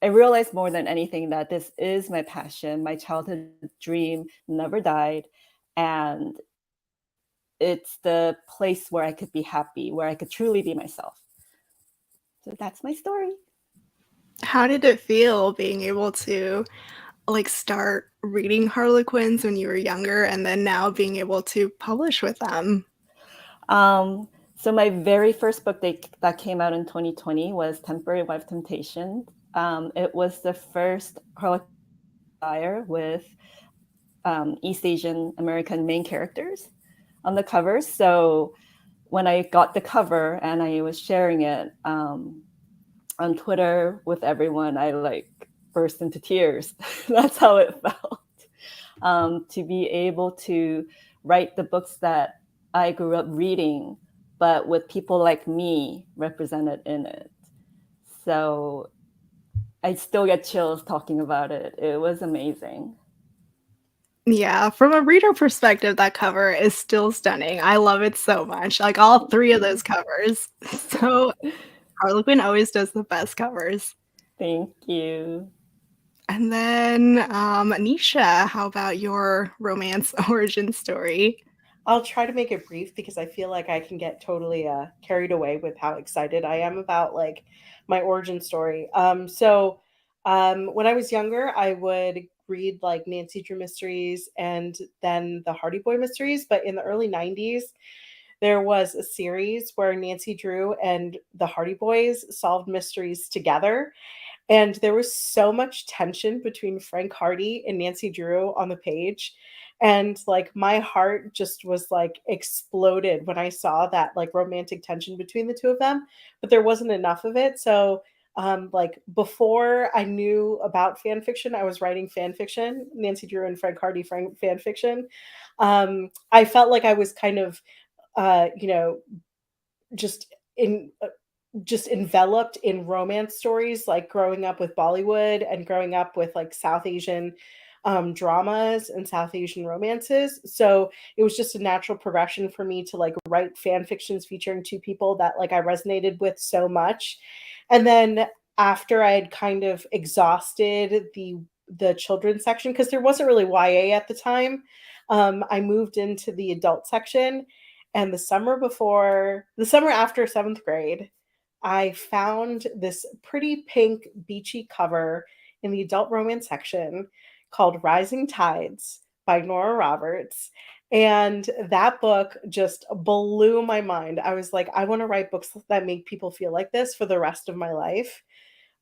I realized more than anything that this is my passion. My childhood dream never died. And it's the place where I could be happy, where I could truly be myself. So that's my story. How did it feel being able to like start reading Harlequins when you were younger and then now being able to publish with them? So my very first book that came out in 2020 was Temporary Wife Temptation. It was the first Harlequin with East Asian American main characters on the cover. So when I got the cover and I was sharing it on Twitter with everyone, I like burst into tears. That's how it felt. To be able to write the books that I grew up reading, but with people like me represented in it. So I still get chills talking about it. It was amazing. Yeah, from a reader perspective, that cover is still stunning. I love it so much. Like all three of those covers. So Harlequin always does the best covers. Thank you. And then Nisha, how about your romance origin story? I'll try to make it brief because I feel like I can get totally carried away with how excited I am about like my origin story. When I was younger, I would read like Nancy Drew mysteries and then the Hardy Boy mysteries. But in the early 90s, there was a series where Nancy Drew and the Hardy Boys solved mysteries together. And there was so much tension between Frank Hardy and Nancy Drew on the page. And like my heart just was like exploded when I saw that like romantic tension between the two of them, but there wasn't enough of it. So like before I knew about fan fiction, I was writing fan fiction, Nancy Drew and Frank Hardy fan fiction. I felt like I was kind of you know, just in just enveloped in romance stories, like growing up with Bollywood and growing up with like South Asian dramas and South Asian romances. So it was just a natural progression for me to like write fan fictions featuring two people that like I resonated with so much. And then after I had kind of exhausted the children's section, because there wasn't really YA at the time, I moved into the adult section. And the summer after seventh grade, I found this pretty pink beachy cover in the adult romance section called Rising Tides by Nora Roberts. And that book just blew my mind. I was like, I want to write books that make people feel like this for the rest of my life.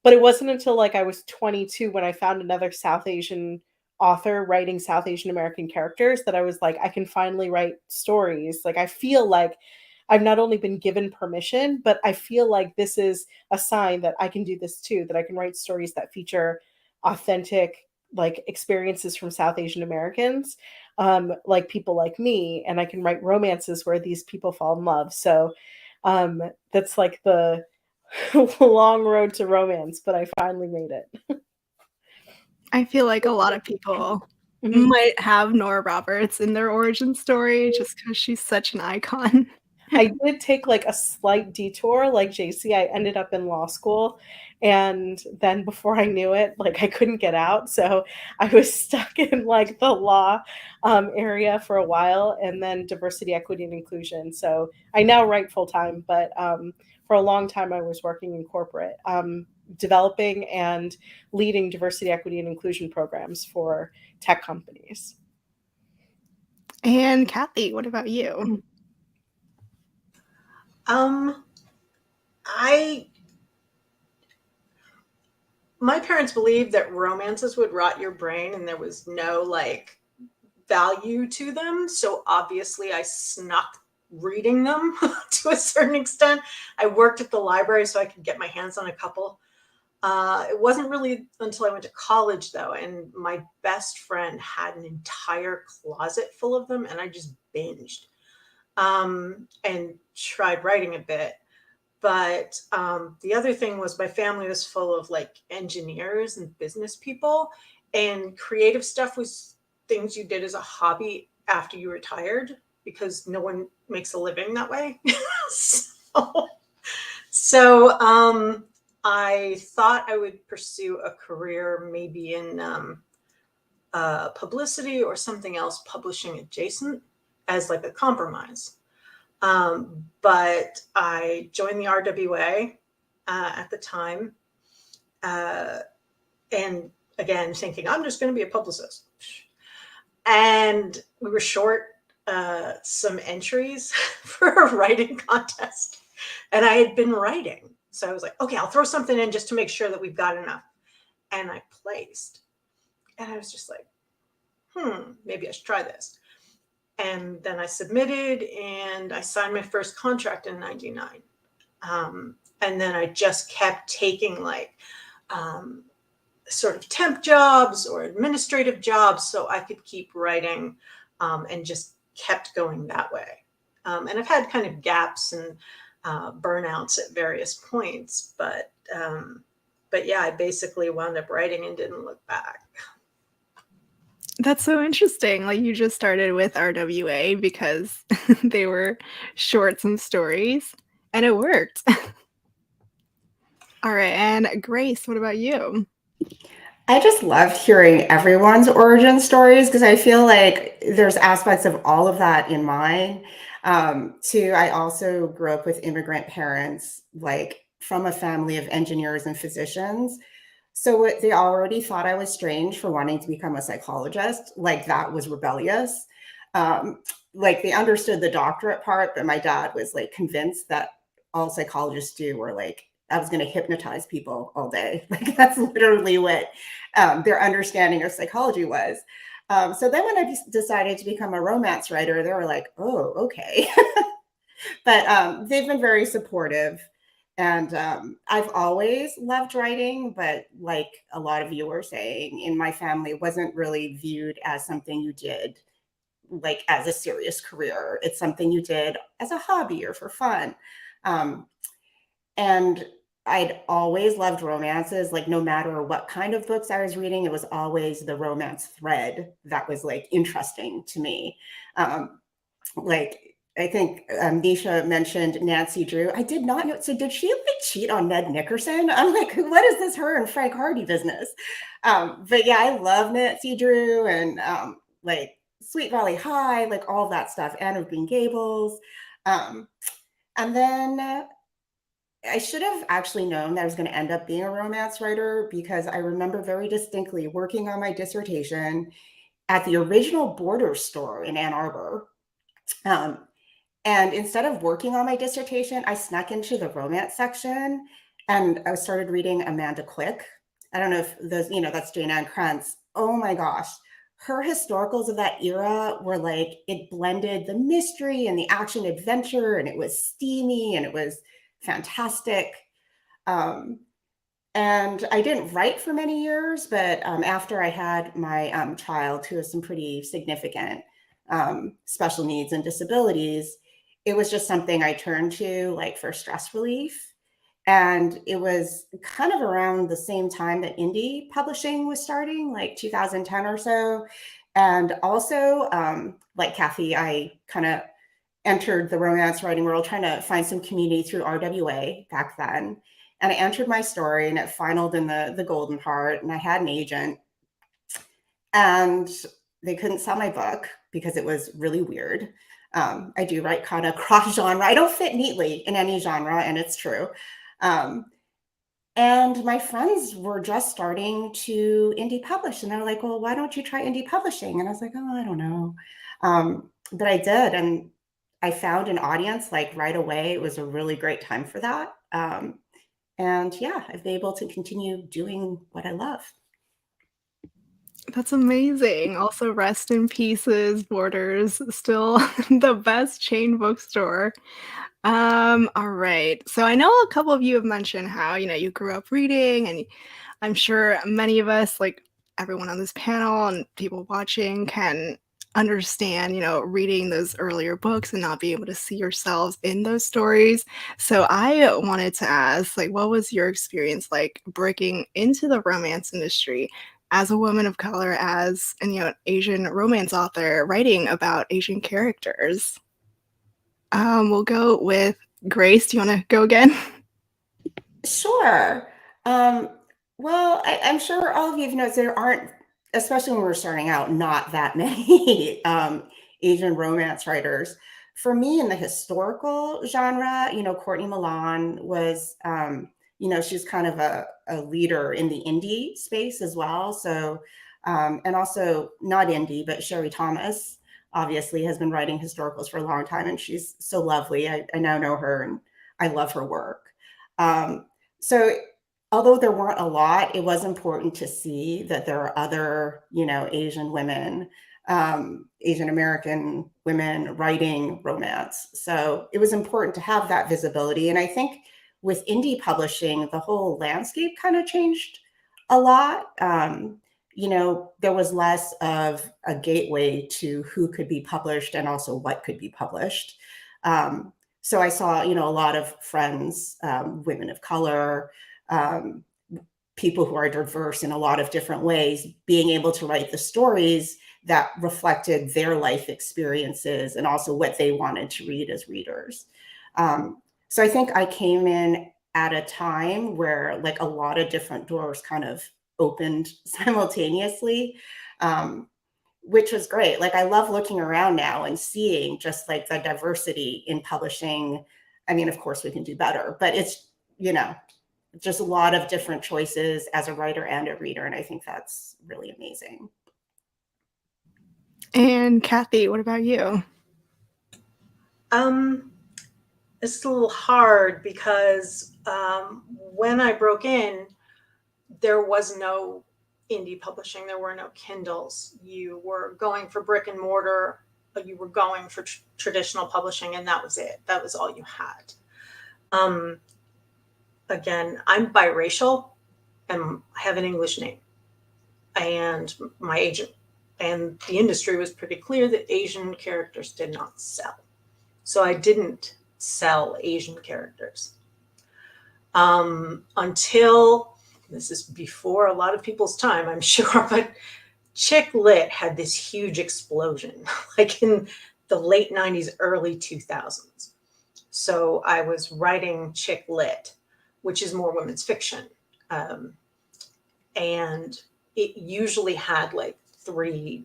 But it wasn't until like I was 22 when I found another South Asian author writing South Asian American characters that I was like, I can finally write stories. Like I feel like I've not only been given permission, but I feel like this is a sign that I can do this too, that I can write stories that feature authentic like experiences from South Asian Americans, like people like me, and I can write romances where these people fall in love. So that's like the long road to romance, but I finally made it. I feel like a lot of people Mhm. might have Nora Roberts in their origin story just because she's such an icon. I did take like a slight detour, like JC. I ended up in law school, and then before I knew it, like I couldn't get out, so I was stuck in like the law area for a while, and then diversity, equity, and inclusion. So I now write full time, but for a long time I was working in corporate, developing and leading diversity, equity, and inclusion programs for tech companies. And Kathy, what about you? My parents believed that romances would rot your brain and there was no like value to them. So obviously I snuck reading them to a certain extent. I worked at the library so I could get my hands on a couple. It wasn't really until I went to college though, and my best friend had an entire closet full of them, and I just binged and tried writing a bit. But the other thing was my family was full of like engineers and business people, and creative stuff was things you did as a hobby after you retired because no one makes a living that way. So I thought I would pursue a career maybe in publicity or something else publishing adjacent as like a compromise. But I joined the RWA at the time. And again, thinking, I'm just going to be a publicist. And we were short some entries for a writing contest. And I had been writing. So I was like, okay, I'll throw something in just to make sure that we've got enough. And I placed. And I was just like, maybe I should try this. And then I submitted and I signed my first contract in 99. And then I just kept taking like sort of temp jobs or administrative jobs so I could keep writing, and just kept going that way. And I've had kind of gaps and burnouts at various points, but yeah, I basically wound up writing and didn't look back. That's so interesting. Like you just started with RWA because they were short some stories and it worked. All right. And Grace, what about you? I just loved hearing everyone's origin stories because I feel like there's aspects of all of that in mine. Too, I also grew up with immigrant parents, like from a family of engineers and physicians. So they already thought I was strange for wanting to become a psychologist. Like that was rebellious. Like they understood the doctorate part, but my dad was like convinced that all psychologists do were like, I was going to hypnotize people all day. Like that's literally what their understanding of psychology was. So then when I decided to become a romance writer, they were like, oh, okay. But they've been very supportive. And I've always loved writing, but like a lot of you were saying, in my family, it wasn't really viewed as something you did like as a serious career. It's something you did as a hobby or for fun. And I'd always loved romances, like no matter what kind of books I was reading, it was always the romance thread that was like interesting to me. Like I think Nisha mentioned Nancy Drew. I did not know. So did she like cheat on Ned Nickerson? I'm like, what is this her and Frank Hardy business? But yeah, I love Nancy Drew and like Sweet Valley High, like all that stuff, Anne of Green Gables. And then I should have actually known that I was going to end up being a romance writer because I remember very distinctly working on my dissertation at the original Border store in Ann Arbor. And instead of working on my dissertation, I snuck into the romance section and I started reading Amanda Quick. I don't know if those, you know, that's Jane Ann Krantz. Oh my gosh. Her historicals of that era were like, it blended the mystery and the action adventure, and it was steamy and it was fantastic. And I didn't write for many years, but after I had my child, who has some pretty significant special needs and disabilities, it was just something I turned to like for stress relief. And it was kind of around the same time that indie publishing was starting, like 2010 or so. And also, like Kathy, I kind of entered the romance writing world trying to find some community through RWA back then. And I entered my story and it finaled in the Golden Heart, and I had an agent. And they couldn't sell my book because it was really weird. I do write kind of cross genre. I don't fit neatly in any genre, and it's true. And my friends were just starting to indie publish, and they're like, well, why don't you try indie publishing? And I was like, oh, I don't know. But I did, and I found an audience like right away. It was a really great time for that. And yeah, I've been able to continue doing what I love. That's amazing. Also, rest in pieces, Borders, still the best chain bookstore. All right. So I know a couple of you have mentioned how, you know, you grew up reading, and I'm sure many of us, like everyone on this panel and people watching, can understand, you know, reading those earlier books and not being able to see yourselves in those stories. So I wanted to ask, like, what was your experience like breaking into the romance industry as a woman of color, as an, you know, Asian romance author writing about Asian characters? We'll go with Grace. Do you want to go again? Sure. Well, I'm sure all of you have noticed there aren't, especially when we're starting out, not that many Asian romance writers. For me, in the historical genre, you know, Courtney Milan was, she's kind of a leader in the indie space as well. So, and also not indie, but Sherry Thomas obviously has been writing historicals for a long time, and she's so lovely. I now know her, and I love her work. So although there weren't a lot, it was important to see that there are other, Asian women, Asian American women writing romance. So it was important to have that visibility. And I think with indie publishing, the whole landscape kind of changed a lot. There was less of a gateway to who could be published and also what could be published. So I saw, a lot of friends, women of color, people who are diverse in a lot of different ways, being able to write the stories that reflected their life experiences and also what they wanted to read as readers. So I think I came in at a time where like a lot of different doors kind of opened simultaneously, which was great. Like I love looking around now and seeing just like the diversity in publishing. I mean, of course we can do better, but it's, just a lot of different choices as a writer and a reader. And I think that's really amazing. And Kathy, what about you? It's a little hard because when I broke in, there was no indie publishing. There were no Kindles. You were going for brick and mortar, but you were going for traditional publishing, and that was it. That was all you had. Again, I'm biracial and I have an English name. And my agent and the industry was pretty clear that Asian characters did not sell. So I didn't sell Asian characters. Until, this is before a lot of people's time, I'm sure, but Chick Lit had this huge explosion, like in the late 90s, early 2000s. So I was writing Chick Lit, which is more women's fiction. And it usually had like 3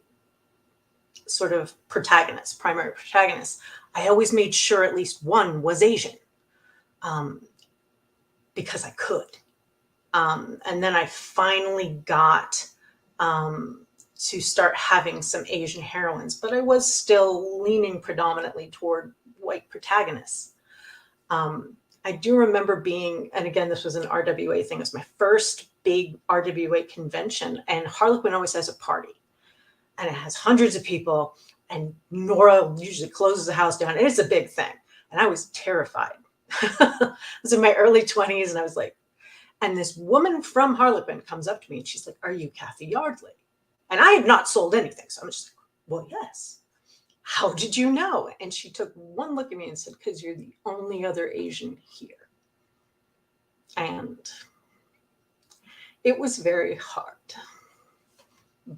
sort of protagonists, primary protagonists. I always made sure at least one was Asian, because I could. And then I finally got to start having some Asian heroines, but I was still leaning predominantly toward white protagonists. I do remember being, and again, this was an RWA thing. It was my first big RWA convention, and Harlequin always has a party, and it has hundreds of people, and Nora usually closes the house down, and it's a big thing. And I was terrified. I was in my early 20s, and I was like, and this woman from Harlequin comes up to me, and she's like, "Are you Kathy Yardley?" And I had not sold anything, so I'm just like, "Well, yes." "How did you know?" And she took one look at me and said, "Because you're the only other Asian here." And it was very hard.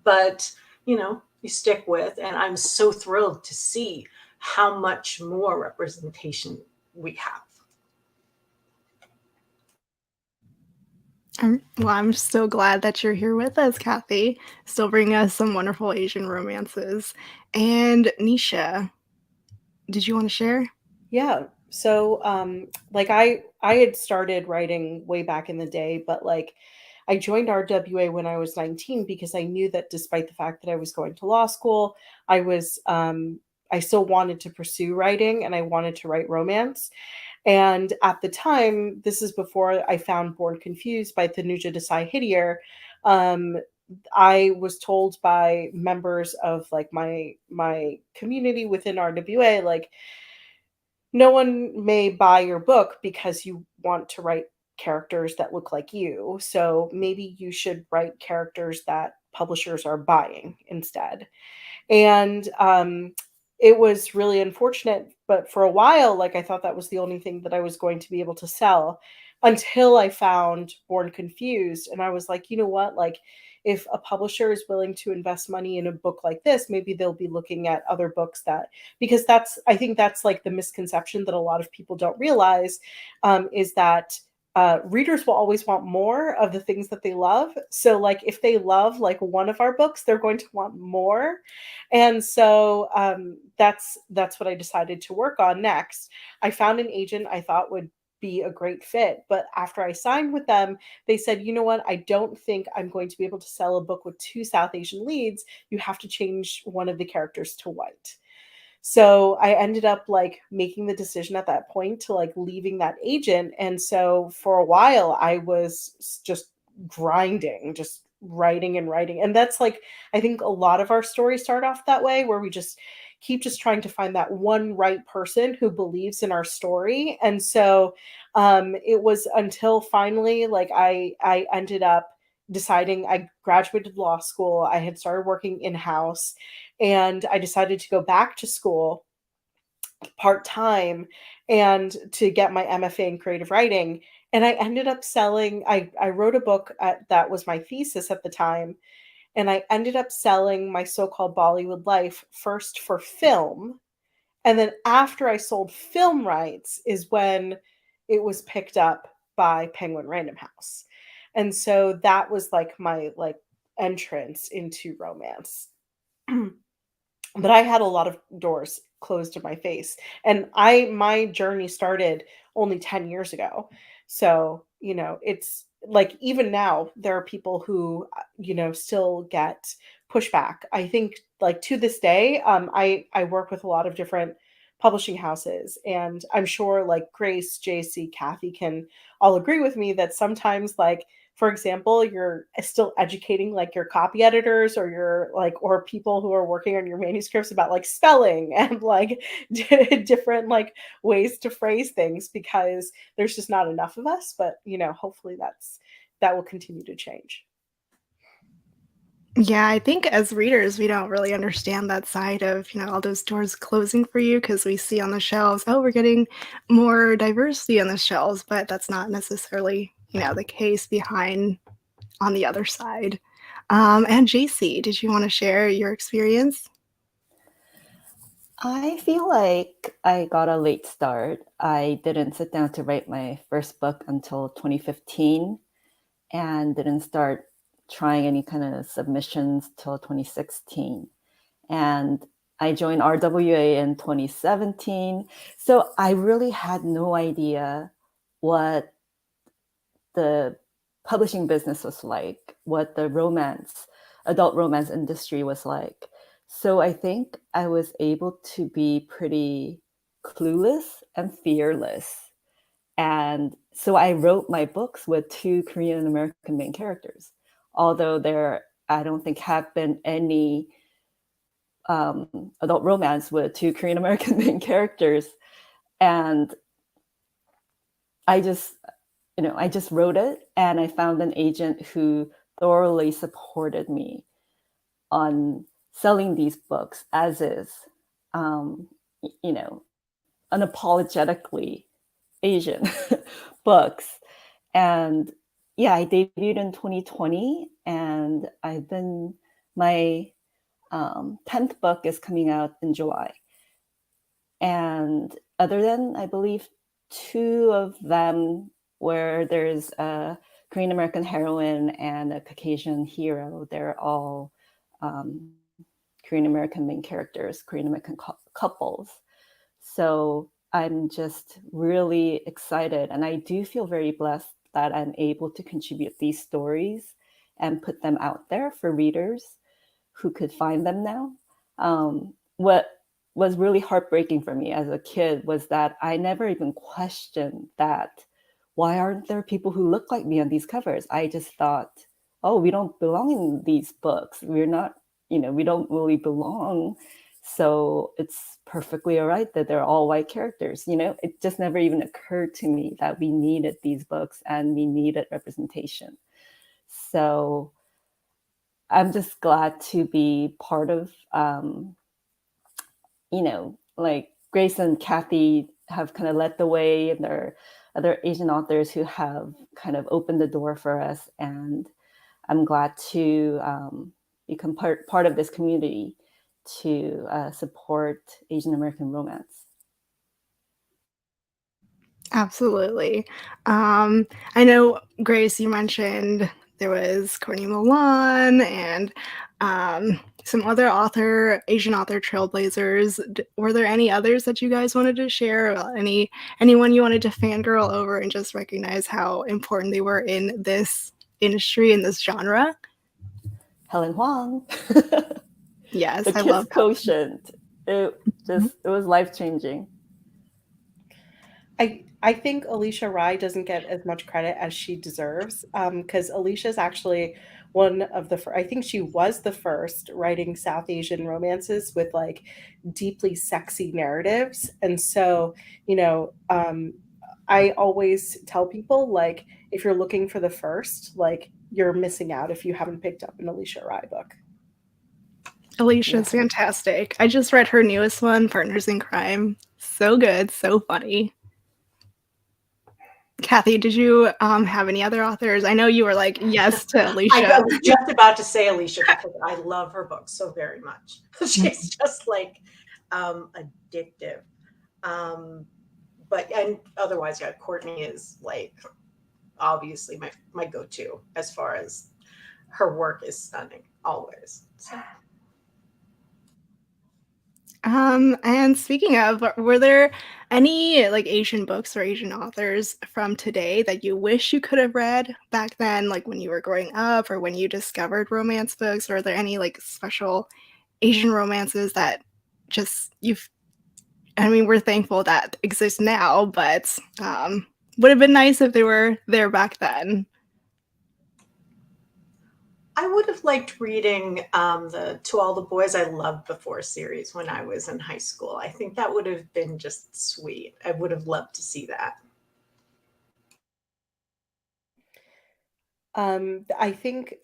But, you stick with, and I'm so thrilled to see how much more representation we have. Well, I'm so glad that you're here with us, Kathy. Still bringing us some wonderful Asian romances. And Nisha, did you want to share? Yeah. So, like I had started writing way back in the day, but like I joined RWA when I was 19 because I knew that despite the fact that I was going to law school, I still wanted to pursue writing and I wanted to write romance. And at the time, this is before I found Born Confused by Thanuja Desai Hidier. I was told by members of like my community within RWA, like, no one may buy your book because you want to write characters that look like you. So maybe you should write characters that publishers are buying instead. And it was really unfortunate, but for a while, like I thought that was the only thing that I was going to be able to sell until I found Born Confused. And I was like, you know what? Like, if a publisher is willing to invest money in a book like this, maybe they'll be looking at other books because I think that's like the misconception that a lot of people don't realize, is that readers will always want more of the things that they love. So like if they love like one of our books, they're going to want more. And so that's what I decided to work on next. I found an agent I thought would be a great fit. But after I signed with them, they said, you know what, I don't think I'm going to be able to sell a book with 2 South Asian leads. You have to change one of the characters to white. So I ended up like making the decision at that point to like leaving that agent. And so for a while I was just grinding, just writing and writing. And that's like, I think a lot of our stories start off that way, where we just keep just trying to find that one right person who believes in our story. And so it was until finally like I ended up deciding, I graduated law school, I had started working in-house, and I decided to go back to school part-time and to get my MFA in creative writing. And I ended up selling, I wrote a book that was my thesis at the time. And I ended up selling my so-called Bollywood life first for film. And then after I sold film rights is when it was picked up by Penguin Random House. And so that was like my like entrance into romance. But I had a lot of doors closed in my face. And my journey started only 10 years ago. So, you know, it's like even now there are people who, you know, still get pushback. I think like to this day, I work with a lot of different publishing houses, and I'm sure like Grace, JC, Kathy can all agree with me that sometimes like, for example, you're still educating like your copy editors or your like, or people who are working on your manuscripts about like spelling and like different like ways to phrase things, because there's just not enough of us. But you know, hopefully that will continue to change. Yeah, I think as readers, we don't really understand that side of, you know, all those doors closing for you, because we see on the shelves, oh, we're getting more diversity on the shelves, but that's not necessarily, you know, the case behind on the other side. And JC, did you want to share your experience? I feel like I got a late start. I didn't sit down to write my first book until 2015 and didn't start trying any kind of submissions till 2016. And I joined RWA in 2017. So I really had no idea what the publishing business was like, what the adult romance industry was like. So I think I was able to be pretty clueless and fearless. And so I wrote my books with 2 Korean American main characters, although there, I don't think have been any adult romance with 2 Korean American main characters. And I just wrote it, and I found an agent who thoroughly supported me on selling these books as is, you know, unapologetically Asian books. And yeah, I debuted in 2020, and my 10th book is coming out in July. And other than, I believe, 2 of them where there's a Korean American heroine and a Caucasian hero, they're all Korean American main characters, Korean American couples. So I'm just really excited, and I do feel very blessed that I'm able to contribute these stories and put them out there for readers who could find them now. What was really heartbreaking for me as a kid was that I never even questioned that, why aren't there people who look like me on these covers? I just thought, oh, we don't belong in these books. We're not, you know, we don't really belong. So it's perfectly all right that they're all white characters. You know, it just never even occurred to me that we needed these books and we needed representation. So I'm just glad to be part of, you know, like Grace and Kathy have kind of led the way, and there are other Asian authors who have kind of opened the door for us. And I'm glad to become part of this community to support Asian American romance. Absolutely. I know, Grace, you mentioned there was Courtney Milan and some other Asian author trailblazers. Were there any others that you guys wanted to share? Anyone you wanted to fangirl over and just recognize how important they were in this industry, in this genre? Helen Huang. Yes, the I Kiss love quotient. It was life-changing. I think Alicia Rai doesn't get as much credit as she deserves, because Alicia's actually one of the I think she was the first writing South Asian romances with like deeply sexy narratives. And so, I always tell people, like, if you're looking for the first, like, you're missing out if you haven't picked up an Alicia Rai book. Alicia's fantastic. I just read her newest one, Partners in Crime. So good, so funny. Kathy, did you have any other authors? I know you were like, yes to Alicia. I was just about to say Alicia because I love her books so very much. She's just like addictive. And otherwise, yeah, Courtney is like obviously my go-to as far as her work is stunning always. So. And speaking of, were there any like Asian books or Asian authors from today that you wish you could have read back then, like when you were growing up or when you discovered romance books? Or are there any like special Asian romances that just we're thankful that exist now, but would have been nice if they were there back then? I would have liked reading the To All the Boys I Loved Before series when I was in high school. I think that would have been just sweet. I would have loved to see that. I think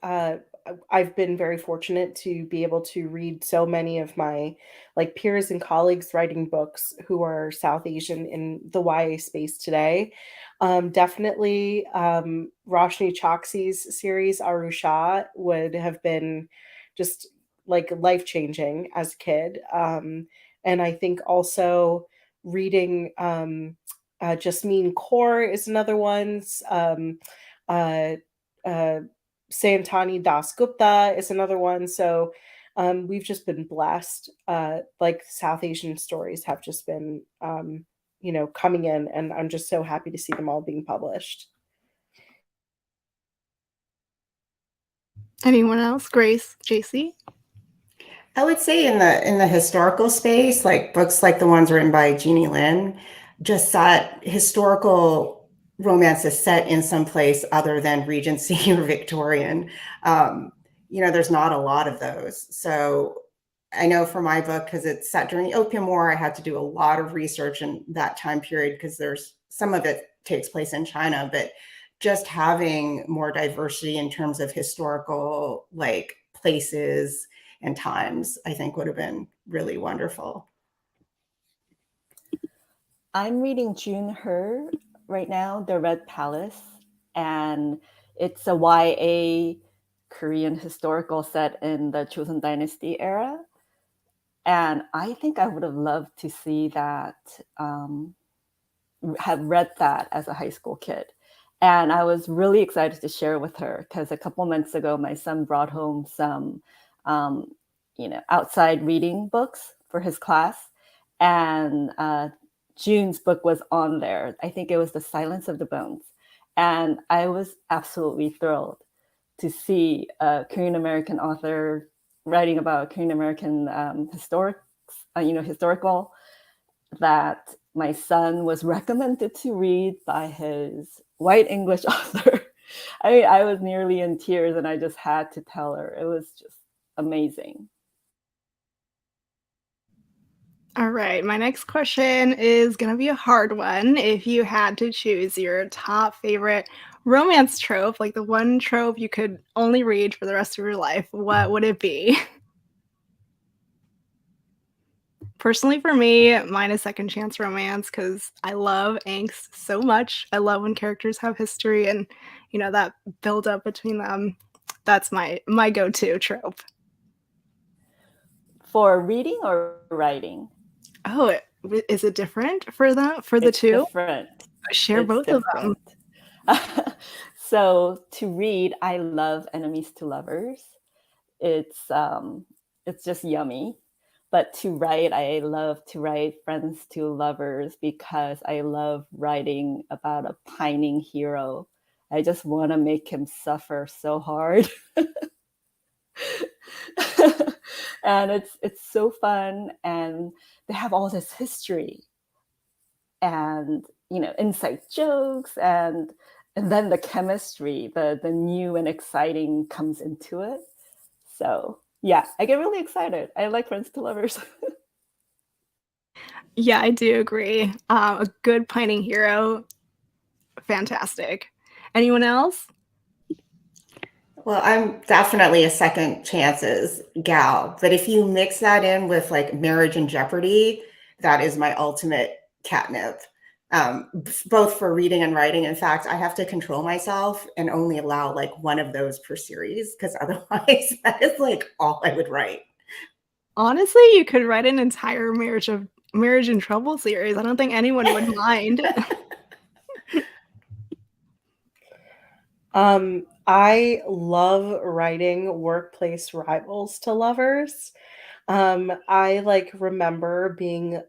I've been very fortunate to be able to read so many of my like peers and colleagues writing books who are South Asian in the YA space today. Definitely Roshni Choksi's series Arusha would have been just like life-changing as a kid. And I think also reading Jasmine Kaur is another one. Santani Dasgupta is another one. So we've just been blessed. Like South Asian stories have just been, coming in, and I'm just so happy to see them all being published. Anyone else? Grace, JC? I would say in the historical space, like books like the ones written by Jeannie Lin, just that historical romances set in some place other than Regency or Victorian. There's not a lot of those. So I know for my book, because it's set during the Opium War, I had to do a lot of research in that time period because there's some of it takes place in China, but just having more diversity in terms of historical like places and times, I think would have been really wonderful. I'm reading June Her right now, The Red Palace, and it's a YA Korean historical set in the Joseon Dynasty era. And I think I would have loved to see that, have read that as a high school kid. And I was really excited to share with her because a couple months ago, my son brought home some, outside reading books for his class. And June's book was on there. I think it was The Silence of the Bones. And I was absolutely thrilled to see a Korean American author writing about Korean American historical that my son was recommended to read by his white English author. I was nearly in tears and I just had to tell her. It was just amazing. All right, my next question is going to be a hard one. If you had to choose your top favorite romance trope, like the one trope you could only read for the rest of your life, what would it be? Personally, for me, mine is second chance romance because I love angst so much. I love when characters have history and, that build up between them. That's my go-to trope. For reading or writing? Oh, is it different for the two? Different. Share both of them. So to read, I love Enemies to Lovers. It's it's just yummy. But to write, I love to write friends to lovers because I love writing about a pining hero. I just want to make him suffer so hard. And it's so fun, and they have all this history and inside jokes, and then the chemistry, the new and exciting comes into it. So yeah, I get really excited. I like friends to lovers. Yeah, I do agree. A good pining hero, fantastic. Anyone else? Well, I'm definitely a second chances gal, but if you mix that in with like Marriage and Jeopardy, that is my ultimate catnip. Both for reading and writing. In fact, I have to control myself and only allow like one of those per series, because otherwise that is like all I would write. Honestly, you could write an entire Marriage and Trouble series. I don't think anyone would mind. I love writing workplace rivals to lovers. I like remember being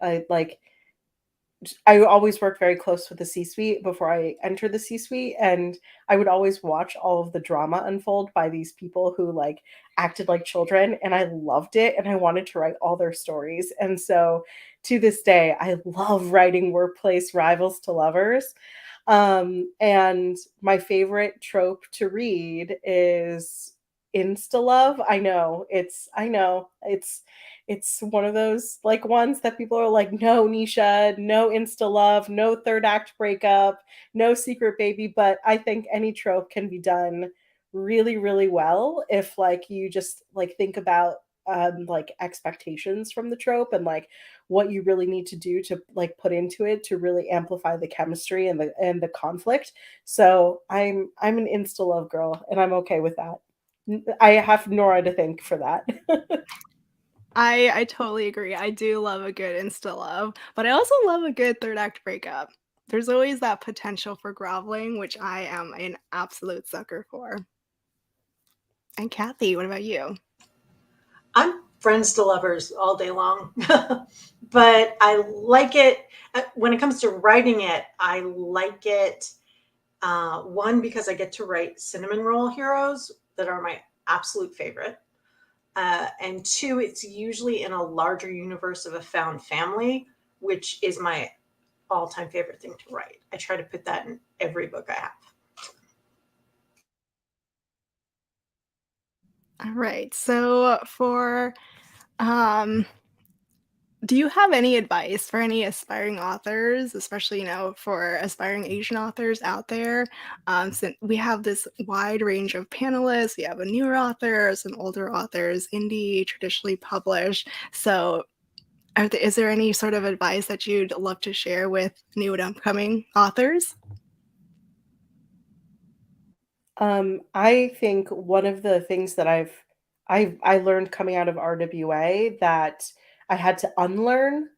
I always worked very close with the C-suite before I entered the C-suite, and I would always watch all of the drama unfold by these people who like acted like children, and I loved it, and I wanted to write all their stories. And so to this day, I love writing workplace rivals to lovers. And my favorite trope to read is insta love. I know it's one of those like ones that people are like, no, Nisha, no insta love, no third act breakup, no secret baby. But I think any trope can be done really, really well if like you just like think about like expectations from the trope and like what you really need to do to like put into it to really amplify the chemistry and the conflict. So I'm an insta love girl, and I'm okay with that. I have Nora to thank for that. I totally agree. I do love a good insta love, but I also love a good third act breakup. There's always that potential for groveling, which I am an absolute sucker for. And Kathy, what about you? I'm friends to lovers all day long, but I like it when it comes to writing it. I like it one because I get to write cinnamon roll heroes that are my absolute favorite, and two, it's usually in a larger universe of a found family, which is my all-time favorite thing to write. I try to put that in every book I have. All right. So um do you have any advice for any aspiring authors, especially, for aspiring Asian authors out there? Since we have this wide range of panelists, we have a newer author, some older authors, indie, traditionally published. So is there any sort of advice that you'd love to share with new and upcoming authors? I think one of the things that I learned coming out of RWA that I had to unlearn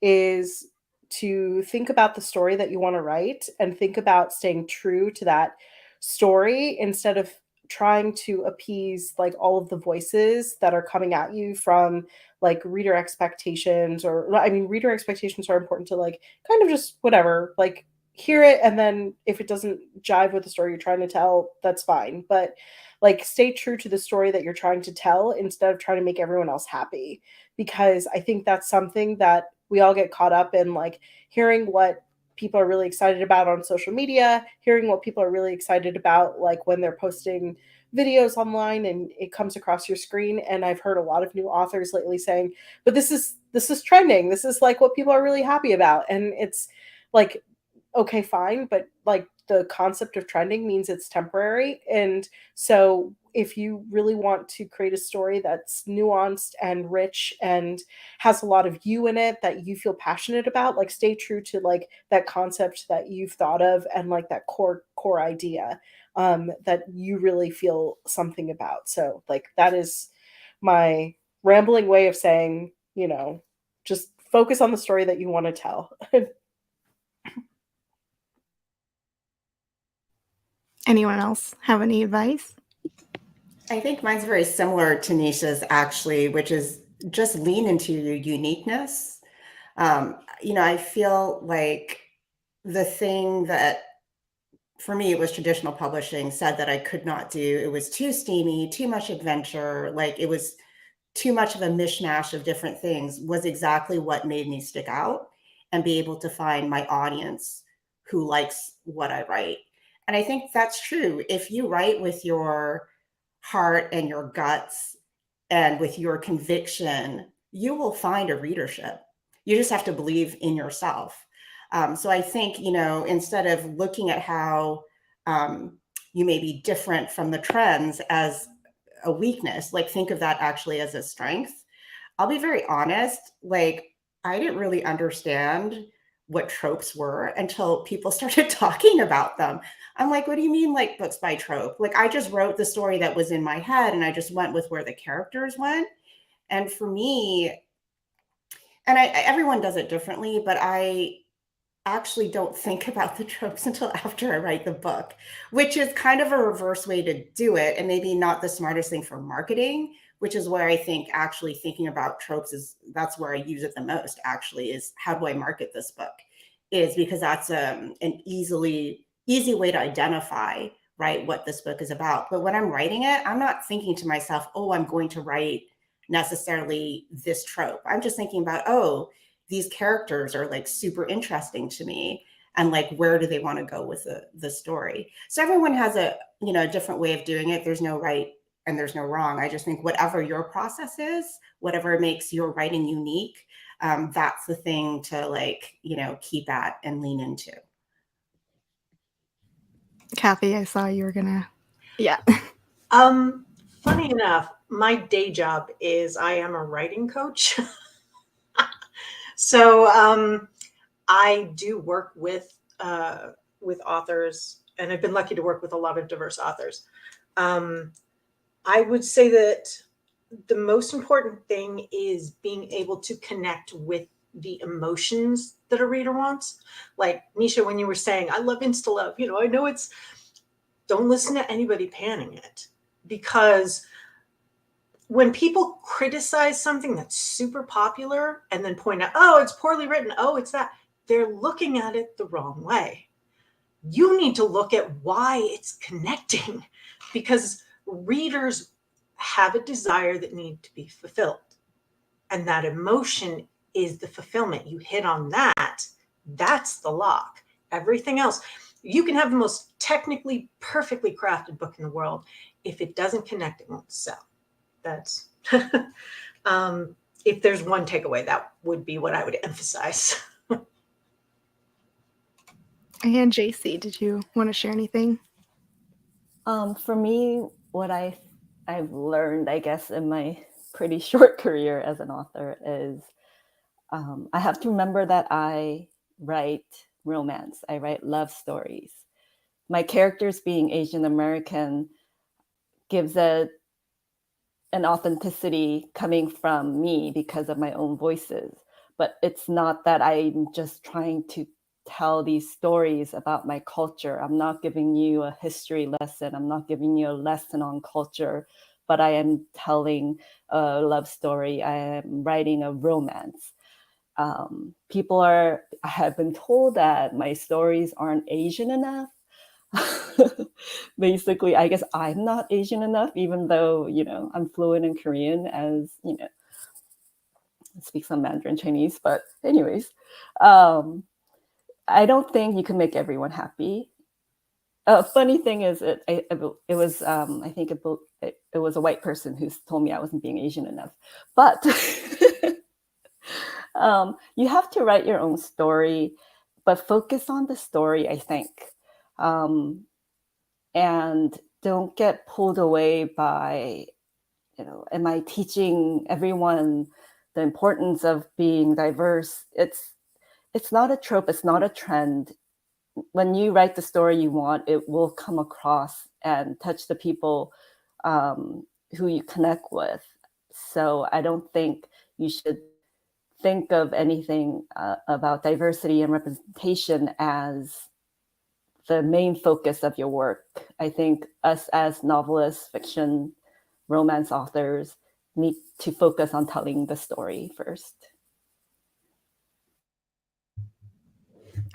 is to think about the story that you want to write and think about staying true to that story instead of trying to appease like all of the voices that are coming at you from like reader expectations. Or I mean, reader expectations are important to like kind of just whatever, like hear it, and then if it doesn't jive with the story you're trying to tell, that's fine. But like stay true to the story that you're trying to tell instead of trying to make everyone else happy, because I think that's something that we all get caught up in, like hearing what people are really excited about on social media, hearing what people are really excited about like when they're posting videos online and it comes across your screen. And I've heard a lot of new authors lately saying, but this is trending, this is like what people are really happy about. And it's like, okay, fine, but like the concept of trending means it's temporary. And so if you really want to create a story that's nuanced and rich and has a lot of you in it that you feel passionate about, like stay true to like that concept that you've thought of and like that core idea that you really feel something about. So like that is my rambling way of saying, just focus on the story that you want to tell. Anyone else have any advice? I think mine's very similar to Nisha's actually, which is just lean into your uniqueness. I feel like the thing that for me, it was traditional publishing said that I could not do. It was too steamy, too much adventure. Like it was too much of a mishmash of different things was exactly what made me stick out and be able to find my audience who likes what I write. And I think that's true. If you write with your heart and your guts and with your conviction, you will find a readership. You just have to believe in yourself. So I think, instead of looking at how you may be different from the trends as a weakness, like think of that actually as a strength. I'll be very honest, like I didn't really understand what tropes were until people started talking about them. I'm like, what do you mean like books by trope? Like I just wrote the story that was in my head and I just went with where the characters went. And for me, and everyone does it differently, but I actually don't think about the tropes until after I write the book, which is kind of a reverse way to do it and maybe not the smartest thing for marketing, which is where I think actually thinking about tropes that's where I use it the most actually is how do I market this book is because that's an easy way to identify right what this book is about. But when I'm writing it, I'm not thinking to myself, oh, I'm going to write necessarily this trope. I'm just thinking about, oh, these characters are like super interesting to me and like where do they want to go with the story. So everyone has a different way of doing it. There's no right and there's no wrong. I just think whatever your process is, whatever makes your writing unique, that's the thing to like keep at and lean into. Kathy, I saw you were gonna Funny enough, my day job is I am a writing coach. So I do work with authors, and I've been lucky to work with a lot of diverse authors. I would say that the most important thing is being able to connect with the emotions that a reader wants. Like Nisha, when you were saying, I love Insta-Love, I know don't listen to anybody panning it, because when people criticize something that's super popular and then point out, oh, it's poorly written, oh, it's that, they're looking at it the wrong way. You need to look at why it's connecting, because readers have a desire that need to be fulfilled. And that emotion is the fulfillment. You hit on that, that's the lock. Everything else, you can have the most technically perfectly crafted book in the world. If it doesn't connect, it won't sell. That's if there's one takeaway, that would be what I would emphasize. And JC, did you want to share anything? For me, what I've learned, I guess, in my pretty short career as an author is I have to remember that I write romance. I write love stories. My characters being Asian American gives an authenticity coming from me because of my own voices. But it's not that I'm just trying to tell these stories about my culture. I'm not giving you a history lesson. I'm not giving you a lesson on culture, but I am telling a love story. I am writing a romance. I have been told that my stories aren't Asian enough. Basically, I guess I'm not Asian enough, even though, I'm fluent in Korean as, I speak some Mandarin Chinese, but anyways, I don't think you can make everyone happy. Funny thing is, it was I think it was a white person who told me I wasn't being Asian enough. But you have to write your own story, but focus on the story, I think, and don't get pulled away by, am I teaching everyone the importance of being diverse? It's not a trope. It's not a trend. When you write the story you want, it will come across and touch the people who you connect with. So I don't think you should think of anything about diversity and representation as the main focus of your work. I think us as novelists, fiction romance authors need to focus on telling the story first.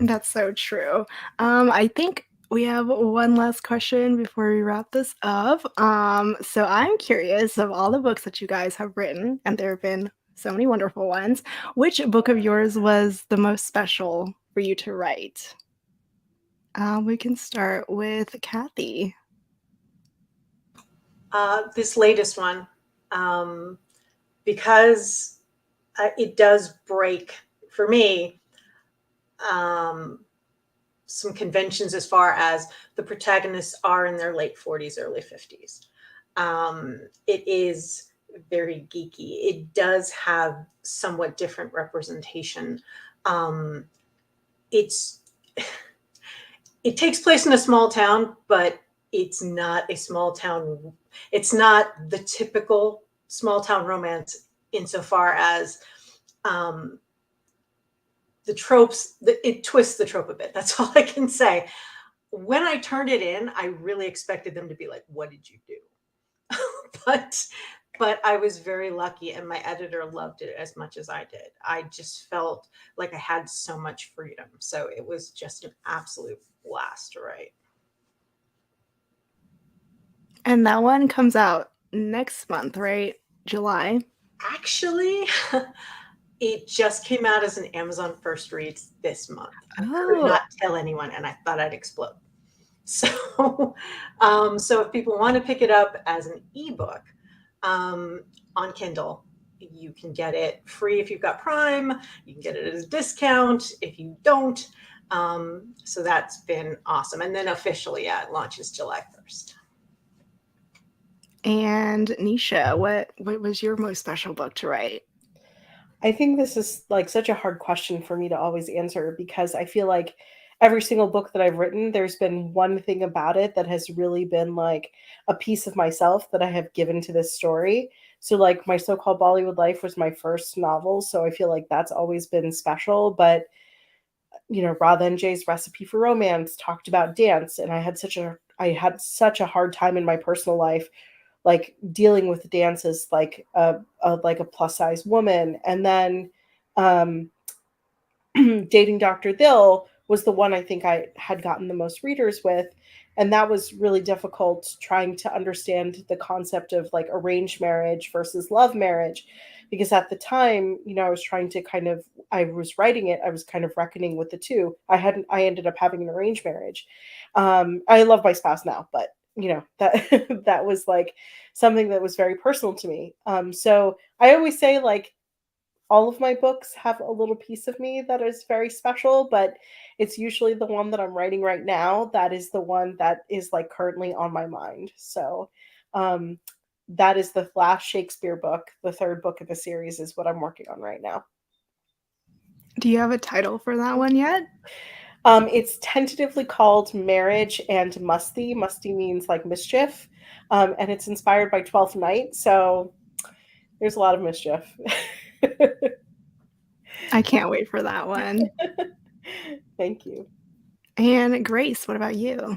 That's so true. I think we have one last question before we wrap this up. So I'm curious, of all the books that you guys have written, and there have been so many wonderful ones, which book of yours was the most special for you to write? We can start with Kathy. This latest one, because it does break, for me, some conventions as far as the protagonists are in their late 40s, early 50s. It is very geeky. It does have somewhat different representation. It takes place in a small town, but it's not a small town. It's not the typical small town romance insofar as the tropes, it twists the trope a bit. That's all I can say. When I turned it in, I really expected them to be like, what did you do? but I was very lucky, and my editor loved it as much as I did. I just felt like I had so much freedom. So it was just an absolute blast to write. And that one comes out next month, right? July. Actually, it just came out as an Amazon First Reads this month. I could not tell anyone, and I thought I'd explode. So, so if people want to pick it up as an ebook on Kindle, you can get it free if you've got Prime. You can get it at a discount if you don't. So that's been awesome. And then officially, it launches July 1st. And Nisha, what was your most special book to write? I think this is like such a hard question for me to always answer, because I feel like every single book that I've written, there's been one thing about it that has really been like a piece of myself that I have given to this story. So like My So-Called Bollywood Life was my first novel, so I feel like that's always been special. But you know, Radha and Jay's Recipe for Romance talked about dance, and I had such a hard time in my personal life, like dealing with dance as like a plus size woman. And then Dating Dr. Dill was the one I think I had gotten the most readers with. And that was really difficult, trying to understand the concept of like arranged marriage versus love marriage. Because at the time, you know, I was writing it, I was kind of reckoning with the two. I ended up having an arranged marriage. I love my spouse now, but you know, that that was like something that was very personal to me. So I always say, like, all of my books have a little piece of me that is very special, but it's usually the one that I'm writing right now that is the one that is like currently on my mind. So that is the last Shakespeare book. The third book of the series is what I'm working on right now. Do you have a title for that one yet? It's tentatively called Marriage and Musty. Musty means like mischief. And it's inspired by Twelfth Night. So there's a lot of mischief. I can't wait for that one. Thank you. And Grace, what about you?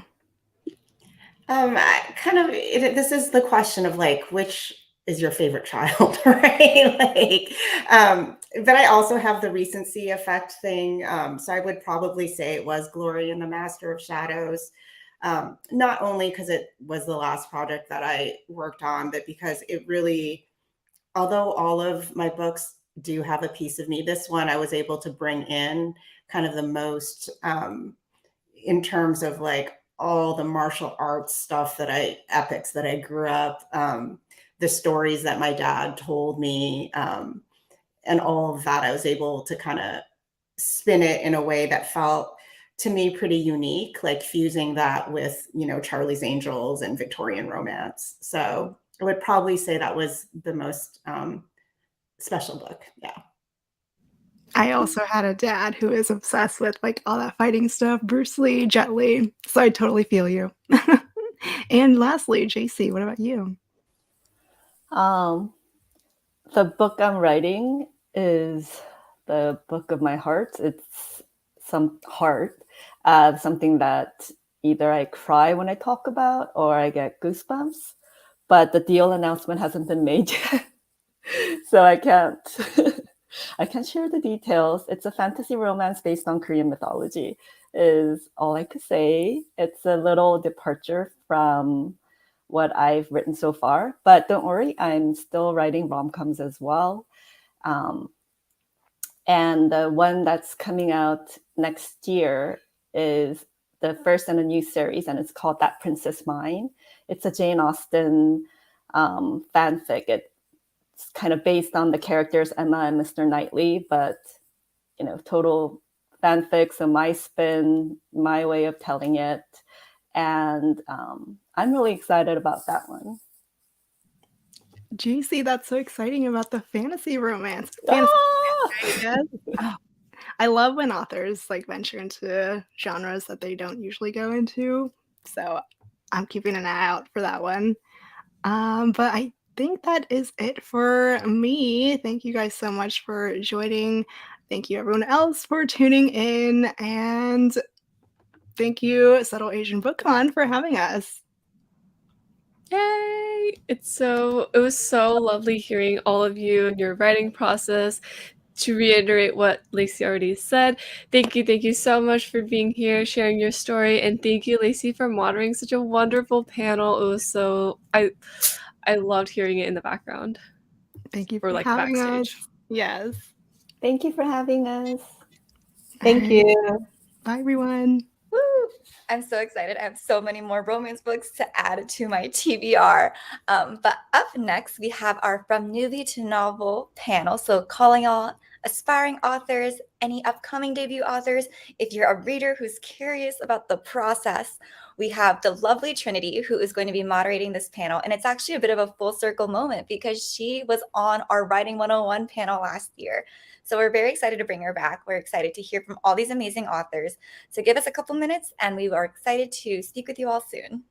This is the question of like, which is your favorite child, right? But I also have the recency effect thing. So I would probably say it was Glory and the Master of Shadows. Not only because it was the last project that I worked on, but because it really, although all of my books do have a piece of me, this one I was able to bring in kind of the most in terms of like all the martial arts stuff epics that I grew up, the stories that my dad told me, and all of that, I was able to kind of spin it in a way that felt to me pretty unique, like fusing that with, you know, Charlie's Angels and Victorian romance. So I would probably say that was the most special book. Yeah. I also had a dad who is obsessed with like all that fighting stuff, Bruce Lee, Jet Li. So I totally feel you. And lastly, JC, what about you? The book I'm writing is the book of my heart. It's something that either I cry when I talk about or I get goosebumps. but the deal announcement hasn't been made yet. So I can't I can't share the details. It's a fantasy romance based on Korean mythology, is all I could say. It's a little departure from what I've written so far, but don't worry, I'm still writing rom-coms as well. And the one that's coming out next year is the first in a new series, and it's called That Princess Mine. It's a Jane Austen fanfic. It's kind of based on the characters Emma and Mr. Knightley, but total fanfic. So my spin, my way of telling it, and I'm really excited about that one. Juicy, that's so exciting about the fantasy romance. I love when authors venture into genres that they don't usually go into. So I'm keeping an eye out for that one. But I think that is it for me. Thank you guys so much for joining. Thank you everyone else for tuning in, and thank you Subtle Asian BookCon for having us. Yay! It was so lovely hearing all of you and your writing process. To reiterate what Lacey already said, thank you so much for being here, sharing your story, and thank you, Lacey, for moderating such a wonderful panel. It was I loved hearing it in the background. Thank you for having backstage. us. Yes. Thank you for having us. Thank you. Bye, everyone. Woo! I'm so excited. I have so many more romance books to add to my TBR. But up next, we have our From Newbie to Novel panel. So calling all aspiring authors, any upcoming debut authors, if you're a reader who's curious about the process, we have the lovely Trinity, who is going to be moderating this panel. And it's actually a bit of a full circle moment because she was on our Writing 101 panel last year. So we're very excited to bring her back. We're excited to hear from all these amazing authors. So give us a couple minutes and we are excited to speak with you all soon.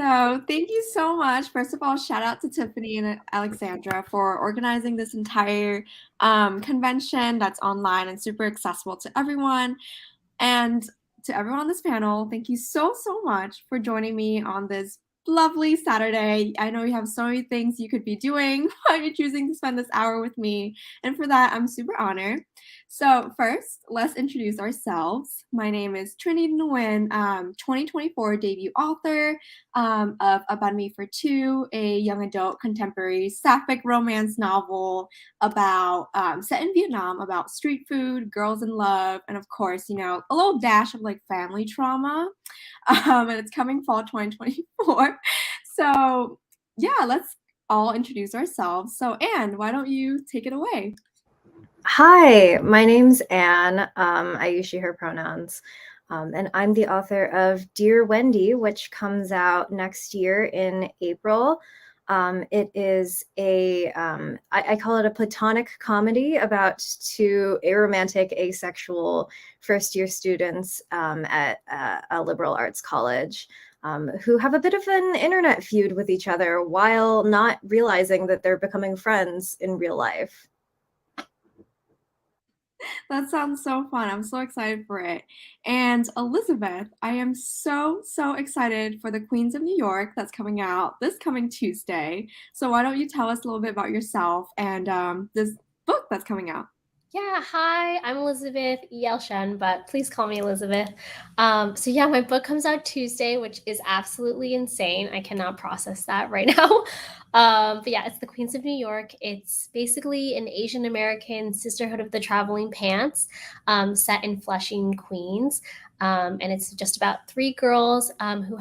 So thank you so much. First of all, shout out to Tiffany and Alexandra for organizing this entire convention that's online and super accessible to everyone. And to everyone on this panel, thank you so much for joining me on this lovely Saturday. I know you have so many things you could be doing while you're choosing to spend this hour with me. And for that, I'm super honored. So first, let's introduce ourselves. My name is Trinity Nguyen, 2024 debut author of About Me for Two, a young adult contemporary sapphic romance novel about set in Vietnam, about street food, girls in love, and of course, you know, a little dash of like family trauma. And it's coming fall 2024. So yeah, let's all introduce ourselves. So Anne, why don't you take it away? Hi, my name's Anne. I use she, her pronouns. And I'm the author of Dear Wendy, which comes out next year in April. It is I call it a platonic comedy about two aromantic, asexual first-year students at a liberal arts college who have a bit of an internet feud with each other while not realizing that they're becoming friends in real life. That sounds so fun. I'm so excited for it. And Elizabeth, I am so excited for the Queens of New York that's coming out this coming Tuesday. So why don't you tell us a little bit about yourself and this book that's coming out? Yeah, hi, I'm Elizabeth Yelshen, but please call me Elizabeth. So yeah, my book comes out Tuesday, which is absolutely insane. I cannot process that right now. But yeah, it's the Queens of New York. It's basically an Asian American Sisterhood of the Traveling Pants set in Flushing, Queens. And it's just about three girls who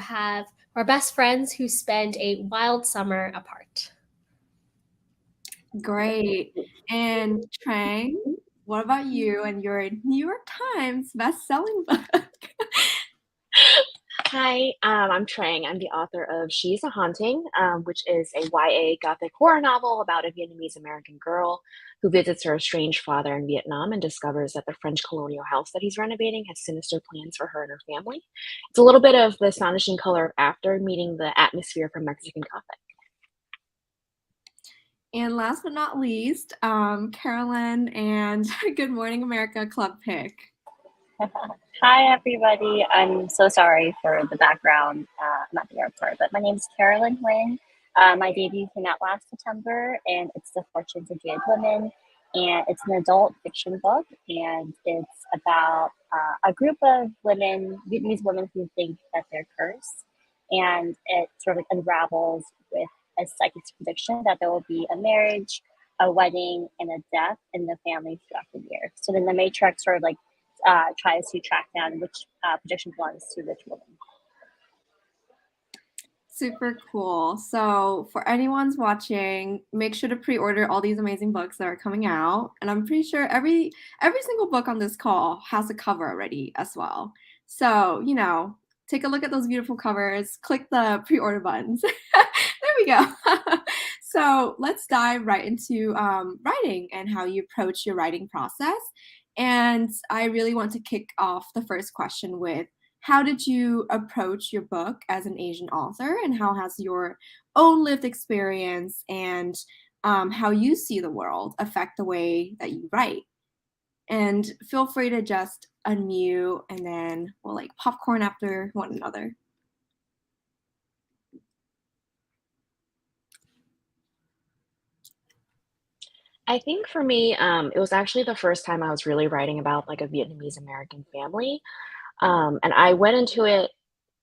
are best friends who spend a wild summer apart. Great. And Trang, what about you and your New York Times best-selling book? Hi, I'm Trang. I'm the author of She's a Haunting, which is a YA gothic horror novel about a Vietnamese American girl who visits her estranged father in Vietnam and discovers that the French colonial house that he's renovating has sinister plans for her and her family. It's a little bit of the astonishing color of after meeting the atmosphere from Mexican Gothic. And last but not least, Carolyn and Good Morning America Club Pick. Hi, everybody. I'm so sorry for the background. I'm at the airport, but my name is Carolyn Nguyen. My debut came out last September, and it's The Fortunes of Jade Women. And it's an adult fiction book, and it's about a group of women, Vietnamese women, who think that they're cursed. And it sort of unravels with a psychic's prediction that there will be a marriage, a wedding, and a death in the family throughout the year. So then the matriarch sort of like tries to track down which prediction belongs to which woman. Super cool. So for anyone's watching, make sure to pre-order all these amazing books that are coming out. And I'm pretty sure every single book on this call has a cover already as well. So, you know, take a look at those beautiful covers, click the pre-order buttons. There we go. So let's dive right into writing and how you approach your writing process. And I really want to kick off the first question with, how did you approach your book as an Asian author, and how has your own lived experience and how you see the world affect the way that you write? And feel free to just unmute, and then we'll like popcorn after one another. I think for me, it was actually the first time I was really writing about like a Vietnamese American family. And I went into it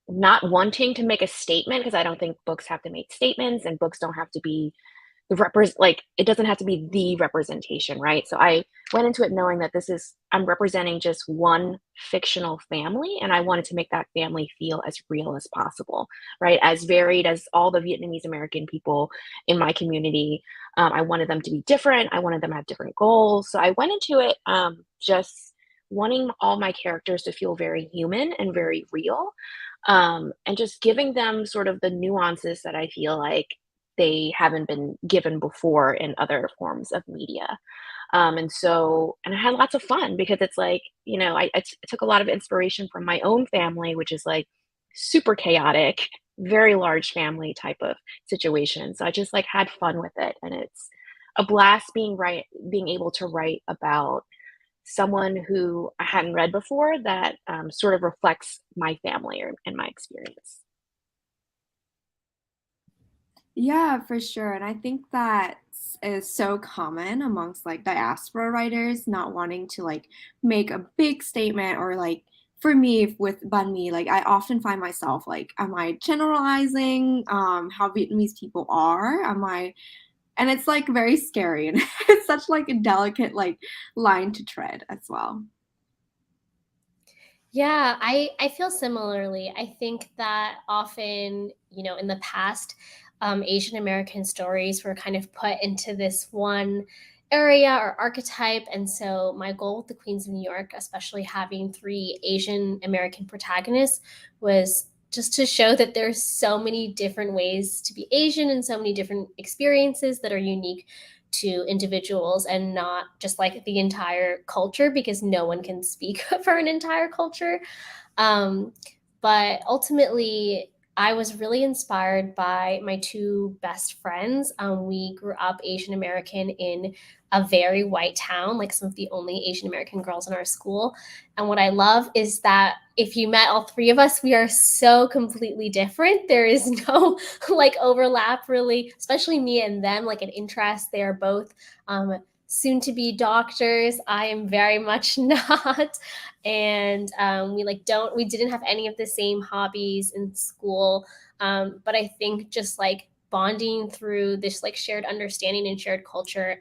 not wanting to make a statement, because I don't think books have to make statements, and books don't have to be it doesn't have to be the representation, right? So I went into it knowing that I'm representing just one fictional family, and I wanted to make that family feel as real as possible, right? As varied as all the Vietnamese American people in my community. I wanted them to be different. I wanted them to have different goals. So I went into it just wanting all my characters to feel very human and very real, and just giving them sort of the nuances that I feel like they haven't been given before in other forms of media. And I had lots of fun, because it's like, you know, I took a lot of inspiration from my own family, which is like super chaotic very large family type of situation. So I just like had fun with it, and it's a blast being able to write about someone who I hadn't read before that sort of reflects my family and my experience. Yeah, for sure. And I think that is so common amongst like diaspora writers not wanting to like make a big statement or like for me with banh mi, like I often find myself like, am I generalizing how Vietnamese people are? And it's like very scary and it's such like a delicate like line to tread as well. Yeah, I feel similarly. I think that often, in the past, Asian American stories were kind of put into this one area or archetype. And so my goal with the Queens of New York, especially having three Asian American protagonists, was just to show that there's so many different ways to be Asian and so many different experiences that are unique to individuals and not just like the entire culture, because no one can speak for an entire culture. Um, but ultimately, I was really inspired by my two best friends. We grew up Asian American in a very white town, like some of the only Asian American girls in our school. And what I love is that if you met all three of us, we are so completely different. There is no like overlap really, especially me and them, like an interest. They are both soon to be doctors. I am very much not. And we didn't have any of the same hobbies in school. But I think just like bonding through this like shared understanding and shared culture,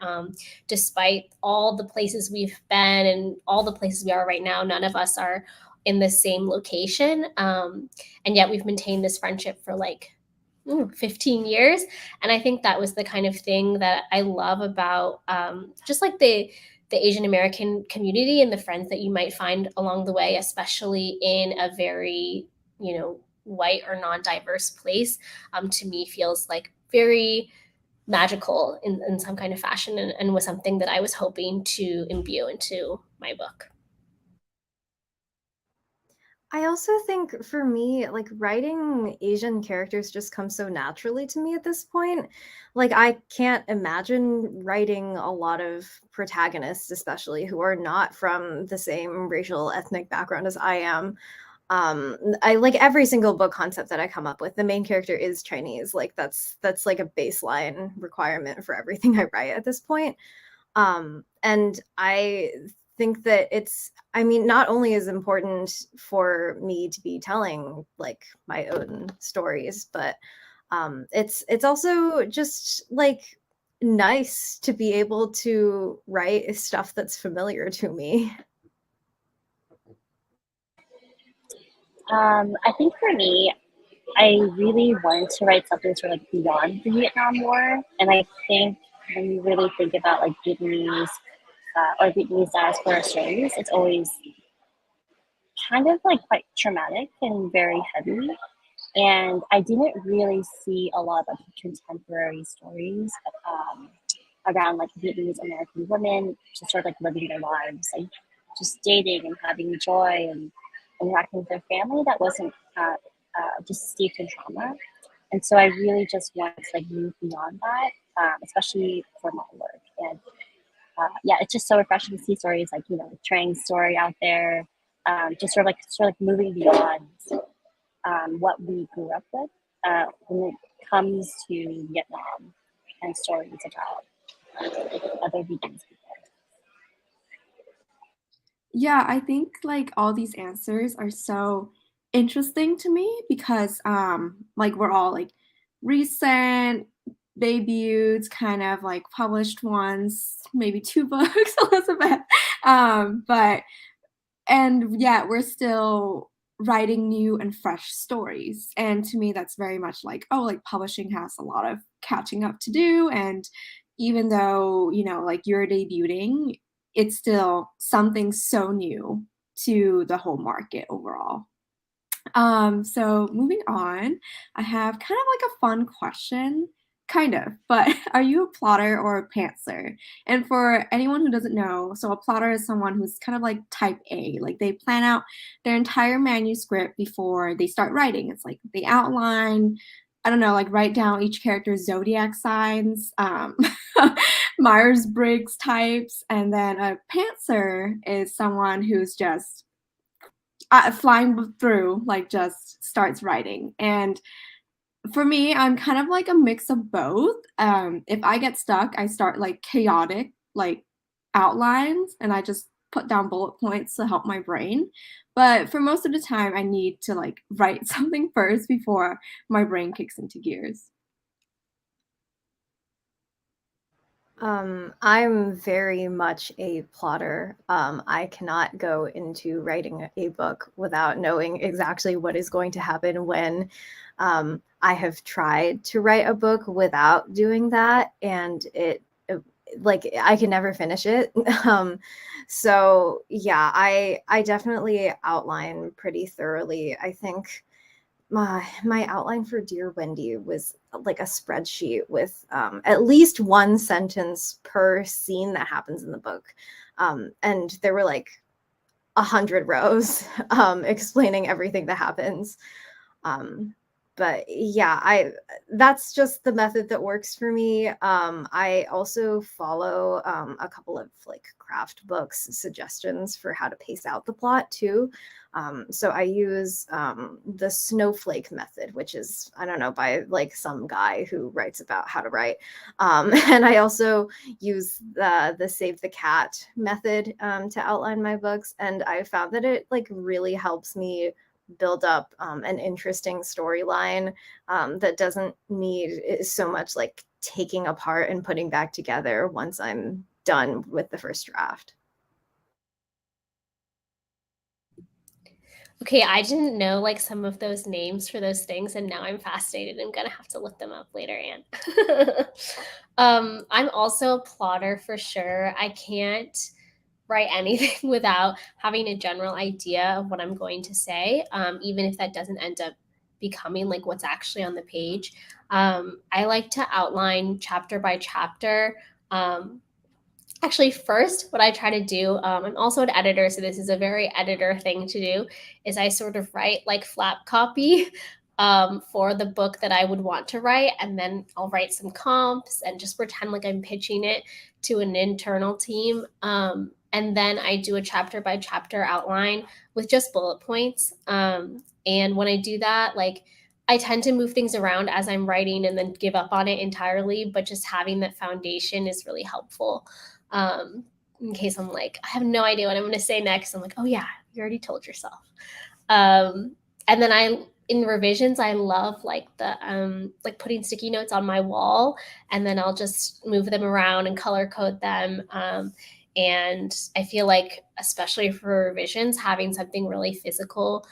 despite all the places we've been and all the places we are right now, none of us are in the same location. And yet we've maintained this friendship for like 15 years. And I think that was the kind of thing that I love about just like the Asian American community and the friends that you might find along the way, especially in a very, white or non-diverse place, to me feels like very magical in some kind of fashion, and was something that I was hoping to imbue into my book. I also think for me, like writing Asian characters just comes so naturally to me at this point. Like I can't imagine writing a lot of protagonists, especially who are not from the same racial ethnic background as I am. I like every single book concept that I come up with. The main character is Chinese. Like that's like a baseline requirement for everything I write at this point. And I think that not only is it important for me to be telling like my own stories, but it's also just like nice to be able to write stuff that's familiar to me. I think for me, I really wanted to write something sort of like beyond the Vietnam War, and I think when you really think about like Vietnamese or Vietnamese diaspora stories, it's always kind of like quite traumatic and very heavy. And I didn't really see a lot of contemporary stories around like Vietnamese American women just sort of like living their lives, like just dating and having joy and interacting with their family that wasn't just steeped in trauma. And so I really just wanted to like move beyond that, especially for my work. And yeah, it's just so refreshing to see stories like Trang's story out there, just sort of like moving beyond what we grew up with when it comes to Vietnam and stories about other Vietnamese people. Yeah, I think like all these answers are so interesting to me because like we're all like recent debuts, kind of like published ones, maybe two books, Elizabeth. But and yet we're still writing new and fresh stories. And to me that's very much like, oh, like publishing has a lot of catching up to do. And even though, like you're debuting, it's still something so new to the whole market overall. So moving on, I have kind of like a fun question Kind of, but are you a plotter or a pantser? And for anyone who doesn't know, so a plotter is someone who's kind of like type A, like they plan out their entire manuscript before they start writing. It's like they outline, I don't know, like write down each character's zodiac signs, Myers-Briggs types, and then a pantser is someone who's just flying through, like just starts writing. And for me, I'm kind of like a mix of both. If I get stuck, I start like chaotic, like outlines, and I just put down bullet points to help my brain. But for most of the time, I need to like write something first before my brain kicks into gears. I'm very much a plotter. I cannot go into writing a book without knowing exactly what is going to happen when I have tried to write a book without doing that, and like I can never finish it. So yeah, I definitely outline pretty thoroughly. I think my outline for Dear Wendy was like a spreadsheet with at least one sentence per scene that happens in the book. And there were like 100 rows explaining everything that happens. But yeah, that's just the method that works for me. I also follow a couple of like craft books suggestions for how to pace out the plot too. So I use the snowflake method, which is, I don't know, by like some guy who writes about how to write. And I also use the Save the Cat method to outline my books. And I found that it like really helps me build up an interesting storyline that doesn't need so much like taking apart and putting back together once I'm done with the first draft. Okay, I didn't know like some of those names for those things, and now I'm fascinated. I'm gonna have to look them up later, Anne. I'm also a plotter for sure. I can't write anything without having a general idea of what I'm going to say, even if that doesn't end up becoming like what's actually on the page. I like to outline chapter by chapter. Actually, first, what I try to do, I'm also an editor, so this is a very editor thing to do, is I sort of write like flap copy for the book that I would want to write, and then I'll write some comps and just pretend like I'm pitching it to an internal team. And then I do a chapter by chapter outline with just bullet points. And when I do that, like I tend to move things around as I'm writing and then give up on it entirely, but just having that foundation is really helpful. In case I'm like, I have no idea what I'm going to say next. I'm like, oh yeah, you already told yourself. And then in revisions, I love like the like putting sticky notes on my wall, and then I'll just move them around and color code them. And I feel like, especially for revisions, having something really physical,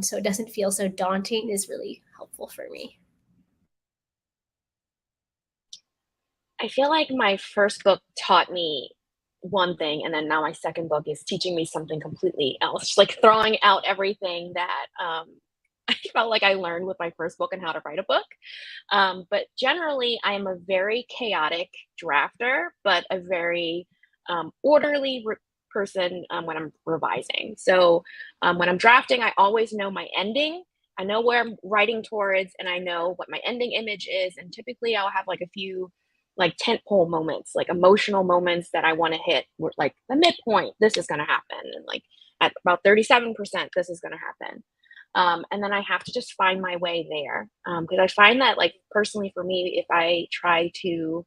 so it doesn't feel so daunting, is really helpful for me. I feel like my first book taught me one thing, and then now my second book is teaching me something completely else, just like throwing out everything that I felt like I learned with my first book and how to write a book. But generally, I am a very chaotic drafter, but a very orderly person when I'm revising. So when I'm drafting, I always know my ending. I know where I'm writing towards, and I know what my ending image is. And typically, I'll have like a few like tentpole moments, like emotional moments that I want to hit. Like the midpoint, this is going to happen, and like at about 37%, this is going to happen. And then I have to just find my way there, because I find that, like, personally for me, if I try to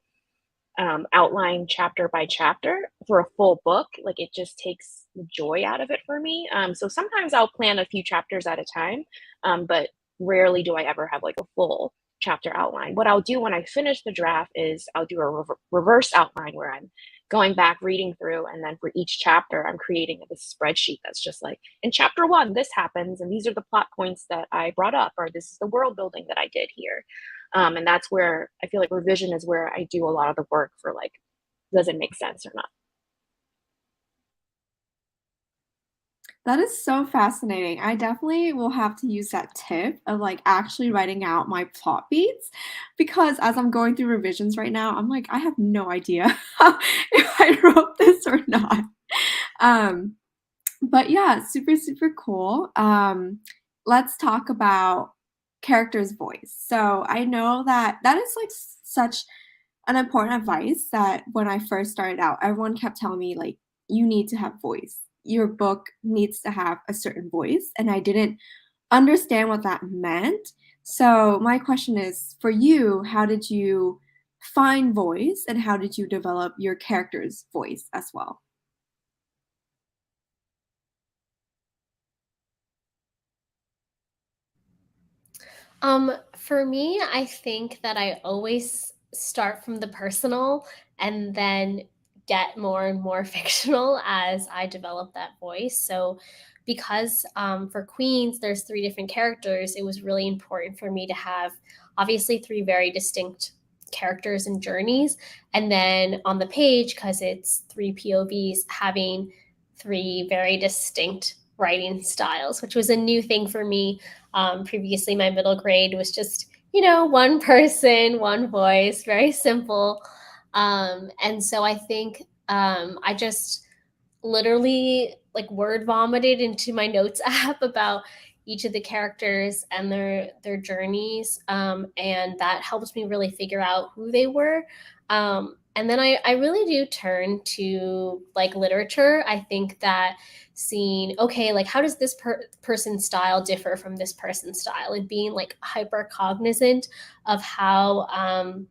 outline chapter by chapter for a full book, like it just takes the joy out of it for me. So sometimes I'll plan a few chapters at a time, but rarely do I ever have like a full chapter outline. What I'll do when I finish the draft is I'll do a reverse outline where I'm going back, reading through, and then for each chapter, I'm creating this spreadsheet that's just like, in chapter 1, this happens, and these are the plot points that I brought up, or this is the world building that I did here. And that's where I feel like revision is where I do a lot of the work for like, does it make sense or not? That is so fascinating. I definitely will have to use that tip of like actually writing out my plot beats because as I'm going through revisions right now, I'm like, I have no idea if I wrote this or not. Um, but yeah, super, super cool. Let's talk about character's voice. So I know that that is like such an important advice that when I first started out, everyone kept telling me like, you need to have voice. Your book needs to have a certain voice. And I didn't understand what that meant. So my question is for you, how did you find voice and how did you develop your character's voice as well? For me, I think that I always start from the personal and then get more and more fictional as I develop that voice. So, because for Queens, there's three different characters, it was really important for me to have obviously three very distinct characters and journeys. And then on the page, because it's three POVs, having three very distinct writing styles, which was a new thing for me. Previously, my middle grade was just, one person, one voice, very simple. And so I think I just literally like word vomited into my notes app about each of the characters and their journeys, and that helps me really figure out who they were. And then I really do turn to like literature. I think that seeing, okay, like how does this person's style differ from this person's style, and being like hyper cognizant of how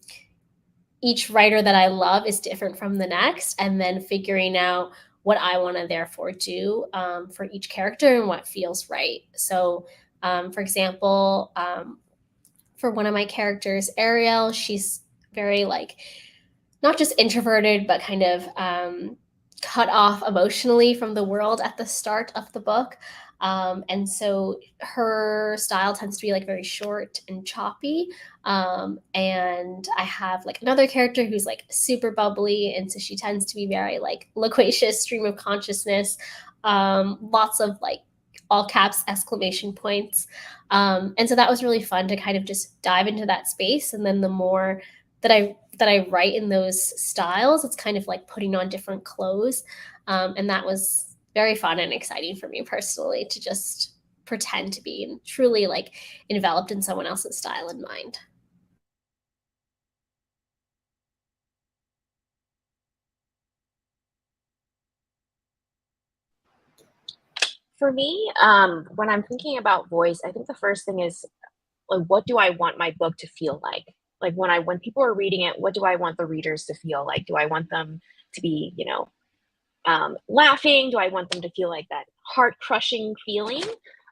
each writer that I love is different from the next, and then figuring out what I want to therefore do for each character and what feels right. So, for example, for one of my characters, Ariel, she's very like not just introverted, but kind of cut off emotionally from the world at the start of the book. And so her style tends to be like very short and choppy. And I have like another character who's like super bubbly. And so she tends to be very like loquacious, stream of consciousness, lots of like all caps exclamation points. And so that was really fun to kind of just dive into that space. And then the more that I write in those styles, it's kind of like putting on different clothes. And that was very fun and exciting for me personally to just pretend to be truly like enveloped in someone else's style and mind. For me, when I'm thinking about voice, I think the first thing is like, what do I want my book to feel like? Like when people are reading it, what do I want the readers to feel like? Do I want them to be, laughing? Do I want them to feel like that heart crushing feeling?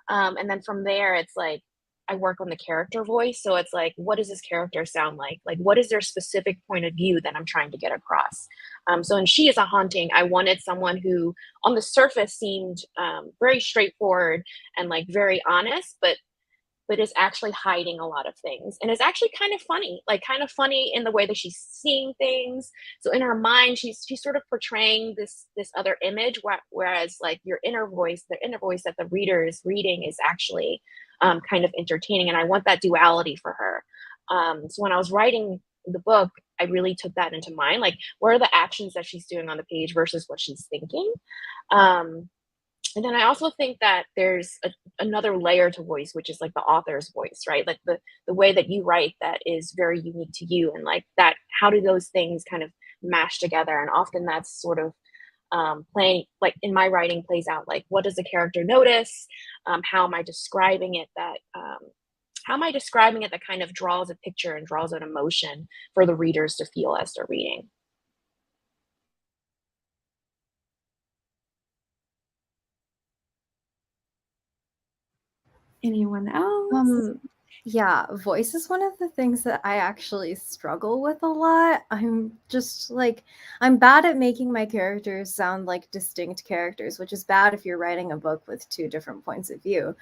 And then from there, it's like I work on the character voice. So it's like, what does this character sound like? Like, what is their specific point of view that I'm trying to get across? So in She Is a Haunting, I wanted someone who on the surface seemed very straightforward and like very honest, but is actually hiding a lot of things and is actually kind of funny, like kind of funny in the way that she's seeing things. So in her mind, she's sort of portraying this other image, whereas like your inner voice, the inner voice that the reader is reading is actually kind of entertaining. And I want that duality for her. So when I was writing the book, I really took that into mind. Like, what are the actions that she's doing on the page versus what she's thinking? And then I also think that there's another layer to voice, which is like the author's voice, right? Like the way that you write that is very unique to you, and like that, how do those things kind of mash together? And often that's sort of playing, like in my writing, plays out like, what does the character notice? How am I describing it that kind of draws a picture and draws an emotion for the readers to feel as they're reading? Anyone else? Yeah, voice is one of the things that I actually struggle with a lot. I'm just like, I'm bad at making my characters sound like distinct characters, which is bad if you're writing a book with two different points of view.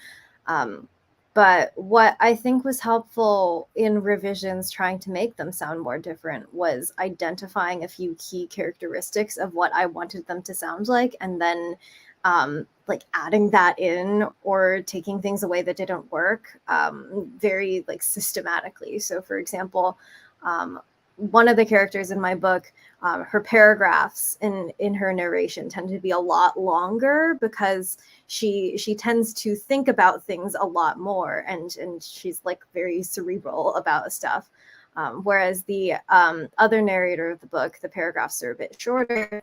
But what I think was helpful in revisions trying to make them sound more different was identifying a few key characteristics of what I wanted them to sound like, and then like adding that in or taking things away that didn't work very like systematically. So for example, one of the characters in my book, her paragraphs in her narration tend to be a lot longer because she tends to think about things a lot more, and she's like very cerebral about stuff. Whereas the other narrator of the book, the paragraphs are a bit shorter.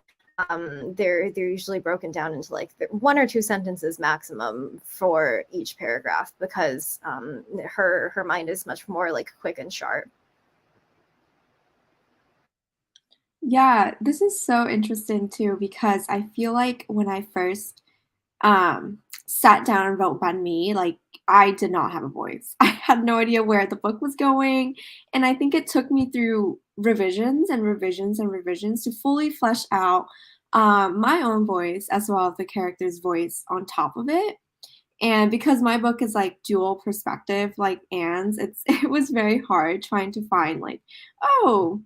They're usually broken down into like 1 or 2 sentences maximum for each paragraph because her mind is much more like quick and sharp. Yeah, this is so interesting too because I feel like when I first sat down and wrote Ban Mi, like I did not have a voice. I had no idea where the book was going, and I think it took me through revisions and revisions and revisions to fully flesh out my own voice as well as the character's voice on top of it. And because my book is like dual perspective, like Anne's, it was very hard trying to find like, oh,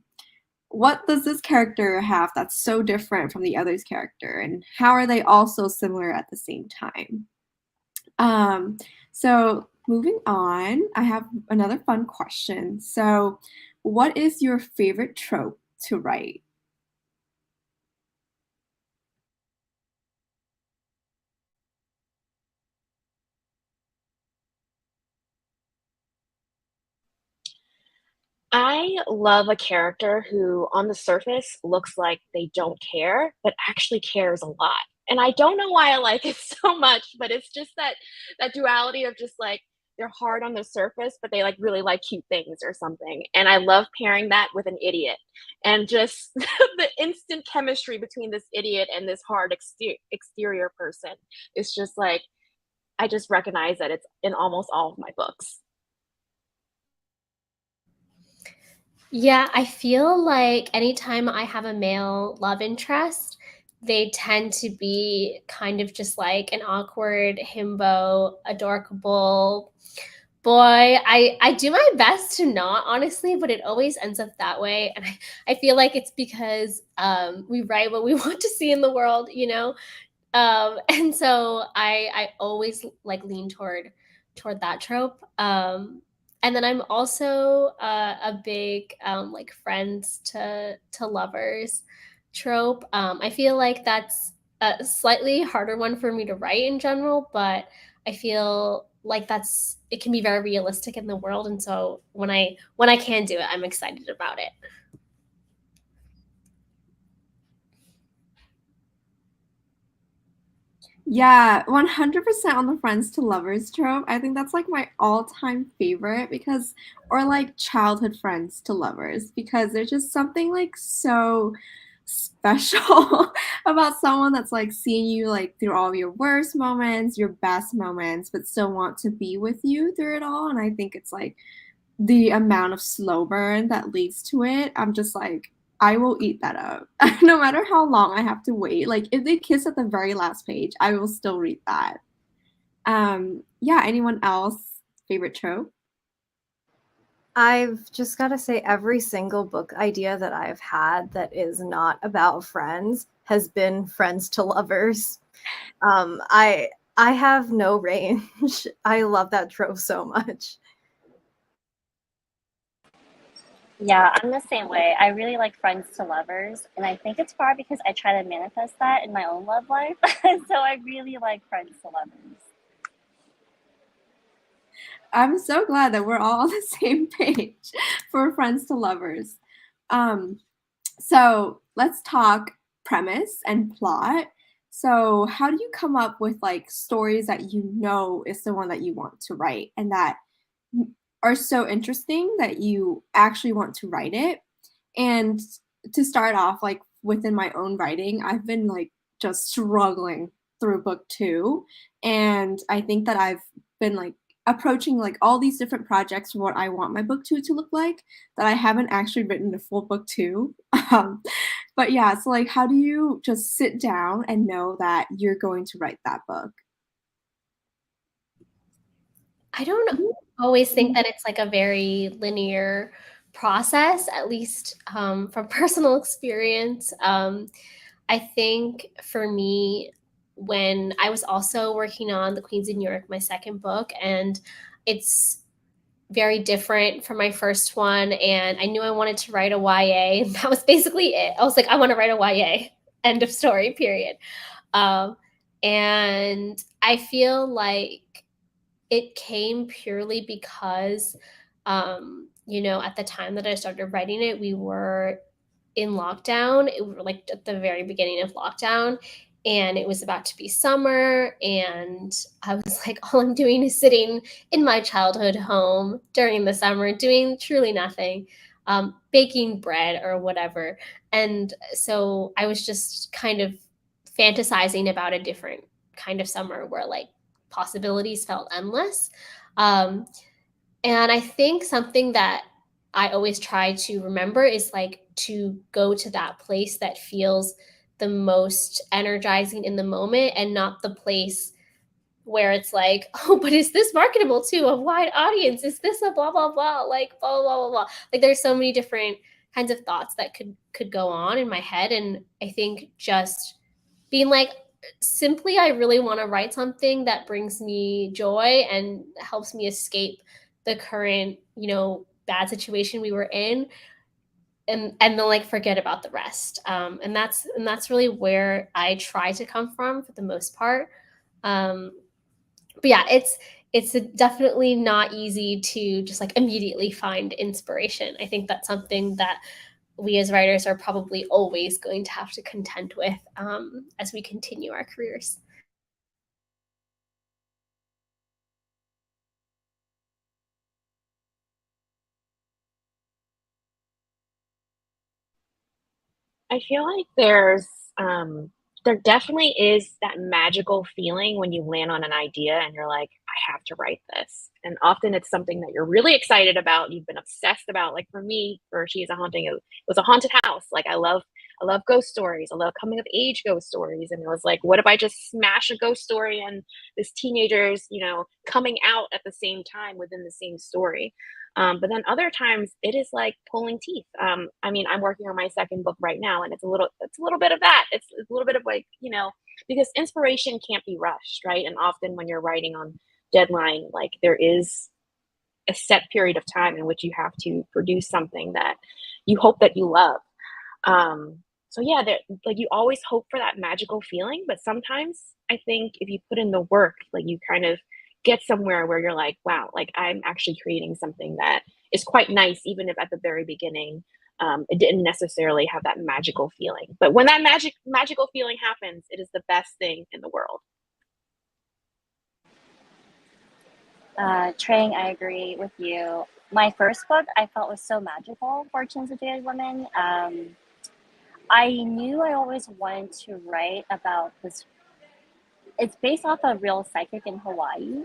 what does this character have that's so different from the other's character, and how are they all so similar at the same time? So moving on, I have another fun question. So, what is your favorite trope to write? I love a character who, on the surface, looks like they don't care, but actually cares a lot. And I don't know why I like it so much, but it's just that duality of just like they're hard on the surface, but they like really like cute things or something. And I love pairing that with an idiot, and just the instant chemistry between this idiot and this hard exterior person. It's just like I just recognize that it's in almost all of my books. Yeah, I feel like anytime I have a male love interest, they tend to be kind of just like an awkward himbo, adorable boy. I do my best to not, honestly, but it always ends up that way. And I feel like it's because we write what we want to see in the world, you know? And so I always like lean toward that trope. And then I'm also a big like friends to lovers trope. I feel like that's a slightly harder one for me to write in general, but I feel like it can be very realistic in the world, and so when I can do it, I'm excited about it. Yeah, 100% on the friends to lovers trope. I think that's like my all-time favorite because, or like childhood friends to lovers, because there's just something like so special about someone that's like seeing you like through all your worst moments, your best moments, but still want to be with you through it all. And I think it's like the amount of slow burn that leads to it. I'm just like, I will eat that up. No matter how long I have to wait. Like if they kiss at the very last page, I will still read that. Yeah, anyone else favorite trope? I've just got to say, every single book idea that I've had that is not about friends has been friends to lovers. I have no range. I love that trope so much. Yeah, I'm the same way. I really like friends to lovers, and I think it's hard because I try to manifest that in my own love life. So I really like friends to lovers. I'm so glad that we're all on the same page for friends to lovers. Um, so let's talk premise and plot. So how do you come up with like stories that you know is the one that you want to write and that are so interesting that you actually want to write it? And to start off, like within my own writing, I've been like just struggling through book 2. And I think that I've been like approaching like all these different projects for what I want my book 2 to look like, that I haven't actually written the full book 2. But yeah, so like how do you just sit down and know that you're going to write that book? I don't always think that it's like a very linear process, at least from personal experience. I think for me, when I was also working on The Queens of New York, my second book, and it's very different from my first one. And I knew I wanted to write a YA, and that was basically it. I was like, I want to write a YA, end of story, period. And I feel like it came purely because, at the time that I started writing it, we were in lockdown. It was like at the very beginning of lockdown, and it was about to be summer. And I was like, all I'm doing is sitting in my childhood home during the summer, doing truly nothing, baking bread or whatever. And so I was just kind of fantasizing about a different kind of summer where like possibilities felt endless. And I think something that I always try to remember is like to go to that place that feels the most energizing in the moment, and not the place where it's like, oh, but is this marketable to a wide audience? Is this a blah, blah, blah, like blah, blah, blah, blah. Like there's so many different kinds of thoughts that could go on in my head. And I think just being like, simply, I really want to write something that brings me joy and helps me escape the current, bad situation we were in, and then like forget about the rest. And that's really where I try to come from for the most part. But yeah, it's definitely not easy to just like immediately find inspiration. I think that's something that we as writers are probably always going to have to contend with as we continue our careers. I feel like there definitely is that magical feeling when you land on an idea and you're like, I have to write this. And often it's something that you're really excited about, you've been obsessed about. Like for me, for She is a Haunting, it was a haunted house. Like I love ghost stories. I love coming of age ghost stories. And it was like, what if I just smash a ghost story and this teenager's, coming out at the same time within the same story? But then other times it is like pulling teeth. I mean, I'm working on my second book right now, and it's a little bit of that. It's a little bit of like, because inspiration can't be rushed, right? And often when you're writing on deadline, like there is a set period of time in which you have to produce something that you hope that you love. So yeah, like you always hope for that magical feeling, but sometimes I think if you put in the work, like you kind of get somewhere where you're like, wow, like I'm actually creating something that is quite nice, even if at the very beginning, it didn't necessarily have that magical feeling. But when that magical feeling happens, it is the best thing in the world. Trang, I agree with you. My first book I felt was so magical, Fortunes of Jaded Women. I knew I always wanted to write about this. It's based off a real psychic in Hawaii.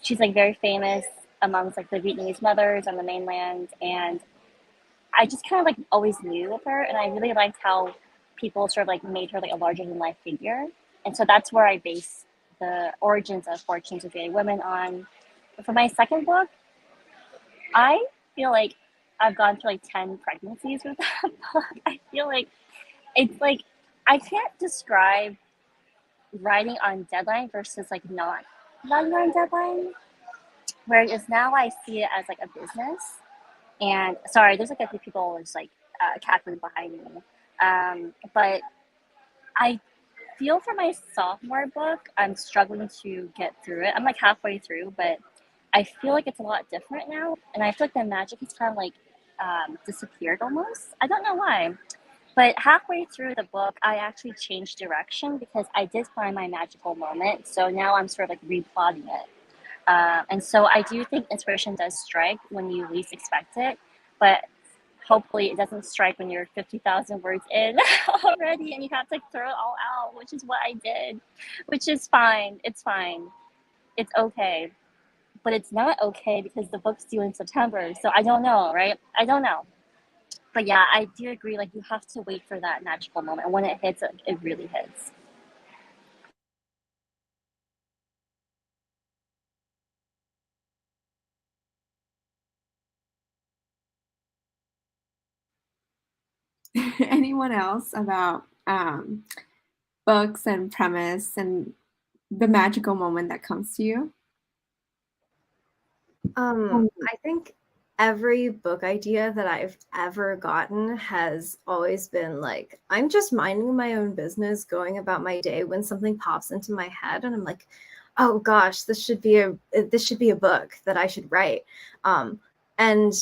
She's like very famous amongst like the Vietnamese mothers on the mainland, and I just kind of like always knew of her, and I really liked how people sort of like made her like a larger than life figure, and so that's where I based the origins of Fortunes of Jaded Women on. For my second book, I feel like I've gone through like 10 pregnancies with that book. I feel like it's like I can't describe writing on deadline versus like not writing on deadline. Whereas now I see it as like a business. And sorry, there's like a few people just like cackling behind me. But I feel for my sophomore book, I'm struggling to get through it. I'm like halfway through, but I feel like it's a lot different now. And I feel like the magic has kind of like disappeared almost. I don't know why. But halfway through the book, I actually changed direction because I did find my magical moment. So now I'm sort of like replotting it. And so I do think inspiration does strike when you least expect it. But hopefully it doesn't strike when you're 50,000 words in already and you have to like, throw it all out, which is what I did, which is fine. It's fine. It's okay. But it's not okay because the book's due in September. So I don't know, right? I don't know. But yeah, I do agree. Like you have to wait for that magical moment. And when it hits, it really hits. Anyone else about books and premise and the magical moment that comes to you? I think every book idea that I've ever gotten has always been like, I'm just minding my own business, going about my day when something pops into my head and I'm like, oh gosh, this should be a book that I should write. And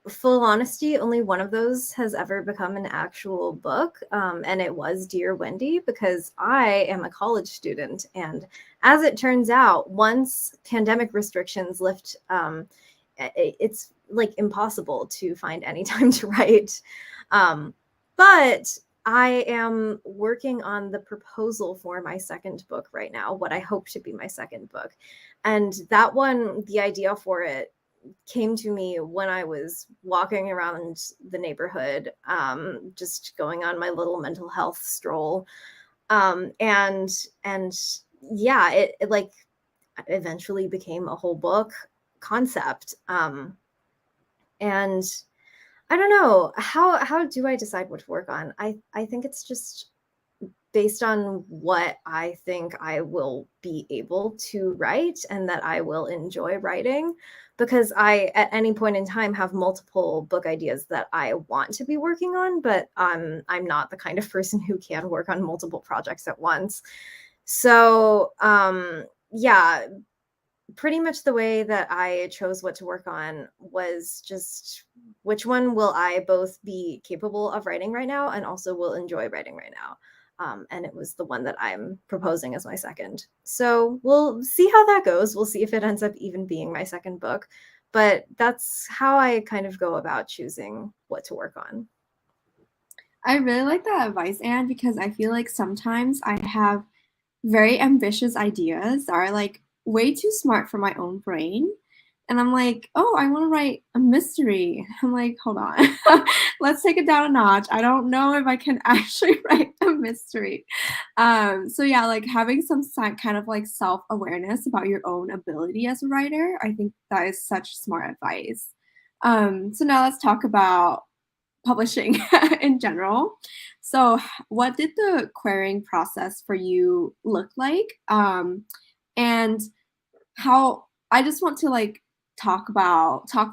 full honesty, only one of those has ever become an actual book. And it was Dear Wendy, because I am a college student. And as it turns out, once pandemic restrictions lift, it's like impossible to find any time to write. But I am working on the proposal for my second book right now, what I hope to be my second book. And that one, the idea for it came to me when I was walking around the neighborhood, just going on my little mental health stroll. And yeah, it like eventually became a whole book concept. And I don't know, how do I decide what to work on? I think it's just based on what I think I will be able to write and that I will enjoy writing, because I at any point in time have multiple book ideas that I want to be working on, but I'm not the kind of person who can work on multiple projects at once. So yeah, pretty much the way that I chose what to work on was just which one will I both be capable of writing right now and also will enjoy writing right now. And it was the one that I'm proposing as my second. So we'll see how that goes. We'll see if it ends up even being my second book. But that's how I kind of go about choosing what to work on. I really like that advice, Anne, because I feel like sometimes I have very ambitious ideas that are like way too smart for my own brain. And I'm like, oh, I want to write a mystery. I'm like, hold on, let's take it down a notch. I don't know if I can actually write a mystery. So yeah, like having some kind of like self-awareness about your own ability as a writer, I think that is such smart advice. So now let's talk about publishing in general. So what did the querying process for you look like? And how, I just want to like talk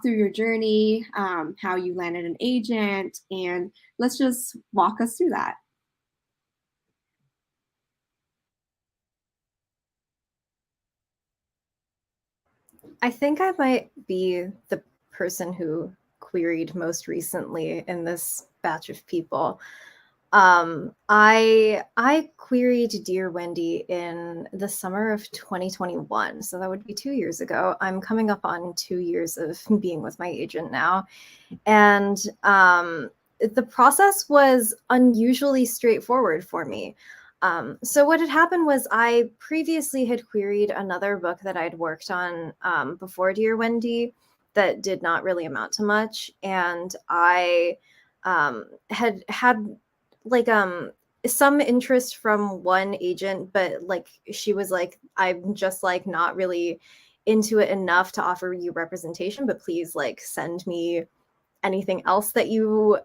through your journey, how you landed an agent, and let's just walk us through that. I think I might be the person who queried most recently in this batch of people. I queried Dear Wendy in the summer of 2021, so that would be 2 years ago. I'm coming up on 2 years of being with my agent now, and the process was unusually straightforward for me. So what had happened was I previously had queried another book that I'd worked on before Dear Wendy that did not really amount to much, and I had like some interest from one agent, but like she was like, I'm just like not really into it enough to offer you representation, but please like send me anything else that you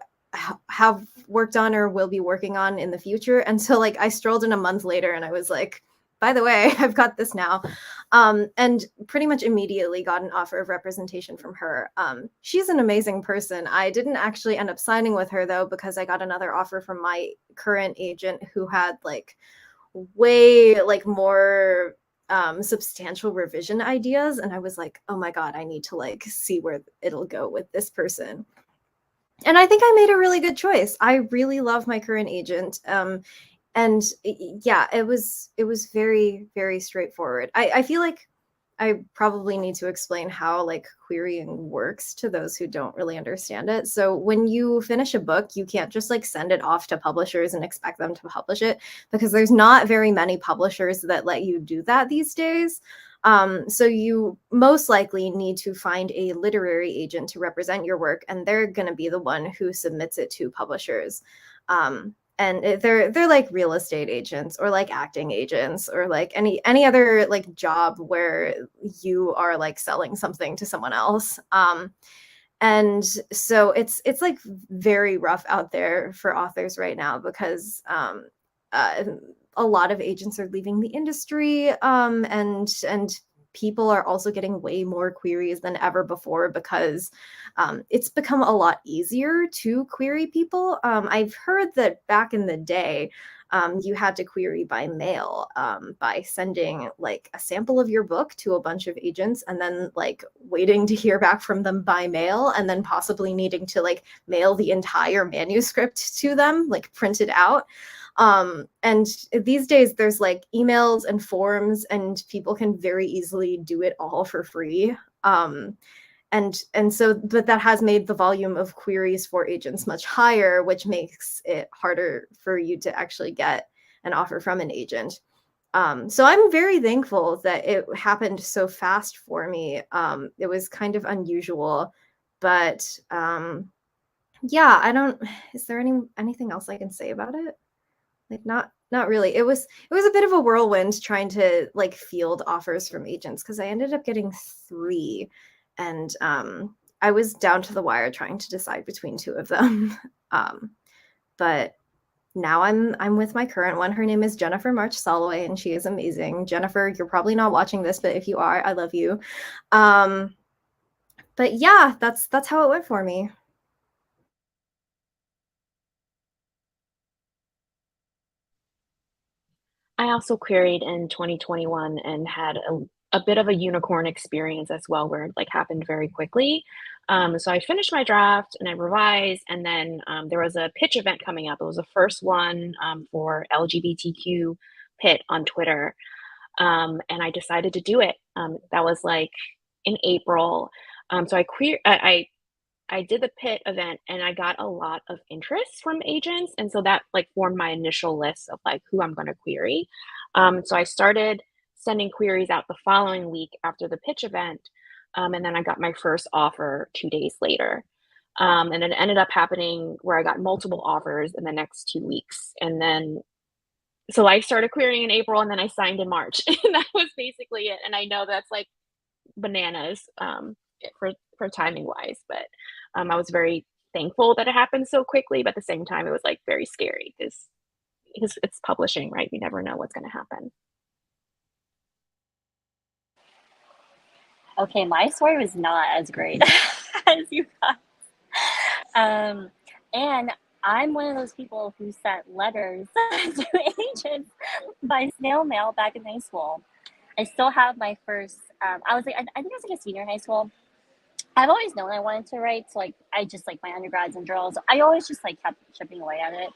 have worked on or will be working on in the future. And so like I strolled in a month later and I was like, by the way, I've got this now. And pretty much immediately got an offer of representation from her. She's an amazing person. I didn't actually end up signing with her though, because I got another offer from my current agent who had like way like more substantial revision ideas. And I was like, oh my God, I need to like see where it'll go with this person. And I think I made a really good choice. I really love my current agent. And yeah, it was very, very straightforward. I feel like I probably need to explain how like querying works to those who don't really understand it. So when you finish a book, you can't just like send it off to publishers and expect them to publish it, because there's not very many publishers that let you do that these days. So you most likely need to find a literary agent to represent your work, and they're going to be the one who submits it to publishers. And they're like real estate agents or like acting agents or like any other like job where you are like selling something to someone else. And so it's like very rough out there for authors right now, because a lot of agents are leaving the industry, and people are also getting way more queries than ever before because it's become a lot easier to query people. I've heard that back in the day, you had to query by mail, by sending like a sample of your book to a bunch of agents and then like waiting to hear back from them by mail, and then possibly needing to like mail the entire manuscript to them, like printed out. And these days there's like emails and forms, and people can very easily do it all for free. And so, but that has made the volume of queries for agents much higher, which makes it harder for you to actually get an offer from an agent. So I'm very thankful that it happened so fast for me. It was kind of unusual, but yeah, I don't, is there anything else I can say about it? Like not really. It was a bit of a whirlwind trying to like field offers from agents, because I ended up getting 3, and I was down to the wire trying to decide between 2 of them. But now I'm with my current one. Her name is Jennifer March Soloway, and she is amazing. Jennifer, you're probably not watching this, but if you are, I love you. But yeah, that's how it went for me. I also queried in 2021 and had a bit of a unicorn experience as well, where it like happened very quickly. So I finished my draft and I revised, and then there was a pitch event coming up. It was the first one for LGBTQ pit on Twitter, and I decided to do it. That was like in April. So I did the pit event and I got a lot of interest from agents. And so that like formed my initial list of like who I'm going to query. So I started sending queries out the following week after the pitch event. And then I got my first offer 2 days later. And it ended up happening where I got multiple offers in the next 2 weeks. And then, so I started querying in April and then I signed in March. And that was basically it. And I know that's like bananas for timing wise, but I was very thankful that it happened so quickly, but at the same time it was like very scary because it's publishing, right? You never know what's going to happen. Okay, my story was not as great as you guys. And I'm one of those people who sent letters to agents by snail mail back in high school. I still have my first, I was like, I think I was like a senior in high school. I've always known I wanted to write. So like, I just like my undergrads and drills. I always just like kept chipping away at it.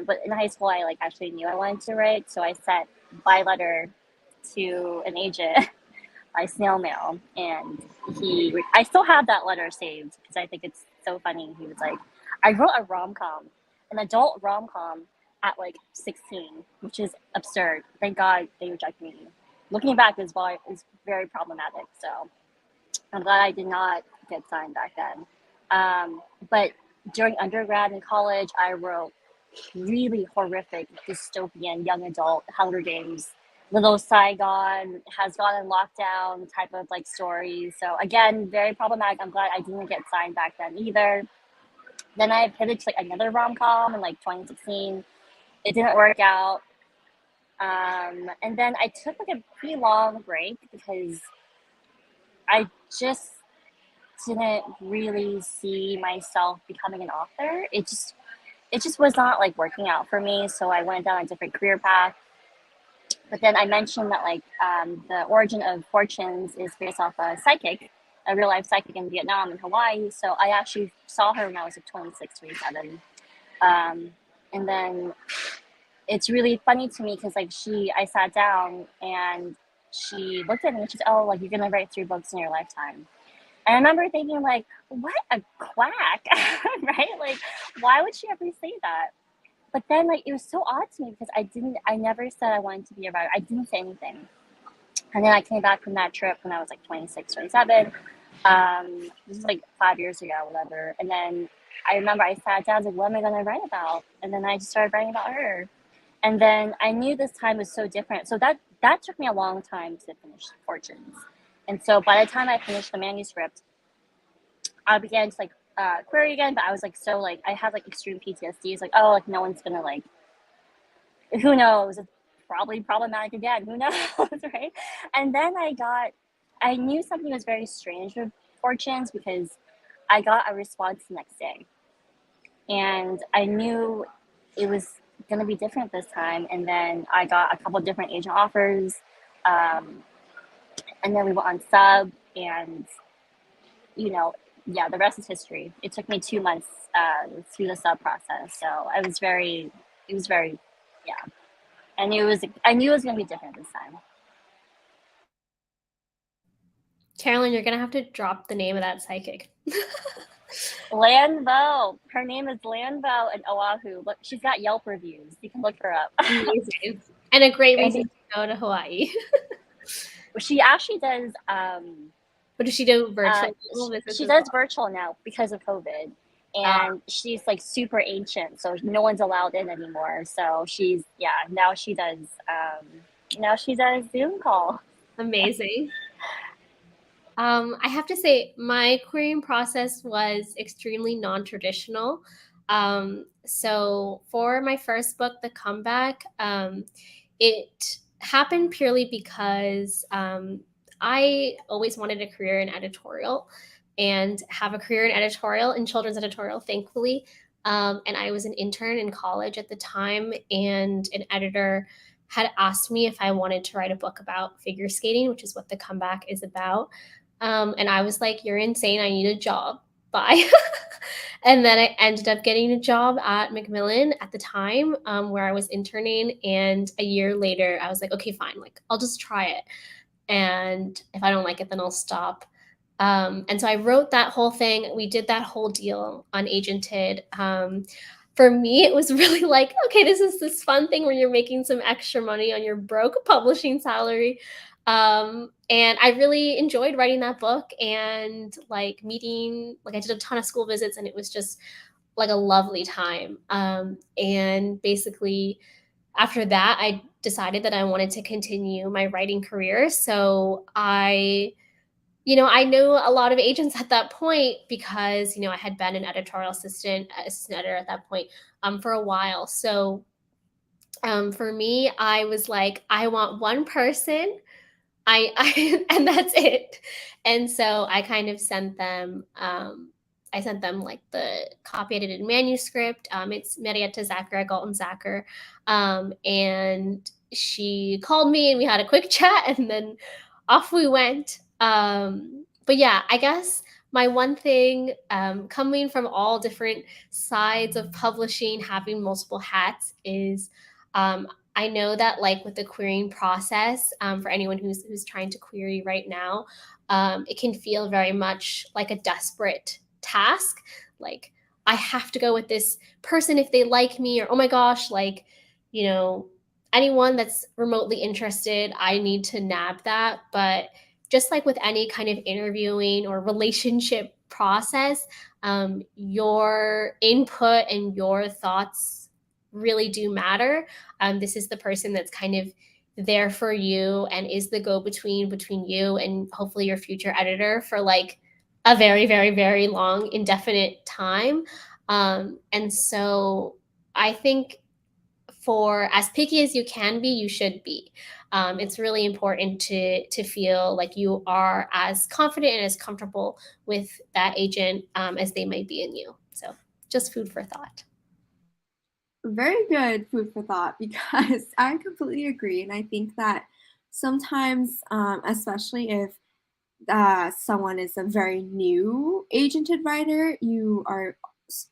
But in high school, I like actually knew I wanted to write. So I sent by letter to an agent by snail mail. And I still have that letter saved because I think it's so funny. He was like, I wrote a rom-com, an adult rom-com at like 16, which is absurd. Thank God they rejected me. Looking back is very problematic. So I'm glad I did not get signed back then. But during undergrad and college, I wrote really horrific dystopian young adult Hunger Games, Little Saigon has gone in lockdown type of like stories. So again, very problematic. I'm glad I didn't get signed back then either. Then I pivoted to like another rom-com in like 2016. It didn't work out. And then I took like a pretty long break because I just didn't really see myself becoming an author. It just was not like working out for me. So I went down a different career path. But then I mentioned that like the origin of Fortunes is based off a psychic, a real life psychic in Vietnam and Hawaii. So I actually saw her when I was like 26, 27. And then it's really funny to me because like I sat down and she looked at me and she said, oh, like you're going to write 3 books in your lifetime. And I remember thinking like, what a quack, right? Like, why would she ever say that? But then like, it was so odd to me because I never said I wanted to be a writer. I didn't say anything. And then I came back from that trip when I was like 26, 27. This is like 5 years ago, whatever. And then I remember I sat down and was like, what am I going to write about? And then I just started writing about her. And then I knew this time was so different. So that took me a long time to finish Fortunes. And so by the time I finished the manuscript, I began to like query again, but I was like, so like, I had like extreme PTSD. It's like, oh, like no one's gonna like, who knows? It's probably problematic again. Who knows, right? And then I knew something was very strange with Fortunes because I got a response the next day. And I knew it was going to be different this time. And then I got a couple different agent offers. And then we went on sub, and, yeah, the rest is history. It took me 2 months through the sub process. So it was very, yeah. I knew it was going to be different this time. Carolyn, you're gonna have to drop the name of that psychic. Lanvo. Her name is Lanvo in Oahu. Look, she's got Yelp reviews. You can look her up. Amazing. And a great reason to go to Hawaii. She actually does. What does she do? Virtual? She does virtual now because of COVID, and she's like super ancient, so no one's allowed in anymore. So now she does Zoom call. Amazing. I have to say, my querying process was extremely non-traditional. So for my first book, The Comeback, it happened purely because I always wanted a career in editorial and have a career in editorial, in children's editorial, thankfully. And I was an intern in college at the time, and an editor had asked me if I wanted to write a book about figure skating, which is what The Comeback is about. And I was like, you're insane. I need a job. Bye. And then I ended up getting a job at Macmillan at the time, where I was interning. And a year later, I was like, okay, fine. Like, I'll just try it. And if I don't like it, then I'll stop. And so I wrote that whole thing. We did that whole deal unagented. For me, it was really like, okay, this is this fun thing where you're making some extra money on your broke publishing salary. And I really enjoyed writing that book and like meeting, like I did a ton of school visits, and it was just like a lovely time. And basically after that, I decided that I wanted to continue my writing career. So I knew a lot of agents at that point because, I had been an editorial assistant editor at that point for a while. So for me, I was like, I want one person. And that's it. And so I kind of sent them, like the copy edited manuscript. It's Marietta Zacher at Galton Zacher. And she called me and we had a quick chat, and then off we went. But yeah, I guess my one thing, coming from all different sides of publishing, having multiple hats, is I know that like with the querying process, for anyone who's trying to query right now, it can feel very much like a desperate task. Like, I have to go with this person if they like me, or, oh my gosh, like, anyone that's remotely interested, I need to nab that. But just like with any kind of interviewing or relationship process, your input and your thoughts really do matter. This is the person that's kind of there for you and is the go-between between you and hopefully your future editor for like a very, very, very long, indefinite time. And so I think for as picky as you can be, you should be. It's really important to feel like you are as confident and as comfortable with that agent as they might be in you. So just food for thought. Very good food for thought, because I completely agree. And I think that sometimes, especially if someone is a very new agented writer,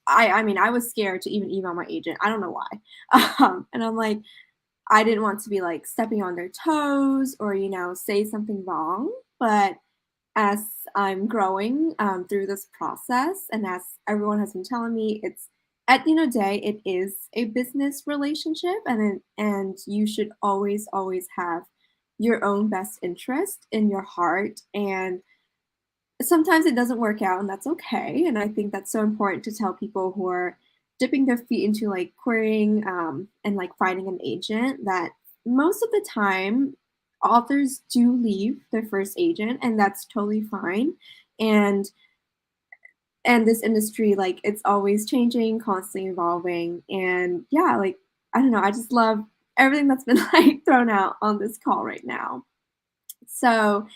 I was scared to even email my agent. I don't know why. And I'm like, I didn't want to be like stepping on their toes or, say something wrong. But as I'm growing through this process, and as everyone has been telling me, it's at the end of the day, it is a business relationship, and you should always have your own best interest in your heart. And sometimes it doesn't work out, and that's okay. And I think that's so important to tell people who are dipping their feet into like querying and like finding an agent that most of the time authors do leave their first agent, and that's totally fine. And this industry, like, it's always changing, constantly evolving. And yeah, like, I don't know, I just love everything that's been like thrown out on this call right now. So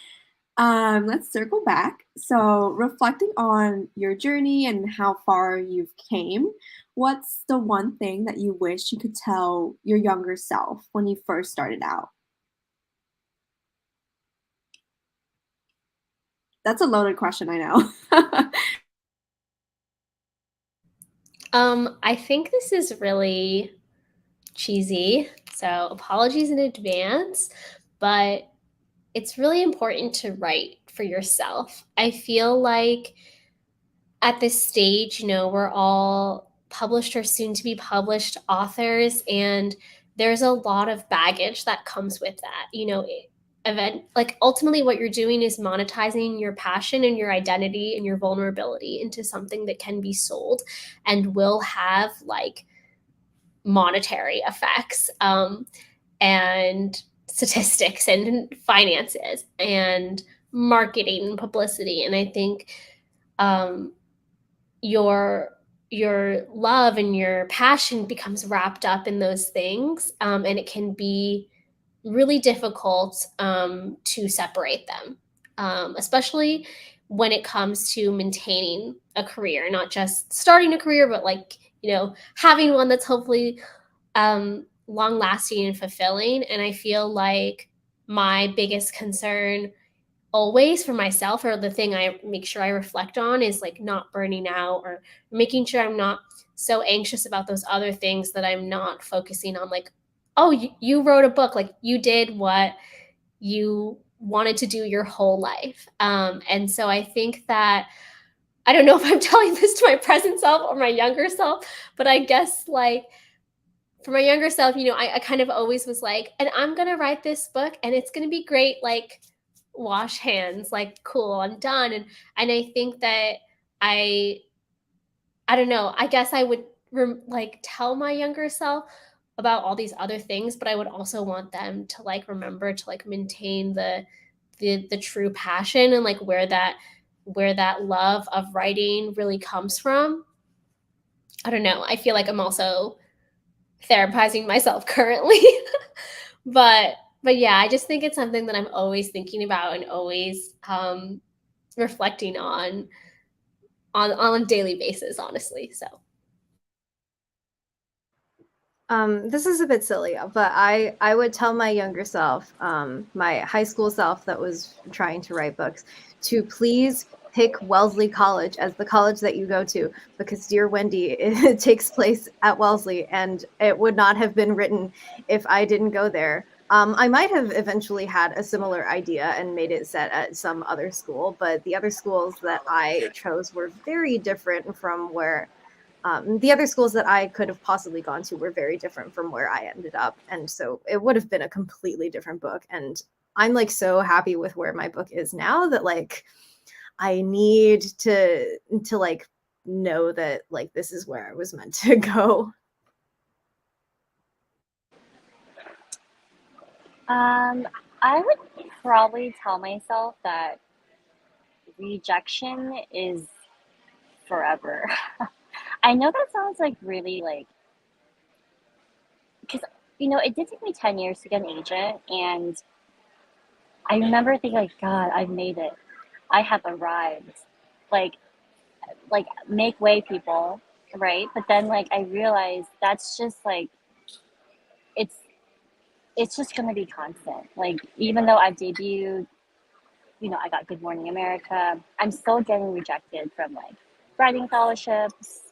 let's circle back. So reflecting on your journey and how far you've came, what's the one thing that you wish you could tell your younger self when you first started out? That's a loaded question, I know. I think this is really cheesy, so apologies in advance, but it's really important to write for yourself. I feel like at this stage, we're all published or soon to be published authors, and there's a lot of baggage that comes with that. Ultimately what you're doing is monetizing your passion and your identity and your vulnerability into something that can be sold and will have like monetary effects, and statistics and finances and marketing and publicity. And I think your love and your passion becomes wrapped up in those things, and it can be really difficult to separate them, especially when it comes to maintaining a career, not just starting a career, but having one that's hopefully long lasting and fulfilling. And I feel like my biggest concern always for myself, or the thing I make sure I reflect on, is like not burning out, or making sure I'm not so anxious about those other things that I'm not focusing on, like, oh, you wrote a book, like you did what you wanted to do your whole life. And so I think that, I don't know if I'm telling this to my present self or my younger self, but I guess like for my younger self, I kind of always was like, and I'm going to write this book and it's going to be great. Like, wash hands, like, cool, I'm done. And I think that I don't know, I guess I would tell my younger self about all these other things, but I would also want them to like remember to like maintain the true passion and like where that love of writing really comes from. I don't know. I feel like I'm also therapizing myself currently. but yeah, I just think it's something that I'm always thinking about and always reflecting on a daily basis, honestly. So this is a bit silly, but I would tell my younger self, my high school self that was trying to write books, to please pick Wellesley College as the college that you go to, because Dear Wendy, it takes place at Wellesley, and it would not have been written if I didn't go there. I might have eventually had a similar idea and made it set at some other school, but the other schools that I chose were very different from where the other schools that I could have possibly gone to were very different from where I ended up. And so it would have been a completely different book. And I'm like so happy with where my book is now that like I need to like know that like this is where I was meant to go. I would probably tell myself that rejection is forever. I know that sounds like really like, because it did take me 10 years to get an agent, and I remember thinking like, God, I've made it. I have arrived. Like make way, people, right? But then like I realized that's just like it's just gonna be constant. Like even though I've debuted, I got Good Morning America, I'm still getting rejected from like writing fellowships,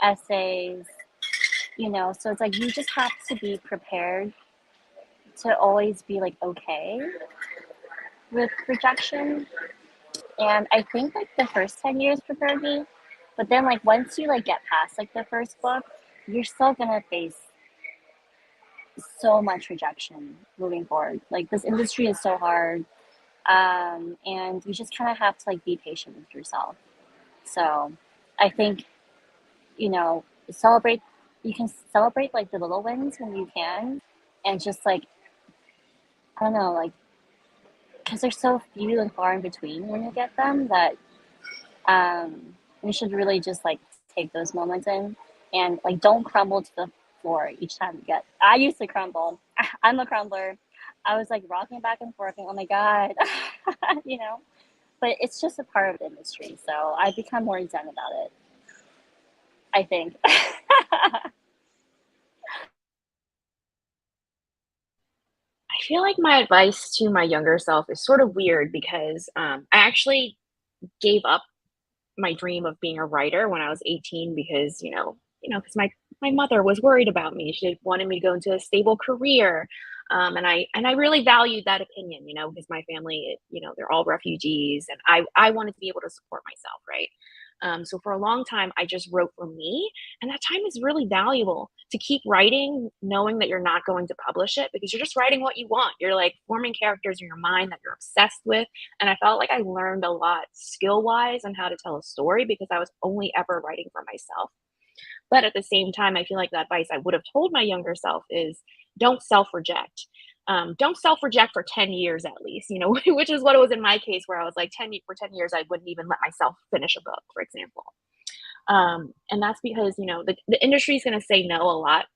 essays, so it's like you just have to be prepared to always be like okay with rejection. And I think like the first 10 years prepared me, but then like once you like get past like the first book, you're still gonna face so much rejection moving forward. Like this industry is so hard, and you just kind of have to like be patient with yourself. So I think celebrate. You can celebrate like the little wins when you can, and just like I don't know, like because they're so few and far in between when you get them that you should really just like take those moments in, and like don't crumble to floor each time we get. I used to crumble. I'm a crumbler. I was like rocking back and forth, and oh my god, you know. But it's just a part of the industry, so I've become more zen about it, I think. I feel like my advice to my younger self is sort of weird because I actually gave up my dream of being a writer when I was 18 because, because my mother was worried about me. She wanted me to go into a stable career. And I really valued that opinion, because my family, they're all refugees and I wanted to be able to support myself, right? So for a long time, I just wrote for me, and that time is really valuable to keep writing, knowing that you're not going to publish it because you're just writing what you want. You're like forming characters in your mind that you're obsessed with. And I felt like I learned a lot skill wise on how to tell a story because I was only ever writing for myself. But at the same time, I feel like the advice I would have told my younger self is don't self reject. Don't self reject for 10 years at least, which is what it was in my case, where I was like for 10 years, I wouldn't even let myself finish a book, for example. And that's because, the industry is going to say no a lot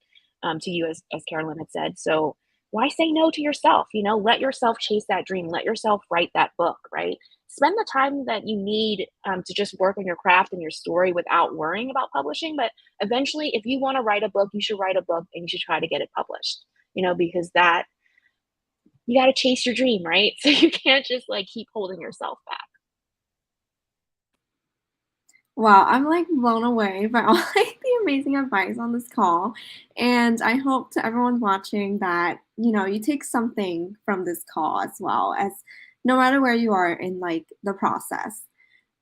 to you, as Carolyn had said. So why say no to yourself? Let yourself chase that dream. Let yourself write that book, right? Spend the time that you need to just work on your craft and your story without worrying about publishing. But eventually, if you want to write a book, you should write a book and you should try to get it published, because you got to chase your dream, right? So you can't just like keep holding yourself back. Wow, I'm like blown away by all like the amazing advice on this call. And I hope to everyone watching that, you take something from this call as well as no matter where you are in like the process.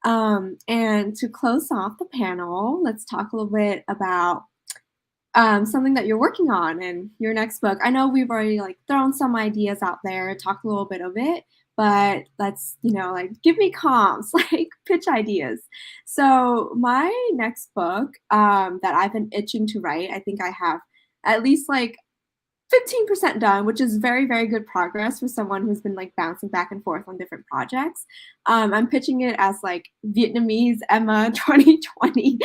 And to close off the panel, let's talk a little bit about something that you're working on in your next book. I know we've already like thrown some ideas out there, talked a little bit of it, but let's, like give me comps, like pitch ideas. So my next book that I've been itching to write, I think I have at least like 15% done, which is very, very good progress for someone who's been like bouncing back and forth on different projects. I'm pitching it as like Vietnamese Emma 2020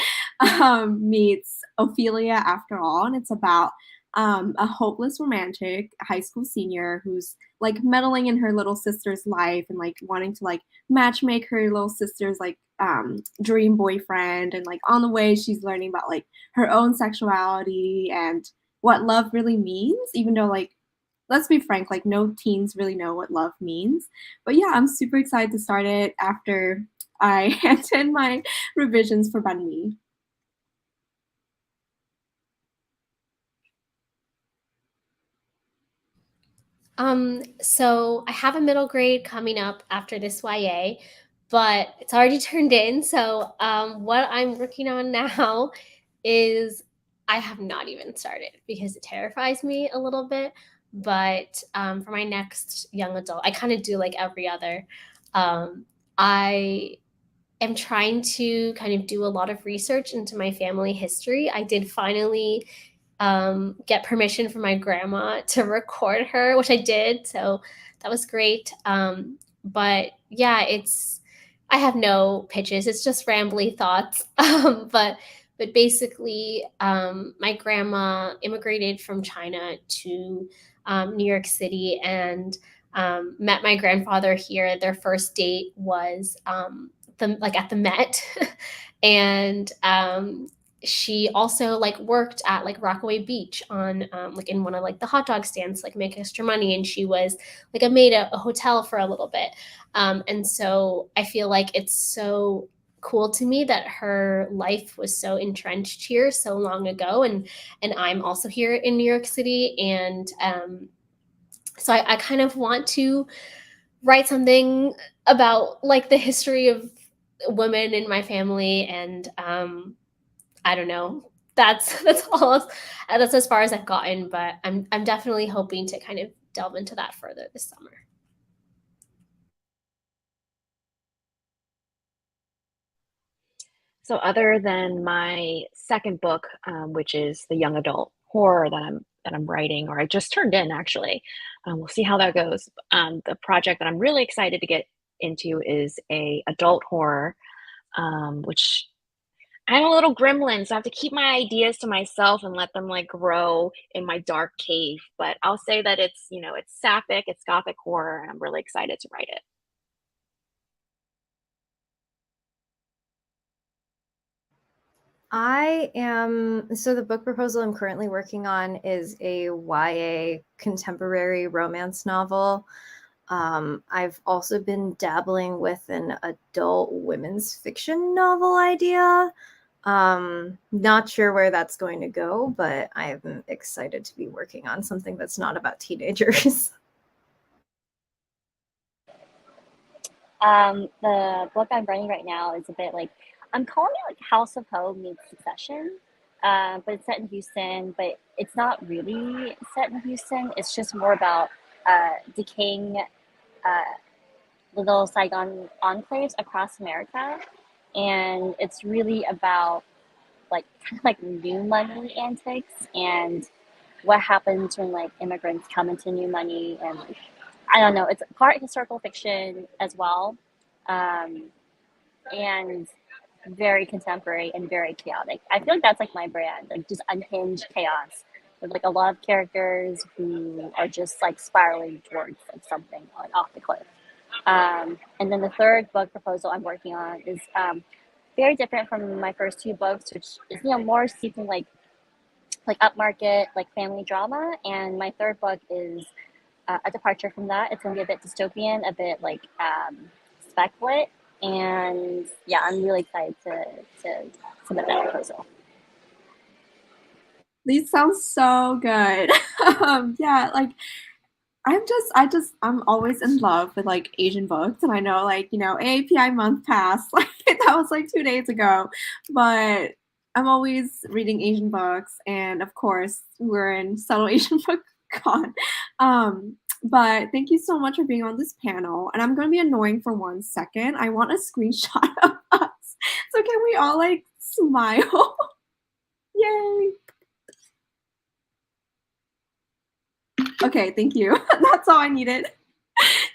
meets Ophelia After All. And it's about a hopeless romantic high school senior who's like meddling in her little sister's life and like wanting to like matchmake her little sister's like dream boyfriend. And like on the way, she's learning about like her own sexuality and what love really means, even though like let's be frank, like no teens really know what love means. But yeah, I'm super excited to start it after I hand in my revisions for Banh Mi. So I have a middle grade coming up after this YA, but it's already turned in. So what I'm working on now is I have not even started because it terrifies me a little bit. But for my next young adult, I kind of do like every other. I am trying to kind of do a lot of research into my family history. I did finally get permission from my grandma to record her, which I did. So that was great. But yeah, I have no pitches. It's just rambly thoughts. But basically, my grandma immigrated from China to New York City and met my grandfather here. Their first date was at the Met, and she also like worked at like Rockaway Beach on like in one of like the hot dog stands, like make extra money. And she was like a maid at a hotel for a little bit. And so I feel like it's so cool to me that her life was so entrenched here so long ago. And I'm also here in New York City. And so I kind of want to write something about like the history of women in my family. And I don't know. That's all. That's as far as I've gotten, but I'm definitely hoping to kind of delve into that further this summer. So other than my second book, which is the young adult horror that I'm writing, or I just turned in actually, we'll see how that goes. The project that I'm really excited to get into is a adult horror, which I'm a little gremlin, so I have to keep my ideas to myself and let them like grow in my dark cave. But I'll say that it's, it's sapphic, it's gothic horror, and I'm really excited to write it. So the book proposal I'm currently working on is a YA contemporary romance novel. I've also been dabbling with an adult women's fiction novel idea. Not sure where that's going to go, but I'm excited to be working on something that's not about teenagers. The book I'm writing right now is a bit like, I'm calling it like House of Hope meets Succession, but it's set in Houston. But it's not really set in Houston. It's just more about decaying little Saigon enclaves across America, and it's really about like kind of like new money antics and what happens when like immigrants come into new money, and like, I don't know, it's part historical fiction as well, and very contemporary and very chaotic. I feel like that's like my brand, like just unhinged chaos with like a lot of characters who are just like spiraling towards like something like off the cliff. And then the third book proposal I'm working on is very different from my first two books, which is more seeking like upmarket like family drama. And my third book is a departure from that. It's gonna be a bit dystopian, a bit like spec lit, and yeah, I'm really excited to submit that proposal. These sound so good. Yeah, like I'm always in love with like Asian books, and I know like AAPI month passed, like that was like 2 days ago, but I'm always reading Asian books, and of course we're in Subtle Asian Book Con. But thank you so much for being on this panel, and I'm going to be annoying for 1 second. I want a screenshot of us, so can we all like smile? Yay! Okay, thank you. That's all I needed.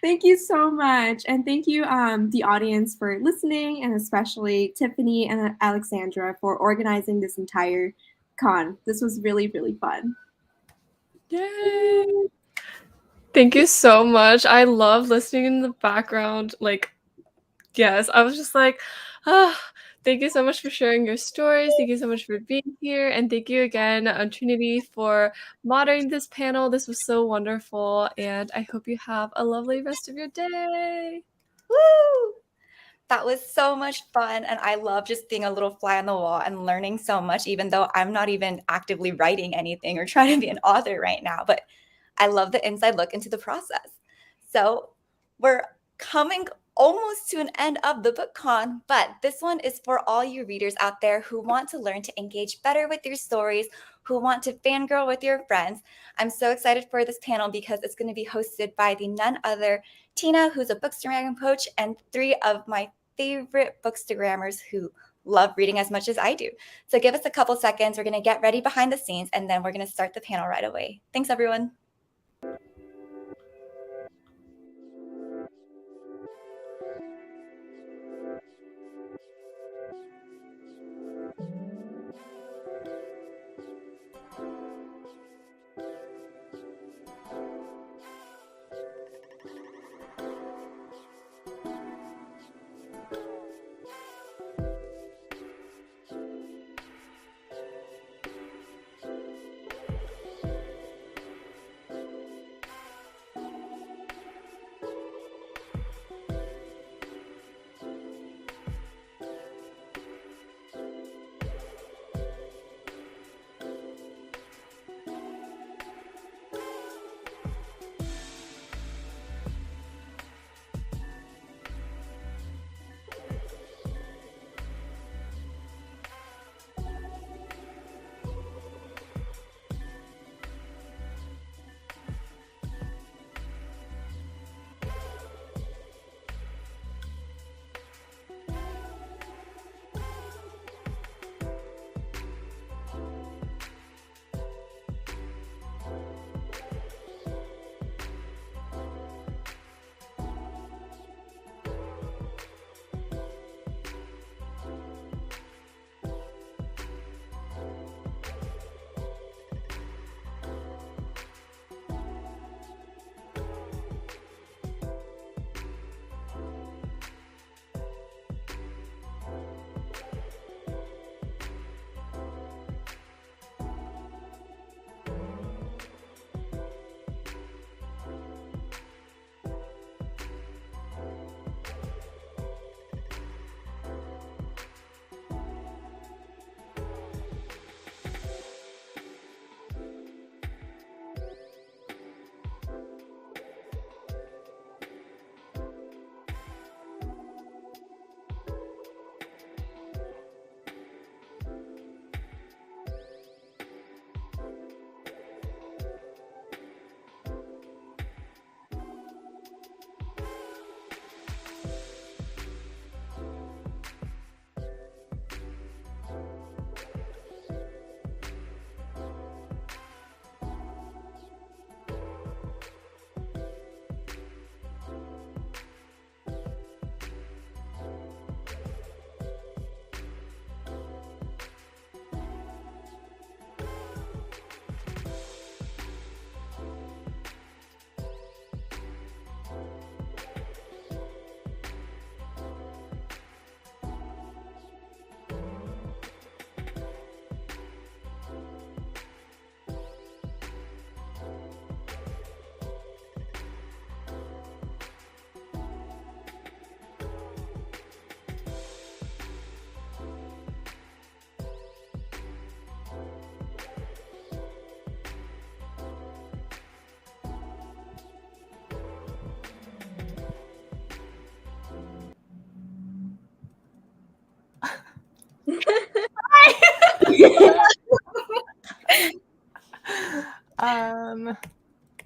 Thank you so much. And thank you, the audience, for listening, and especially Tiffany and Alexandra for organizing this entire con. This was really, really fun. Yay! Thank you so much. I love listening in the background. Like, yes, I was just like, thank you so much for sharing your stories. Thank you so much for being here. And thank you again, Trinity, for moderating this panel. This was so wonderful. And I hope you have a lovely rest of your day. Woo! That was so much fun. And I love just being a little fly on the wall and learning so much, even though I'm not even actively writing anything or trying to be an author right now. But I love the inside look into the process. So we're coming almost to an end of the book con, but this one is for all you readers out there who want to learn to engage better with your stories, who want to fangirl with your friends. I'm so excited for this panel because it's going to be hosted by the none other Tina, who's a bookstagram coach, and 3 of my favorite bookstagrammers who love reading as much as I do. So give us a couple seconds. We're going to get ready behind the scenes, and then we're going to start the panel right away. Thanks, everyone.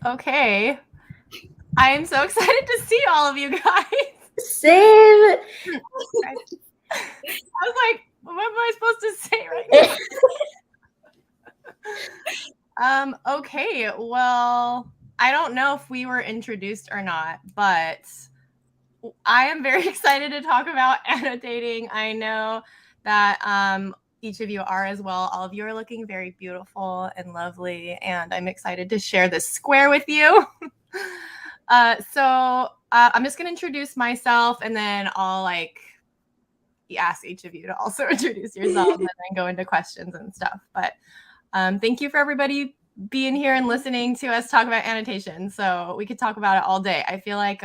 Okay. I am so excited to see all of you guys. Same. I was like, what am I supposed to say right now? Okay, well, I don't know if we were introduced or not, but I am very excited to talk about annotating. I know that each of you are as well. All of you are looking very beautiful and lovely, and I'm excited to share this square with you. So I'm just going to introduce myself, and then I'll ask each of you to also introduce yourself and then go into questions and stuff. But thank you for everybody being here and listening to us talk about annotation. So we could talk about it all day. I feel like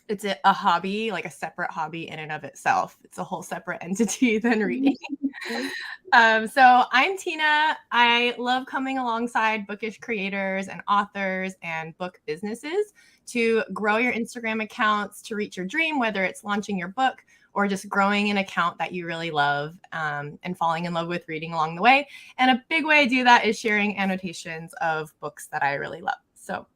it's a hobby, like a separate hobby in and of itself. It's a whole separate entity than reading. So I'm Tina. I love coming alongside bookish creators and authors and book businesses to grow your Instagram accounts to reach your dream, whether it's launching your book or just growing an account that you really love and falling in love with reading along the way. And a big way I do that is sharing annotations of books that I really love. So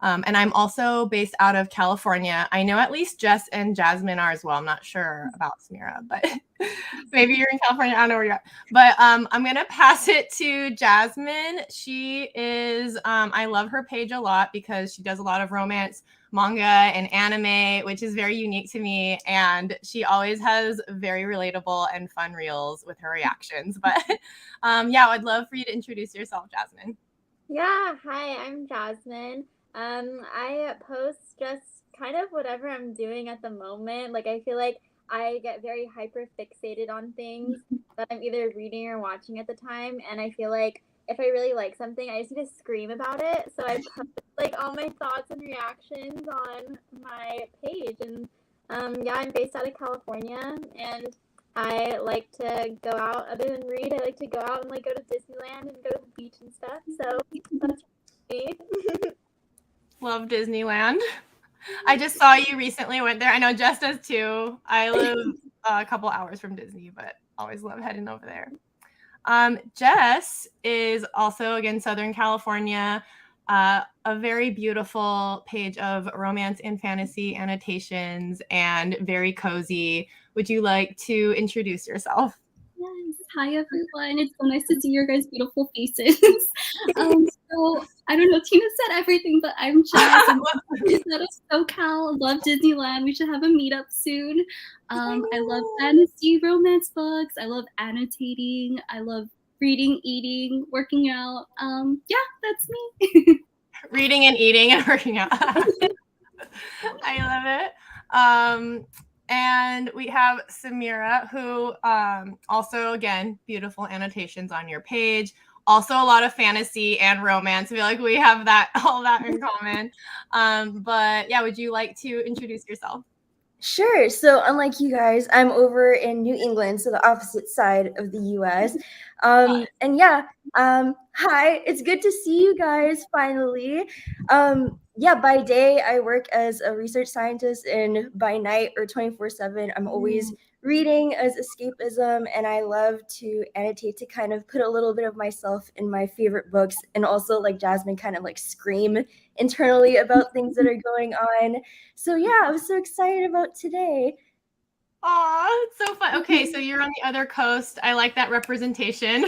and I'm also based out of California. I know at least Jess and Jasmine are as well. I'm not sure about Samira, but maybe you're in California. I don't know where you're at. But I'm going to pass it to Jasmine. She is, I love her page a lot because she does a lot of romance, manga, and anime, which is very unique to me. And she always has very relatable and fun reels with her reactions. But yeah, I'd love for you to introduce yourself, Jasmine. Yeah, hi, I'm Jasmine. I post just kind of whatever I'm doing at the moment. Like, I feel like I get very hyper fixated on things that I'm either reading or watching at the time. And I feel like if I really like something, I just need to scream about it. So I post like all my thoughts and reactions on my page. And yeah, I'm based out of California, and I like to go out other than read. I like to go out and like go to Disneyland and go to the beach and stuff. So that's me. Love Disneyland. I just saw you recently went there. I know Jess does too. I live a couple hours from Disney, but always love heading over there. Jess is also, again, Southern California, a very beautiful page of romance and fantasy annotations and very cozy. Would you like to introduce yourself? Yes. Hi, everyone. It's so nice to see your guys' beautiful faces. So I don't know, Tina said everything, but I'm Jess. I'm out of SoCal. Love Disneyland. We should have a meetup soon. I love fantasy romance books. I love annotating. I love reading, eating, working out. Yeah, that's me. Reading and eating and working out. I love it. And we have Samira, who also, again, beautiful annotations on your page. Also a lot of fantasy and romance. I feel like we have all that in common. But yeah, would you like to introduce yourself? Sure. So unlike you guys, I'm over in New England, so the opposite side of the US. And yeah, hi, it's good to see you guys finally. Yeah, by day I work as a research scientist, and by night or 24/7, I'm always reading as escapism, and I love to annotate to kind of put a little bit of myself in my favorite books, and also like Jasmine kind of like scream internally about things that are going on. So yeah, I was so excited about today. Aw, it's so fun. Okay, so you're on the other coast. I like that representation.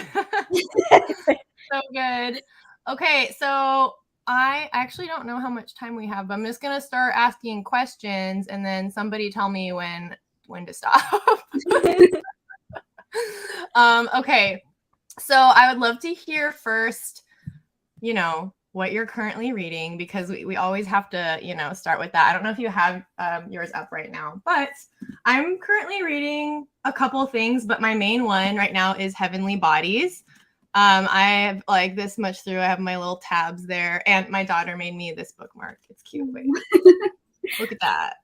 So good. Okay, so I actually don't know how much time we have, but I'm just gonna start asking questions, and then somebody tell me when to stop. Okay, so I would love to hear first, what you're currently reading, because we always have to, start with that. I don't know if you have yours up right now, but I'm currently reading a couple things, but my main one right now is Heavenly Bodies. I have this much through. I have my little tabs there, and my daughter made me this bookmark. It's cute. Wait, look at that.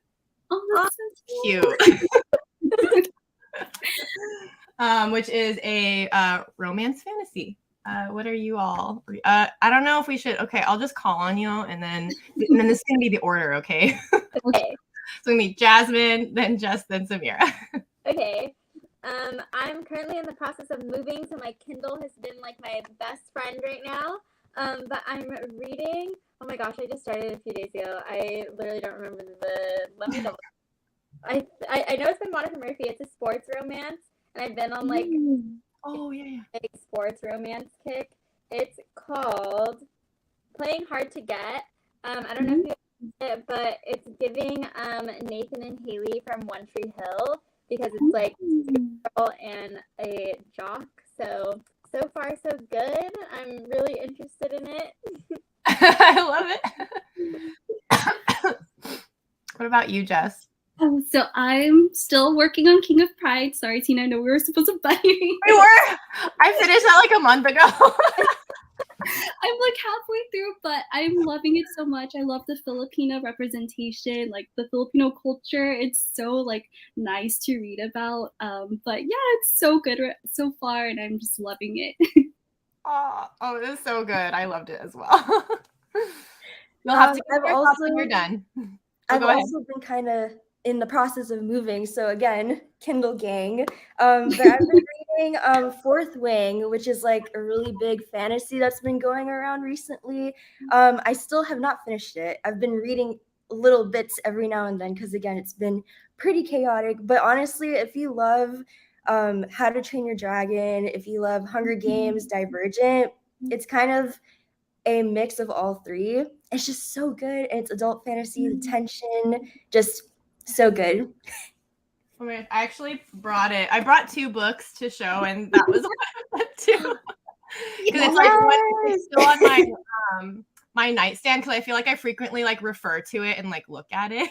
Oh, that's so cute. Which is a romance fantasy. What are you all? I don't know if we should. Okay, I'll just call on you, and then this is gonna be the order. Okay. Okay. So we meet Jasmine, then Jess, then Samira. Okay. I'm currently in the process of moving, so my Kindle has been like my best friend right now. But I'm reading. Oh my gosh, I just started a few days ago. I literally don't remember the. Let me double. I know it's by Monica Murphy. It's a sports romance, and I've been on like Oh yeah. big sports romance kick. It's called Playing Hard to Get. I don't know if you know it, but it's giving Nathan and Haley from One Tree Hill because it's like a girl and a jock. So far so good. I'm really interested in it. I love it. What about you, Jess? So I'm still working on King of Pride. Sorry, Tina, I know we were supposed to buy you. We were. I finished that like a month ago. I'm like halfway through, but I'm loving it so much. I love the Filipino representation, like the Filipino culture. It's so like nice to read about. But yeah, it's so good so far, and I'm just loving it. Oh, it was so good. I loved it as well. You'll have to give your thoughts when you're done. I've also been kind of in the process of moving, so again, Kindle gang. But I've been reading Fourth Wing, which is like a really big fantasy that's been going around recently. I still have not finished it. I've been reading little bits every now and then because again, it's been pretty chaotic. But honestly, if you love How to Train Your Dragon, if you love Hunger Games, Divergent, it's kind of a mix of all three. It's just so good. And it's adult fantasy, the tension, just so good. Oh my gosh, I actually brought it. I brought 2 books to show, and that was one of them too. Because it's like it's still on my my nightstand because I feel like I frequently like refer to it and like look at it.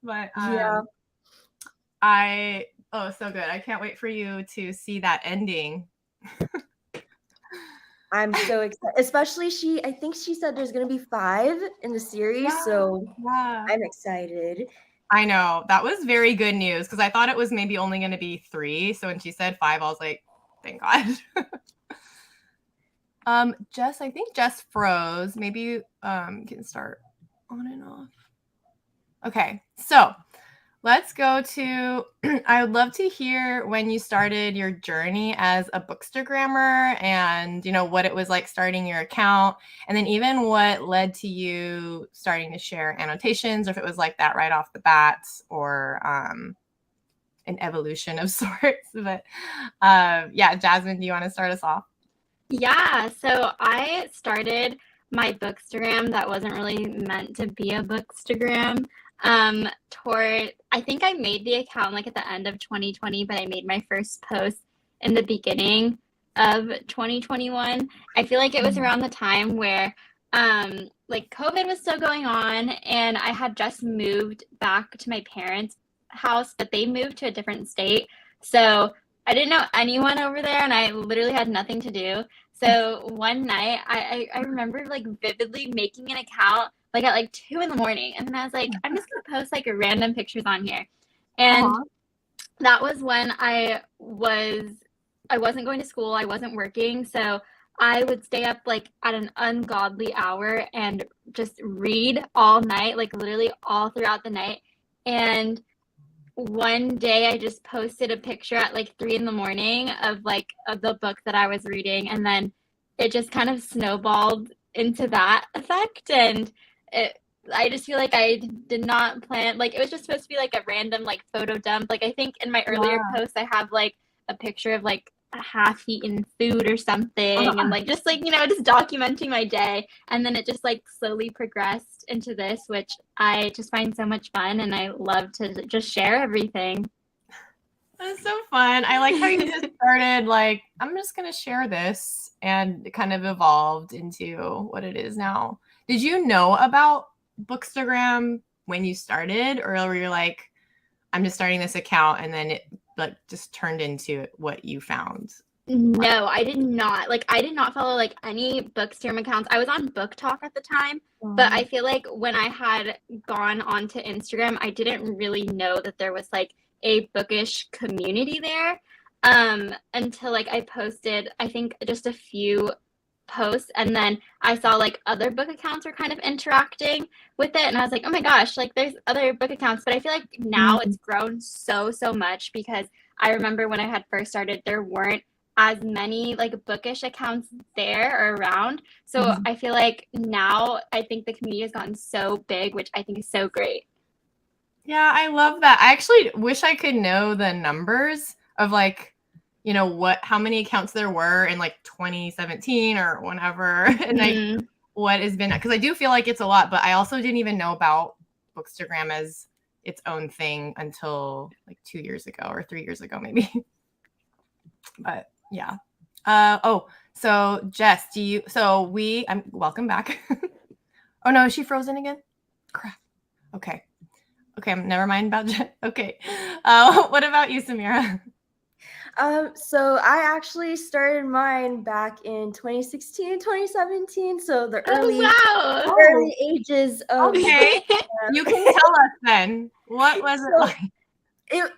But Yeah. so good. I can't wait for you to see that ending. I'm so excited. Especially I think she said there's gonna be 5 in the series, so I'm excited. I know. That was very good news because I thought it was maybe only going to be 3. So when she said 5, I was like, thank God. Jess, I think Jess froze. Maybe you can start on and off. Okay, so let's go to, I would love to hear when you started your journey as a bookstagrammer and, what it was like starting your account, and then even what led to you starting to share annotations, or if it was like that right off the bat, or an evolution of sorts. But yeah, Jasmine, do you want to start us off? Yeah, so I started my bookstagram that wasn't really meant to be a bookstagram. I think I made the account like at the end of 2020, but I made my first post in the beginning of 2021. I feel like it was around the time where like COVID was still going on, and I had just moved back to my parents' house, but they moved to a different state. So I didn't know anyone over there, and I literally had nothing to do. So one night I remember like vividly making an account like at like 2 in the morning. And then I was like, I'm just gonna post like random pictures on here. And that was when I wasn't going to school, I wasn't working. So I would stay up like at an ungodly hour and just read all night, like literally all throughout the night. And one day I just posted a picture at like 3 in the morning of the book that I was reading. And then it just kind of snowballed into that effect. And I just feel like I did not plan, like it was just supposed to be like a random like photo dump. Like I think in my earlier posts I have like a picture of like a half-eaten food or something, and like just like just documenting my day. And then it just like slowly progressed into this, which I just find so much fun, and I love to just share everything. That's so fun. I like how you just started like, I'm just gonna share this, and it kind of evolved into what it is now. Did you know about Bookstagram when you started, or were you like, I'm just starting this account, and then it like just turned into what you found? No, I did not. Like I did not follow like any Bookstagram accounts. I was on Book Talk at the time, but I feel like when I had gone onto Instagram, I didn't really know that there was like a bookish community there until like I posted, I think, just a few posts, and then I saw like other book accounts were kind of interacting with it, and I was like, oh my gosh, like there's other book accounts. But I feel like now it's grown so much, because I remember when I had first started, there weren't as many like bookish accounts there or around. So I feel like now I think the community has gotten so big, which I think is so great. Yeah, I love that. I actually wish I could know the numbers of like, you know, how many accounts there were in like 2017 or whenever, and like what has been, because I do feel like it's a lot, but I also didn't even know about Bookstagram as its own thing until like 2 years ago or 3 years ago, maybe. But yeah. So Jess, welcome back. Oh no, is she frozen again? Crap. Okay, never mind about Jess. Okay. What about you, Samira? So I actually started mine back in 2016, 2017. So the early ages of. Okay. You can tell us then. What was it like?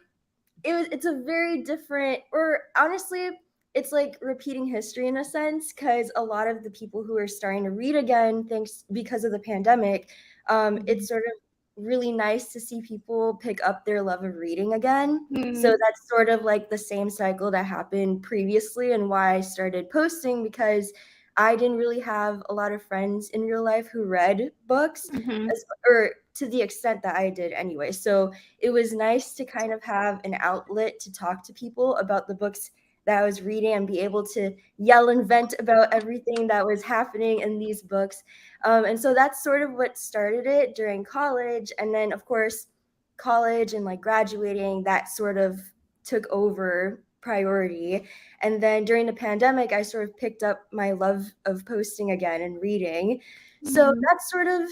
It's a very different, or honestly, it's like repeating history in a sense, because a lot of the people who are starting to read again, because of the pandemic, it's sort of really nice to see people pick up their love of reading again. So that's sort of like the same cycle that happened previously, and why I started posting, because I didn't really have a lot of friends in real life who read books, or to the extent that I did anyway. So it was nice to kind of have an outlet to talk to people about the books that I was reading and be able to yell and vent about everything that was happening in these books. And so that's sort of what started it during college. And then, of course, college and like graduating, that sort of took over priority. And then during the pandemic, I sort of picked up my love of posting again and reading. So that's sort of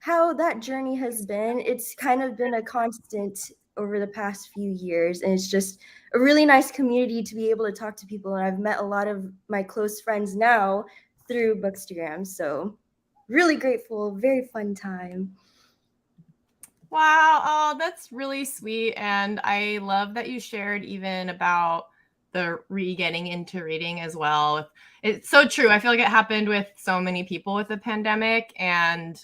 how that journey has been. It's kind of been a constant over the past few years, and it's just a really nice community to be able to talk to people. And I've met a lot of my close friends now through Bookstagram. So really grateful, very fun time. Wow. Oh, that's really sweet. And I love that you shared even about the getting into reading as well. It's so true. I feel like it happened with so many people with the pandemic, and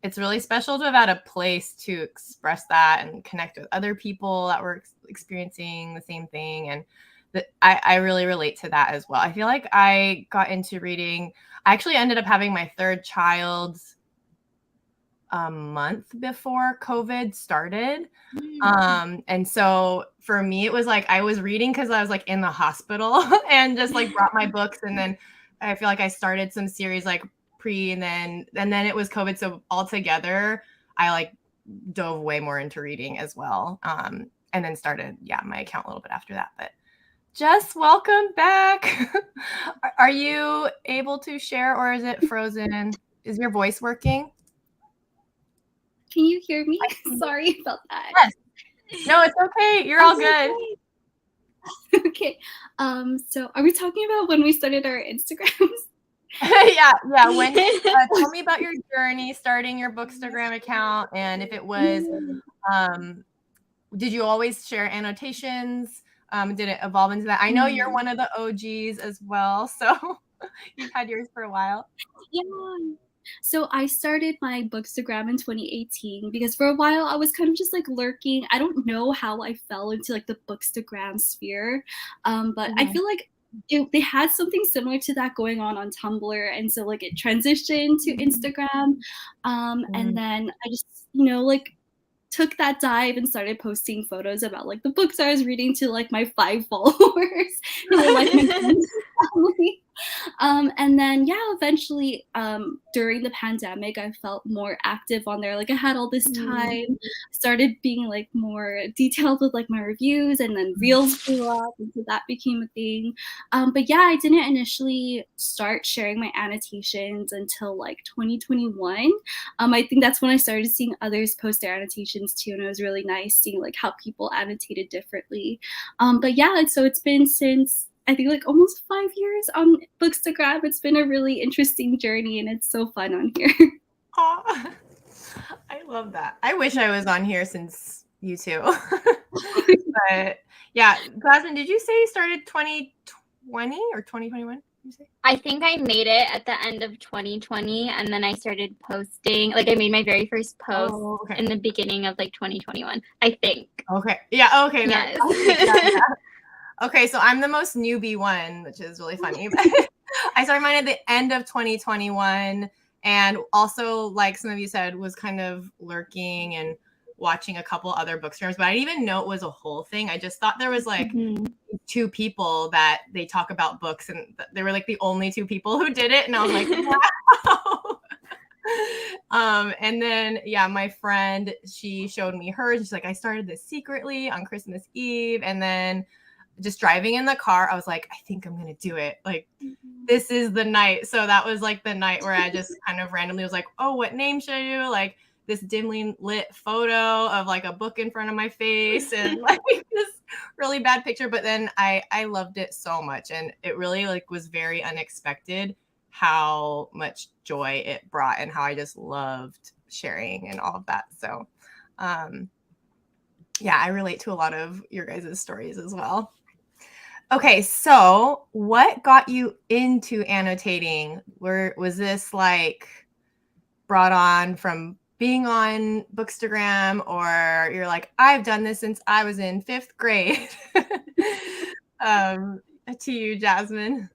it's really special to have had a place to express that and connect with other people that were experiencing the same thing. And I really relate to that as well. I feel like I got into reading. I actually ended up having my third child a month before COVID started. And so for me, it was like I was reading because I was like in the hospital and just like brought my books. And then I feel like I started some series like and then it was COVID. So altogether, I like dove way more into reading as well. And then started, my account a little bit after that. But Jess, welcome back. Are you able to share, or is it frozen? Is your voice working? Can you hear me? Sorry about that. Yes. No, it's okay. You're all good. Okay. So are we talking about when we started our Instagrams? Yeah. When tell me about your journey starting your Bookstagram account, and if it was did you always share annotations? Did it evolve into that? I know you're one of the OGs as well, so you've had yours for a while. Yeah. So I started my Bookstagram in 2018 because for a while I was kind of just like lurking. I don't know how I fell into like the Bookstagram sphere, but I feel like they had something similar to that going on Tumblr, and so like it transitioned to Instagram, and then I just like took that dive and started posting photos about like the books I was reading to like my 5 followers who were like my family. And then eventually during the pandemic I felt more active on there. Like I had all this time, started being like more detailed with like my reviews, and then reels grew up, and so that became a thing. But I didn't initially start sharing my annotations until like 2021. I think that's when I started seeing others post their annotations too, and it was really nice seeing like how people annotated differently. But so it's been since I think like almost 5 years on Bookstagram. It's been a really interesting journey, and it's so fun on here. Aww. I love that. I wish I was on here since you too. But Jasmine, did you say you started 2020 or 2021? I think I made it at the end of 2020, and then I started posting. Like I made my very first post in the beginning of like 2021, I think. Okay. Yeah. Okay. Yes. Okay, so I'm the most newbie one, which is really funny. I started mine at the end of 2021, and also, like some of you said, was kind of lurking and watching a couple other bookstores, but I didn't even know it was a whole thing. I just thought there was like two people that they talk about books, and they were like the only two people who did it, and I was like, wow. And then my friend, she showed me hers. She's like, I started this secretly on Christmas Eve, and then just driving in the car, I was like, I think I'm gonna do it. Like, this is the night. So that was like the night where I just kind of randomly was like, oh, what name should I do? Like this dimly lit photo of like a book in front of my face and like this really bad picture. But then I loved it so much, and it really like was very unexpected how much joy it brought and how I just loved sharing and all of that. So I relate to a lot of your guys' stories as well. Okay, so what got you into annotating? Was this like brought on from being on Bookstagram, or you're like, I've done this since I was in 5th grade? To you, Jasmine.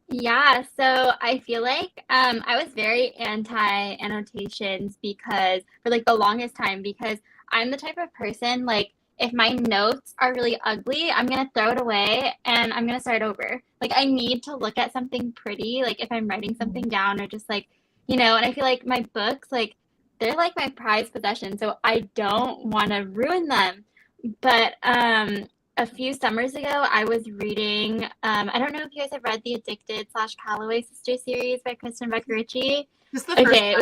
Yeah, so I feel like I was very anti annotations because for like the longest time, because I'm the type of person like if my notes are really ugly, I'm gonna throw it away and I'm gonna start over. Like I need to look at something pretty, like if I'm writing something down or just like, and I feel like my books, like they're like my prized possession, so I don't want to ruin them. But a few summers ago, I was reading, I don't know if you guys have read the Addicted / Calloway Sister series by Kristen Beck-Ritchie. Okay,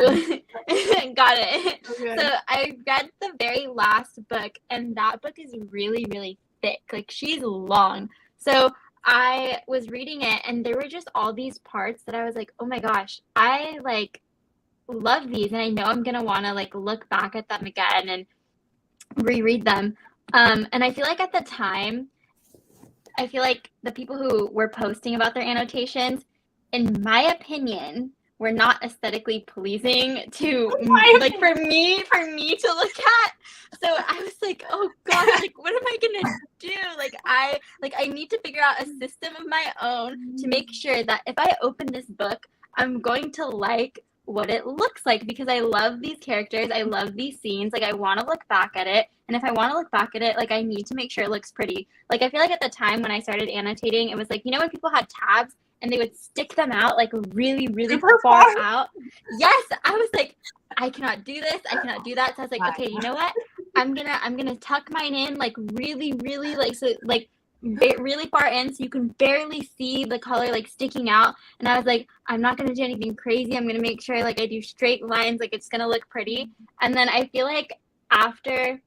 got it. Okay. So I read the very last book, and that book is really, really thick. Like she's long. So I was reading it, and there were just all these parts that I was like, oh my gosh, I like love these, and I know I'm gonna want to like look back at them again and reread them. And I feel like at the time, I feel like the people who were posting about their annotations, in my opinion, were not aesthetically pleasing to like for me to look at. So I was like, oh gosh, like what am I gonna do? Like I need to figure out a system of my own to make sure that if I open this book, I'm going to like what it looks like, because I love these characters, I love these scenes, like I want to look back at it, and if I want to look back at it, like I need to make sure it looks pretty. Like I feel like at the time when I started annotating, it was like, when people had tabs and they would stick them out like really, really far out. Yes, I was like, I cannot do this, I cannot do that. So I was like, okay, you know what? I'm gonna tuck mine in like really, really like so like really far in so you can barely see the color like sticking out. And I was like, I'm not gonna do anything crazy. I'm gonna make sure like I do straight lines, like it's gonna look pretty. And then I feel like after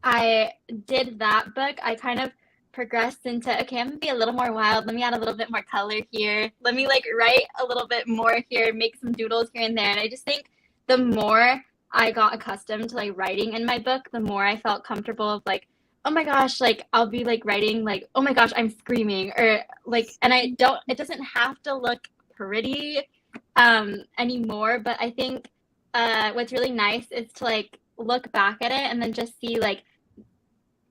I did that book, I kind of progressed into, okay, I'm gonna be a little more wild. Let me add a little bit more color here. Let me like write a little bit more here, make some doodles here and there. And I just think the more I got accustomed to like writing in my book, the more I felt comfortable of like, oh my gosh, like I'll be like writing like, oh my gosh, I'm screaming, or like, and it doesn't have to look pretty anymore. But I think what's really nice is to like look back at it and then just see like,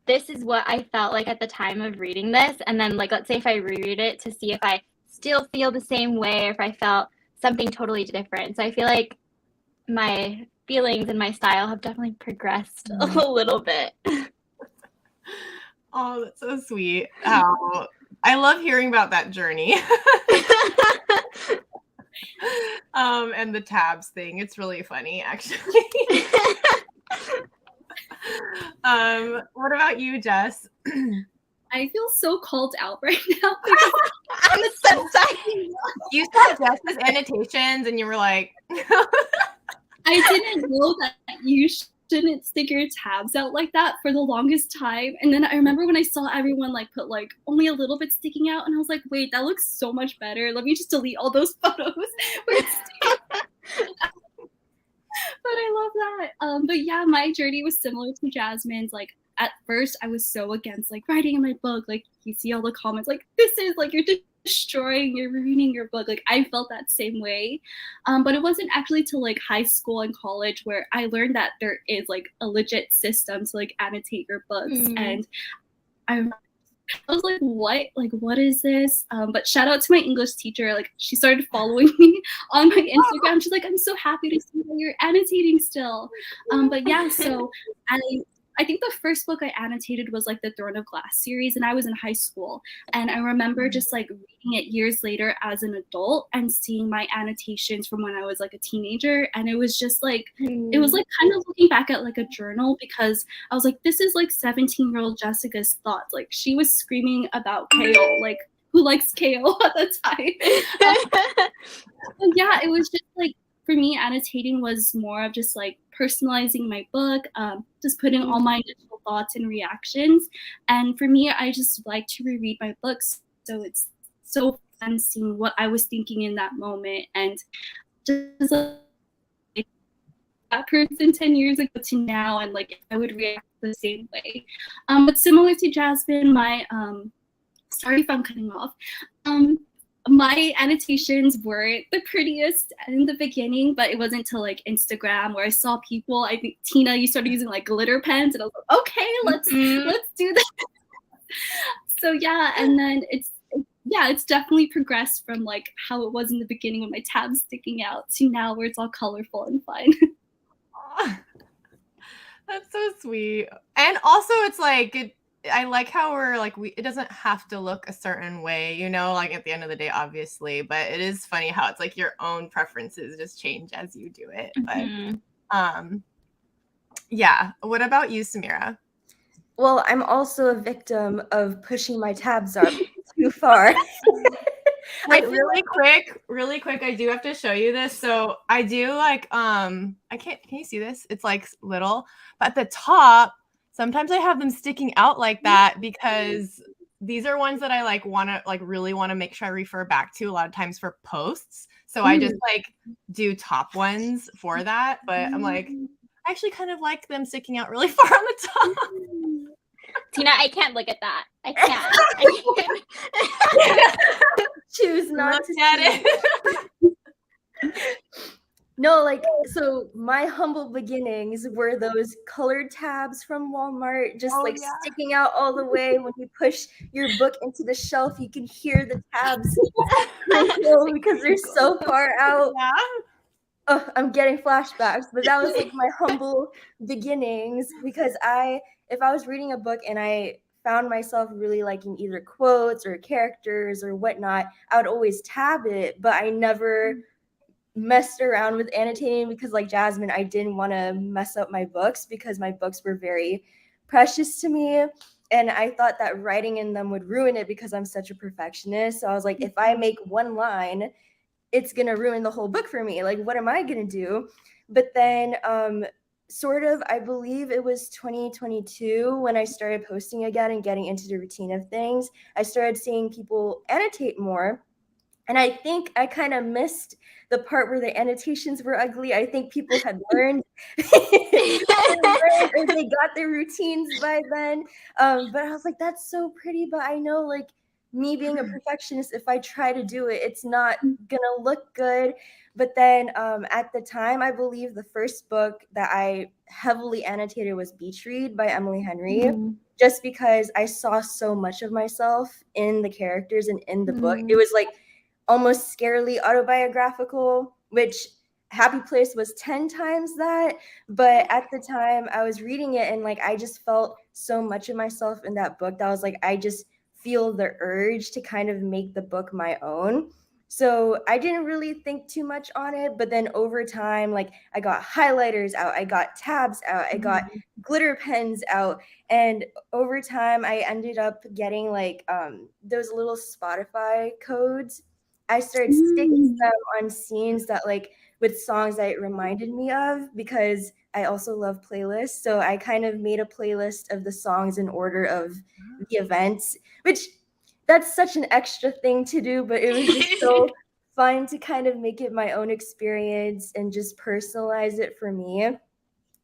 this is what I felt like at the time of reading this. And then like, let's say if I reread it to see if I still feel the same way or if I felt something totally different. So I feel like my feelings and my style have definitely progressed a little bit. Oh, that's so sweet. Oh, I love hearing about that journey. And the tabs thing. It's really funny, actually. What about you, Jess? I feel so called out right now. I'm so sorry. You saw Jess's annotations and you were like, I didn't know that you shouldn't stick your tabs out like that for the longest time. And then I remember when I saw everyone like put like only a little bit sticking out, and I was like, wait, that looks so much better. Let me just delete all those photos where it's sticking out. But I love that. But yeah, my journey was similar to Jasmine's. Like at first I was so against like writing in my book. Like you see all the comments like, this is like, you're you're ruining your book. Like I felt that same way. But it wasn't actually till like high school and college where I learned that there is like a legit system to like annotate your books. And I remember I was like, what? Like, what is this? But shout out to my English teacher. Like, she started following me on my Instagram. She's like, I'm so happy to see that you're annotating still. But yeah, so I think the first book I annotated was like the Throne of Glass series, and I was in high school. And I remember just like reading it years later as an adult and seeing my annotations from when I was like a teenager. And it was just like, it was like kind of looking back at like a journal, because I was like, this is like 17-year-old Jessica's thoughts. Like, she was screaming about kale, like, who likes kale at the time? Yeah, it was just like, for me, annotating was more of just like personalizing my book, just putting all my initial thoughts and reactions. And for me, I just like to reread my books. So it's so fun seeing what I was thinking in that moment, and just like that person 10 years ago to now, and like I would react the same way. But similar to Jasmine, my sorry if I'm cutting off. My annotations weren't the prettiest in the beginning, but it wasn't until like Instagram where I saw people. I think Tina, you started using like glitter pens, and I was like, okay, let's do that. So yeah, and then it's definitely progressed from like how it was in the beginning with my tabs sticking out to now where it's all colorful and fun. That's so sweet. And also it's like I like how we're like, it doesn't have to look a certain way, you know, like at the end of the day, obviously, but it is funny how it's like your own preferences just change as you do it. But yeah. What about you, Samira? Well, I'm also a victim of pushing my tabs up too far. Like really quick, I do have to show you this. So I do like, can you see this? It's like little, but at the top, sometimes I have them sticking out like that because these are ones that I like really want to make sure I refer back to a lot of times for posts. So I just like do top ones for that. But I'm like, I actually kind of like them sticking out really far on the top. Tina, I can't look at that. I can't. Choose not to at it. No, like, so my humble beginnings were those colored tabs from Walmart, just sticking out all the way. When you push your book into the shelf, you can hear the tabs because they're so far out. Yeah. Oh, I'm getting flashbacks, but that was like my humble beginnings, because if I was reading a book and I found myself really liking either quotes or characters or whatnot, I would always tab it, but I never messed around with annotating because, like Jasmine, I didn't want to mess up my books because my books were very precious to me. And I thought that writing in them would ruin it because I'm such a perfectionist. So I was like, if I make one line, it's going to ruin the whole book for me. Like, what am I going to do? But then sort of, I believe it was 2022 when I started posting again and getting into the routine of things. I started seeing people annotate more. And I think I kind of missed the part where the annotations were ugly. I think people had learned, or they got their routines by then. But I was like, that's so pretty. But I know, like, me being a perfectionist, if I try to do it, it's not gonna look good. But then at the time, I believe the first book that I heavily annotated was Beach Read by Emily Henry. Just because I saw so much of myself in the characters and in the book. It was like almost scarily autobiographical, which Happy Place was 10 times that. But at the time I was reading it and like I just felt so much of myself in that book that I was like, I just feel the urge to kind of make the book my own. So I didn't really think too much on it, but then over time, like I got highlighters out, I got tabs out, I got glitter pens out, and over time I ended up getting like those little Spotify codes. I started sticking them on scenes that like with songs that it reminded me of, because I also love playlists. So I kind of made a playlist of the songs in order of the events, which that's such an extra thing to do, but it was just so fun to kind of make it my own experience and just personalize it for me.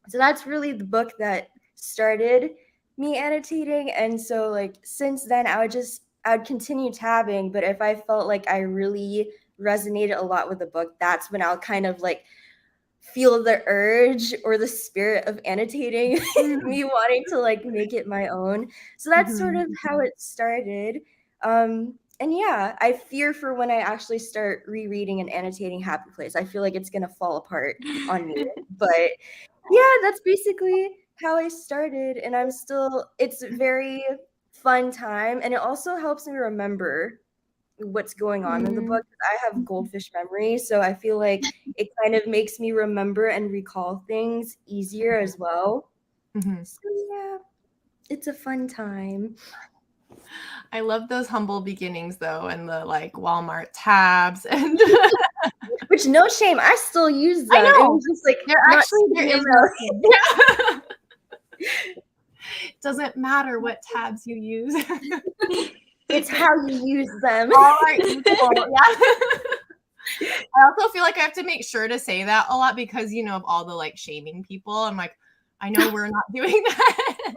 So that's really the book that started me annotating. And so like since then I'd continue tabbing, but if I felt like I really resonated a lot with the book, that's when I'll kind of like feel the urge or the spirit of annotating, me wanting to like make it my own. So that's sort of how it started. And yeah, I fear for when I actually start rereading and annotating Happy Place. I feel like it's gonna fall apart on me. But yeah, that's basically how I started. And it's a very fun time. And it also helps me remember what's going on in the book. I have goldfish memory, so I feel like it kind of makes me remember and recall things easier as well. So yeah, it's a fun time. I love those humble beginnings though, and the like Walmart tabs and which no shame, I still use them. I know. It was just like There is no doesn't matter what tabs you use. It's how you use them. All right, equal. Yeah. I also feel like I have to make sure to say that a lot because, you know, of all the like shaming people. I'm like, I know we're not doing that.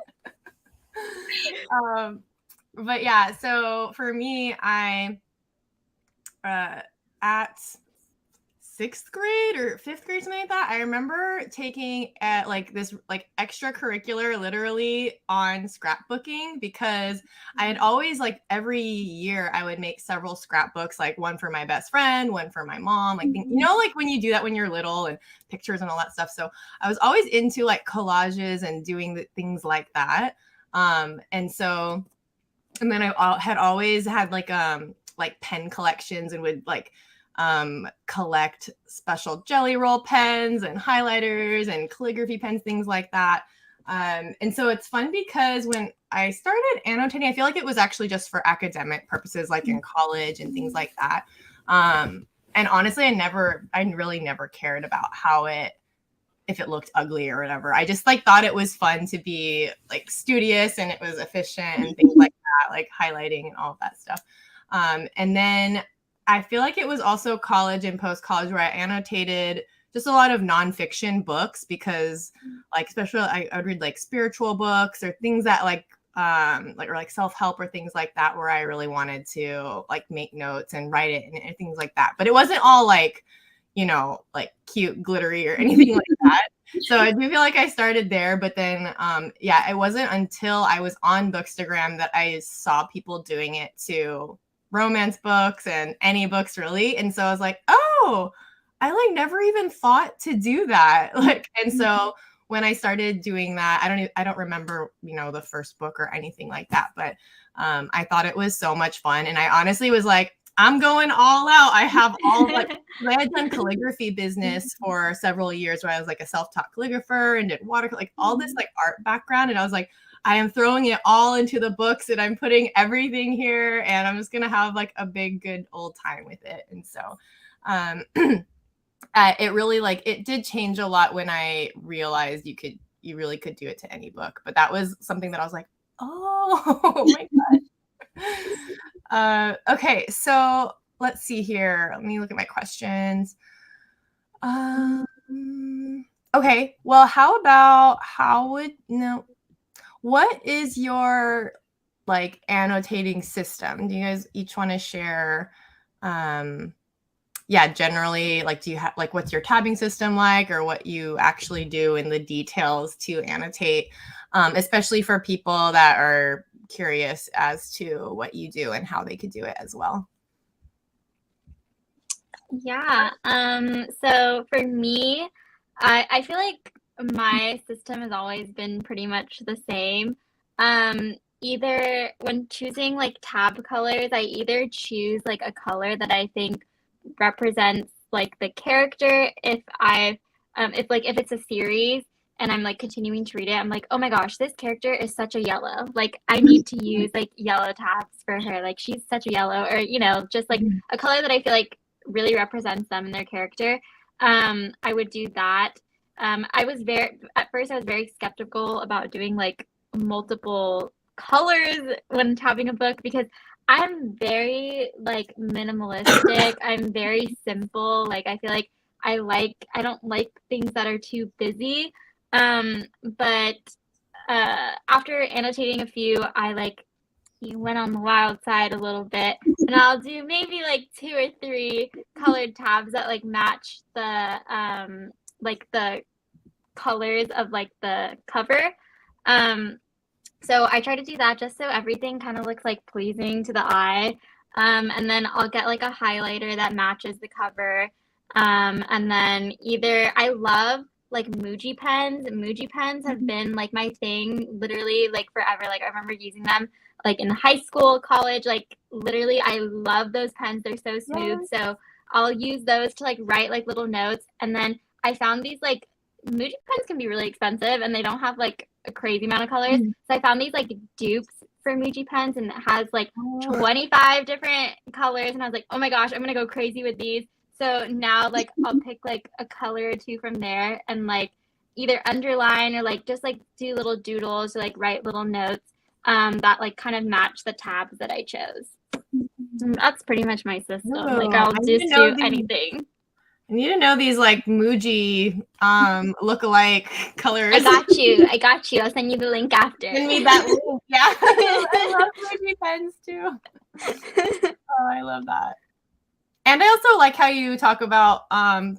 But yeah, so for me, I at 6th grade or 5th grade, something like that, I remember taking at like this like extracurricular literally on scrapbooking because I had always like every year I would make several scrapbooks, like one for my best friend, one for my mom, like you know, like when you do that when you're little and pictures and all that stuff. So I was always into like collages and doing the things like that. And then I had always had like pen collections and would like collect special jelly roll pens and highlighters and calligraphy pens, things like that. And so it's fun because when I started annotating, I feel like it was actually just for academic purposes, like in college and things like that. And honestly, I really never cared about if it looked ugly or whatever. I just like thought it was fun to be like studious and it was efficient and things like that, like highlighting and all of that stuff. And then I feel like it was also college and post-college where I annotated just a lot of nonfiction books because like especially I would read like spiritual books or things that or self-help or things like that where I really wanted to like make notes and write it and things like that. But it wasn't all like, you know, like cute, glittery or anything like that. So I do feel like I started there, but then, it wasn't until I was on Bookstagram that I saw people doing it to romance books and any books really. And so I was like, oh, I like never even thought to do that. Like, and so when I started doing that, I don't remember, you know, the first book or anything like that, but I thought it was so much fun. And I honestly was like, I'm going all out. I have all like I had done calligraphy business for several years where I was like a self-taught calligrapher and did watercolor, like all this like art background. And I was like, I am throwing it all into the books and I'm putting everything here and I'm just going to have like a big, good old time with it. And so it really it did change a lot when I realized you really could do it to any book. But that was something that I was like, oh my God. Okay, so let's see here. Let me look at my questions. Okay, well, what is your like annotating system? Do you guys each want to share? Generally, like, do you have like what's your tabbing system like, or what you actually do in the details to annotate, especially for people that are curious as to what you do and how they could do it as well. Yeah. So for me, I feel like my system has always been pretty much the same. Either when choosing like tab colors, I either choose like a color that I think represents like the character. If it's a series and I'm like continuing to read it, I'm like, oh my gosh, this character is such a yellow. Like I need to use like yellow tabs for her. Like she's such a yellow, or you know, just like a color that I feel like really represents them and their character. I would do that. At first I was very skeptical about doing like multiple colors when tabbing a book because I'm very like minimalistic. I'm very simple. Like I feel like I don't like things that are too busy. But after annotating a few, you went on the wild side a little bit, and I'll do maybe like 2 or 3 colored tabs that like match the like the colors of like the cover. So I try to do that just so everything kind of looks like pleasing to the eye. And then I'll get like a highlighter that matches the cover. And then either I love like Muji pens. Muji pens have been like my thing literally like forever. Like I remember using them like in high school, college, like literally I love those pens. They're so smooth. So I'll use those to like write like little notes. And then I found these like Muji pens can be really expensive and they don't have like a crazy amount of colors. So I found these like dupes for Muji pens and it has like 25 different colors. And I was like, oh my gosh, I'm going to go crazy with these. So now like I'll pick like a color or two from there and like either underline or like just like do little doodles or like write little notes that like kind of match the tabs that I chose. And that's pretty much my system. Like I'll just do anything. I need to know these like Muji look-alike colors. I got you. I'll send you the link after. Send me that link. Yeah. I love Muji pens too. Oh, I love that. And I also like how you talk about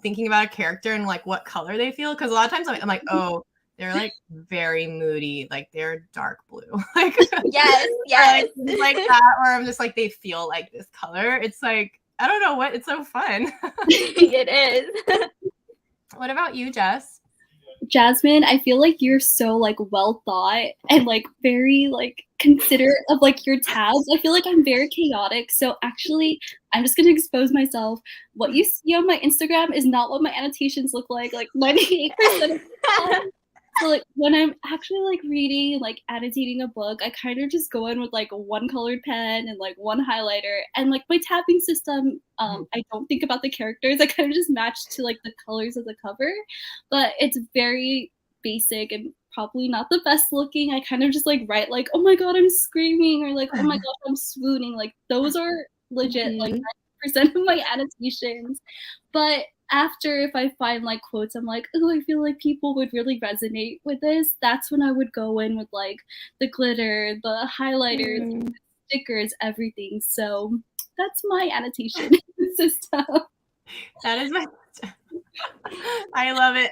thinking about a character and like what color they feel. Because a lot of times I'm like, oh, they're like very moody, like they're dark blue. Like yes. Like that, or I'm just like they feel like this color. It's like I don't know what. It's so fun. It is. What about you, Jess? Jasmine, I feel like you're so like well thought and like very like considerate of like your tabs. I feel like I'm very chaotic. So actually, I'm just gonna expose myself. What you see on my Instagram is not what my annotations look like 98% of the time. So like when I'm actually like reading, like annotating a book, I kind of just go in with like one colored pen and like one highlighter and like my tabbing system. I don't think about the characters. I kind of just match to like the colors of the cover, but it's very basic and probably not the best looking. I kind of just like write like, oh my God, I'm screaming or like, oh my God, I'm swooning. Like those are legit like 90% of my annotations. But after if I find like quotes, I'm like, oh, I feel like people would really resonate with this. That's when I would go in with like the glitter, the highlighters, the stickers, everything. So that's my annotation system. That is my I love it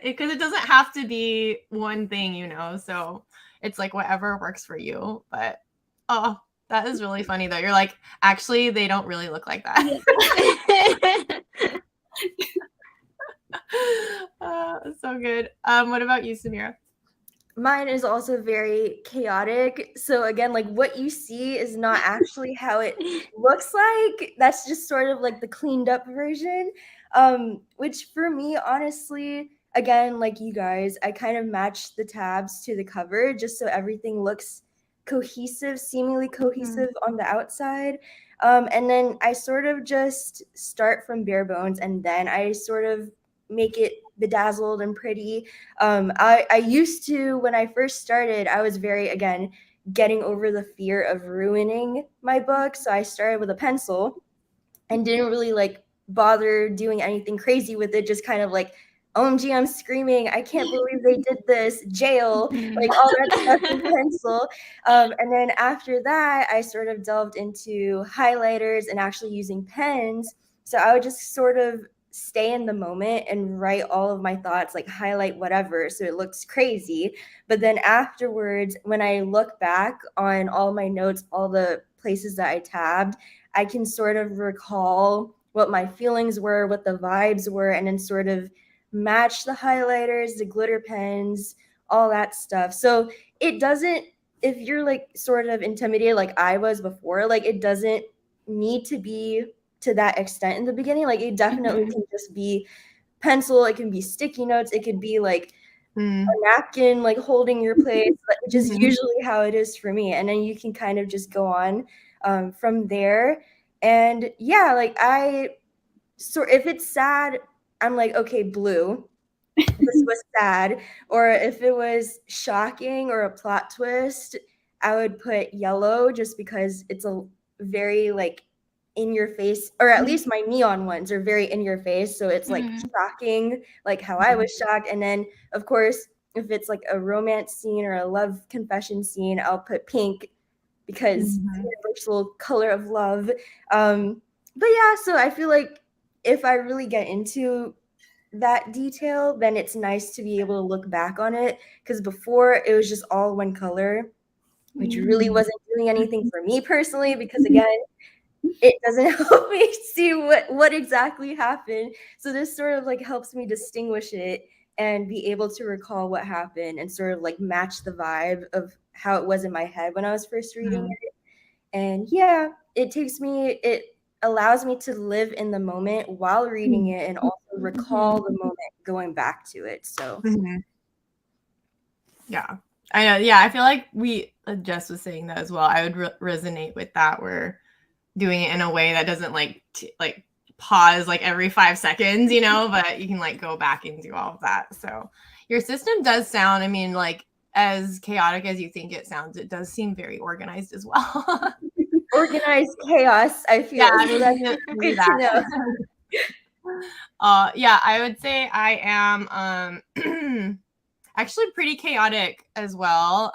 because it doesn't have to be one thing, you know, so it's like whatever works for you. But oh, that is really funny though. You're like, actually, they don't really look like that. So good. What about you, Samira? Mine is also very chaotic. So again, like what you see is not actually how it looks like. That's just sort of like the cleaned up version. Which for me, honestly, again, like you guys, I kind of match the tabs to the cover just so everything looks cohesive, seemingly cohesive on the outside. And then I sort of just start from bare bones and then I sort of make it bedazzled and pretty. I used to, when I first started, I was very, again, getting over the fear of ruining my book. So I started with a pencil and didn't really like bother doing anything crazy with it. Just kind of like, OMG, I'm screaming. I can't believe they did this. Jail, like all that stuff in pencil. And then after that, I sort of delved into highlighters and actually using pens. So I would just sort of stay in the moment and write all of my thoughts, like highlight whatever, so it looks crazy. But then afterwards, when I look back on all my notes, all the places that I tabbed, I can sort of recall what my feelings were, what the vibes were, and then sort of match the highlighters, the glitter pens, all that stuff. So it doesn't, if you're like sort of intimidated like I was before, like it doesn't need to be to that extent in the beginning. Like it definitely can just be pencil, it can be sticky notes, it could be like a napkin like holding your place, which is usually how it is for me. And then you can kind of just go on from there. And yeah, like if it's sad, I'm like, okay, blue, this was sad. Or if it was shocking or a plot twist, I would put yellow just because it's a very like in your face, or at least my neon ones are very in your face. So it's like shocking, like how I was shocked. And then of course, if it's like a romance scene or a love confession scene, I'll put pink because it's the universal color of love. But yeah, so I feel like if I really get into that detail, then it's nice to be able to look back on it, because before it was just all one color, which really wasn't doing anything for me personally, because again, it doesn't help me see what exactly happened. So this sort of like helps me distinguish it and be able to recall what happened and sort of like match the vibe of how it was in my head when I was first reading it. And yeah, it allows me to live in the moment while reading it and also recall the moment going back to it. So yeah, I know. Yeah, I feel like Jess was saying that as well. I would resonate with that. We're doing it in a way that doesn't like pause like every 5 seconds, you know, but you can like go back and do all of that. So your system does sound, I mean, like as chaotic as you think it sounds, it does seem very organized as well. Organized chaos, I feel. Yeah, So that's good to know. Yeah, I would say I am actually pretty chaotic as well.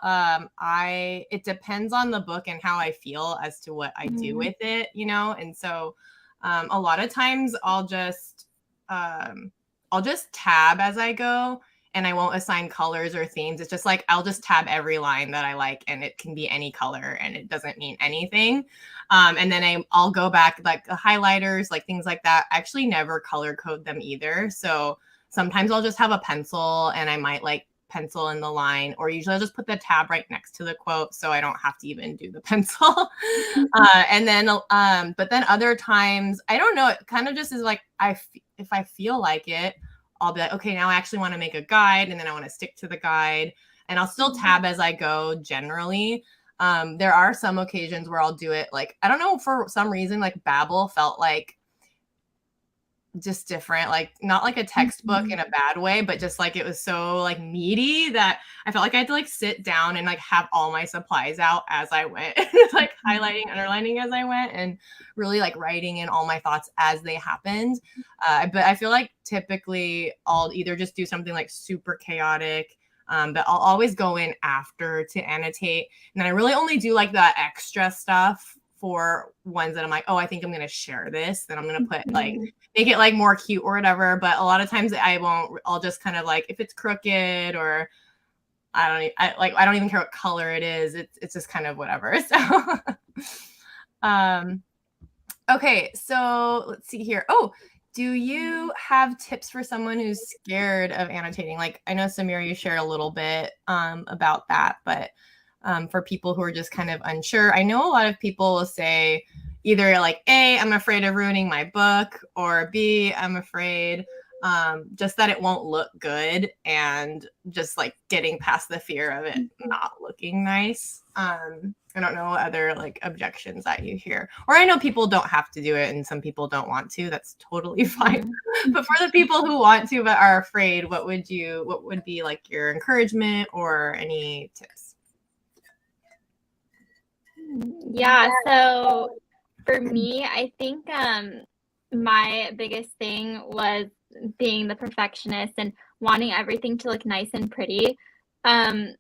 It depends on the book and how I feel as to what I do with it, you know? And so a lot of times I'll just tab as I go, and I won't assign colors or themes. It's just like I'll just tab every line that I like, and it can be any color and it doesn't mean anything. And then I'll go back, like the highlighters, like things like that. I actually never color code them either. So sometimes I'll just have a pencil and I might like pencil in the line, or usually I'll just put the tab right next to the quote so I don't have to even do the pencil. And then but then other times, I don't know, it kind of just is like if I feel like it, I'll be like, okay, now I actually want to make a guide, and then I want to stick to the guide, and I'll still tab as I go generally. There are some occasions where I'll do it like, I don't know, for some reason, like Babel felt like just different, like not like a textbook in a bad way, but just like it was so like meaty that I felt like I had to like sit down and like have all my supplies out as I went, like highlighting, underlining as I went, and really like writing in all my thoughts as they happened. But I feel like typically I'll either just do something like super chaotic, but I'll always go in after to annotate, and then I really only do like the extra stuff for ones that I'm like, oh, I think I'm going to share this, then I'm going to put like, make it like more cute or whatever. But a lot of times I won't, I'll just kind of like, if it's crooked or I don't even care what color it is. It's just kind of whatever. So, okay. So let's see here. Oh, do you have tips for someone who's scared of annotating? Like I know Samira, you shared a little bit about that, but for people who are just kind of unsure, I know a lot of people will say either like A, I'm afraid of ruining my book, or B, I'm afraid just that it won't look good, and just like getting past the fear of it not looking nice. I don't know other like objections that you hear, or I know people don't have to do it and some people don't want to. That's totally fine. But for the people who want to but are afraid, what would be like your encouragement or any tips? Yeah, so for me, I think my biggest thing was being the perfectionist and wanting everything to look nice and pretty. And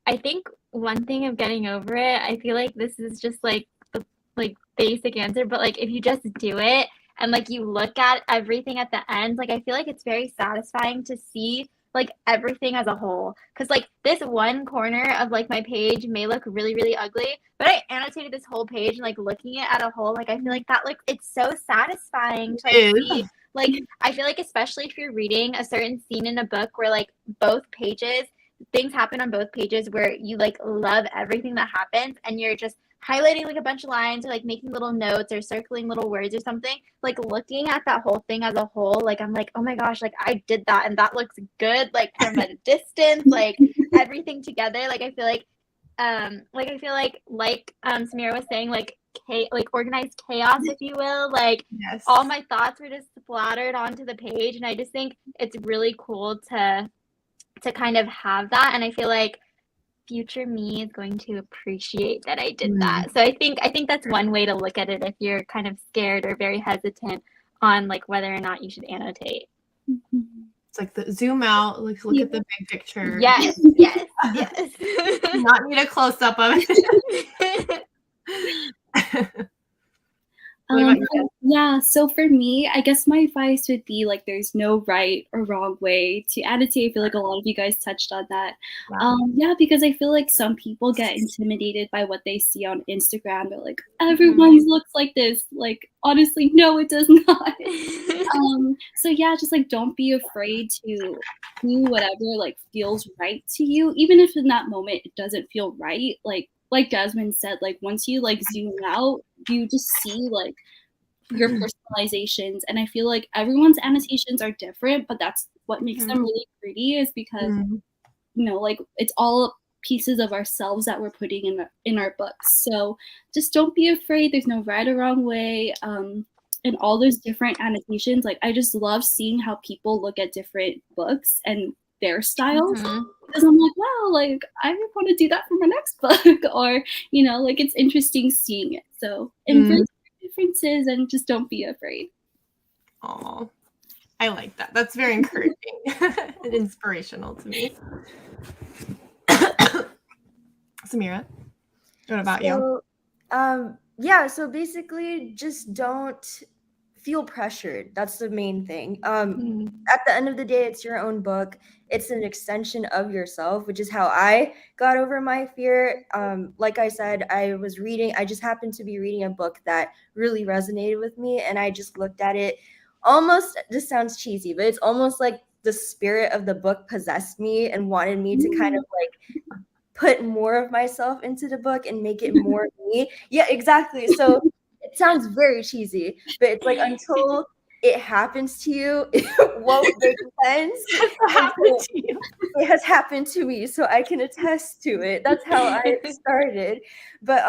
I think one thing of getting over it, I feel like this is just like the like basic answer, but like if you just do it and like you look at everything at the end, like I feel like it's very satisfying to see like everything as a whole, because like this one corner of like my page may look really really ugly, but I annotated this whole page, and like looking at a whole, like I feel like that, like it's so satisfying to like see. Like I feel like especially if you're reading a certain scene in a book where like both pages, things happen on both pages where you like love everything that happens, and you're just highlighting like a bunch of lines or like making little notes or circling little words or something, like looking at that whole thing as a whole, like I'm like, oh my gosh, like I did that and that looks good, like from a distance, like everything together. Like I feel like Samira was saying, like organized chaos, if you will, like yes. All my thoughts were just splattered onto the page, and I just think it's really cool to kind of have that. And I feel like future me is going to appreciate that I did that. So I think that's one way to look at it if you're kind of scared or very hesitant on like whether or not you should annotate. It's like the zoom out, like look at the big picture. Yes. Do not need a close up of it. What about you? Yeah, so for me, I guess my advice would be like there's no right or wrong way to annotate. I feel like a lot of you guys touched on that. Yeah, because I feel like some people get intimidated by what they see on Instagram. They're like, everyone looks like this. Like, honestly, no, it does not. So yeah, just like don't be afraid to do whatever like feels right to you, even if in that moment it doesn't feel right. Like Jasmine said, like once you like zoom out, you just see like your personalizations, and I feel like everyone's annotations are different, but that's what makes them really pretty, is because you know, like it's all pieces of ourselves that we're putting in our books. So just don't be afraid. There's no right or wrong way. And all those different annotations, like I just love seeing how people look at different books and their styles, because I'm like, wow, like I want to do that for my next book, or you know, like it's interesting seeing it. So embrace differences and just don't be afraid. Oh, I like that. That's very encouraging and inspirational to me. Samira, what about you? Yeah, so basically just don't feel pressured. That's the main thing. At the end of the day, it's your own book. It's an extension of yourself, which is how I got over my fear. Like I said, I just happened to be reading a book that really resonated with me, and I just looked at it almost, this sounds cheesy, but it's almost like the spirit of the book possessed me and wanted me to kind of like put more of myself into the book and make it more me. Yeah, exactly. So it sounds very cheesy, but it's like until it happens to you, it won't make sense. It has happened to me, so I can attest to it. That's how I started. But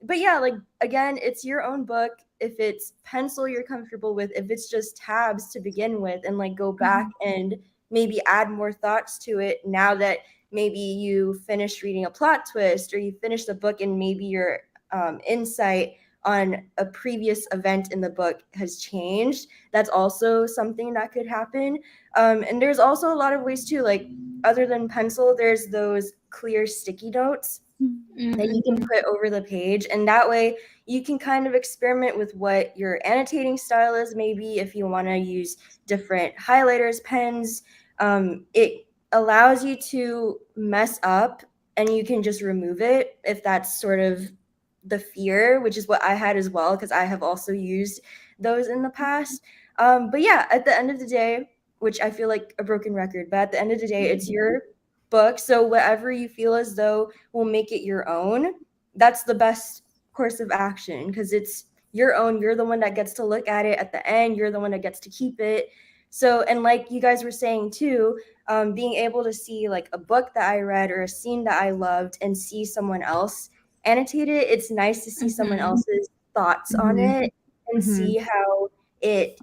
yeah, like again, it's your own book. If it's pencil you're comfortable with, if it's just tabs to begin with, and like go back and maybe add more thoughts to it now that maybe you finished reading a plot twist, or you finished the book and maybe your insight on a previous event in the book has changed. That's also something that could happen. And there's also a lot of ways too, like other than pencil, there's those clear sticky notes that you can put over the page, and that way you can kind of experiment with what your annotating style is. Maybe if you want to use different highlighters, pens, it allows you to mess up and you can just remove it if that's sort of the fear, which is what I had as well, because I have also used those in the past. But yeah, at the end of the day, which I feel like a broken record, but at the end of the day, it's your book. So whatever you feel as though will make it your own, that's the best course of action, because it's your own. You're the one that gets to look at it at the end. You're the one that gets to keep it. So, and like you guys were saying too, being able to see like a book that I read or a scene that I loved and see someone else annotate it, it's nice to see someone else's thoughts on it and see how it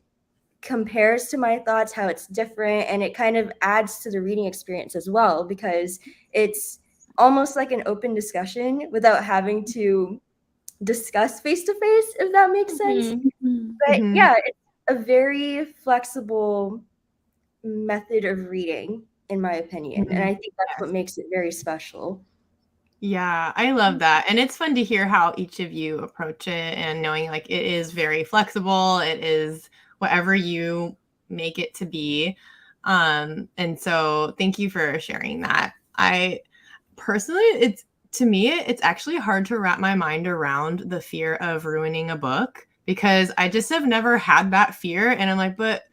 compares to my thoughts, how it's different, and it kind of adds to the reading experience as well, because it's almost like an open discussion without having to discuss face to face, if that makes sense. But yeah, it's a very flexible method of reading, in my opinion, and I think that's what makes it very special. Yeah, I love that. And it's fun to hear how each of you approach it, and knowing like it is very flexible. It is whatever you make it to be. And so thank you for sharing that. I personally, to me, it's actually hard to wrap my mind around the fear of ruining a book, because I just have never had that fear. And I'm like, but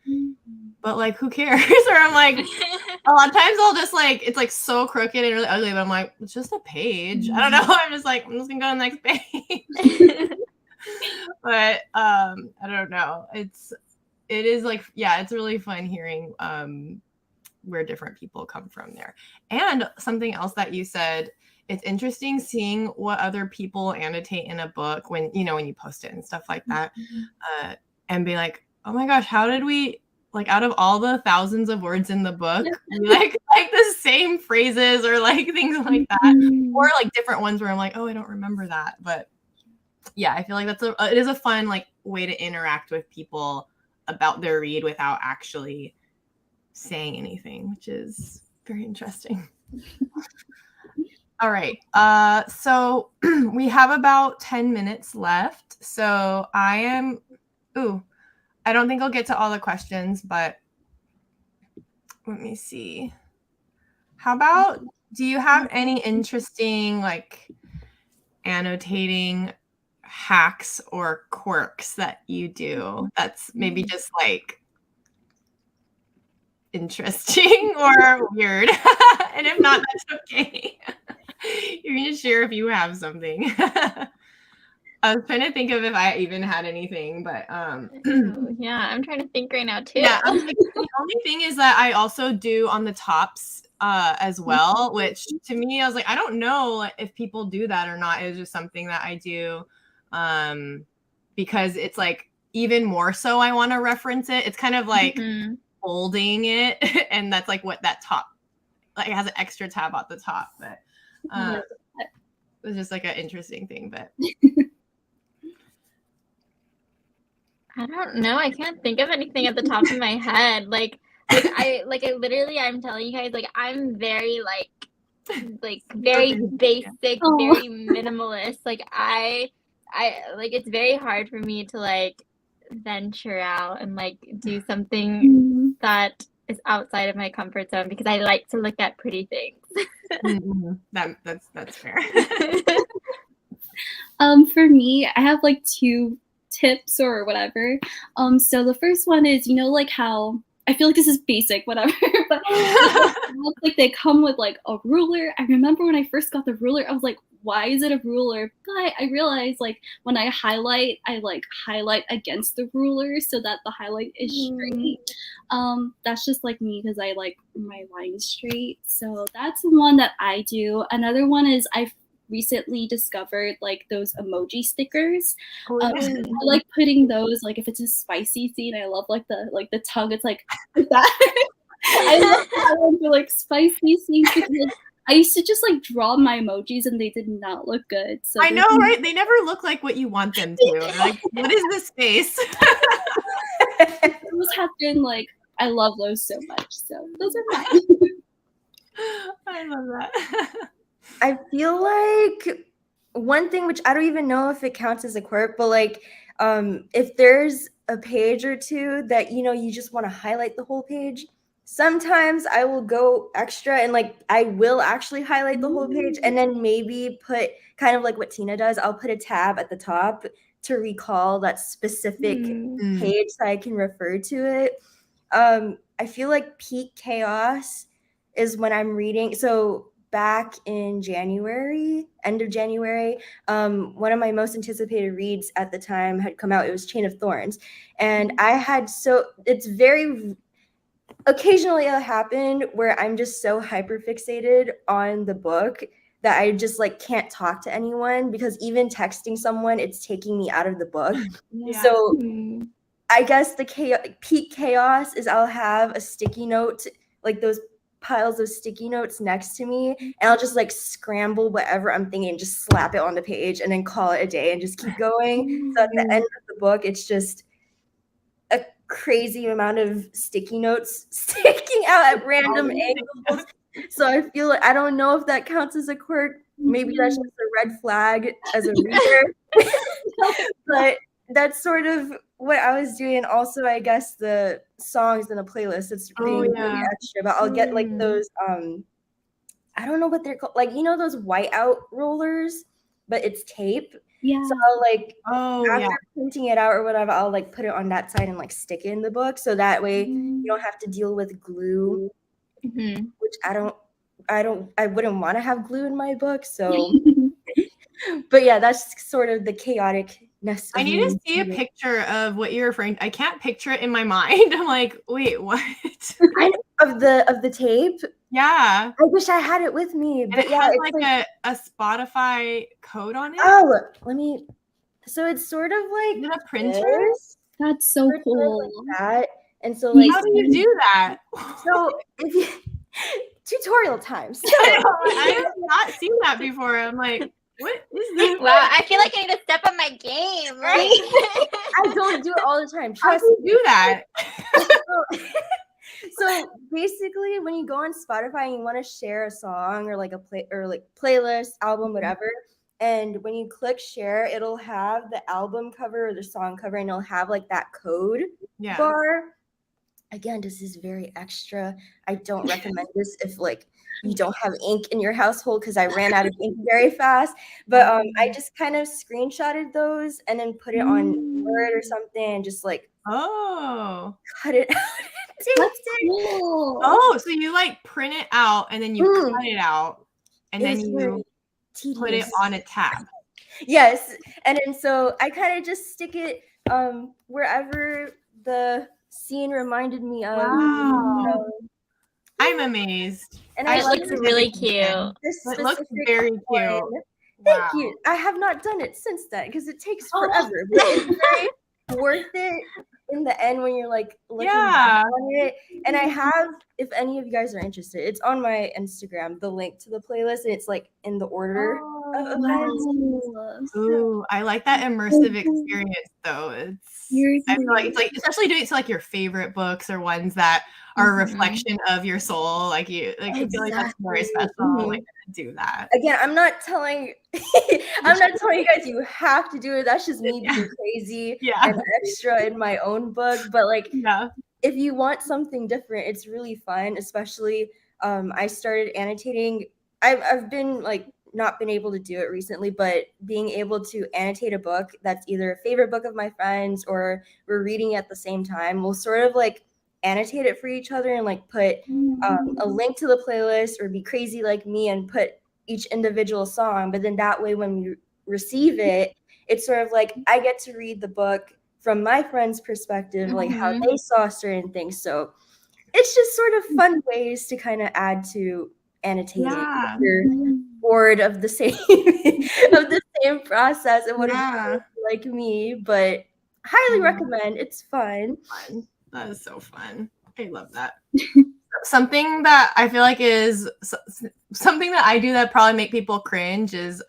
like, who cares? Or I'm like, a lot of times I'll just like, it's like so crooked and really ugly, but I'm like, it's just a page. I don't know. I'm just like, I'm just gonna go to the next page. But I don't know. It is like, yeah, it's really fun hearing where different people come from there. And something else that you said, it's interesting seeing what other people annotate in a book when you post it and stuff like that, and be like, oh my gosh, how did we, like, out of all the thousands of words in the book, like the same phrases or like things like that, or like different ones where I'm like, oh, I don't remember that. But yeah, I feel like it is a fun like way to interact with people about their read without actually saying anything, which is very interesting. All right. So we have about 10 minutes left. So I don't think I'll get to all the questions, but let me see. How about, do you have any interesting like annotating hacks or quirks that you do that's maybe just like interesting or weird? And if not, that's okay. You can just share if you have something. I was trying to think of if I even had anything, but yeah, I'm trying to think right now too. yeah, the only thing is that I also do on the tops as well, which to me, I was like, I don't know if people do that or not. It was just something that I do because it's like even more so I want to reference it. It's kind of like holding it, and that's like what that top, like it has an extra tab at the top, but it was just like an interesting thing, but I don't know. I can't think of anything at the top of my head. I literally, I'm telling you guys, like I'm very very basic, very minimalist. Like I like it's very hard for me to like venture out and like do something that is outside of my comfort zone because I like to look at pretty things. That's fair. For me, I have like 2 tips or whatever. So the first one is, you know, like how I feel like this is basic, whatever, but like they come with like a ruler. I remember when I first got the ruler, I was like, why is it a ruler? But I realized like when I highlight, I like highlight against the ruler so that the highlight is straight. That's just like me because I like my lines straight. So that's the one that I do. Another one is I've recently discovered like those emoji stickers. I like putting those, like if it's a spicy scene, I love like the tongue. It's like that. I love that one for like spicy scenes because I used to just like draw my emojis and they did not look good. So I know, right? They never look like what you want them to. They're like, what is this face? Those have been like, I love those so much. So those are mine. I love that. I feel like one thing, which I don't even know if it counts as a quirk, but like if there's a page or two that, you know, you just want to highlight the whole page, sometimes I will go extra and like I will actually highlight the whole page and then maybe put kind of like what Tina does. I'll put a tab at the top to recall that specific page so I can refer to it. I feel like peak chaos is when I'm reading. So back in January, end of January, one of my most anticipated reads at the time had come out. It was Chain of Thorns. And it's very, occasionally it'll happen where I'm just so hyper fixated on the book that I just like can't talk to anyone because even texting someone, it's taking me out of the book. Yeah. So I guess the peak chaos is I'll have a sticky note, like those piles of sticky notes next to me, and I'll just like scramble whatever I'm thinking and just slap it on the page and then call it a day and just keep going. So at the end of the book, it's just a crazy amount of sticky notes sticking out at random angles. So I feel like, I don't know if that counts as a quirk. Maybe that's just a red flag as a reader. But that's sort of what I was doing. Also, I guess the songs in a playlist, it's being really extra, but I'll get like those, I don't know what they're called. Like, you know, those whiteout rollers, but it's tape. Yeah. So I'll like, after printing it out or whatever, I'll like put it on that side and like stick it in the book. So that way you don't have to deal with glue, which I wouldn't want to have glue in my book. So, but yeah, that's sort of the chaoticness. I need to see a picture of what you're referring to. I can't picture it in my mind. I'm like, wait, what? Of the tape? Yeah. I wish I had it with me. But it has like a Spotify code on it. Oh, so it's sort of like a printer? That's so cool. Like that. And so like, how do you do that? So if you tutorial time. So I have not seen that before. I'm like, what is this? Wow, I feel like I need to step up my game. I don't do it all the time. How do you do that? So So basically, when you go on Spotify and you want to share a song or like a playlist, album, whatever, and when you click share, it'll have the album cover or the song cover, and it'll have like that code bar. Again, this is very extra. I don't recommend this if like you don't have ink in your household, because I ran out of ink very fast. But I just kind of screenshotted those and then put it on Word or something and just like cut it out. That's cool. Oh, so you like print it out and then you cut it out and then you put it on a tab. Yes. And then so I kind of just stick it wherever the scene reminded me of. Wow. I'm amazed. And it looks really cute. It looks very cute. Thank you. I have not done it since then because it takes forever. But it's very worth it in the end when you're like looking back on it. And I have, if any of you guys are interested, it's on my Instagram, the link to the playlist, and it's like in the order of events. Ooh, I like that immersive experience though. I feel like it's like, especially doing it to like your favorite books or ones that are a reflection of your soul. Like you, like I feel like that's very special. Like to do that. Again, I'm not telling you guys you have to do it. That's just me being crazy and extra in my own book. But like, if you want something different, it's really fun. Especially, I started annotating. I've been like not been able to do it recently, but being able to annotate a book that's either a favorite book of my friends or we're reading at the same time, we'll sort of like annotate it for each other and like put a link to the playlist or be crazy like me and put each individual song. But then that way when we receive it, it's sort of like I get to read the book from my friend's perspective, like how they saw certain things. So it's just sort of fun ways to kind of add to annotating. If you're bored of the same process and what like me, but highly recommend. It's fun. That is so fun. I love that. Something that I feel like is something that I do that probably make people cringe is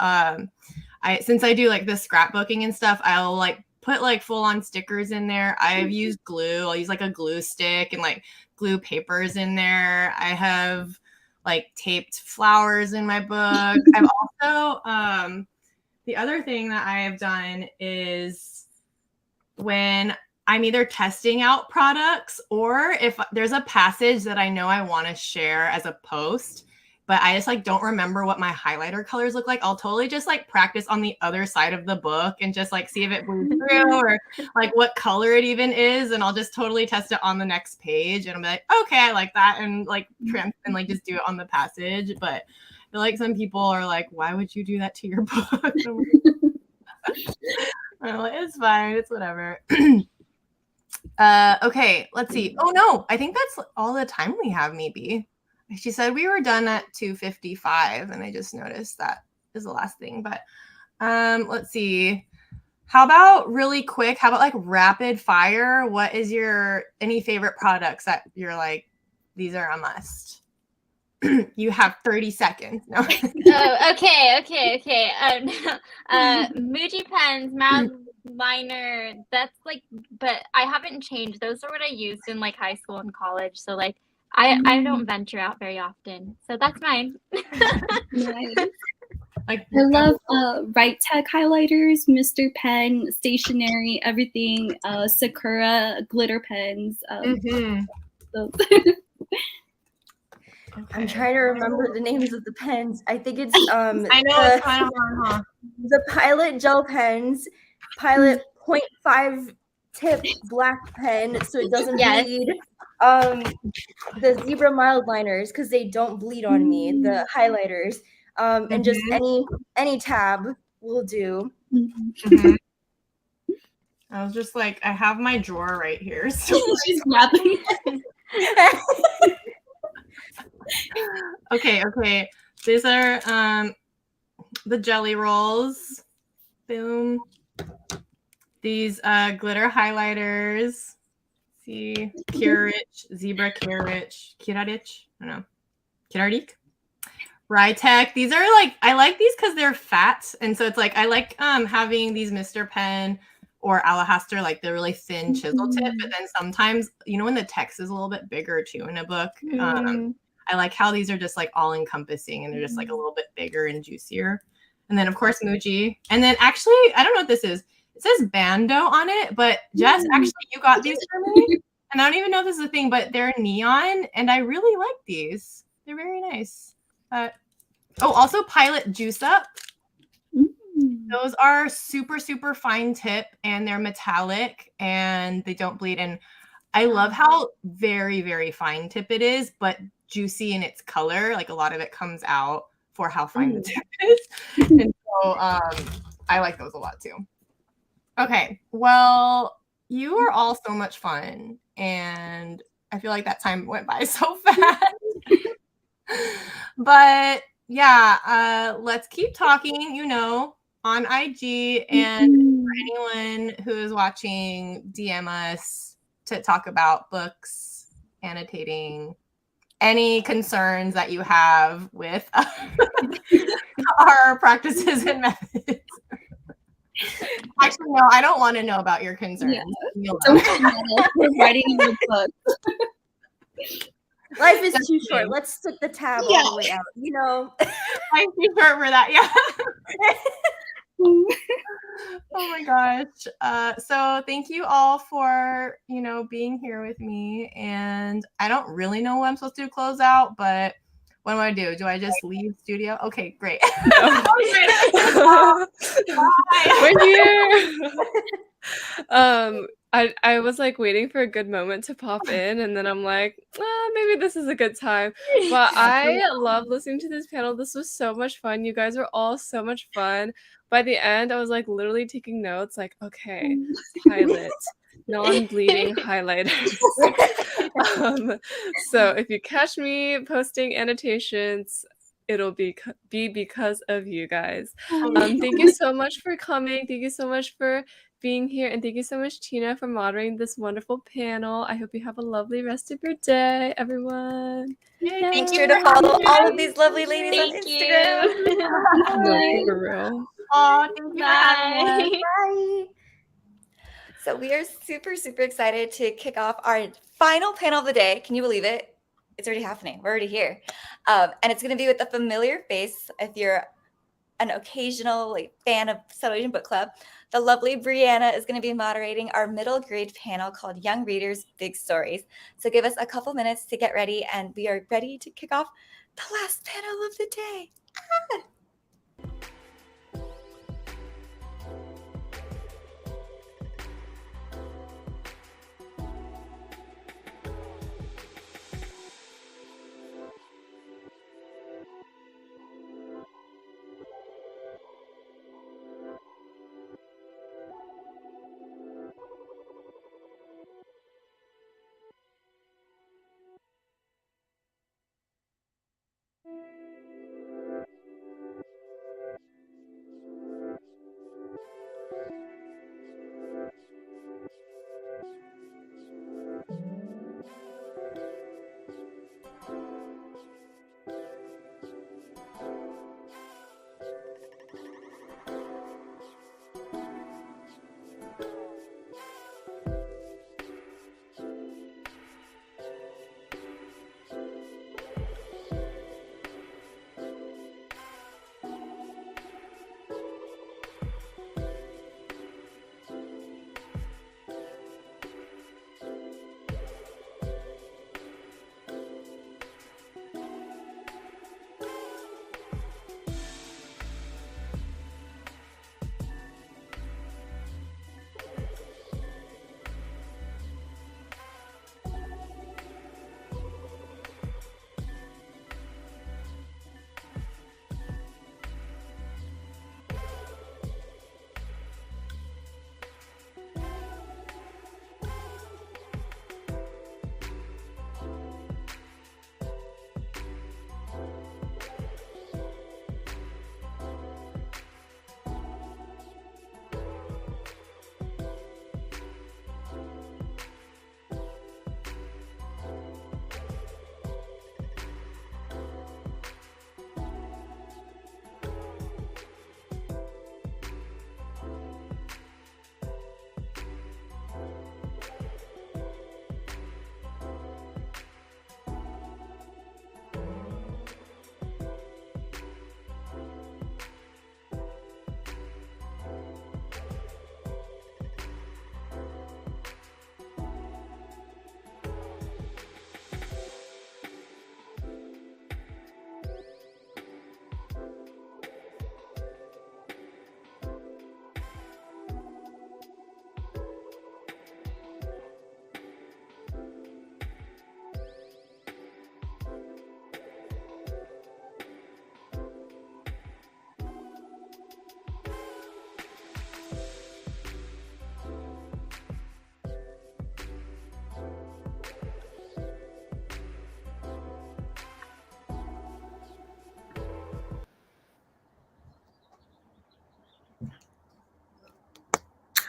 since I do like the scrapbooking and stuff, I'll like put like full on stickers in there. I've used glue. I'll use like a glue stick and like glue papers in there. I have like taped flowers in my book. I've also the other thing that I have done is when I'm either testing out products or if there's a passage that I know I want to share as a post, but I just like don't remember what my highlighter colors look like, I'll totally just like practice on the other side of the book and just like see if it bleeds through or like what color it even is, and I'll just totally test it on the next page and I'll be like, okay, I like that, and like trim and like just do it on the passage. But I feel like some people are like, why would you do that to your book? I'm like, it's fine, it's whatever. Okay, let's see. Oh no, I think that's all the time we have. Maybe she said we were done at 2:55 and I just noticed that is the last thing. But let's see, how about really quick, how about like rapid fire? What is your any favorite products that you're like, these are a must? You have 30 seconds. No. Oh, okay. Muji pens, mouth liner, that's like, but I haven't changed. Those are what I used in like high school and college, so like I don't venture out very often, so that's mine. Nice. Like I love Right Tech highlighters, Mr. Pen, stationery, everything, Sakura glitter pens. I'm trying to remember the names of the pens. I think it's I know it's kind of hard, huh? The Pilot gel pens, Pilot 0.5 tip black pen so it doesn't bleed. The Zebra mild liners because they don't bleed on me. The highlighters, and just any tab will do. I was just like, I have my drawer right here. So she's grabbing. Okay. These are the jelly rolls. Boom. These glitter highlighters. See, Kirich, Zebra Kirich, Kirarich. I don't know. Kirarik. Rytech. These are like, I like these because they're fat. And so it's like, I like having these Mr. Pen or Alahaster, like the really thin chisel tip. But then sometimes, you know, when the text is a little bit bigger too in a book, I like how these are just like all encompassing and they're just like a little bit bigger and juicier. And then of course Muji. And then actually, I don't know what this is. It says Bando on it, but Jess, actually you got these for me. And I don't even know if this is a thing, but they're neon and I really like these. They're very nice. Oh, also Pilot Juice Up. Those are super, super fine tip and they're metallic and they don't bleed. And I love how very, very fine tip it is, but juicy in its color. Like a lot of it comes out for how fine the tip is. And so I like those a lot too. Okay, well, you are all so much fun. And I feel like that time went by so fast. But yeah, let's keep talking, you know, on IG. And for anyone who is watching, DM us to talk about books, annotating, any concerns that you have with our practices and methods. Actually, no, I don't want to know about your concerns. Yeah. We're writing a book. Life is too short. Let's stick the tab all the way out. You know, I'm too short for that. Yeah. Oh my gosh. So thank you all for, you know, being here with me. And I don't really know what I'm supposed to close out, but what do I do? Do I just leave studio? Okay, great. We're here. I was like waiting for a good moment to pop in, and then I'm like, maybe this is a good time. But I love listening to this panel. This was so much fun. You guys are all so much fun. By the end, I was like literally taking notes, like, okay, pilot, non-bleeding highlighters. So if you catch me posting annotations, it'll be because of you guys. Thank you so much for coming. Thank you so much for being here. And thank you so much, Tina, for moderating this wonderful panel. I hope you have a lovely rest of your day, everyone. Make sure to follow all of these lovely ladies on Instagram. No, for real. Oh, thank you for having us. Bye. So we are super, super excited to kick off our final panel of the day. Can you believe it? It's already happening. We're already here. And it's going to be with a familiar face. If you're an occasional fan of Subtle Asian Book Club, the lovely Brianna is going to be moderating our middle grade panel called Young Readers, Big Stories. So give us a couple minutes to get ready, and we are ready to kick off the last panel of the day.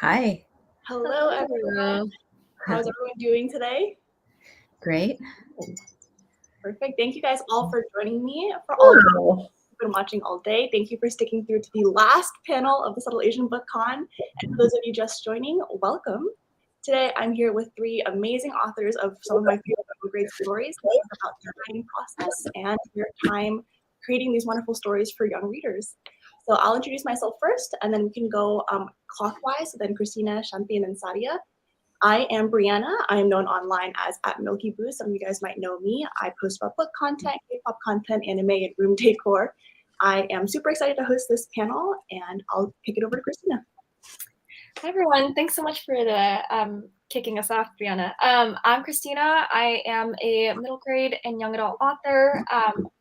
Hi. Hello, everyone. How's everyone doing today? Great. Perfect. Thank you guys all for joining me. For all of you who've been watching all day, thank you for sticking through to the last panel of the Subtle Asian Book Con. And for those of you just joining, welcome. Today, I'm here with three amazing authors of some of my favorite great stories about their writing process and their time creating these wonderful stories for young readers. So I'll introduce myself first, and then we can go clockwise. So then Christina, Shanti, and then Sadia. I am Brianna. I am known online as @MilkyBoo. Some of you guys might know me. I post about book content, K-pop content, anime, and room decor. I am super excited to host this panel, and I'll kick it over to Christina. Hi, everyone. Thanks so much for the kicking us off, Brianna. I'm Christina. I am a middle grade and young adult author.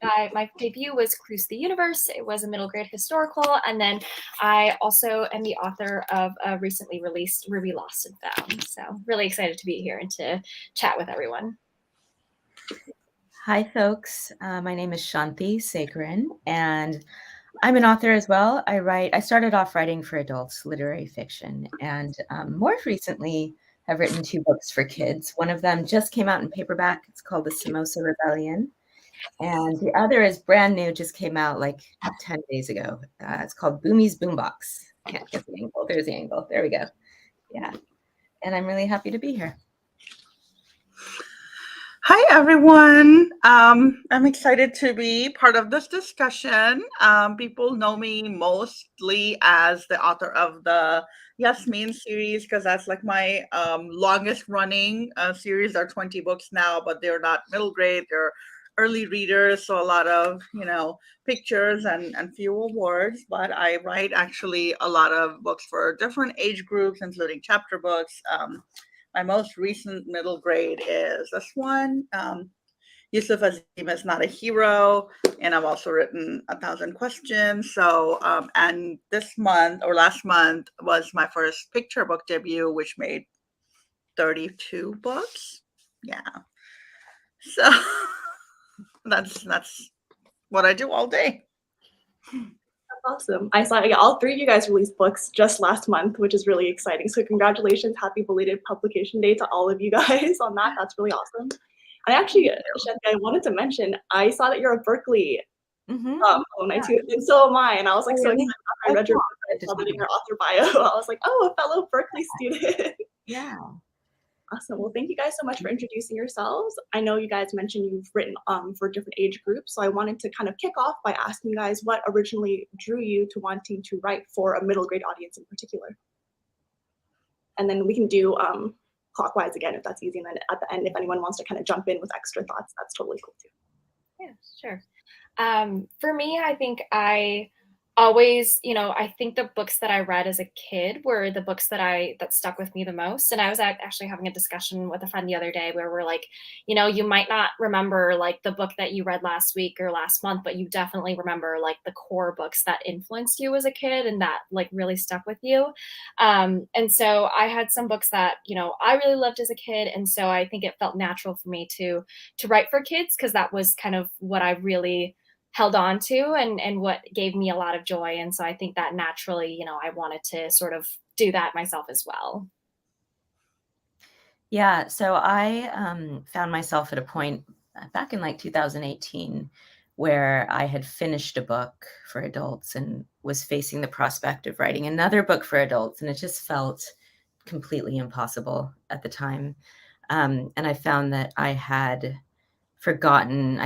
My debut was Cruise the Universe. It was a middle grade historical. And then I also am the author of a recently released Ruby Lost and Found. So really excited to be here and to chat with everyone. Hi, folks. My name is Shanti Sekaran, and I'm an author as well. I started off writing for adults, literary fiction, and more recently have written 2 books for kids. One of them just came out in paperback. It's called The Samosa Rebellion. And the other is brand new, just came out like 10 days ago. It's called Boomy's Boombox. Can't get the angle. There's the angle. There we go. Yeah. And I'm really happy to be here. Hi, everyone. I'm excited to be part of this discussion. People know me mostly as the author of the Yasmin series, because that's like my longest running series. There are 20 books now, but they're not middle grade. They're early readers, so a lot of, pictures and few awards. But I write actually a lot of books for different age groups, including chapter books. My most recent middle grade is this one, Yusuf Azim is Not a Hero, and I've also written 1,000 Questions. So, and this month or last month was my first picture book debut, which made 32 books. Yeah. So that's what I do all day. Awesome. I saw all 3 of you guys released books just last month, which is really exciting. So congratulations. Happy belated publication day to all of you guys on that. That's really awesome. I actually, Shanti, I wanted to mention, I saw that you're a Berkeley alumni too, and so am I. And I was like so excited after I read your book. I saw that in your author bio. I was like, oh, a fellow Berkeley student. Yeah. Awesome. Well, thank you guys so much for introducing yourselves. I know you guys mentioned you've written for different age groups, so I wanted to kind of kick off by asking you guys what originally drew you to wanting to write for a middle grade audience in particular. And then we can do clockwise again if that's easy. And then at the end, if anyone wants to kind of jump in with extra thoughts, that's totally cool too. Yeah, sure. For me, I think I always, I think the books that I read as a kid were the books that stuck with me the most. And I was actually having a discussion with a friend the other day where we're like, you might not remember like the book that you read last week or last month, but you definitely remember like the core books that influenced you as a kid and that like really stuck with you. And so I had some books that, I really loved as a kid. And so I think it felt natural for me to write for kids because that was kind of what I really held on to and what gave me a lot of joy. And so I think that naturally, I wanted to sort of do that myself as well. Yeah, so I found myself at a point back in like 2018 where I had finished a book for adults and was facing the prospect of writing another book for adults. And it just felt completely impossible at the time. And I found that I'd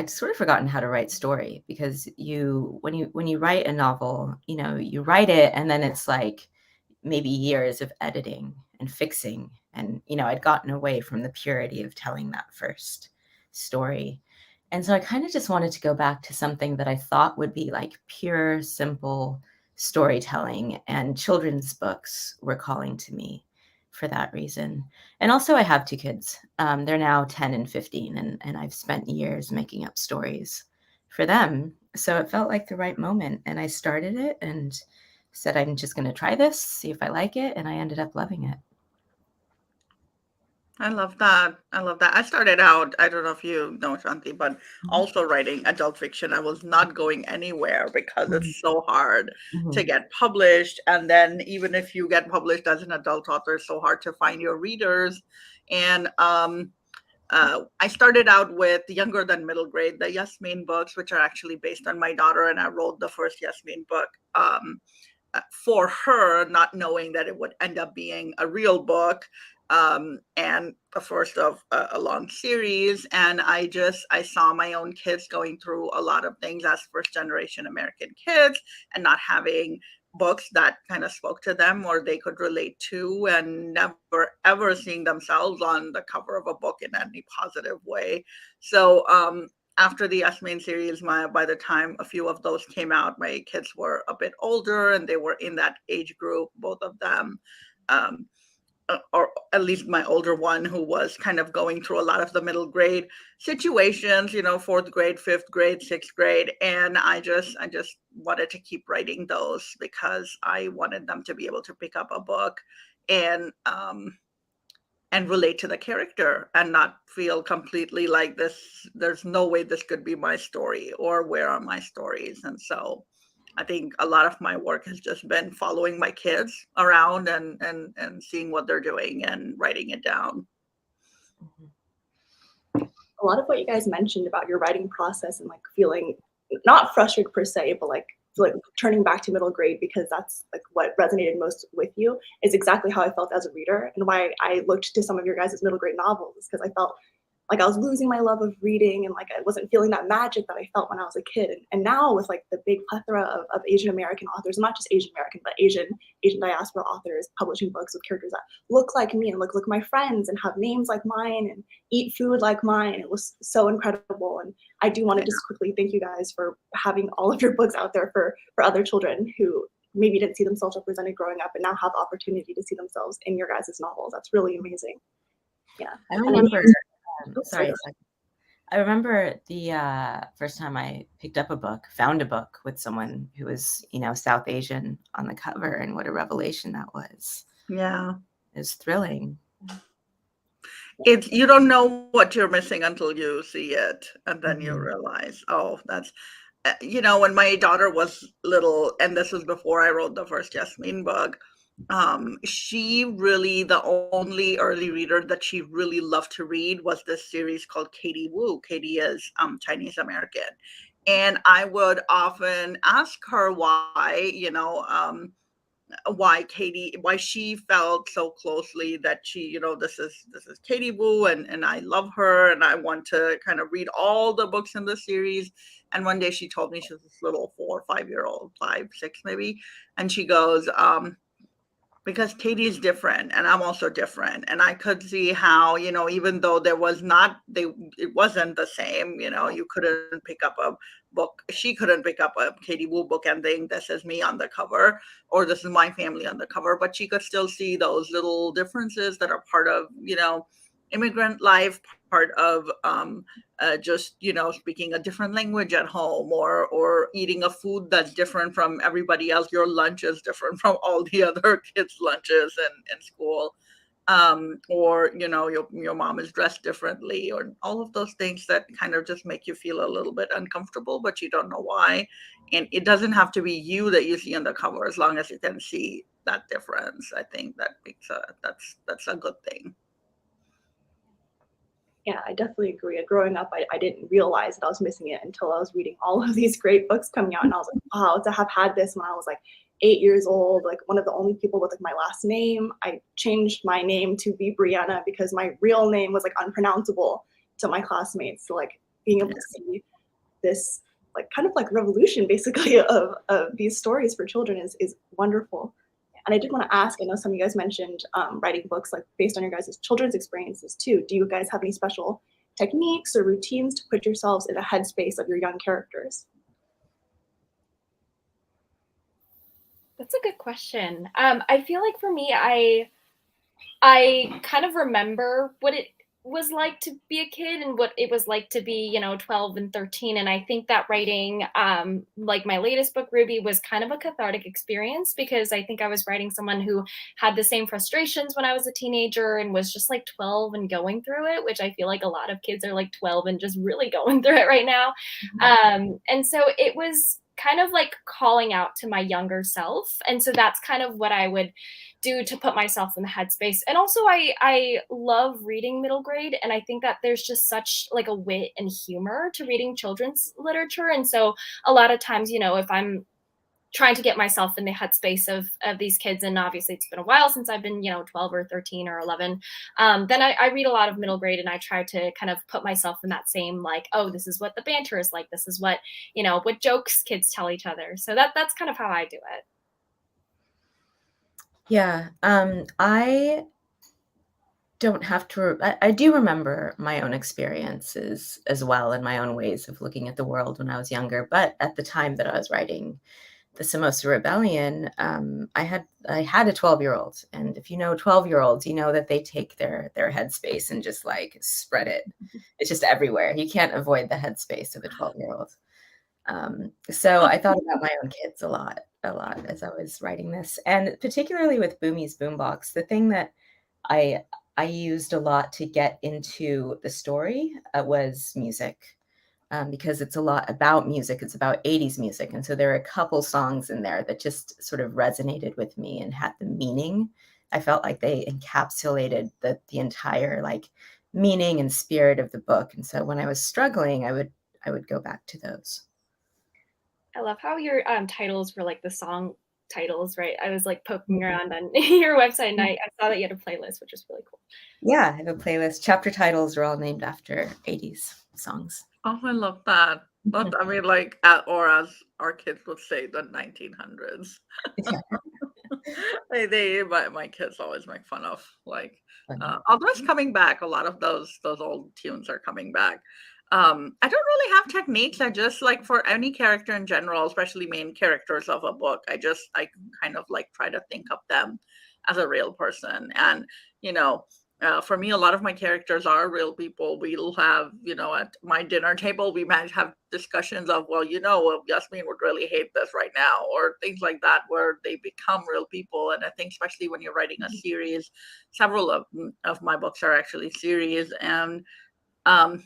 sort of forgotten how to write story, because when you write a novel, you write it and then it's like maybe years of editing and fixing. And, I'd gotten away from the purity of telling that first story. And so I kind of just wanted to go back to something that I thought would be like pure, simple storytelling, and children's books were calling to me for that reason. And also I have 2 kids. They're now 10 and 15, and I've spent years making up stories for them. So it felt like the right moment. And I started it and said, I'm just going to try this, see if I like it. And I ended up loving it. I love that. I love that. I started out, I don't know if you know, Shanti, but also writing adult fiction. I was not going anywhere because it's so hard to get published. And then even if you get published as an adult author, it's so hard to find your readers. And I started out with Younger Than Middle Grade, the Yasmin books, which are actually based on my daughter. And I wrote the first Yasmin book for her, not knowing that it would end up being a real book, and the first of a long series. And I saw my own kids going through a lot of things as first generation American kids and not having books that kind of spoke to them or they could relate to, and never ever seeing themselves on the cover of a book in any positive way. So after the Yasmin series, by the time a few of those came out, my kids were a bit older and they were in that age group, both of them. Or at least my older one, who was kind of going through a lot of the middle grade situations, fourth grade, fifth grade, sixth grade. And I just wanted to keep writing those because I wanted them to be able to pick up a book and relate to the character and not feel completely like there's no way this could be my story, or where are my stories. And so I think a lot of my work has just been following my kids around and seeing what they're doing and writing it down. A lot of what you guys mentioned about your writing process and like feeling not frustrated per se, but like turning back to middle grade because that's like what resonated most with you is exactly how I felt as a reader, and why I looked to some of your guys' middle grade novels, because I felt like I was losing my love of reading and like I wasn't feeling that magic that I felt when I was a kid. And now with like the big plethora of Asian American authors, not just Asian American, but Asian diaspora authors publishing books with characters that look like me and look like my friends and have names like mine and eat food like mine. It was so incredible. And I do want to just quickly thank you guys for having all of your books out there for other children who maybe didn't see themselves represented growing up and now have the opportunity to see themselves in your guys' novels. That's really amazing. Yeah. I remember. Sorry. I remember the first time I picked up a book, found a book with someone who was, South Asian on the cover, and what a revelation that was. Yeah. It was thrilling. You don't know what you're missing until you see it, and then you realize, oh, that's, when my daughter was little, and this was before I wrote the first Yasmin book, she really, the only early reader that she really loved to read was this series called Katie Wu. Katie is Chinese American. And I would often ask her why, why she felt so closely that she, this is Katie Wu, and I love her and I want to kind of read all the books in the series. And one day she told me, she was this little 4 or 5 year old, 5, 6 maybe, and she goes, because Katie's different and I'm also different. And I could see how, even though it wasn't the same, you couldn't pick up a book. She couldn't pick up a Katie Wu book and think this is me on the cover or this is my family on the cover, but she could still see those little differences that are part of, immigrant life, part of just, speaking a different language at home, or eating a food that's different from everybody else. Your lunch is different from all the other kids' lunches in school. Or, your mom is dressed differently, or all of those things that kind of just make you feel a little bit uncomfortable, but you don't know why. And it doesn't have to be you that you see on the cover, as long as you can see that difference. I think that makes that's a good thing. Yeah, I definitely agree. Growing up, I didn't realize that I was missing it until I was reading all of these great books coming out. And I was like, wow, to have had this when I was like 8 years old, like one of the only people with like my last name. I changed my name to be Brianna because my real name was like unpronounceable to my classmates. So like being able to see this like kind of like revolution basically of these stories for children is wonderful. And I did want to ask, I know some of you guys mentioned writing books like based on your guys' children's experiences too. Do you guys have any special techniques or routines to put yourselves in a headspace of your young characters? That's a good question. I feel like for me, I kind of remember what it was like to be a kid and what it was like to be, 12 and 13. And I think that writing, like my latest book, Ruby, was kind of a cathartic experience because I think I was writing someone who had the same frustrations when I was a teenager and was just like 12 and going through it, which I feel like a lot of kids are like 12 and just really going through it right now. And so it was kind of like calling out to my younger self. And so that's kind of what I would do to put myself in the headspace. And also I love reading middle grade, and I think that there's just such like a wit and humor to reading children's literature. And so a lot of times, if I'm trying to get myself in the headspace of these kids, and obviously it's been a while since I've been 12 or 13 or 11, then I read a lot of middle grade, and I try to kind of put myself in that same like, oh, this is what the banter is like, this is what what jokes kids tell each other. So that's kind of how I do it. Yeah, I don't have to. I do remember my own experiences as well and my own ways of looking at the world when I was younger. But at the time that I was writing the Samosa Rebellion, I had a 12-year-old, and if you know 12-year-olds, you know that they take their headspace and just like spread it. It's just everywhere. You can't avoid the headspace of a 12-year-old. So I thought about my own kids a lot as I was writing this, and particularly with Boomie's Boombox, the thing that I used a lot to get into the story was music, because it's a lot about music. It's about 80s music, and so there are a couple songs in there that just sort of resonated with me and had the meaning. I felt like they encapsulated the entire like meaning and spirit of the book, and so when I was struggling, I would go back to those. I love how your titles were like the song titles, right? I was like poking around on your website, and I saw that you had a playlist, which is really cool. Yeah, I have a playlist. Chapter titles are all named after 80s songs. Oh, I love that. But I mean, like, or as our kids would say, the 1900s. My kids always make fun of like, although it's coming back. A lot of those old tunes are coming back. I don't really have techniques. I just like for any character in general, especially main characters of a book, I kind of like try to think of them as a real person. And for me, a lot of my characters are real people. We'll have, at my dinner table, we might have discussions of, well, Yasmin would really hate this right now, or things like that, where they become real people. And I think especially when you're writing a series, several of my books are actually series, and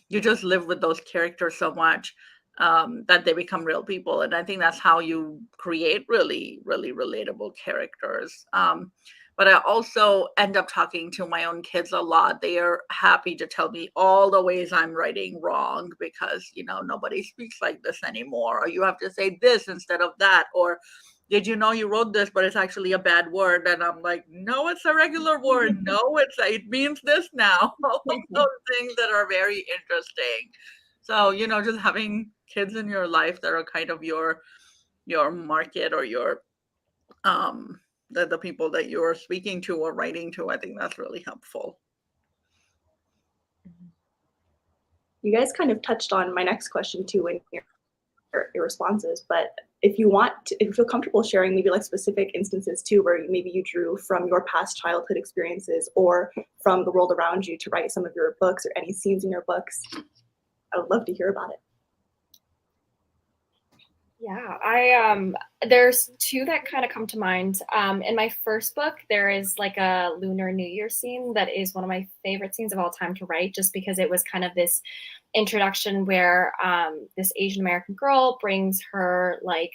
you just live with those characters so much that they become real people. And I think that's how you create really, really relatable characters. But I also end up talking to my own kids a lot. They are happy to tell me all the ways I'm writing wrong because, nobody speaks like this anymore. Or you have to say this instead of that. Or did you know you wrote this, but it's actually a bad word? And I'm like, no, it's a regular word. No, it means this now. All of those things that are very interesting. So, just having kids in your life that are kind of your market or your the people that you're speaking to or writing to, I think that's really helpful. You guys kind of touched on my next question too in your responses, but if you feel comfortable sharing maybe like specific instances too, where maybe you drew from your past childhood experiences or from the world around you to write some of your books or any scenes in your books, I would love to hear about it. Yeah, there's two that kind of come to mind. In my first book, there is like a Lunar New Year scene that is one of my favorite scenes of all time to write, just because it was kind of this introduction where this Asian American girl brings her like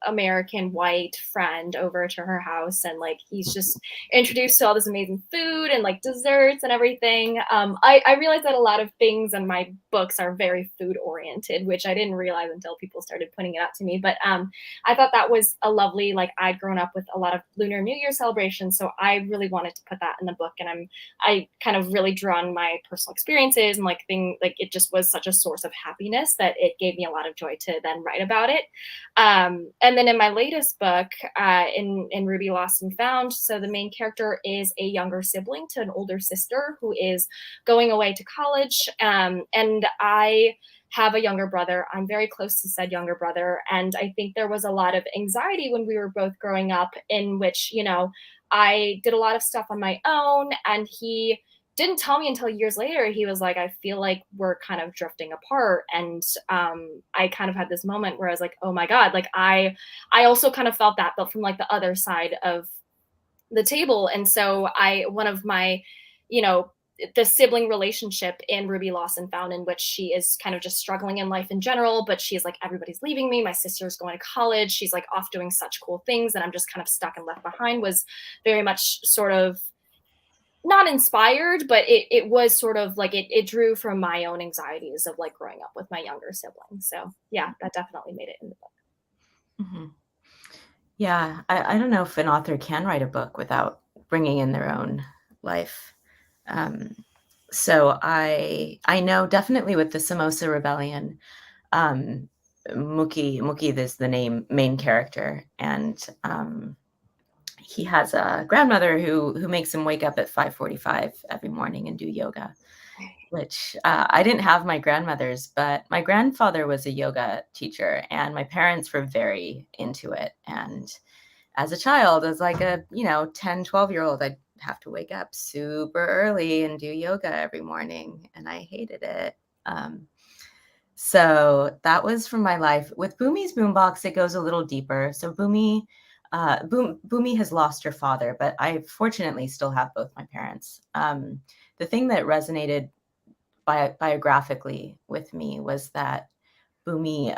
American white friend over to her house, and like he's just introduced to all this amazing food and like desserts and everything. I realized that a lot of things in my books are very food oriented, which I didn't realize until people started pointing it out to me. But I thought that was a lovely, like, I'd grown up with a lot of Lunar New Year celebrations, so I really wanted to put that in the book. And I kind of really drew on my personal experiences and it just was such a source of happiness that it gave me a lot of joy to then write about it. And then in my latest book, in Ruby Lost and Found, so the main character is a younger sibling to an older sister who is going away to college. And I have a younger brother. I'm very close to said younger brother. And I think there was a lot of anxiety when we were both growing up, in which, I did a lot of stuff on my own, and he didn't tell me until years later. He was like, I feel like we're kind of drifting apart. And I kind of had this moment where I was like, oh my God, like I also kind of felt that, but from like the other side of the table. And so one of my, you know, the sibling relationship in Ruby Lost and Found, in which she is kind of just struggling in life in general, but she's like, everybody's leaving me. My sister's going to college. She's like off doing such cool things, and I'm just kind of stuck and left behind, was very much sort of not inspired, but it was sort of like it drew from my own anxieties of like growing up with my younger siblings. So yeah, that definitely made it in the book. Mm-hmm. Yeah, I don't know if an author can write a book without bringing in their own life. So I know definitely with the Samosa Rebellion, Mookie is the main character, and he has a grandmother who makes him wake up at 5:45 every morning and do yoga, which I didn't have my grandmother's, but my grandfather was a yoga teacher, and my parents were very into it. And as a child, as like a 10, 12-year-old, I'd have to wake up super early and do yoga every morning, and I hated it. So that was from my life. With Boomie's Boombox, it goes a little deeper. So Boomie has lost her father, but I fortunately still have both my parents. The thing that resonated biographically with me was that Boomie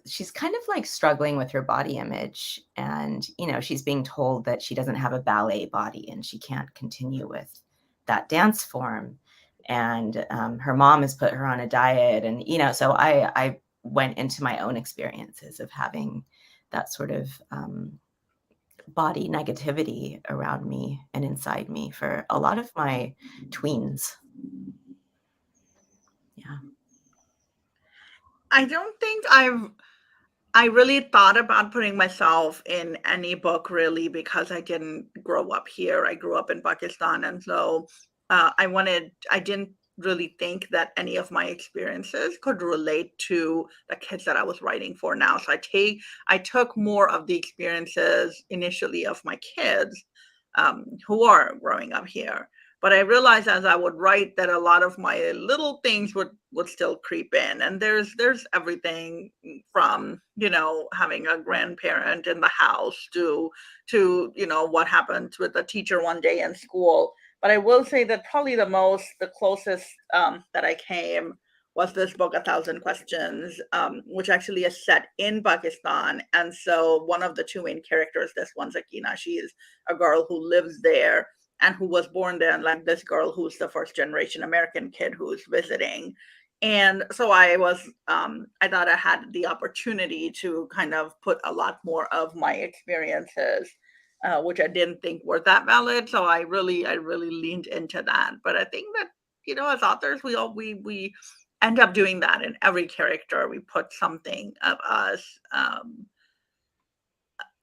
she's kind of like struggling with her body image, and she's being told that she doesn't have a ballet body and she can't continue with that dance form, and her mom has put her on a diet, and so I went into my own experiences of having that sort of body negativity around me and inside me for a lot of my tweens. Yeah. I don't think I really thought about putting myself in any book really, because I didn't grow up here. I grew up in Pakistan, and so I didn't really think that any of my experiences could relate to the kids that I was writing for now. So I took more of the experiences initially of my kids who are growing up here. But I realized as I would write that a lot of my little things would still creep in. And there's everything from, having a grandparent in the house to what happened with a teacher one day in school. But I will say that probably the closest that I came was this book, 1,000 Questions, which actually is set in Pakistan. And so one of the two main characters, this one, Zakina, she is a girl who lives there and who was born there, and like this girl who's the first generation American kid who's visiting. And so I thought I had the opportunity to kind of put a lot more of my experiences, which I didn't think were that valid. So I really leaned into that. But I think that, as authors, we end up doing that in every character. We put something of us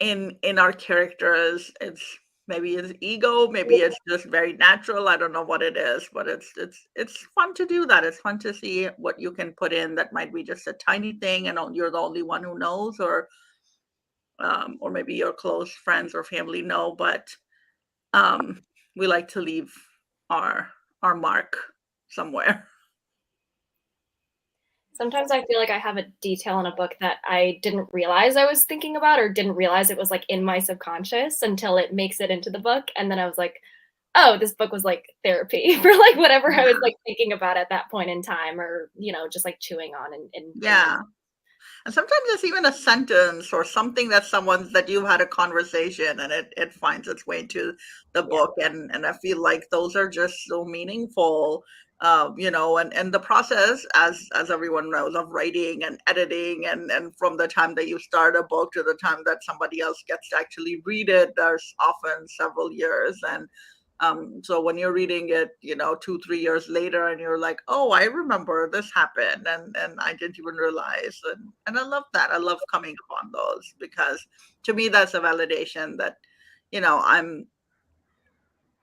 in our characters. Maybe it's ego, maybe it's just very natural. I don't know what it is, but it's fun to do that. It's fun to see what you can put in that might be just a tiny thing, and you're the only one who knows, or maybe your close friends or family know. But we like to leave our mark somewhere. Sometimes I feel like I have a detail in a book that I didn't realize I was thinking about, or didn't realize it was like in my subconscious until it makes it into the book. And then I was like, oh, this book was like therapy for like whatever I was like thinking about at that point in time, or, just like chewing on and yeah. And sometimes it's even a sentence or something that you've had a conversation, and it finds its way into the book. And I feel like those are just so meaningful, and the process, as everyone knows, of writing and editing, and from the time that you start a book to the time that somebody else gets to actually read it, there's often several years. And so when you're reading it, 2-3 years later, and you're like, oh, I remember this happened, and I didn't even realize. And I love that. I love coming upon those, because to me, that's a validation that,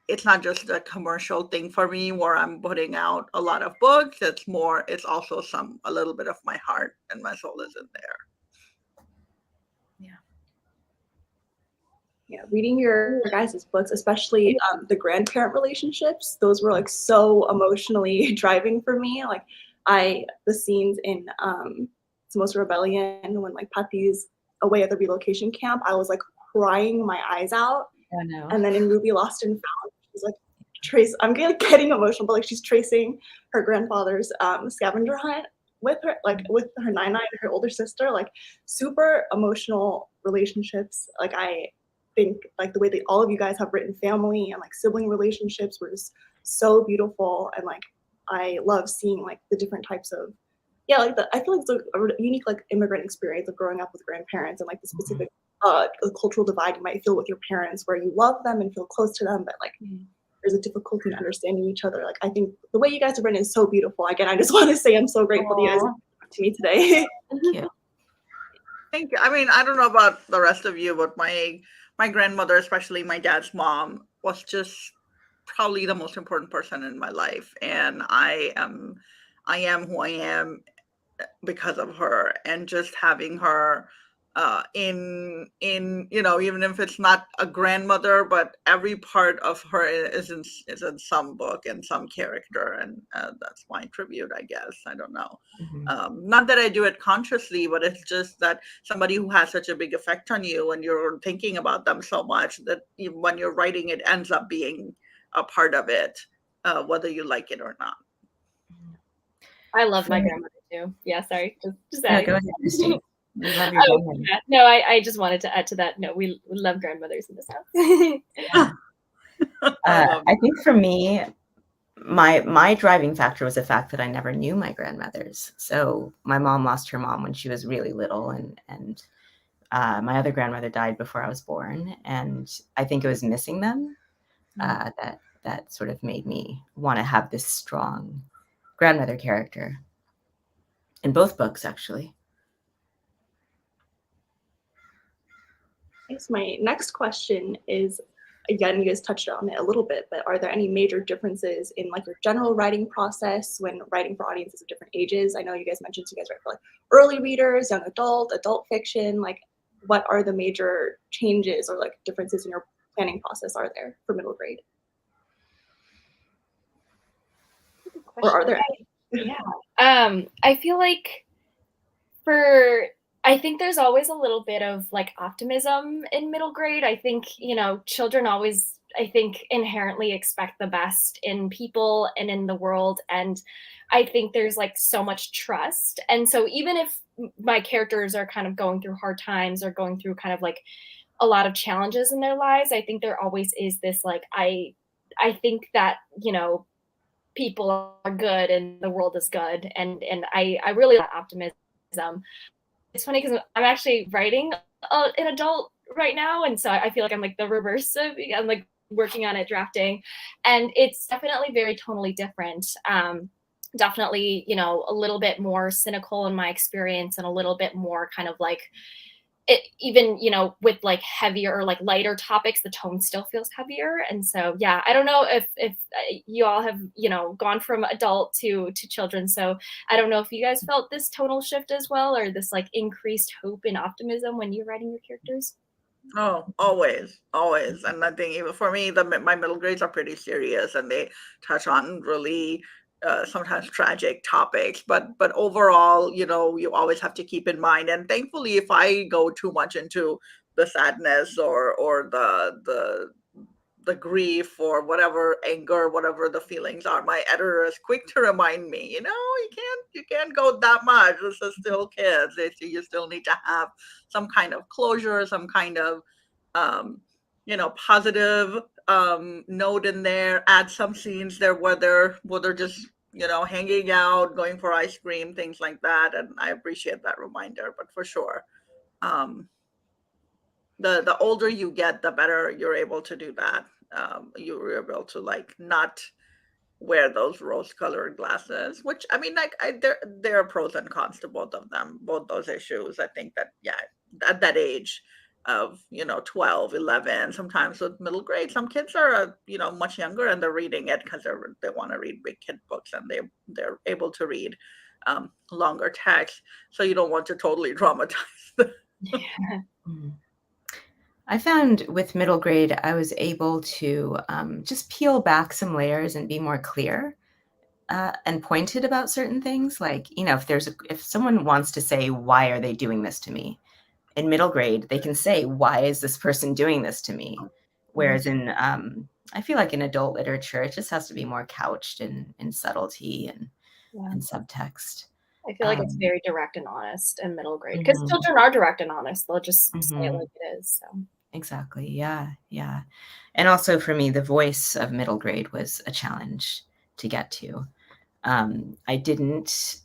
it's not just a commercial thing for me where I'm putting out a lot of books. It's also a little bit of my heart and my soul is in there. reading your guys' books, especially the grandparent relationships, those were like so emotionally driving for me. Like the scenes in Most Rebellion when like Patty's away at the relocation camp, I was like crying my eyes out. Oh, no. And then in Ruby Lost and Found, she's like I'm getting emotional, but like she's tracing her grandfather's scavenger hunt with her Nine, her older sister, like super emotional relationships. Like I think like the way that all of you guys have written family and like sibling relationships were just so beautiful, and like I love seeing like the different types of I feel like it's a unique like immigrant experience of growing up with grandparents and like the specific cultural divide you might feel with your parents where you love them and feel close to them, but like there's a difficulty in understanding each other. Like I think the way you guys have written is so beautiful. Again, I just want to say I'm so grateful that you guys came to me today. Thank you. Thank you. I mean, I don't know about the rest of you, but my grandmother, especially my dad's mom, was just probably the most important person in my life, and I am who I am because of her, and just having her in even if it's not a grandmother, but every part of her is in some book and some character, and that's my tribute, I guess. I don't know. Not that I do it consciously, but it's just that somebody who has such a big effect on you and you're thinking about them so much that when you're writing, it ends up being a part of it, whether you like it or not. I love my grandmother too. Yeah, sorry. Just Yeah, adding. go ahead, Christine. We love your grandmother. Yeah. No, I just wanted to add to that. No, we love grandmothers in this house. I think for me, my driving factor was the fact that I never knew my grandmothers. So my mom lost her mom when she was really little, and my other grandmother died before I was born, and I think it was missing them that sort of made me want to have this strong grandmother character in both books, actually. I guess my next question is, again, you guys touched on it a little bit, but are there any major differences in like your general writing process when writing for audiences of different ages? I know you guys mentioned you guys write for like early readers, young adult fiction. Like, what are the major changes or like differences in your planning process are there for middle grade? Or are there any? Yeah. I feel like I think there's always a little bit of like optimism in middle grade. I think, children always, I think, inherently expect the best in people and in the world. And I think there's like so much trust. And so even if my characters are kind of going through hard times or going through kind of like a lot of challenges in their lives, I think there always is this like, I think that, people are good and the world is good. And I really like optimism. It's funny because I'm actually writing an adult right now, and so I feel like I'm like the reverse of, I'm like working on it, drafting, and it's definitely very tonally different. Definitely, a little bit more cynical in my experience, and a little bit more kind of like it, even with like heavier or like lighter topics, the tone still feels heavier. And so yeah, I don't know if you all have gone from adult to children, so I don't know if you guys felt this tonal shift as well, or this like increased hope and optimism when you're writing your characters. Oh, always. And I think even for me, my middle grades are pretty serious, and they touch on really sometimes tragic topics. But overall, you always have to keep in mind. And thankfully, if I go too much into the sadness or the grief or whatever, anger, whatever the feelings are, my editor is quick to remind me, you can't go that much. This is still kids. You still need to have some kind of closure, some kind of positive note in there. Add some scenes there where they're just hanging out, going for ice cream, things like that. And I appreciate that reminder. But for sure, the older you get, the better you're able to do that. You're able to like not wear those rose-colored glasses, which I mean, like there are pros and cons to both of them, both those issues. I think that at that age of 12, 11, sometimes with middle grade, some kids are much younger and they're reading it because they want to read big kid books, and they're able to read longer text, so you don't want to totally traumatize them. I found with middle grade, I was able to just peel back some layers and be more clear and pointed about certain things. Like, you know, if someone wants to say, why are they doing this to me? In middle grade, they can say, why is this person doing this to me? Whereas in, I feel like in adult literature, it just has to be more couched in subtlety and subtext. I feel like it's very direct and honest in middle grade because children are direct and honest. They'll just say it like it is. So. Exactly. Yeah. Yeah. And also for me, the voice of middle grade was a challenge to get to. I didn't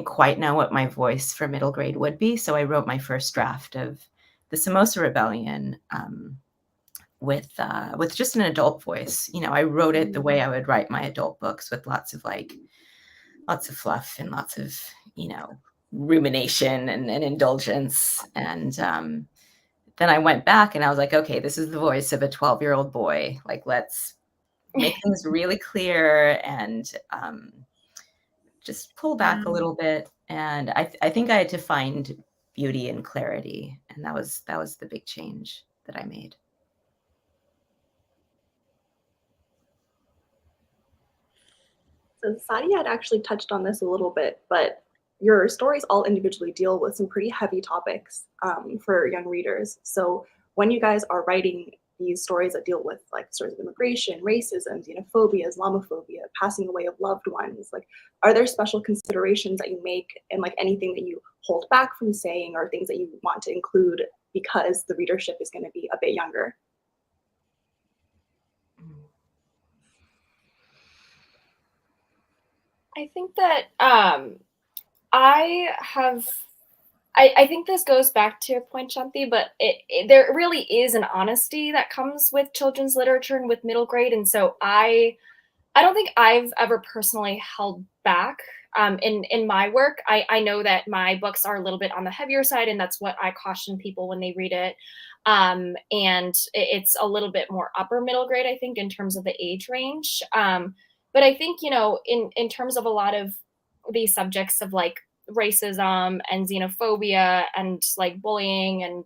quite know what my voice for middle grade would be. So I wrote my first draft of the Samosa Rebellion with just an adult voice. You know, I wrote it the way I would write my adult books, with lots of fluff and lots of, you know, rumination and indulgence. And then I went back and I was like, okay, this is the voice of a 12-year-old boy. Like, let's make things really clear and just pull back a little bit. And I think I had to find beauty and clarity. And that was the big change that I made. So Sadia had actually touched on this a little bit, but your stories all individually deal with some pretty heavy topics for young readers. So when you guys are writing these stories that deal with like stories of immigration, racism, xenophobia, Islamophobia, passing away of loved ones, like, are there special considerations that you make and like anything that you hold back from saying or things that you want to include because the readership is going to be a bit younger? I think that I think this goes back to your point, Shanti, but there really is an honesty that comes with children's literature and with middle grade. And so I don't think I've ever personally held back in my work. I know that my books are a little bit on the heavier side, and that's what I caution people when they read it. And it's a little bit more upper middle grade, I think, in terms of the age range. But I think, you know, in terms of a lot of these subjects of like racism and xenophobia and like bullying and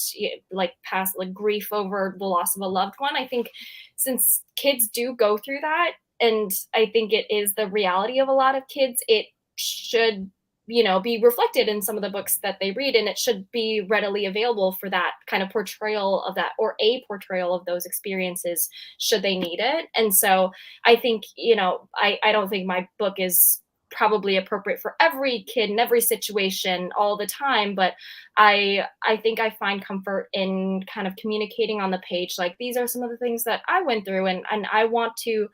like past like grief over the loss of a loved one, I think since kids do go through that, and I think it is the reality of a lot of kids, it should, you know, be reflected in some of the books that they read, and it should be readily available for that kind of portrayal of that, or a portrayal of those experiences should they need it. And so I think, you know, I don't think my book is probably appropriate for every kid in every situation all the time, but I think I find comfort in kind of communicating on the page, like, these are some of the things that I went through, and I want to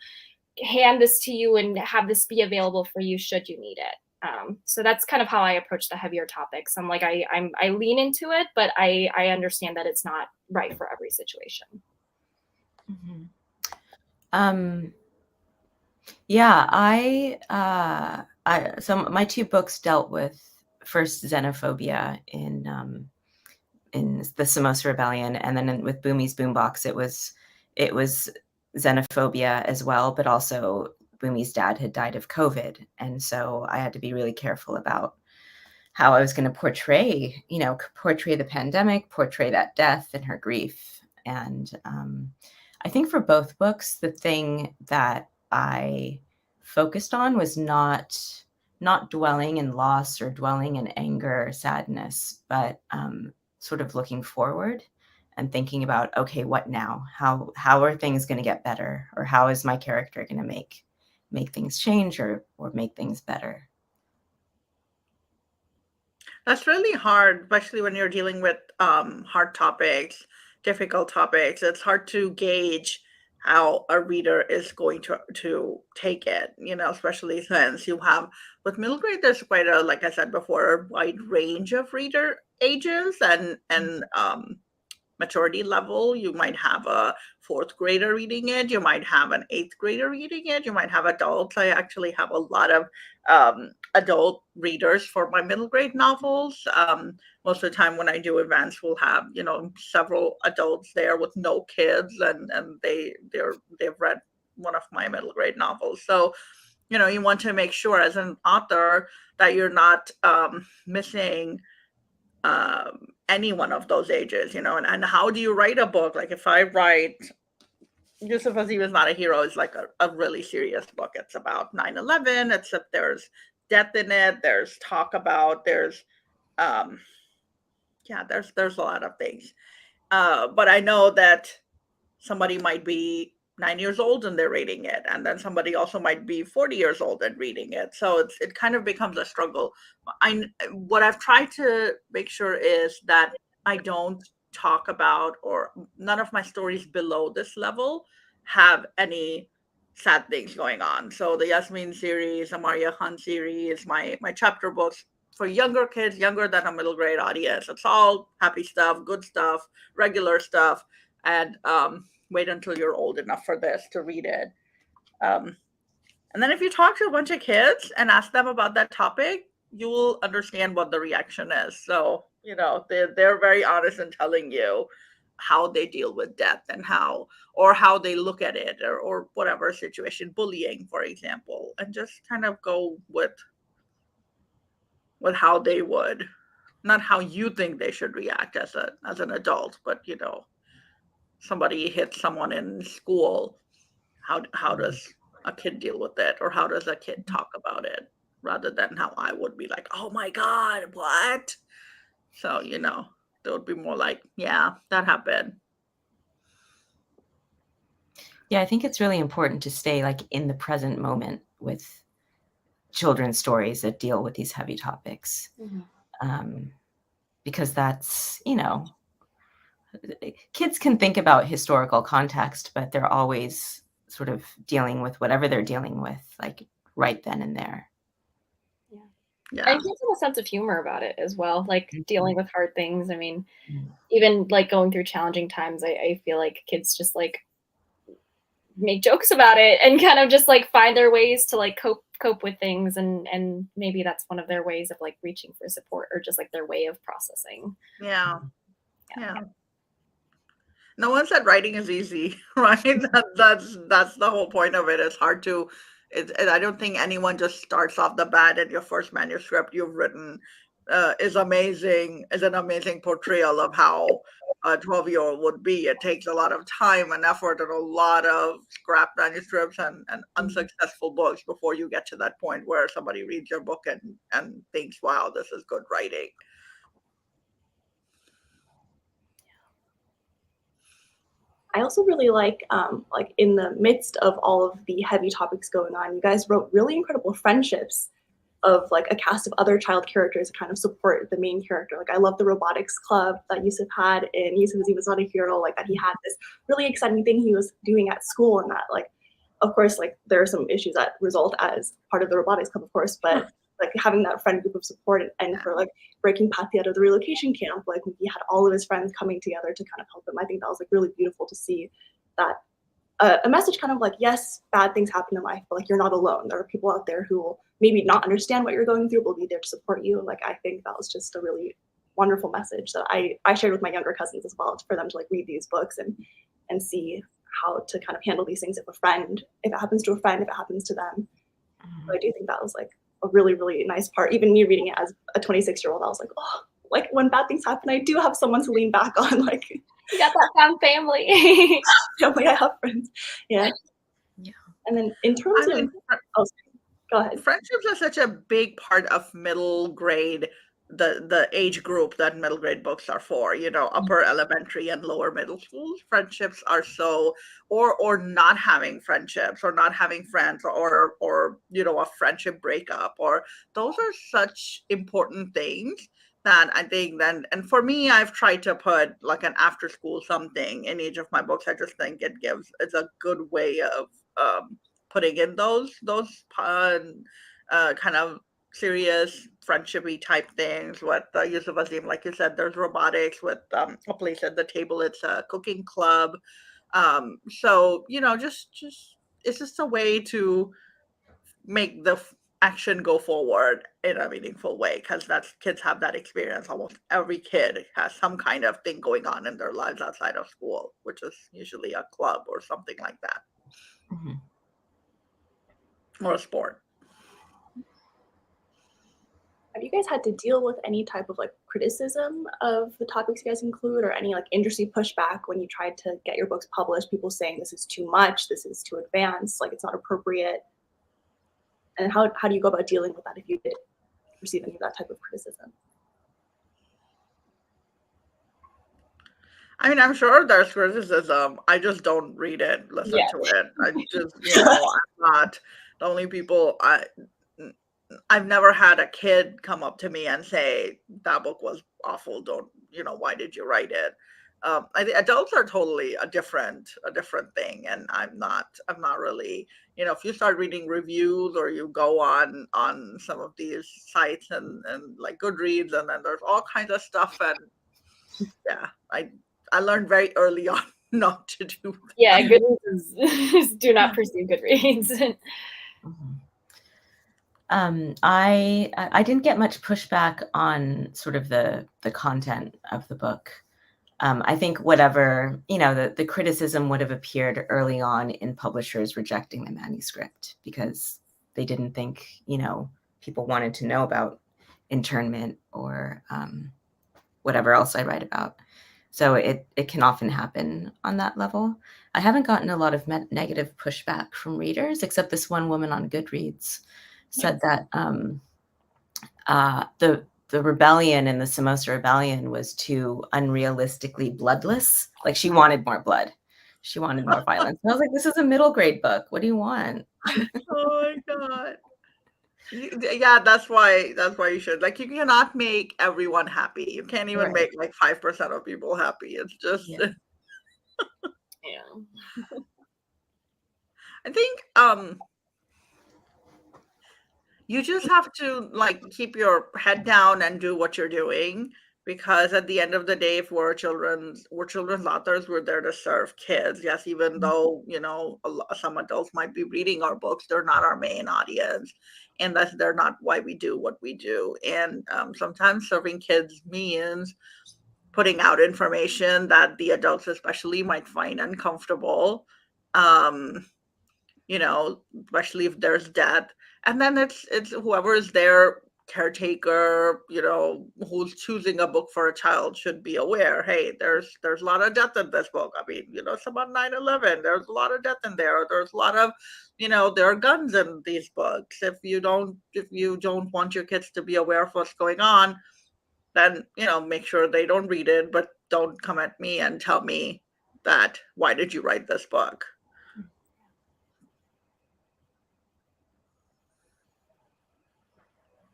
hand this to you and have this be available for you should you need it. So that's kind of how I approach the heavier topics. I'm like, I lean into it, but I understand that it's not right for every situation. Yeah, so my two books dealt with first xenophobia in the Samosa Rebellion, and then with Boomie's Boombox, it was xenophobia as well, but also Boomie's dad had died of COVID, and so I had to be really careful about how I was going to portray the pandemic, portray that death and her grief. And I think for both books, the thing that I focused on was not dwelling in loss or dwelling in anger or sadness, but sort of looking forward and thinking about, okay, what now? How are things going to get better? Or how is my character going to make things change or make things better? That's really hard, especially when you're dealing with hard topics, difficult topics. It's hard to gauge how a reader is going to take it, you know, especially since you have with middle grade, there's quite a, like I said before, a wide range of reader ages and maturity level. You might have a fourth grader reading it. You might have an eighth grader reading it. You might have adults. I actually have a lot of adult readers for my middle grade novels. Most of the time when I do events, we'll have, you know, several adults there with no kids, and they've read one of my middle grade novels. So, you know, you want to make sure as an author that you're not missing any one of those ages, you know, and how do you write a book? Like if I write Yusuf Azim is Not a Hero is like a really serious book. It's about 9/11, except there's death in it, there's talk about, there's there's a lot of things. But I know that somebody might be 9 years old and they're reading it, and then somebody also might be 40 years old and reading it. So it kind of becomes a struggle. What I've tried to make sure is that I don't talk about, or none of my stories below this level have any sad things going on. So the Yasmin series, Amaria Khan series, my chapter books for younger kids, younger than a middle grade audience, it's all happy stuff, good stuff, regular stuff, and wait until you're old enough for this to read it. And then if you talk to a bunch of kids and ask them about that topic, you will understand what the reaction is. So, you know, they're very honest in telling you how they deal with death and how they look at it, or whatever situation, bullying, for example, and just kind of go with how they would, not how you think they should react as an adult, but you know, somebody hits someone in school, how does a kid deal with it, or how does a kid talk about it, rather than how I would be like, oh my god, what? So you know, they would be more like, yeah, that happened. Yeah, I think it's really important to stay like in the present moment with children's stories that deal with these heavy topics. Because that's, you know, kids can think about historical context, but they're always sort of dealing with whatever they're dealing with, like right then and there. Yeah. And kids have a sense of humor about it as well, like dealing with hard things. I mean, even like going through challenging times, I feel like kids just like make jokes about it and kind of just like find their ways to like cope with things, and maybe that's one of their ways of like reaching for support, or just like their way of processing. Yeah. No one said writing is easy, right? That's the whole point of it. It's hard to. I don't think anyone just starts off the bat and your first manuscript you've written is amazing. Is an amazing portrayal of how a 12-year-old would be. It takes a lot of time and effort and a lot of scrap manuscripts and unsuccessful books before you get to that point where somebody reads your book and thinks, "Wow, this is good writing." I also really like in the midst of all of the heavy topics going on, you guys wrote really incredible friendships of like a cast of other child characters to kind of support the main character. Like I love the robotics club that Yusuf had, and Yusuf was not a hero, like that he had this really exciting thing he was doing at school, and that like, of course, like there are some issues that result as part of the robotics club, of course, but like having that friend group of support, and for like breaking Pathy out of the relocation camp, like he had all of his friends coming together to kind of help him. I think that was like really beautiful to see that a message kind of like, yes, bad things happen in life, but like you're not alone. There are people out there who will maybe not understand what you're going through, but will be there to support you. Like I think that was just a really wonderful message that I shared with my younger cousins as well, for them to like read these books and see how to kind of handle these things if it happens to a friend, if it happens to them. So I do think that was like a really, really nice part. Even me reading it as a 26-year-old, I was like, oh, like when bad things happen, I do have someone to lean back on. Like you got that found family. Family, I have friends. Yeah. And then in terms of, go ahead. Friendships are such a big part of middle grade, the age group that middle grade books are for, you know, upper elementary and lower middle school. Friendships are so, or not having friendships, or not having friends, or you know, a friendship breakup, or those are such important things that I think then, and for me, I've tried to put like an after school something in each of my books. I just think it's a good way of putting in those kind of serious friendshipy type things with the use of Azim. Like you said, there's robotics with a place at the table. It's a cooking club. So you know, just it's just a way to make the action go forward in a meaningful way, because kids have that experience. Almost every kid has some kind of thing going on in their lives outside of school, which is usually a club or something like that. Or a sport. Have you guys had to deal with any type of like criticism of the topics you guys include, or any like industry pushback when you tried to get your books published? People saying this is too much, this is too advanced, like it's not appropriate. And how do you go about dealing with that if you did receive any of that type of criticism? I mean, I'm sure there's criticism. I just don't read it, listen to it. I just, I'm not the only people. I've never had a kid come up to me and say that book was awful. Don't, why did you write it? I think adults are totally a different thing, and I'm not really. If you start reading reviews or you go on some of these sites and like Goodreads, and then there's all kinds of stuff, and yeah, I learned very early on not to do that. Yeah, Goodreads is do not pursue Goodreads. I didn't get much pushback on sort of the content of the book. I think whatever, the criticism would have appeared early on in publishers rejecting the manuscript because they didn't think, people wanted to know about internment or whatever else I write about. So it can often happen on that level. I haven't gotten a lot of negative pushback from readers, except this one woman on Goodreads said that the rebellion in the Samosa Rebellion was too unrealistically bloodless. Like she wanted more blood. She wanted more violence. And I was like, this is a middle grade book. What do you want? Oh my God. Yeah, that's why you should. Like, you cannot make everyone happy. You can't even make like 5% of people happy. It's just Yeah. I think you just have to like keep your head down and do what you're doing, because at the end of the day, if we're children's authors, we're there to serve kids. Yes, even though some adults might be reading our books, they're not our main audience, and they're not why we do what we do. And sometimes serving kids means putting out information that the adults especially might find uncomfortable, especially if there's death. And then it's whoever is their caretaker, who's choosing a book for a child should be aware, hey, there's a lot of death in this book. I mean, it's about 9/11. There's a lot of death in there. There's a lot of, there are guns in these books. If you don't want your kids to be aware of what's going on, then, make sure they don't read it, but don't come at me and tell me that, why did you write this book?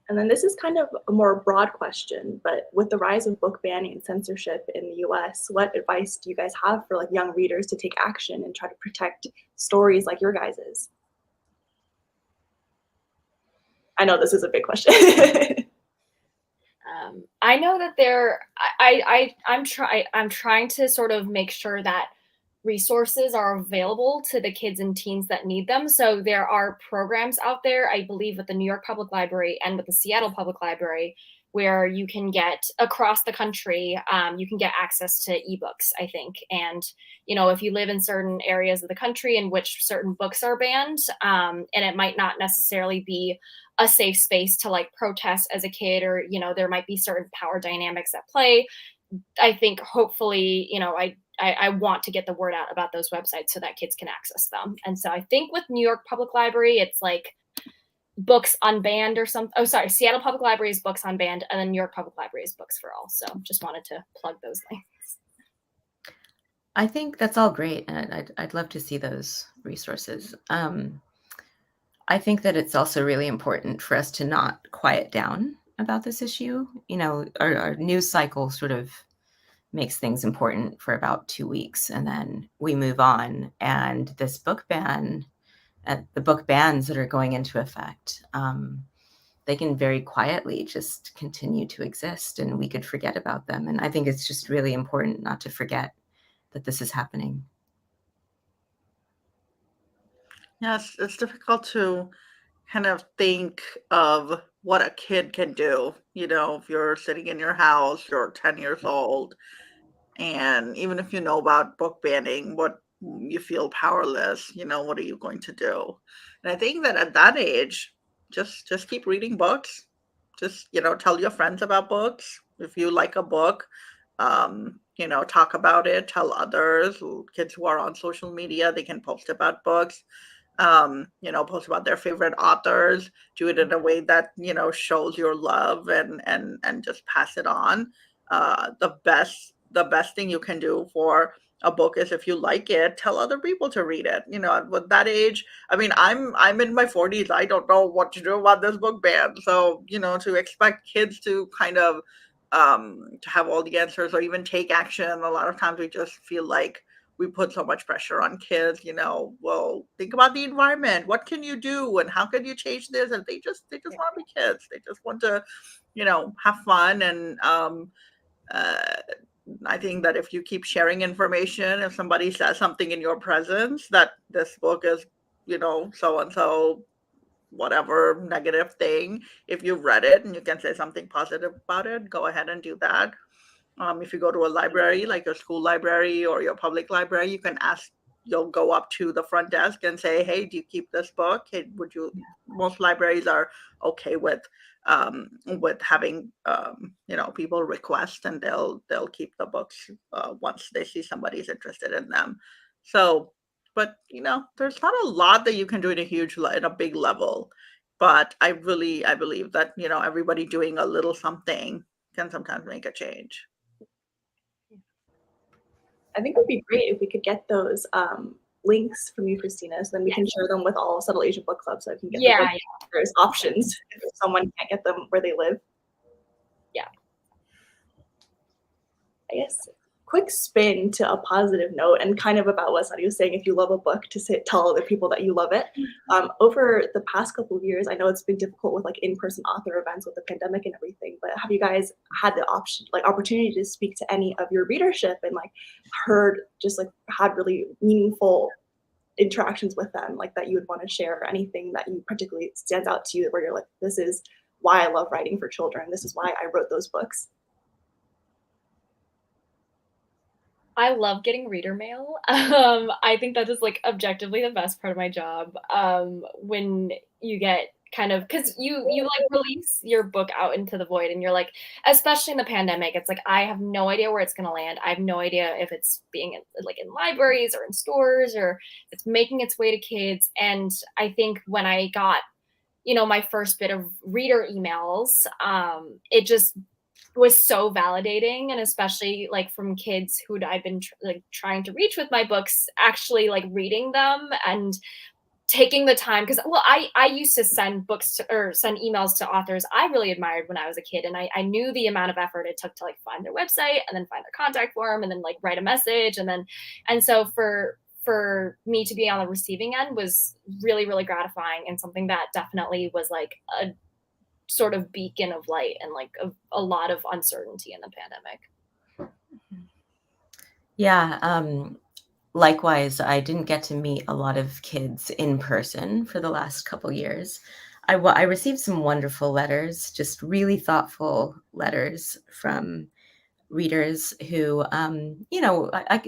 And then this is kind of a more broad question, but with the rise of book banning and censorship in the US, what advice do you guys have for like young readers to take action and try to protect stories like your guys's? I know this is a big question. I know that I'm trying to sort of make sure that resources are available to the kids and teens that need them. So there are programs out there, I believe with the New York Public Library and with the Seattle Public Library, where you can get across the country, you can get access to ebooks, I think. And, if you live in certain areas of the country in which certain books are banned, and it might not necessarily be a safe space to like protest as a kid, or, there might be certain power dynamics at play. I think hopefully, I want to get the word out about those websites so that kids can access them. And so I think with New York Public Library, it's like books unbanned or something. Oh, sorry. Seattle Public Library is books unbanned, and then New York Public Library is books for all. So just wanted to plug those links. I think that's all great. And I'd love to see those resources. I think that it's also really important for us to not quiet down about this issue. Our news cycle sort of makes things important for about 2 weeks, and then we move on. And this book ban, the book bans that are going into effect, they can very quietly just continue to exist, and we could forget about them. And I think it's just really important not to forget that this is happening. Yes, it's difficult to kind of think of what a kid can do. If you're sitting in your house, you're 10 years old, and even if you know about book banning, what you feel powerless, what are you going to do? And I think that at that age, just keep reading books. just, tell your friends about books. If you like a book, talk about it, tell others. Kids who are on social media, they can post about books, post about their favorite authors, do it in a way that, shows your love and just pass it on. The best thing you can do for a book is, if you like it, tell other people to read it. With that age, I mean, I'm in my 40s. I don't know what to do about this book ban. So, to expect kids to kind of to have all the answers or even take action, a lot of times we just feel like we put so much pressure on kids. Well, think about the environment. What can you do, and how can you change this? And they just want to be kids. They just want to, have fun. And uh, I think that if you keep sharing information, if somebody says something in your presence that this book is, so and so, whatever negative thing, if you've read it and you can say something positive about it, go ahead and do that. If you go to a library, like your school library or your public library, you can ask, you'll go up to the front desk and say, hey, do you keep this book? Hey, would you, most libraries are okay with having, people request, and they'll keep the books once they see somebody's interested in them. So, but there's not a lot that you can do in a big level, but I believe that, everybody doing a little something can sometimes make a change. I think it would be great if we could get those links from you, Christina, so then we can share them with all Subtle Asian Book Club, so I can get the book. There's options if someone can't get them where they live. Yeah. I guess quick spin to a positive note, and kind of about what Sadi was saying, if you love a book, to tell other people that you love it. Over the past couple of years, I know it's been difficult with like in-person author events with the pandemic and everything, but have you guys had the opportunity to speak to any of your readership and had really meaningful interactions with them, like that you would want to share, or anything that you particularly stands out to you where you're like, this is why I love writing for children, this is why I wrote those books? I love getting reader mail. I think that is like objectively the best part of my job. When you get kind of, because you like release your book out into the void, and you're like, especially in the pandemic, it's like I have no idea where it's gonna land. I have no idea if it's being in libraries or in stores, or it's making its way to kids. And I think when I got my first bit of reader emails, it just was so validating, and especially like from kids who I've been trying to reach with my books, actually like reading them and taking the time, because I used to send books or send emails to authors I really admired when I was a kid, and I knew the amount of effort it took to like find their website and then find their contact form and then like write a message, and so for me to be on the receiving end was really, really gratifying, and something that definitely was like a sort of beacon of light and like a lot of uncertainty in the pandemic. Yeah. Likewise, I didn't get to meet a lot of kids in person for the last couple years. I received some wonderful letters, just really thoughtful letters from readers who,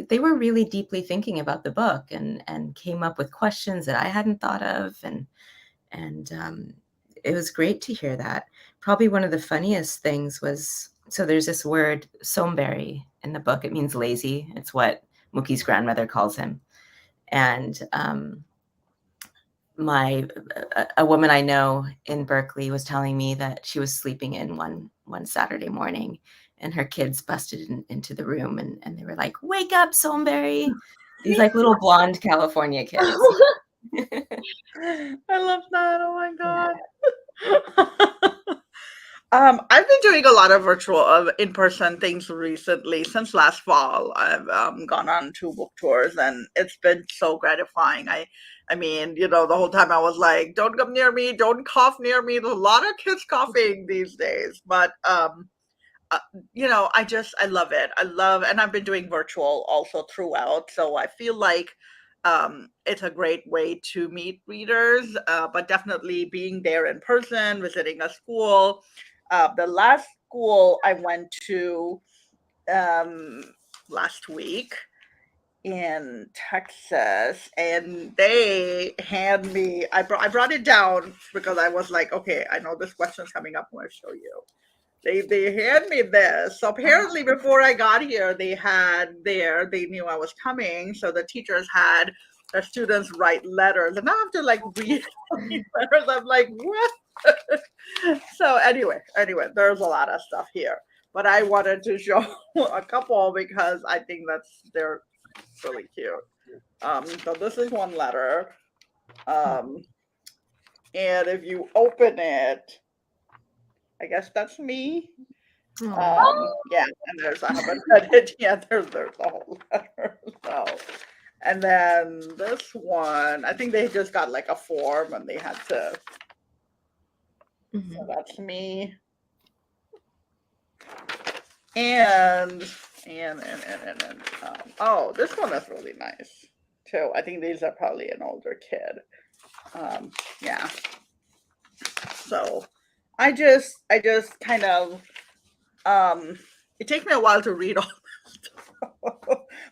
they were really deeply thinking about the book and came up with questions that I hadn't thought of, and it was great to hear that. Probably one of the funniest things was, so there's this word "somberry" in the book. It means lazy. It's what Mookie's grandmother calls him. And a woman I know in Berkeley was telling me that she was sleeping in one Saturday morning, and her kids busted into the room, and they were like, "Wake up, Somberry!" These like little blonde California kids. I love that. Oh my God. I've been doing a lot of virtual in-person things recently. Since last fall, I've gone on 2 book tours, and it's been so gratifying. I mean, the whole time I was like, don't come near me, don't cough near me. There's a lot of kids coughing these days, but I love it. And I've been doing virtual also throughout. So I feel like it's a great way to meet readers, but definitely being there in person, visiting a school. The last school I went to last week, in Texas, and they hand me. I brought it down because I was like, okay, I know this question's coming up. I'm going to show you. They hand me this. So apparently, before I got here, they knew I was coming, so the teachers had their students write letters, and I have to like read these letters. I'm like, what? So anyway, there's a lot of stuff here, but I wanted to show a couple because I think they're really cute. So this is one letter, and if you open it, I guess that's me. Yeah, and I haven't read it yet. There's the whole letter. So, and then this one, I think they just got like a form and they had to. So that's me. And oh, this one is really nice too. I think these are probably an older kid. Yeah. So I just kind of it takes me a while to read all this stuff.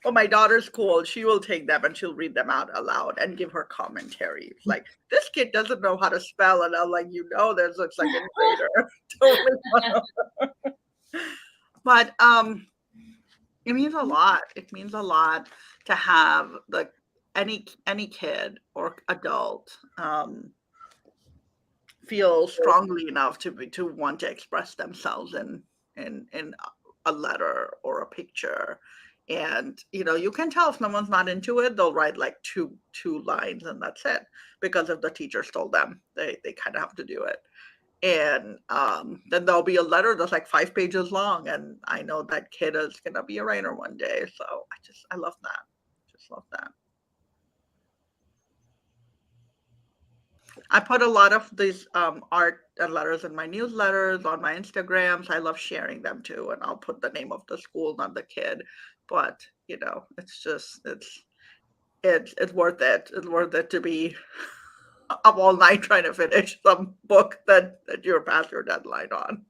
But my daughter's cool. She will take them and she'll read them out aloud and give her commentaries. Like, this kid doesn't know how to spell, and I'm like, there's a second grader. But it means a lot. It means a lot to have any kid or adult feel strongly enough to want to express themselves in a letter or a picture. And you can tell if someone's not into it. They'll write like two lines and that's it, because if the teachers told them, they kind of have to do it. And then there'll be a letter that's like 5 pages long, and I know that kid is gonna be a writer one day. So I love that. Just love that. I put a lot of these art and letters in my newsletters, on my Instagrams. I love sharing them too, and I'll put the name of the school, not the kid. But it's just it's worth it. It's worth it to be up all night trying to finish some book that you're past your deadline on.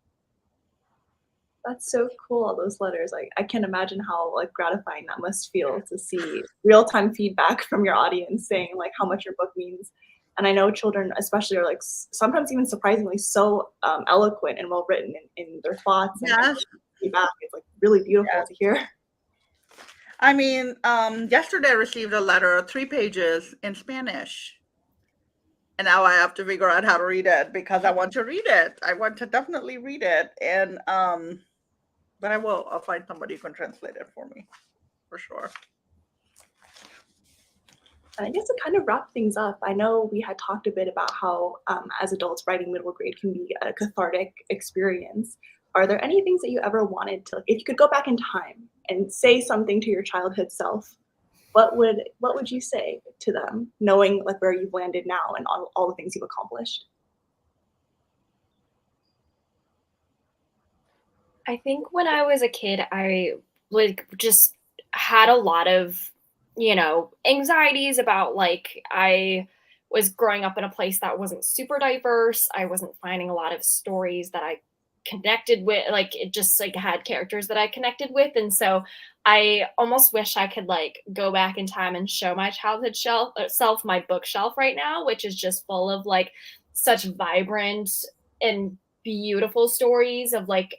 That's so cool, all those letters. I can't imagine how like gratifying that must feel to see real-time feedback from your audience saying like how much your book means. And I know children especially are like sometimes even surprisingly so eloquent and well written in their thoughts. Yes. And feedback. It's like really beautiful to hear. I mean, yesterday I received a letter, 3 pages in Spanish. And now I have to figure out how to read it because I want to read it. I want to definitely read it. And but I'll find somebody who can translate it for me, for sure. And I guess to kind of wrap things up, I know we had talked a bit about how as adults writing middle grade can be a cathartic experience. Are there any things that you ever wanted to, if you could go back in time and say something to your childhood self, what would you say to them, knowing like where you've landed now and all the things you've accomplished? I think when I was a kid, I like just had a lot of, anxieties about like I was growing up in a place that wasn't super diverse. I wasn't finding a lot of stories that I connected with. Like it just like had characters that I connected with. And so I almost wish I could like go back in time and show my childhood self my bookshelf right now, which is just full of like such vibrant and beautiful stories of like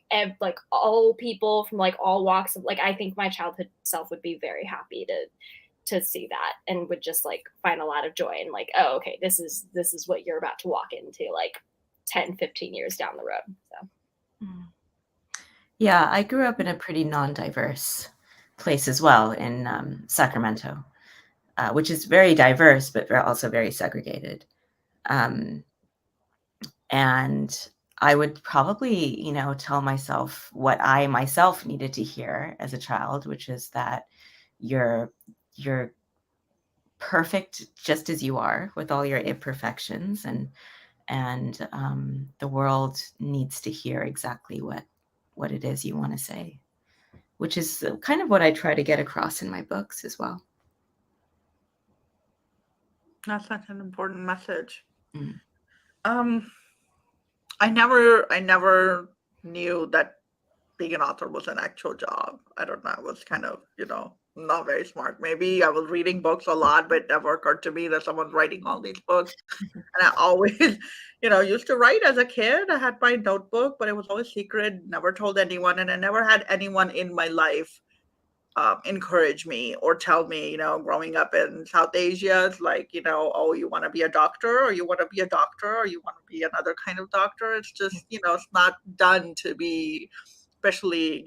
all people from like all walks of like. I think my childhood self would be very happy to see that and would just like find a lot of joy and like, oh, okay, this is what you're about to walk into like 10-15 years down the road. So yeah, I grew up in a pretty non-diverse place as well in Sacramento, which is very diverse but also very segregated. And I would probably, tell myself what I myself needed to hear as a child, which is that you're perfect just as you are with all your imperfections, and the world needs to hear exactly what it is you want to say, which is kind of what I try to get across in my books as well. That's such an important message. Mm. I never knew that being an author was an actual job. I don't know. It was kind of, not very smart. Maybe I was reading books a lot, but it never occurred to me that someone's writing all these books. And I always, used to write as a kid. I had my notebook, but it was always secret, never told anyone. And I never had anyone in my life encourage me or tell me, growing up in South Asia, it's like, oh, you want to be a doctor, or you want to be a doctor, or you want to be another kind of doctor. It's just, it's not done to be, especially,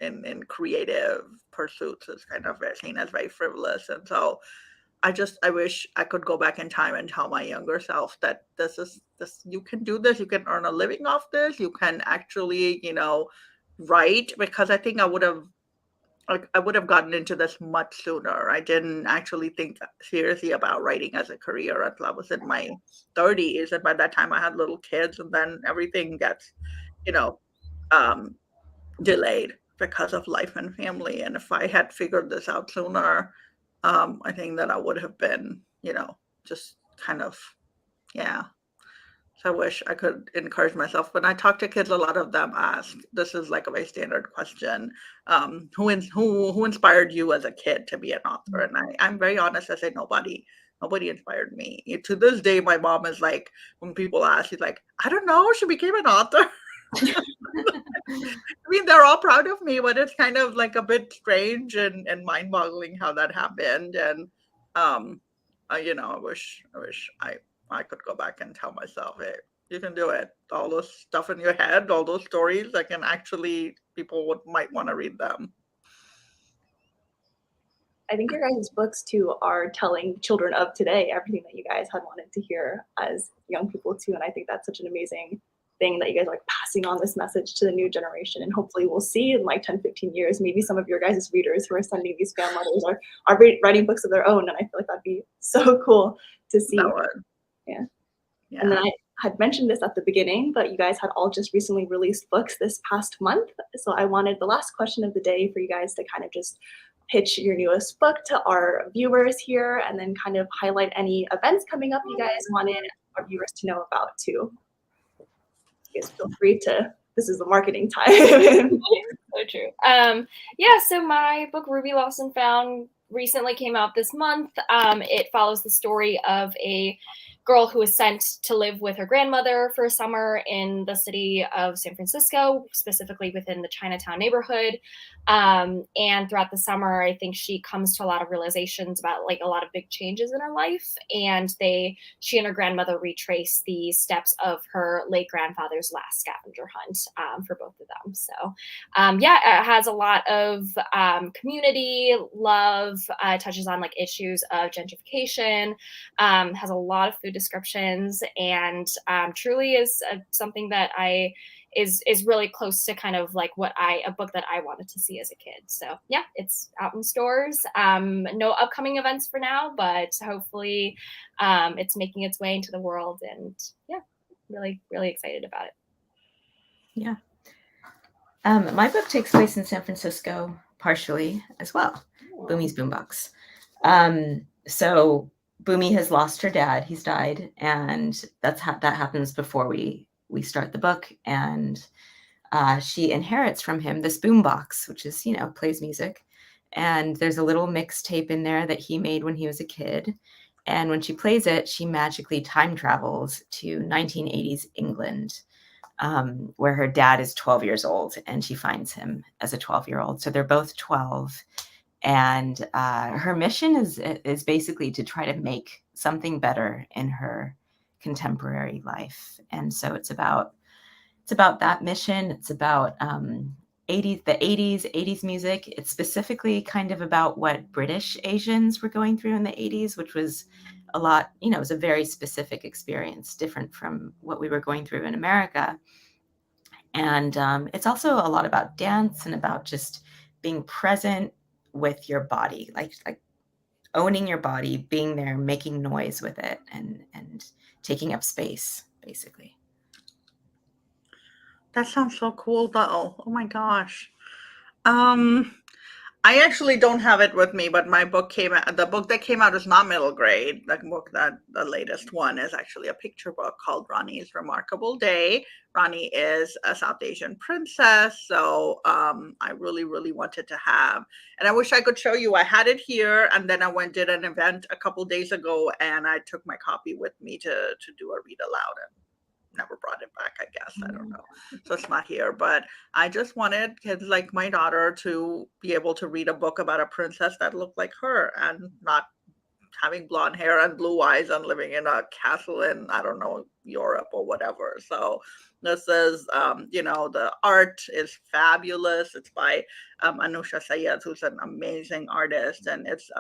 in creative pursuits, is kind of seen as very frivolous. And so I wish I could go back in time and tell my younger self that this, you can do this, you can earn a living off this, you can actually, write, because I think I would have gotten into this much sooner. I didn't actually think seriously about writing as a career until I was in my 30s. And by that time I had little kids, and then everything gets, delayed because of life and family. And if I had figured this out sooner, I think that I would have been, just kind of, yeah. So I wish I could encourage myself. When I talk to kids, a lot of them ask, this is like a very standard question, who inspired you as a kid to be an author? And I'm very honest, I say nobody inspired me. To this day, my mom is like, when people ask, she's like, I don't know, she became an author. I mean, they're all proud of me, but it's kind of like a bit strange and mind-boggling how that happened. And I wish I could go back and tell myself, hey, you can do it. All those stuff in your head, all those stories, I can actually, people might want to read them. I think your guys' books too are telling children of today everything that you guys had wanted to hear as young people too. And I think that's such an amazing thing that you guys are like passing on this message to the new generation. And hopefully we'll see in like 10, 15 years, maybe some of your guys' readers who are sending these fan letters are writing books of their own. And I feel like that'd be so cool to see. Yeah. And then I had mentioned this at the beginning, but you guys had all just recently released books this past month. So I wanted the last question of the day for you guys to kind of just pitch your newest book to our viewers here, and then kind of highlight any events coming up you guys wanted our viewers to know about too. You guys feel free to, this is the marketing time. So true. Yeah, so my book, Ruby Lost and Found, recently came out this month. It follows the story of a girl who was sent to live with her grandmother for a summer in the city of San Francisco, specifically within the Chinatown neighborhood. And throughout the summer, I think she comes to a lot of realizations about like a lot of big changes in her life. And she and her grandmother retrace the steps of her late grandfather's last scavenger hunt for both of them. So yeah, it has a lot of community, love, touches on like issues of gentrification, has a lot of food descriptions, and truly is something that is really close to kind of like a book that I wanted to see as a kid. So yeah, it's out in stores. No upcoming events for now, but hopefully it's making its way into the world, and yeah, really, really excited about it. Yeah. My book takes place in San Francisco partially as well. Boomie's Boombox. So Boomie has lost her dad. He's died, and that happens before we start the book. And she inherits from him this boombox, which is, plays music. And there's a little mixtape in there that he made when he was a kid. And when she plays it, she magically time travels to 1980s England, where her dad is 12 years old, and she finds him as a 12-year-old. So they're both 12. And her mission is basically to try to make something better in her contemporary life. And so it's about that mission. It's about the 80s music. It's specifically kind of about what British Asians were going through in the 80s, which was a lot, it was a very specific experience, different from what we were going through in America. And it's also a lot about dance and about just being present with your body, like owning your body, being there, making noise with it, and taking up space, basically. That sounds so cool, though. Oh my gosh. I actually don't have it with me, but my book the book that came out is not middle grade. The book the latest one is actually a picture book called Rani's Remarkable Day. Rani is a South Asian princess. So I really, really wanted to have, and I wish I could show you. I had it here, and then I did an event a couple days ago, and I took my copy with me to do a read aloud, and never brought it back, I guess. I don't know. So it's not here, but I just wanted kids like my daughter to be able to read a book about a princess that looked like her and not having blonde hair and blue eyes and living in a castle in, I don't know, Europe or whatever. So this is, the art is fabulous. It's by Anusha Sayed, who's an amazing artist, and it's,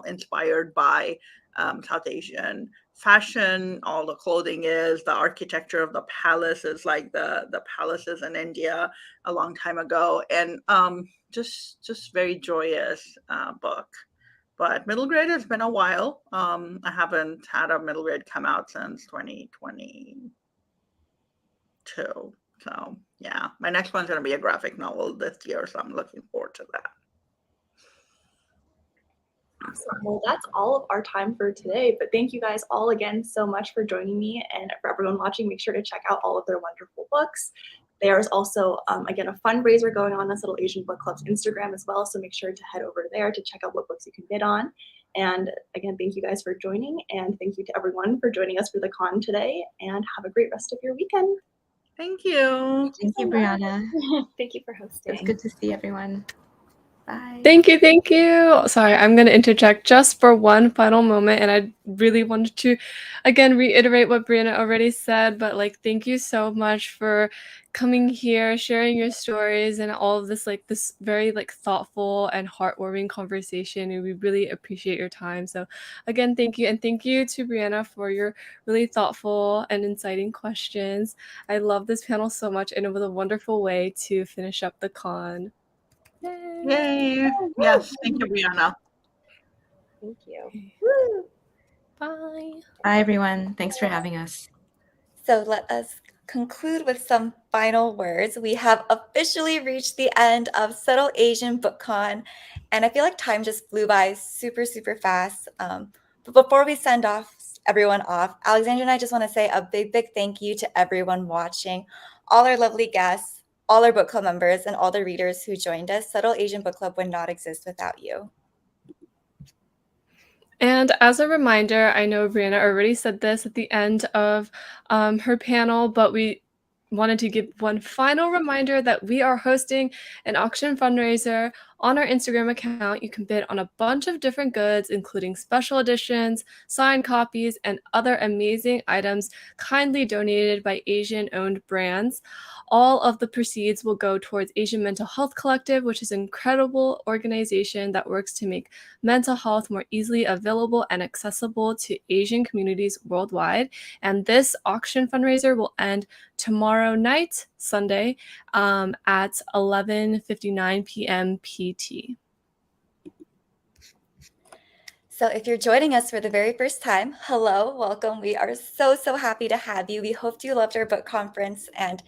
inspired by South Asian fashion. All the clothing is, the architecture of the palace is like the palaces in India a long time ago, and just very joyous book. But middle grade has been a while. I haven't had a middle grade come out since 2022. So yeah, my next one's going to be a graphic novel this year, so I'm looking forward to that. Awesome. Well, that's all of our time for today. But thank you guys all again so much for joining me. And for everyone watching, make sure to check out all of their wonderful books. There's also, again, a fundraiser going on Subtle Asian Book Club's Instagram as well. So make sure to head over there to check out what books you can bid on. And again, thank you guys for joining. And thank you to everyone for joining us for the con today. And have a great rest of your weekend. Thank you. Thank you, Brianna. Thank you for hosting. It's good to see everyone. Bye. Thank you, thank you. Sorry, I'm going to interject just for one final moment, and I really wanted to, again, reiterate what Brianna already said, but, thank you so much for coming here, sharing your stories, and all of this, this very, thoughtful and heartwarming conversation, and we really appreciate your time. So, again, thank you, and thank you to Brianna for your really thoughtful and inciting questions. I love this panel so much, and it was a wonderful way to finish up the con. Yay. Yes, thank you, Brianna. Thank you. Woo. Bye. Bye, everyone. Thanks for having us. So let us conclude with some final words. We have officially reached the end of Subtle Asian BookCon, and I feel like time just flew by super, super fast. But before we send everyone off, Alexandra and I just want to say a big, big thank you to everyone watching, all our lovely guests, all our book club members, and all the readers who joined us. Subtle Asian Book Club would not exist without you. And as a reminder, I know Brianna already said this at the end of her panel, but we wanted to give one final reminder that we are hosting an auction fundraiser on our Instagram account. You can bid on a bunch of different goods, including special editions, signed copies, and other amazing items kindly donated by Asian-owned brands. All of the proceeds will go towards Asian Mental Health Collective, which is an incredible organization that works to make mental health more easily available and accessible to Asian communities worldwide. And this auction fundraiser will end tomorrow night, Sunday, at 11:59 p.m. PT. So if you're joining us for the very first time, hello, welcome. We are so, so happy to have you. We hope you loved our book conference, and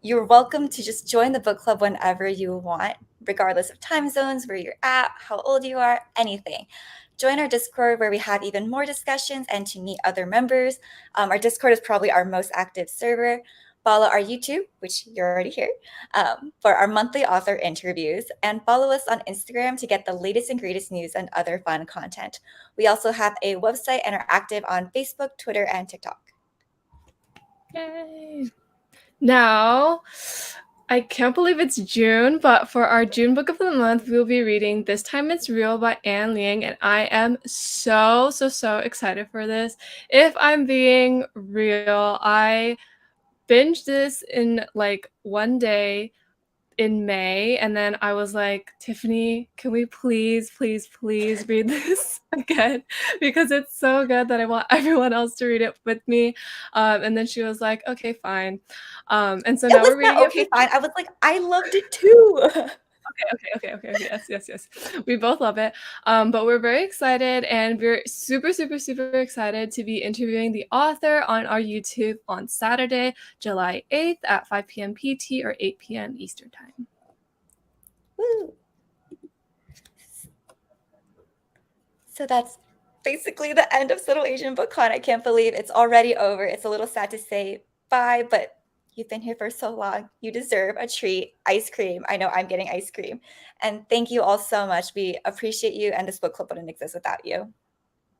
you're welcome to just join the book club whenever you want, regardless of time zones, where you're at, how old you are, anything. Join our Discord where we have even more discussions and to meet other members. Our Discord is probably our most active server. Follow our YouTube, which you're already here, for our monthly author interviews, and follow us on Instagram to get the latest and greatest news and other fun content. We also have a website and are active on Facebook, Twitter, and TikTok. Yay! Now, I can't believe it's June, but for our June book of the month, we'll be reading This Time It's Real by Anne Liang, and I am so excited for this. If I'm being real, I binged this in one day in May, and then I was like, Tiffany, can we please read this again, because it's so good that I want everyone else to read it with me. And then she was like, okay, fine. And so now we're reading it. Okay, fine. I was like, I loved it too. Okay. Yes. We both love it. But we're very excited, and we're super excited to be interviewing the author on our YouTube on Saturday, July 8th at 5 p.m. PT or 8 p.m. Eastern Time. Woo. So that's basically the end of Subtle Asian BookCon. I can't believe it's already over. It's a little sad to say bye, but you've been here for so long. You deserve a treat. Ice cream. I know I'm getting ice cream. And thank you all so much. We appreciate you, and this book club wouldn't exist without you.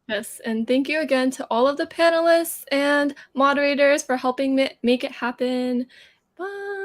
Yes, and thank you again to all of the panelists and moderators for helping make it happen. Bye.